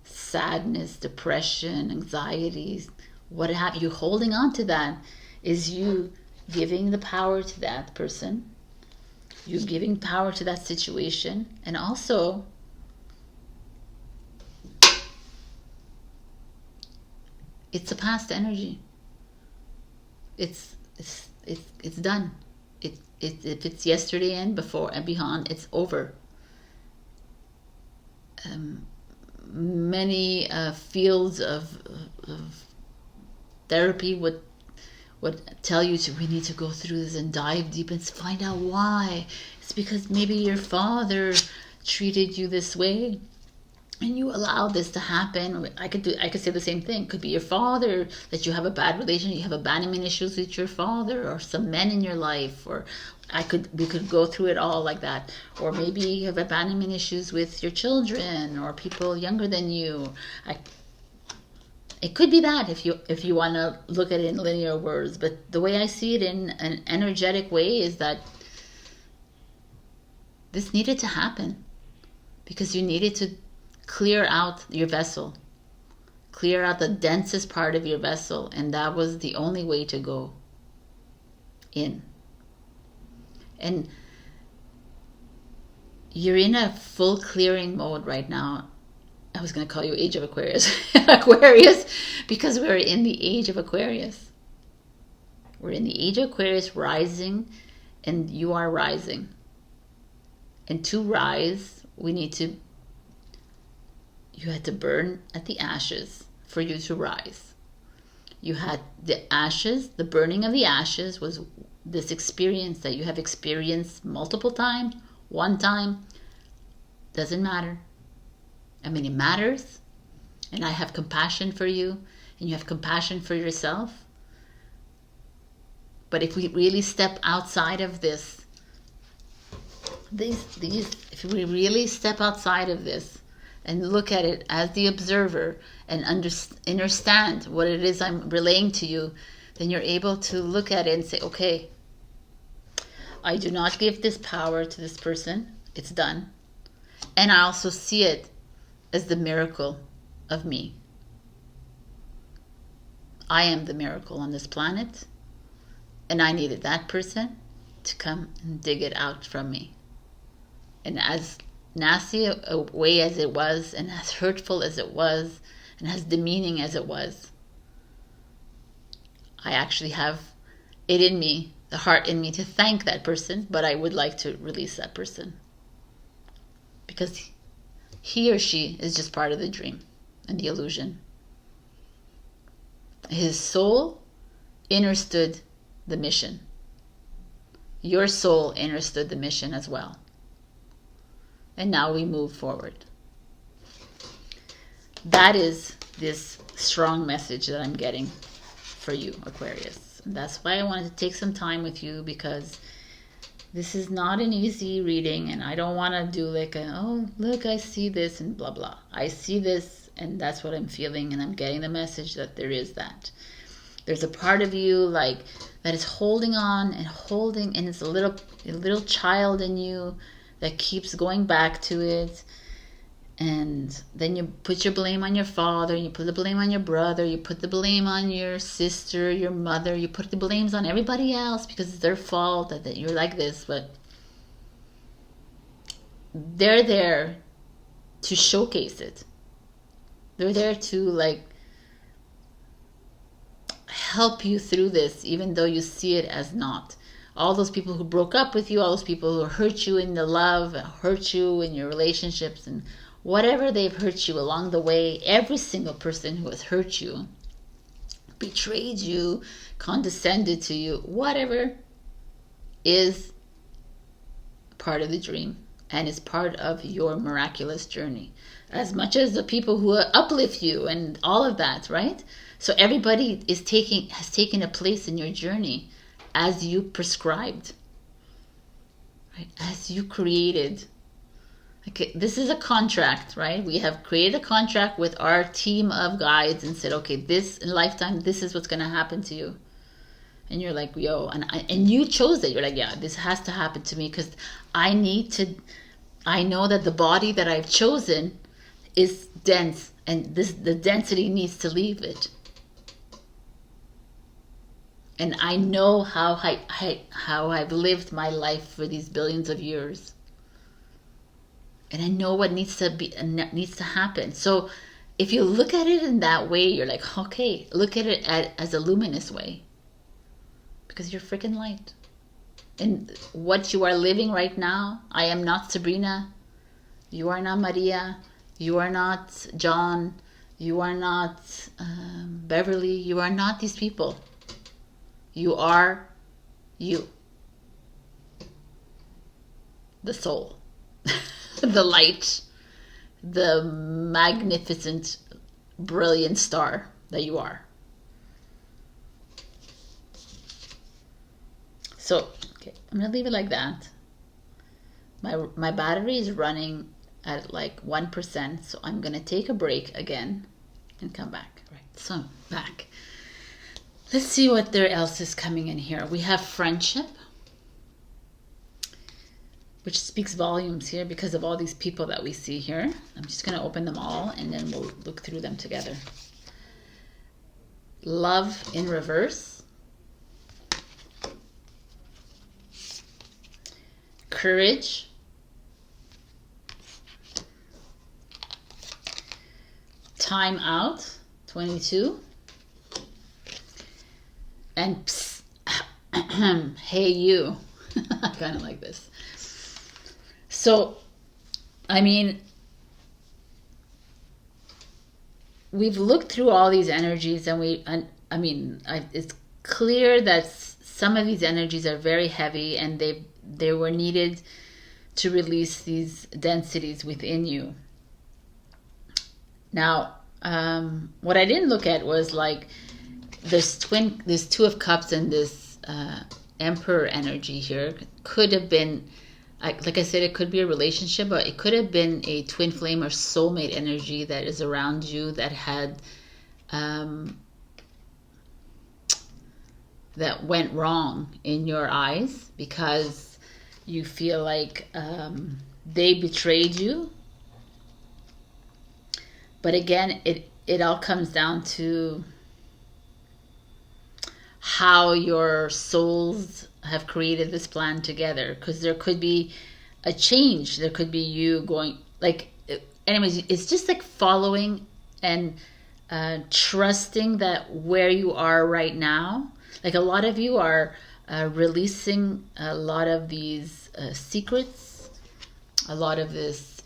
sadness, depression, anxieties, what have you, holding on to that is you giving the power to that person. You giving power to that situation, and also it's a past energy. It's done. If it's yesterday and before and beyond, it's over. Many fields of therapy would tell you we need to go through this and dive deep and find out why. It's because maybe your father treated you this way and you allow this to happen. I could say the same thing. Could be your father, that you have a bad relationship, you have abandonment issues with your father, or some men in your life, or we could go through it all like that. Or maybe you have abandonment issues with your children or people younger than you. It could be that if you want to look at it in linear words. But the way I see it in an energetic way is that this needed to happen because you needed to clear out your vessel, clear out the densest part of your vessel, and that was the only way to go in. And you're in a full clearing mode right now, I was going to call you Age of Aquarius. Aquarius, because we're in the Age of Aquarius. We're in the Age of Aquarius, rising, and you are rising. And to rise, you had to burn at the ashes for you to rise. You had the ashes, the burning of the ashes was this experience that you have experienced multiple times, one time, doesn't matter. I mean, it matters, and I have compassion for you, and you have compassion for yourself. But if we really step outside of this, if we really step outside of this and look at it as the observer and understand what it is I'm relaying to you, then you're able to look at it and say, okay, I do not give this power to this person. It's done. And I also see it as the miracle of me. I am the miracle on this planet, and I needed that person to come and dig it out from me. And as nasty a way as it was, and as hurtful as it was, and as demeaning as it was, I actually have it in me, the heart in me, to thank that person, but I would like to release that person. Because he or she is just part of the dream and the illusion. His soul understood the mission. Your soul understood the mission as well. And now we move forward. That is this strong message that I'm getting for you, Aquarius. And that's why I wanted to take some time with you, because this is not an easy reading, and I don't want to do like oh, look, I see this and blah, blah. I see this, and that's what I'm feeling, and I'm getting the message that there is that. There's a part of you like that is holding on and holding, and it's a little child in you that keeps going back to it. And then you put your blame on your father, you put the blame on your brother, you put the blame on your sister, your mother, you put the blames on everybody else because it's their fault that you're like this. But they're there to showcase it. They're there to like help you through this, even though you see it as not. All those people who broke up with you, all those people who hurt you in the love, hurt you in your relationships, and whatever they've hurt you along the way, every single person who has hurt you, betrayed you, condescended to you, whatever, is part of the dream and is part of your miraculous journey. As much as the people who uplift you and all of that, right? So everybody has taken a place in your journey as you prescribed, right? As you created. Okay, this is a contract, right? We have created a contract with our team of guides and said, okay, this in lifetime, this is what's going to happen to you. And you're like, yo, and you chose it. You're like, yeah, this has to happen to me because I know that the body that I've chosen is dense, and the density needs to leave it. And I know how I've lived my life for these billions of years. And I know what needs to happen. So if you look at it in that way, you're like, okay, look at it as a luminous way. Because you're freaking light. And what you are living right now, I am not Sabrina. You are not Maria. You are not John. You are not Beverly. You are not these people. You are you. The soul. The light. The magnificent, brilliant star that you are. So, okay, I'm going to leave it like that. My battery is running at like 1%, so I'm going to take a break again and come back. Right, so back. Let's see what there else is coming in here. We have friendship, which speaks volumes here because of all these people that we see here. I'm just going to open them all and then we'll look through them together. Love in reverse. Courage. time out, 22. And hey you. I kind of like this. So, I mean, we've looked through all these energies, and it's clear that some of these energies are very heavy, and they were needed to release these densities within you. Now, what I didn't look at was like this Two of Cups and this Emperor energy here could have been, like I said, it could be a relationship, but it could have been a twin flame or soulmate energy that is around you that had that went wrong in your eyes because you feel like they betrayed you. But again, it all comes down to how your souls have created this plan together, because there could be a change. There could be you going, like, anyways, it's just like following and trusting that where you are right now, like a lot of you are releasing a lot of these secrets, a lot of this,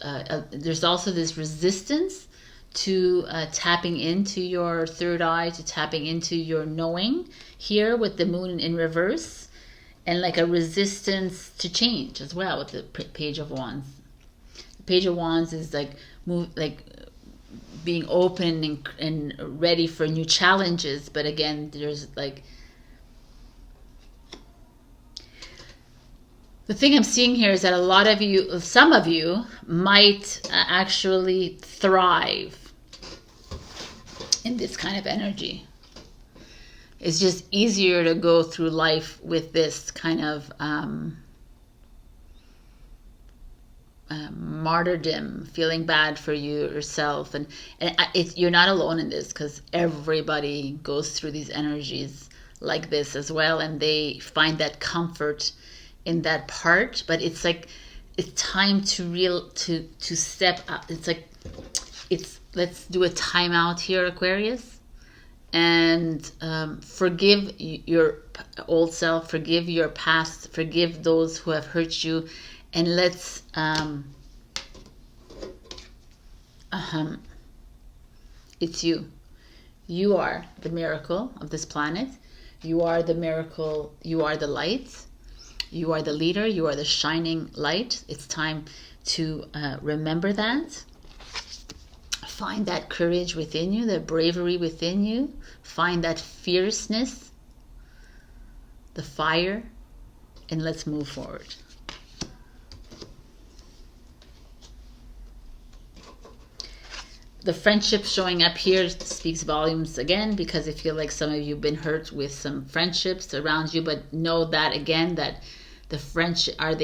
there's also this resistance to tapping into your third eye, to tapping into your knowing here with the moon in reverse, and like a resistance to change as well with the Page of Wands. The Page of Wands is like being open and ready for new challenges, but again, there's like the thing I'm seeing here is that a lot of you, some of you might actually thrive in this kind of energy. It's just easier to go through life with this kind of martyrdom, feeling bad for yourself, and you're not alone in this, because everybody goes through these energies like this as well, and they find that comfort in that part. But it's like it's time to step up. It's like let's do a timeout here, Aquarius, and forgive your old self, forgive your past, forgive those who have hurt you, and let's it's you. You are the miracle of this planet. You are the miracle. You are the light. You are the leader. You are the shining light. It's time to remember that. Find that courage within you, the bravery within you. Find that fierceness, the fire, and let's move forward. The friendship showing up here speaks volumes again, because I feel like some of you have been hurt with some friendships around you, but know that again, that the friendship are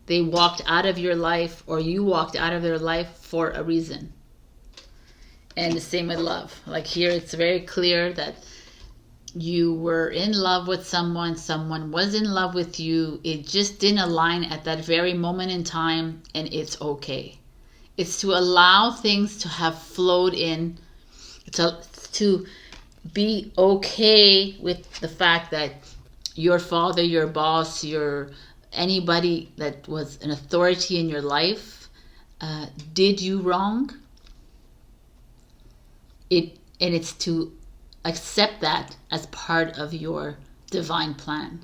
they walked out of your life, or you walked out of their life for a reason. And the same with love. Like here, it's very clear that you were in love with someone was in love with you. It just didn't align at that very moment in time, and it's okay. It's to allow things to have flowed in, to be okay with the fact that your father, your boss, anybody that was an authority in your life did you wrong. It's to accept that as part of your divine plan.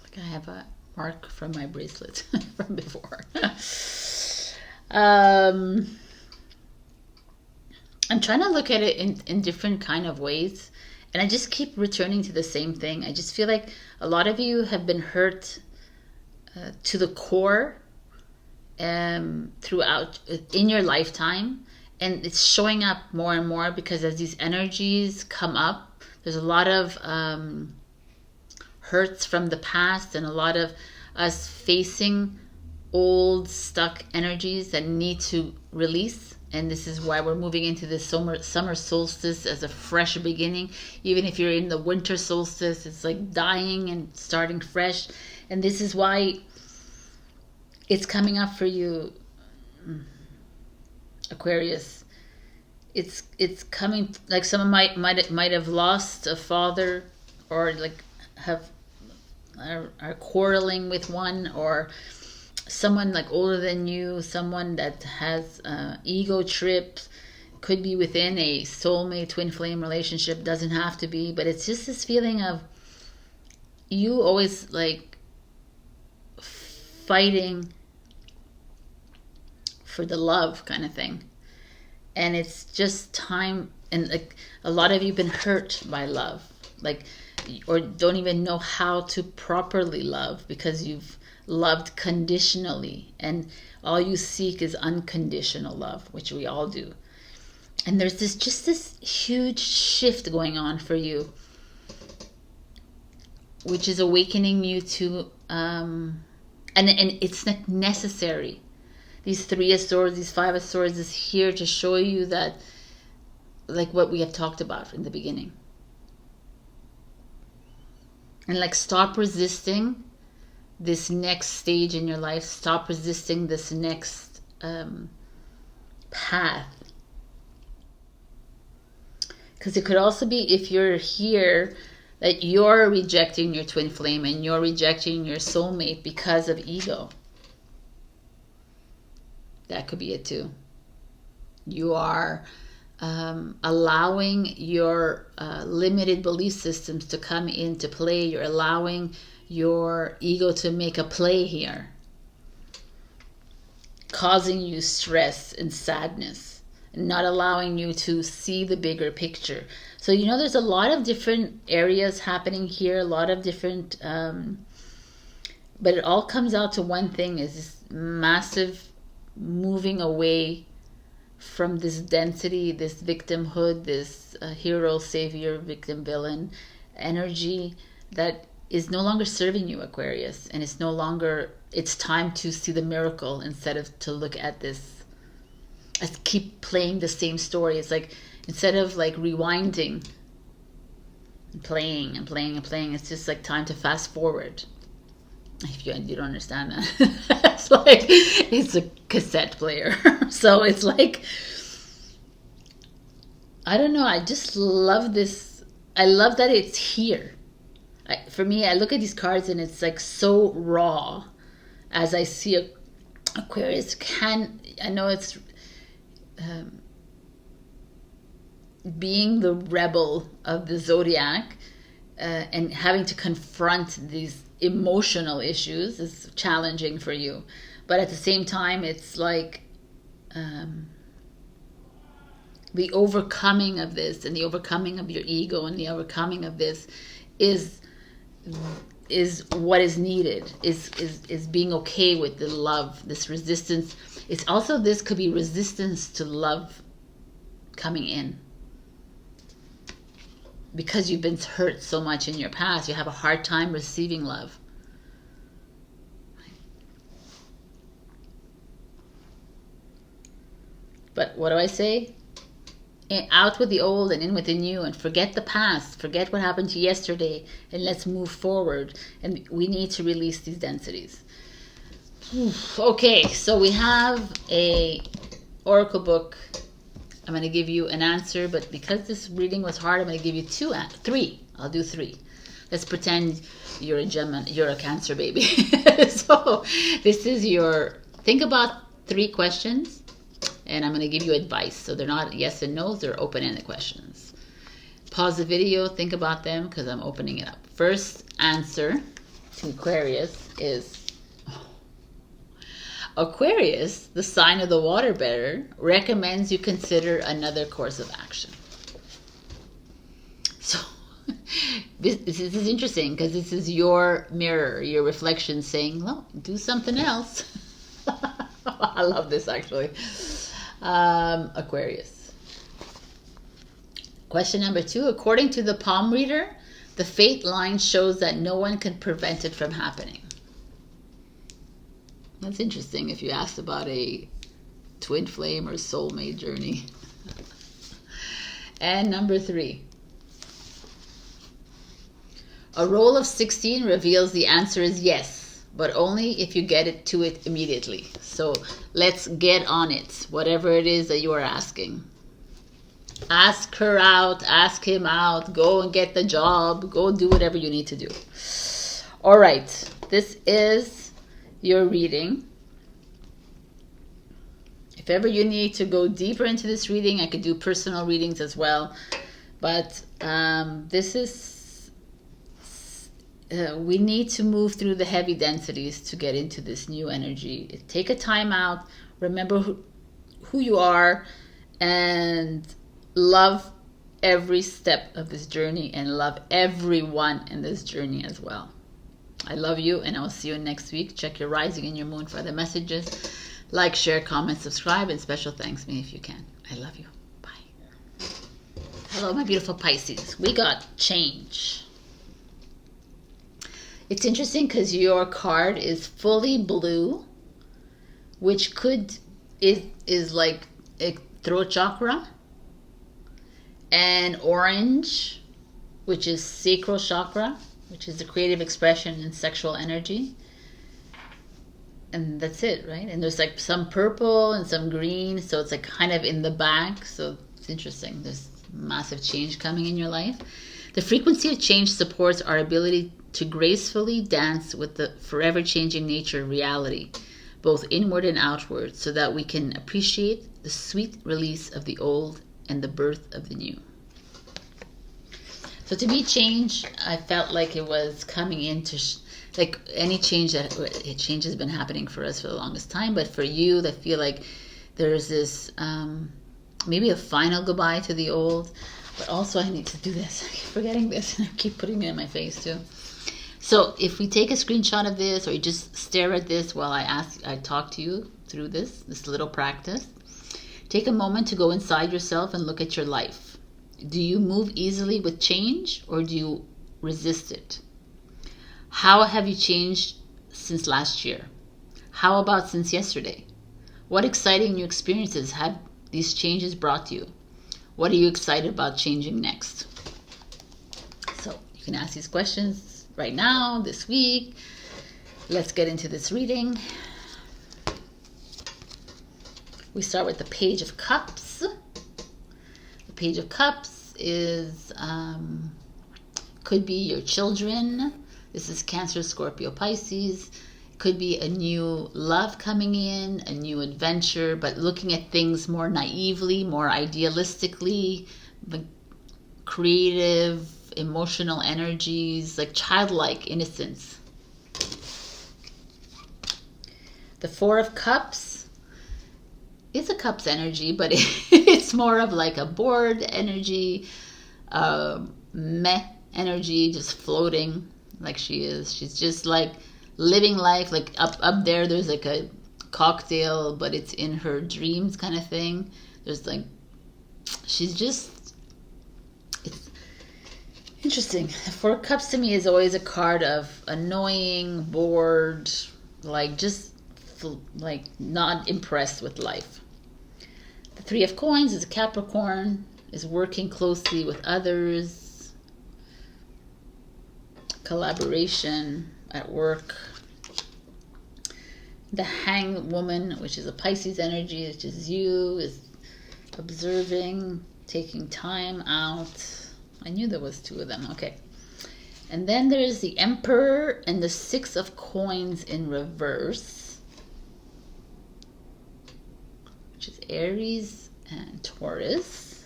Like I have a mark from my bracelet from before. I'm trying to look at it in different kind of ways, and I just keep returning to the same thing. I just feel like a lot of you have been hurt to the core throughout in your lifetime, and it's showing up more and more because as these energies come up, there's a lot of hurts from the past, and a lot of us facing old stuck energies that need to release. And this is why we're moving into this summer solstice as a fresh beginning. Even if you're in the winter solstice, it's like dying and starting fresh. And this is why it's coming up for you, Aquarius. It's coming, like someone might have lost a father, or like are quarreling with one, or someone like older than you, someone that has ego trips, could be within a soulmate twin flame relationship, doesn't have to be, but it's just this feeling of you always like fighting for the love kind of thing. And it's just time, and like a lot of you been hurt by love, like, or don't even know how to properly love because you've loved conditionally, and all you seek is unconditional love, which we all do. And there's this huge shift going on for you, which is awakening you to and it's not necessary. These 3 of Swords, these 5 of Swords is here to show you that, like what we have talked about in the beginning. And like, stop resisting this next stage in your life. Stop resisting this next path. Because it could also be, if you're here, that you're rejecting your twin flame and you're rejecting your soulmate because of ego. That could be it too. You are allowing your limited belief systems to come into play. You're allowing your ego to make a play here, causing you stress and sadness, and not allowing you to see the bigger picture. So, you know, there's a lot of different areas happening here, a lot of different, but it all comes out to one thing, is this massive moving away from this density, this victimhood, this hero, savior, victim, villain energy that is no longer serving you, Aquarius. And it's no longer, it's time to see the miracle instead of to look at this, I keep playing the same story. It's like, instead of like rewinding and playing and playing and playing, it's just like time to fast forward. If you don't understand that, it's like, it's a cassette player. So it's like, I don't know, I just love this. I love that it's here. For me, I look at these cards and it's like so raw as I see Aquarius. I know it's being the rebel of the zodiac and having to confront these emotional issues is challenging for you, but at the same time it's like the overcoming of this, and the overcoming of your ego, and the overcoming of this is what is needed, is being okay with the love, this resistance. It's also, this could be resistance to love coming in, because you've been hurt so much in your past. You have a hard time receiving love. But what do I say? Out with the old and in with the new, and forget the past, forget what happened to you yesterday, and let's move forward. And we need to release these densities. Okay, so we have a oracle book. I'm going to give you an answer, but because this reading was hard, I'm going to give you 3. I'll do 3. Let's pretend you're a Gemini, you're a Cancer baby. So this is your, think about 3 questions, and I'm going to give you advice. So they're not yes and no's, they're open-ended questions. Pause the video, think about them, because I'm opening it up. First answer to Aquarius is, Aquarius, the sign of the water bearer, recommends you consider another course of action. So this is interesting, because this is your mirror, your reflection saying, well, do something else. I love this, actually. Aquarius. Question number 2. According to the palm reader, the fate line shows that no one can prevent it from happening. That's interesting if you asked about a twin flame or soulmate journey. And number 3. A roll of 16 reveals the answer is yes, but only if you get it to it immediately. So let's get on it, whatever it is that you are asking. Ask her out, ask him out, go and get the job, go do whatever you need to do. All right, this is your reading. If ever you need to go deeper into this reading, I could do personal readings as well. But this is, we need to move through the heavy densities to get into this new energy. Take a time out, remember who you are, and love every step of this journey and love everyone in this journey as well. I love you, and I'll see you next week. Check your rising and your moon for the messages. Like, share, comment, subscribe, and special thanks me if you can. I love you. Bye. Hello, my beautiful Pisces. We got change. It's interesting because your card is fully blue, which is like a throat chakra, and orange, which is sacral chakra, which is the creative expression and sexual energy. And that's it, right? And there's like some purple and some green, so it's like kind of in the back. So it's interesting. There's massive change coming in your life. The frequency of change supports our ability to gracefully dance with the forever changing nature of reality, both inward and outward, so that we can appreciate the sweet release of the old and the birth of the new. So to me, change, I felt like it was coming into like any change change has been happening for us for the longest time, but for you, I feel like there's this maybe a final goodbye to the old. But also, I need to do this. I keep forgetting this, and I keep putting it in my face too. So if we take a screenshot of this, or you just stare at this while I talk to you through this little practice, take a moment to go inside yourself and look at your life. Do you move easily with change, or do you resist it? How have you changed since last year? How about since yesterday? What exciting new experiences have these changes brought you? What are you excited about changing next? So you can ask these questions right now, this week. Let's get into this reading. We start with the Page of Cups. The Page of Cups is could be your children. This is Cancer, Scorpio, Pisces. Could be a new love coming in, a new adventure, but looking at things more naively, more idealistically, but creative, emotional energies, like childlike innocence. The Four of Cups is a Cups energy, but it's more of like a bored energy, meh energy, just floating like she is. She's just like living life, like up there there's like a cocktail, but it's in her dreams kind of thing. There's like, she's just, it's interesting. Four of Cups to me is always a card of annoying, bored, like just like not impressed with life. The Three of Coins is a Capricorn, is working closely with others, collaboration at work. The Hanged Woman, which is a Pisces energy, which is you, is observing, taking time out. I knew there was two of them. Okay. And then there's the Emperor and the Six of Coins in reverse, which is Aries and Taurus.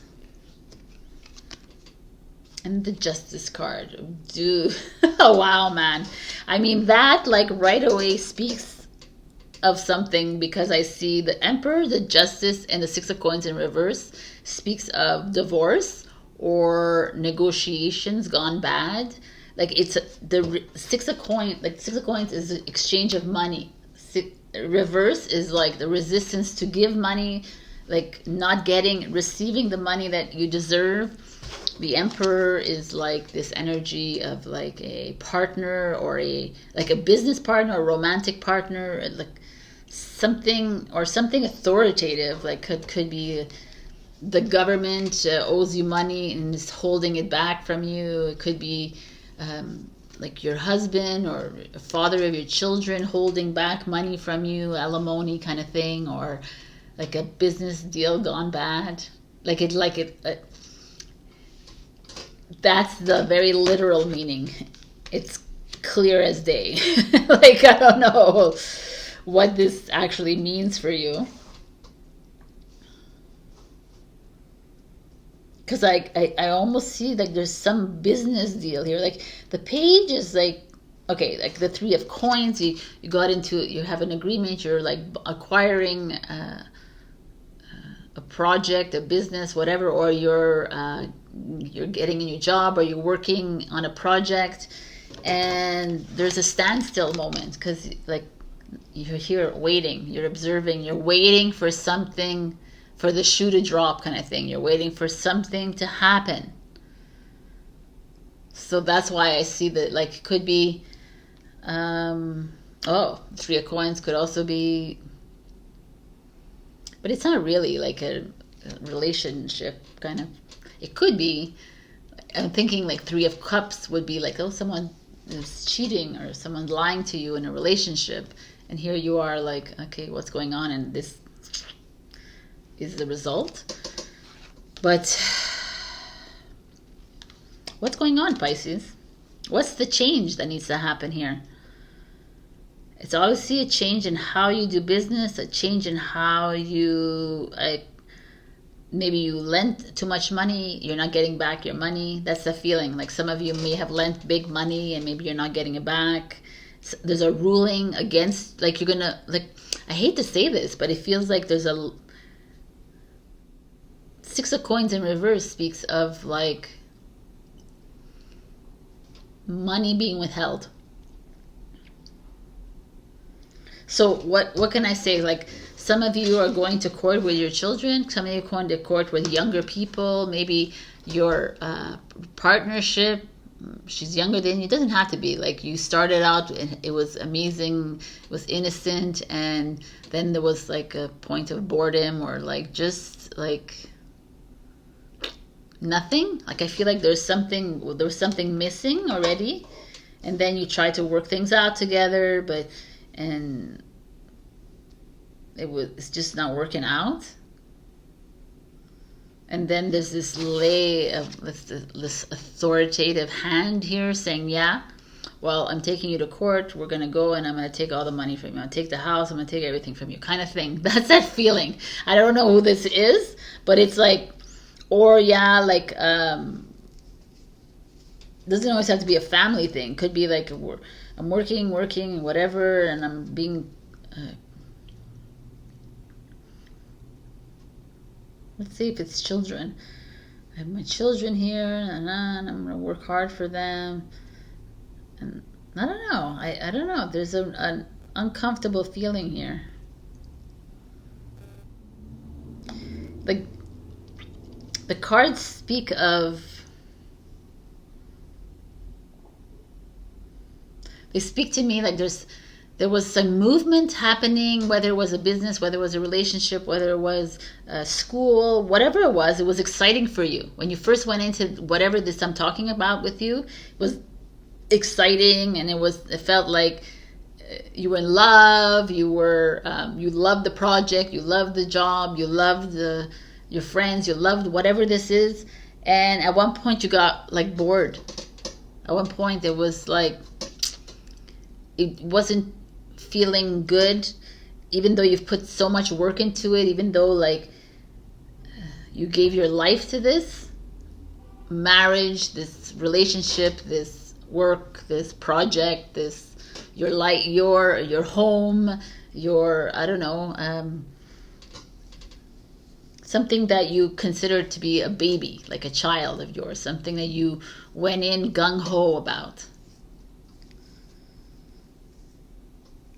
And the Justice card. Dude. Oh, wow, man. I mean, that like right away speaks of something, because I see the Emperor, the Justice, and the Six of Coins in reverse speaks of divorce or negotiations gone bad. Like it's the Six of Coins, like Six of Coins is the exchange of money. Reverse is like the resistance to give money, like not receiving the money that you deserve. The Emperor is like this energy of like a partner, or like a business partner, or romantic partner, like something, or something authoritative, like could be the government owes you money and is holding it back from you. It could be like your husband or a father of your children holding back money from you, alimony kind of thing, or like a business deal gone bad. That's the very literal meaning. It's clear as day. Like, I don't know what this actually means for you. Because I almost see like there's some business deal here. Like the page is like, okay, like the 3 of coins, you have an agreement, you're like acquiring a project, a business, whatever, or you're getting a new job, or you're working on a project, and there's a standstill moment because like you're here waiting, you're observing, you're waiting for something, for the shoe to drop kind of thing. You're waiting for something to happen. So that's why I see that, like, it could be 3 of coins could also be, but it's not really like a relationship kind of. It could be, I'm thinking like 3 of cups would be like, oh, someone is cheating or someone's lying to you in a relationship, and here you are like, okay, what's going on? And this is the result. But what's going on, Pisces? What's the change that needs to happen here? It's obviously a change in how you do business, a change in how you, maybe you lent too much money, you're not getting back your money. That's the feeling. Like some of you may have lent big money and maybe you're not getting it back. So there's a ruling against, like, you're gonna, like, I hate to say this, but it feels like there's a 6 of coins in reverse speaks of like money being withheld. So what can I say? Like, some of you are going to court with your children. Some of you are going to court with younger people. Maybe your partnership, she's younger than you. It doesn't have to be. Like, you started out and it was amazing, it was innocent, and then there was like a point of boredom, or like just like nothing. Like, I feel like there was something missing already, and then you try to work things out together, and it's just not working out. And then there's this this authoritative hand here saying, yeah, well, I'm taking you to court, we're going to go and I'm going to take all the money from you, I'm going to take the house, I'm going to take everything from you, kind of thing. That's that feeling. I don't know who this is, but it's like, or yeah, like, doesn't always have to be a family thing. Could be like, I'm working, whatever, and I'm being, let's see if it's children. I have my children here, and I'm going to work hard for them. And I don't know. I don't know. There's an uncomfortable feeling here. The cards speak of, they speak to me like there was some movement happening, whether it was a business, whether it was a relationship, whether it was school, whatever it was exciting for you. When you first went into whatever this I'm talking about with you, it was exciting, and it felt like you were in love, you loved the project, you loved the job, you loved your friends, you loved whatever this is. And at one point you got like bored. At one point it was like, it wasn't feeling good, even though you've put so much work into it, even though like you gave your life to this marriage, this relationship, this work, this project, this your home, your, I don't know, something that you considered to be a baby, like a child of yours, something that you went in gung-ho about.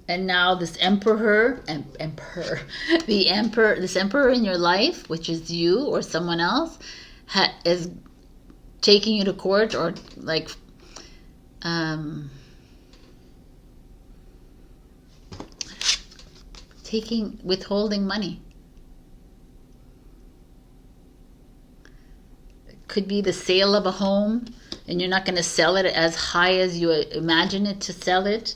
And now this this emperor in your life, which is you or someone else, is taking you to court, or like, withholding money. It could be the sale of a home, and you're not going to sell it as high as you imagine it to sell it.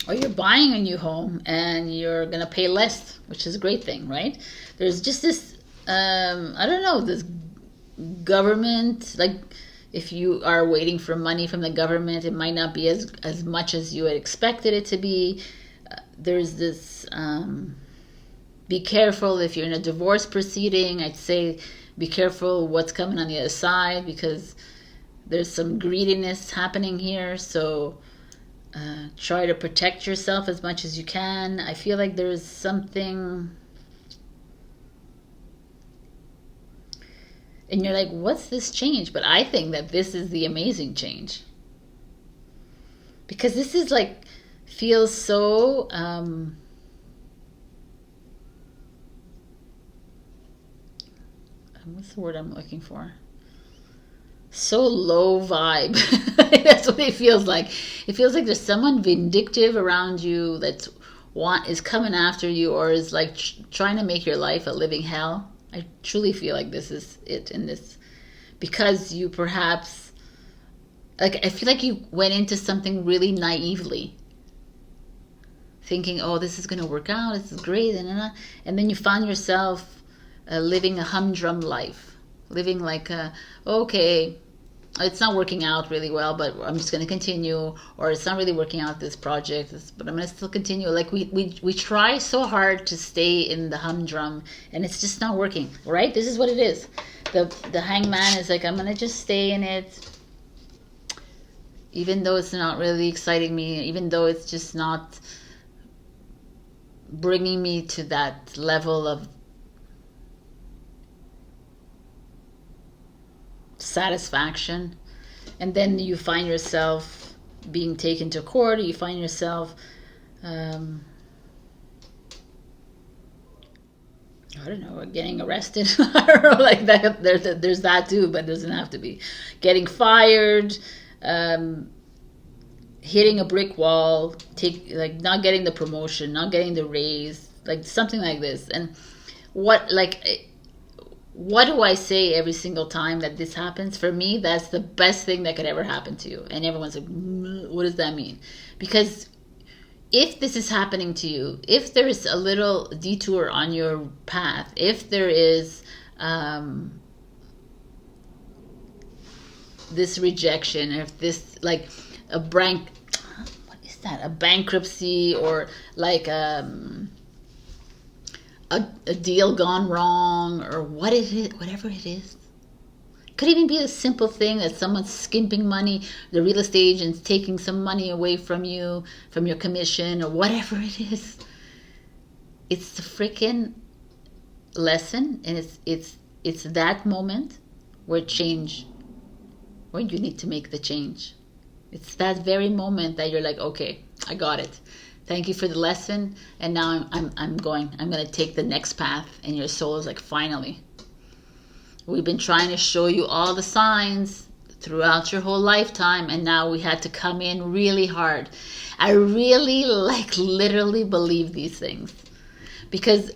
Or you're buying a new home and you're going to pay less, which is a great thing, right? There's just this, I don't know, this government, like if you are waiting for money from the government, it might not be as much as you had expected it to be. There's this, be careful if you're in a divorce proceeding. I'd say be careful what's coming on the other side, because there's some greediness happening here. So try to protect yourself as much as you can. I feel like there's something, and you're like, what's this change? But I think that this is the amazing change, because this is like, feels so what's the word I'm looking for? So low vibe. That's what it feels like. It feels like there's someone vindictive around you that is coming after you, or is like trying to make your life a living hell. I truly feel like this is it in this, because you perhaps, like, I feel like you went into something really naively, thinking, oh, this is going to work out, this is great, and then you found yourself living a humdrum life, living like, okay, it's not working out really well, but I'm just going to continue, or it's not really working out, this project, but I'm going to still continue. Like we try so hard to stay in the humdrum, and it's just not working, right? This is what it is. The hangman is like, I'm going to just stay in it, even though it's not really exciting me, even though it's just not bringing me to that level of satisfaction. And then you find yourself being taken to court, or you find yourself I don't know, getting arrested. I don't know, like that. There's that too, but it doesn't have to be. Getting fired, hitting a brick wall, like not getting the promotion, not getting the raise, like something like this. And what do I say every single time that this happens? For me, that's the best thing that could ever happen to you. And everyone's like, what does that mean? Because if this is happening to you, if there is a little detour on your path, if there is this rejection, or if this, like a bankruptcy, or like a deal gone wrong, or whatever it is. Could even be a simple thing that someone's skimping money, the real estate agent's taking some money away from you, from your commission, or whatever it is. It's the freaking lesson, and it's that moment where you need to make the change. It's that very moment that you're like, okay, I got it. Thank you for the lesson, and now I'm going to take the next path. And your soul is like, finally. We've been trying to show you all the signs throughout your whole lifetime, and now we had to come in really hard. I really, like, literally believe these things, because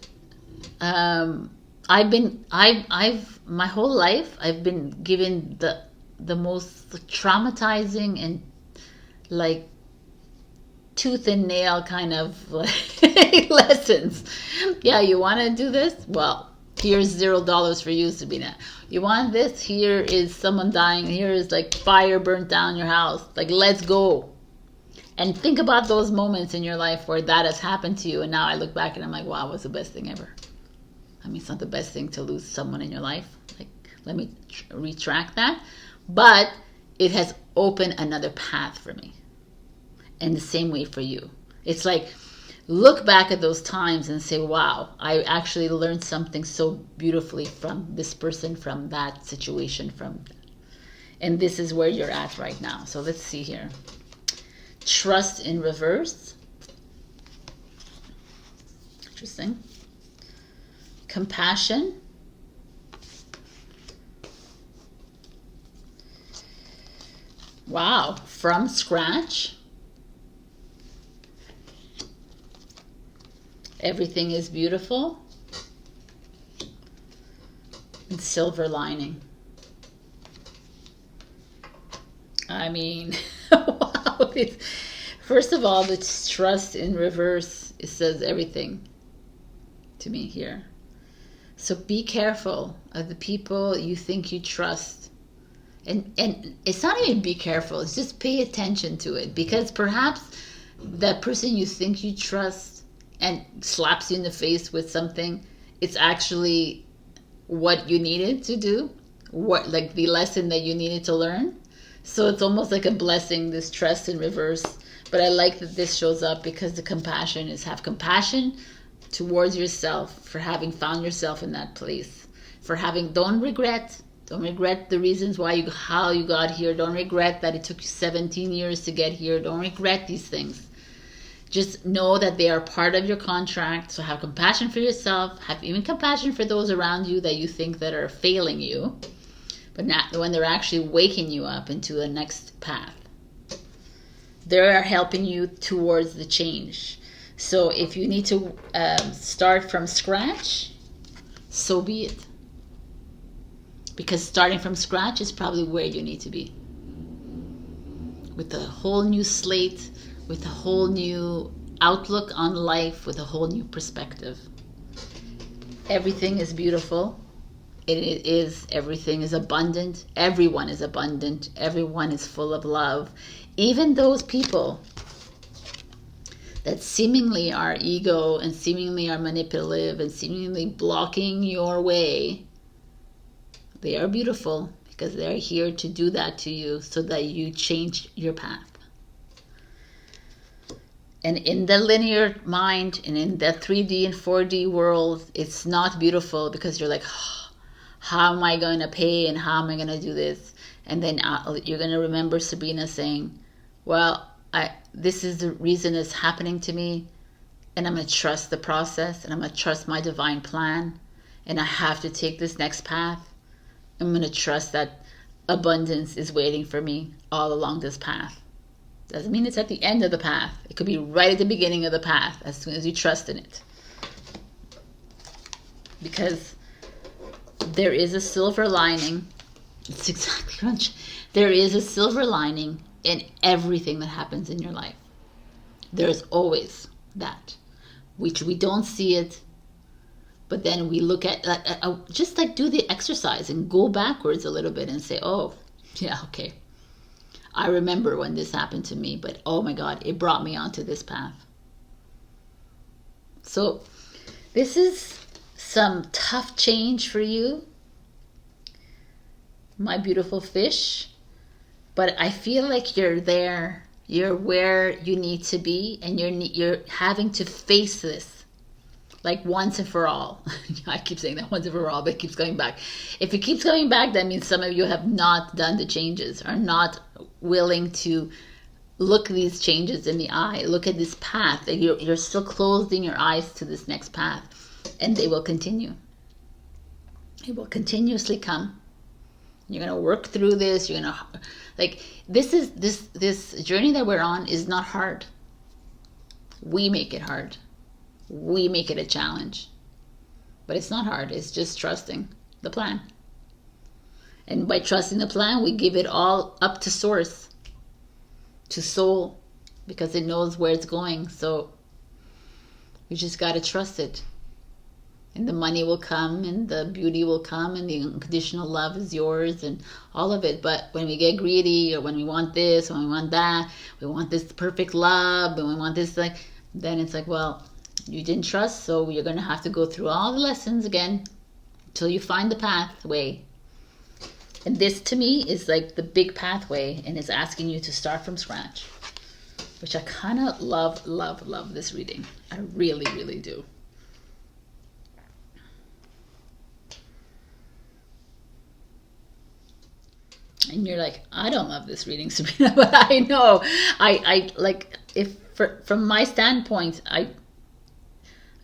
my whole life I've been given the most traumatizing and like tooth and nail kind of like lessons. Yeah, you want to do this? Well, here's $0 for you, Sabrina. You want this? Here is someone dying. Here is like fire burnt down your house. Like, let's go. And think about those moments in your life where that has happened to you. And now I look back and I'm like, wow, it was the best thing ever. I mean, it's not the best thing to lose someone in your life. Like, let me retract that. But it has opened another path for me. And the same way for you. It's like, look back at those times and say, wow, I actually learned something so beautifully from this person, from that situation, and this is where you're at right now. So let's see here. Trust in reverse. Interesting. Compassion. Wow, from scratch. Everything is beautiful. And silver lining. I mean, wow. First of all, the trust in reverse, it says everything to me here. So be careful of the people you think you trust. And it's not even be careful, it's just pay attention to it. Because perhaps that person you think you trust and slaps you in the face with something, it's actually what you needed to do, what, like the lesson that you needed to learn. So it's almost like a blessing, this trust in reverse. But I like that this shows up because the compassion is, have compassion towards yourself for having found yourself in that place, for having, don't regret the reasons why how you got here. Don't regret that it took you 17 years to get here. Don't regret these things. Just know that they are part of your contract. So have compassion for yourself. Have even compassion for those around you that you think that are failing you, but not when they're actually waking you up into a next path. They are helping you towards the change. So if you need to start from scratch, so be it. Because starting from scratch is probably where you need to be. With a whole new slate, with a whole new outlook on life, with a whole new perspective. Everything is beautiful. Everything is abundant. Everyone is abundant. Everyone is full of love. Even those people that seemingly are ego and seemingly are manipulative and seemingly blocking your way, they are beautiful because they're here to do that to you so that you change your path. And in the linear mind and in the 3D and 4D world, it's not beautiful because you're like, oh, how am I going to pay and how am I going to do this? And then you're going to remember Sabrina saying, well, this is the reason it's happening to me, and I'm going to trust the process, and I'm going to trust my divine plan, and I have to take this next path. I'm going to trust that abundance is waiting for me all along this path. Doesn't mean it's at the end of the path. It could be right at the beginning of the path as soon as you trust in it. Because there is a silver lining. It's exactly right. There is a silver lining in everything that happens in your life. There's always that, which we don't see it, but then we look at, just like do the exercise and go backwards a little bit and say, oh, yeah, okay. I remember when this happened to me, but oh my God, it brought me onto this path. So this is some tough change for you, my beautiful fish. But I feel like you're there. You're where you need to be, and you're having to face this like once and for all. I keep saying that once and for all, but it keeps going back. If it keeps going back, that means some of you have not done the changes, are not willing to look these changes in the eye, look at this path. You're still closing your eyes to this next path, and they will continue. It will continuously come. You're going to work through this. You're going to, like, this journey that we're on is not hard. We make it hard. We make it a challenge. But it's not hard. It's just trusting the plan. And by trusting the plan, we give it all up to source, to soul, because it knows where it's going. So we just got to trust it. And the money will come, and the beauty will come, and the unconditional love is yours, and all of it. But when we get greedy, or when we want this, when we want that, we want this perfect love, and we want this, like, then it's like, well, you didn't trust, so you're going to have to go through all the lessons again until you find the pathway. And this, to me, is like the big pathway, and it's asking you to start from scratch, which I kind of love this reading. I really, really do. And you're like, I don't love this reading, Sabrina, but I know. I like, from my standpoint, I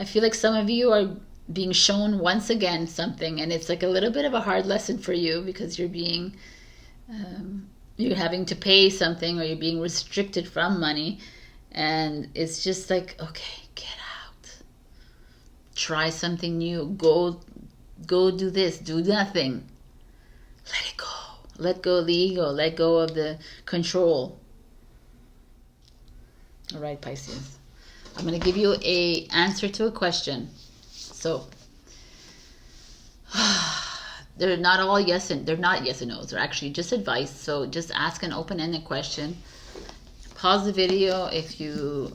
feel like some of you are being shown once again something, and it's like a little bit of a hard lesson for you because you're being, you're having to pay something, or you're being restricted from money, and it's just like, okay, get out. Try something new. Go do this. Do nothing. Let it go. Let go of the ego. Let go of the control. All right, Pisces. I'm going to give you an answer to a question. So, they're not all yes and they're not yes and no's. They're actually just advice. So just ask an open-ended question. Pause the video if you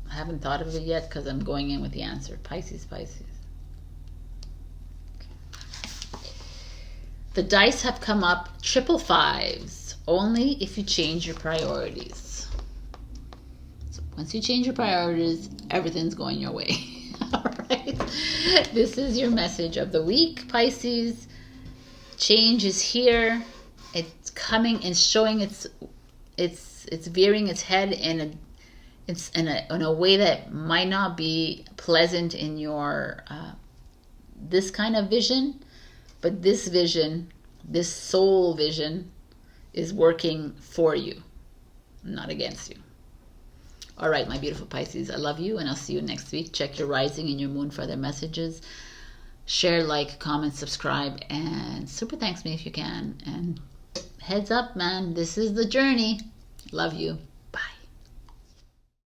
haven't thought of it yet, because I'm going in with the answer. Pisces. Okay. The dice have come up triple fives. Only if you change your priorities. So once you change your priorities, everything's going your way. All right. This is your message of the week, Pisces. Change is here. It's coming and showing it's veering its head in a way that might not be pleasant in your this kind of vision, but this vision, this soul vision, is working for you, not against you. All right, my beautiful Pisces, I love you, and I'll see you next week. Check your rising and your moon for other messages. Share, like, comment, subscribe, and super thanks me if you can. And heads up, man, this is the journey. Love you.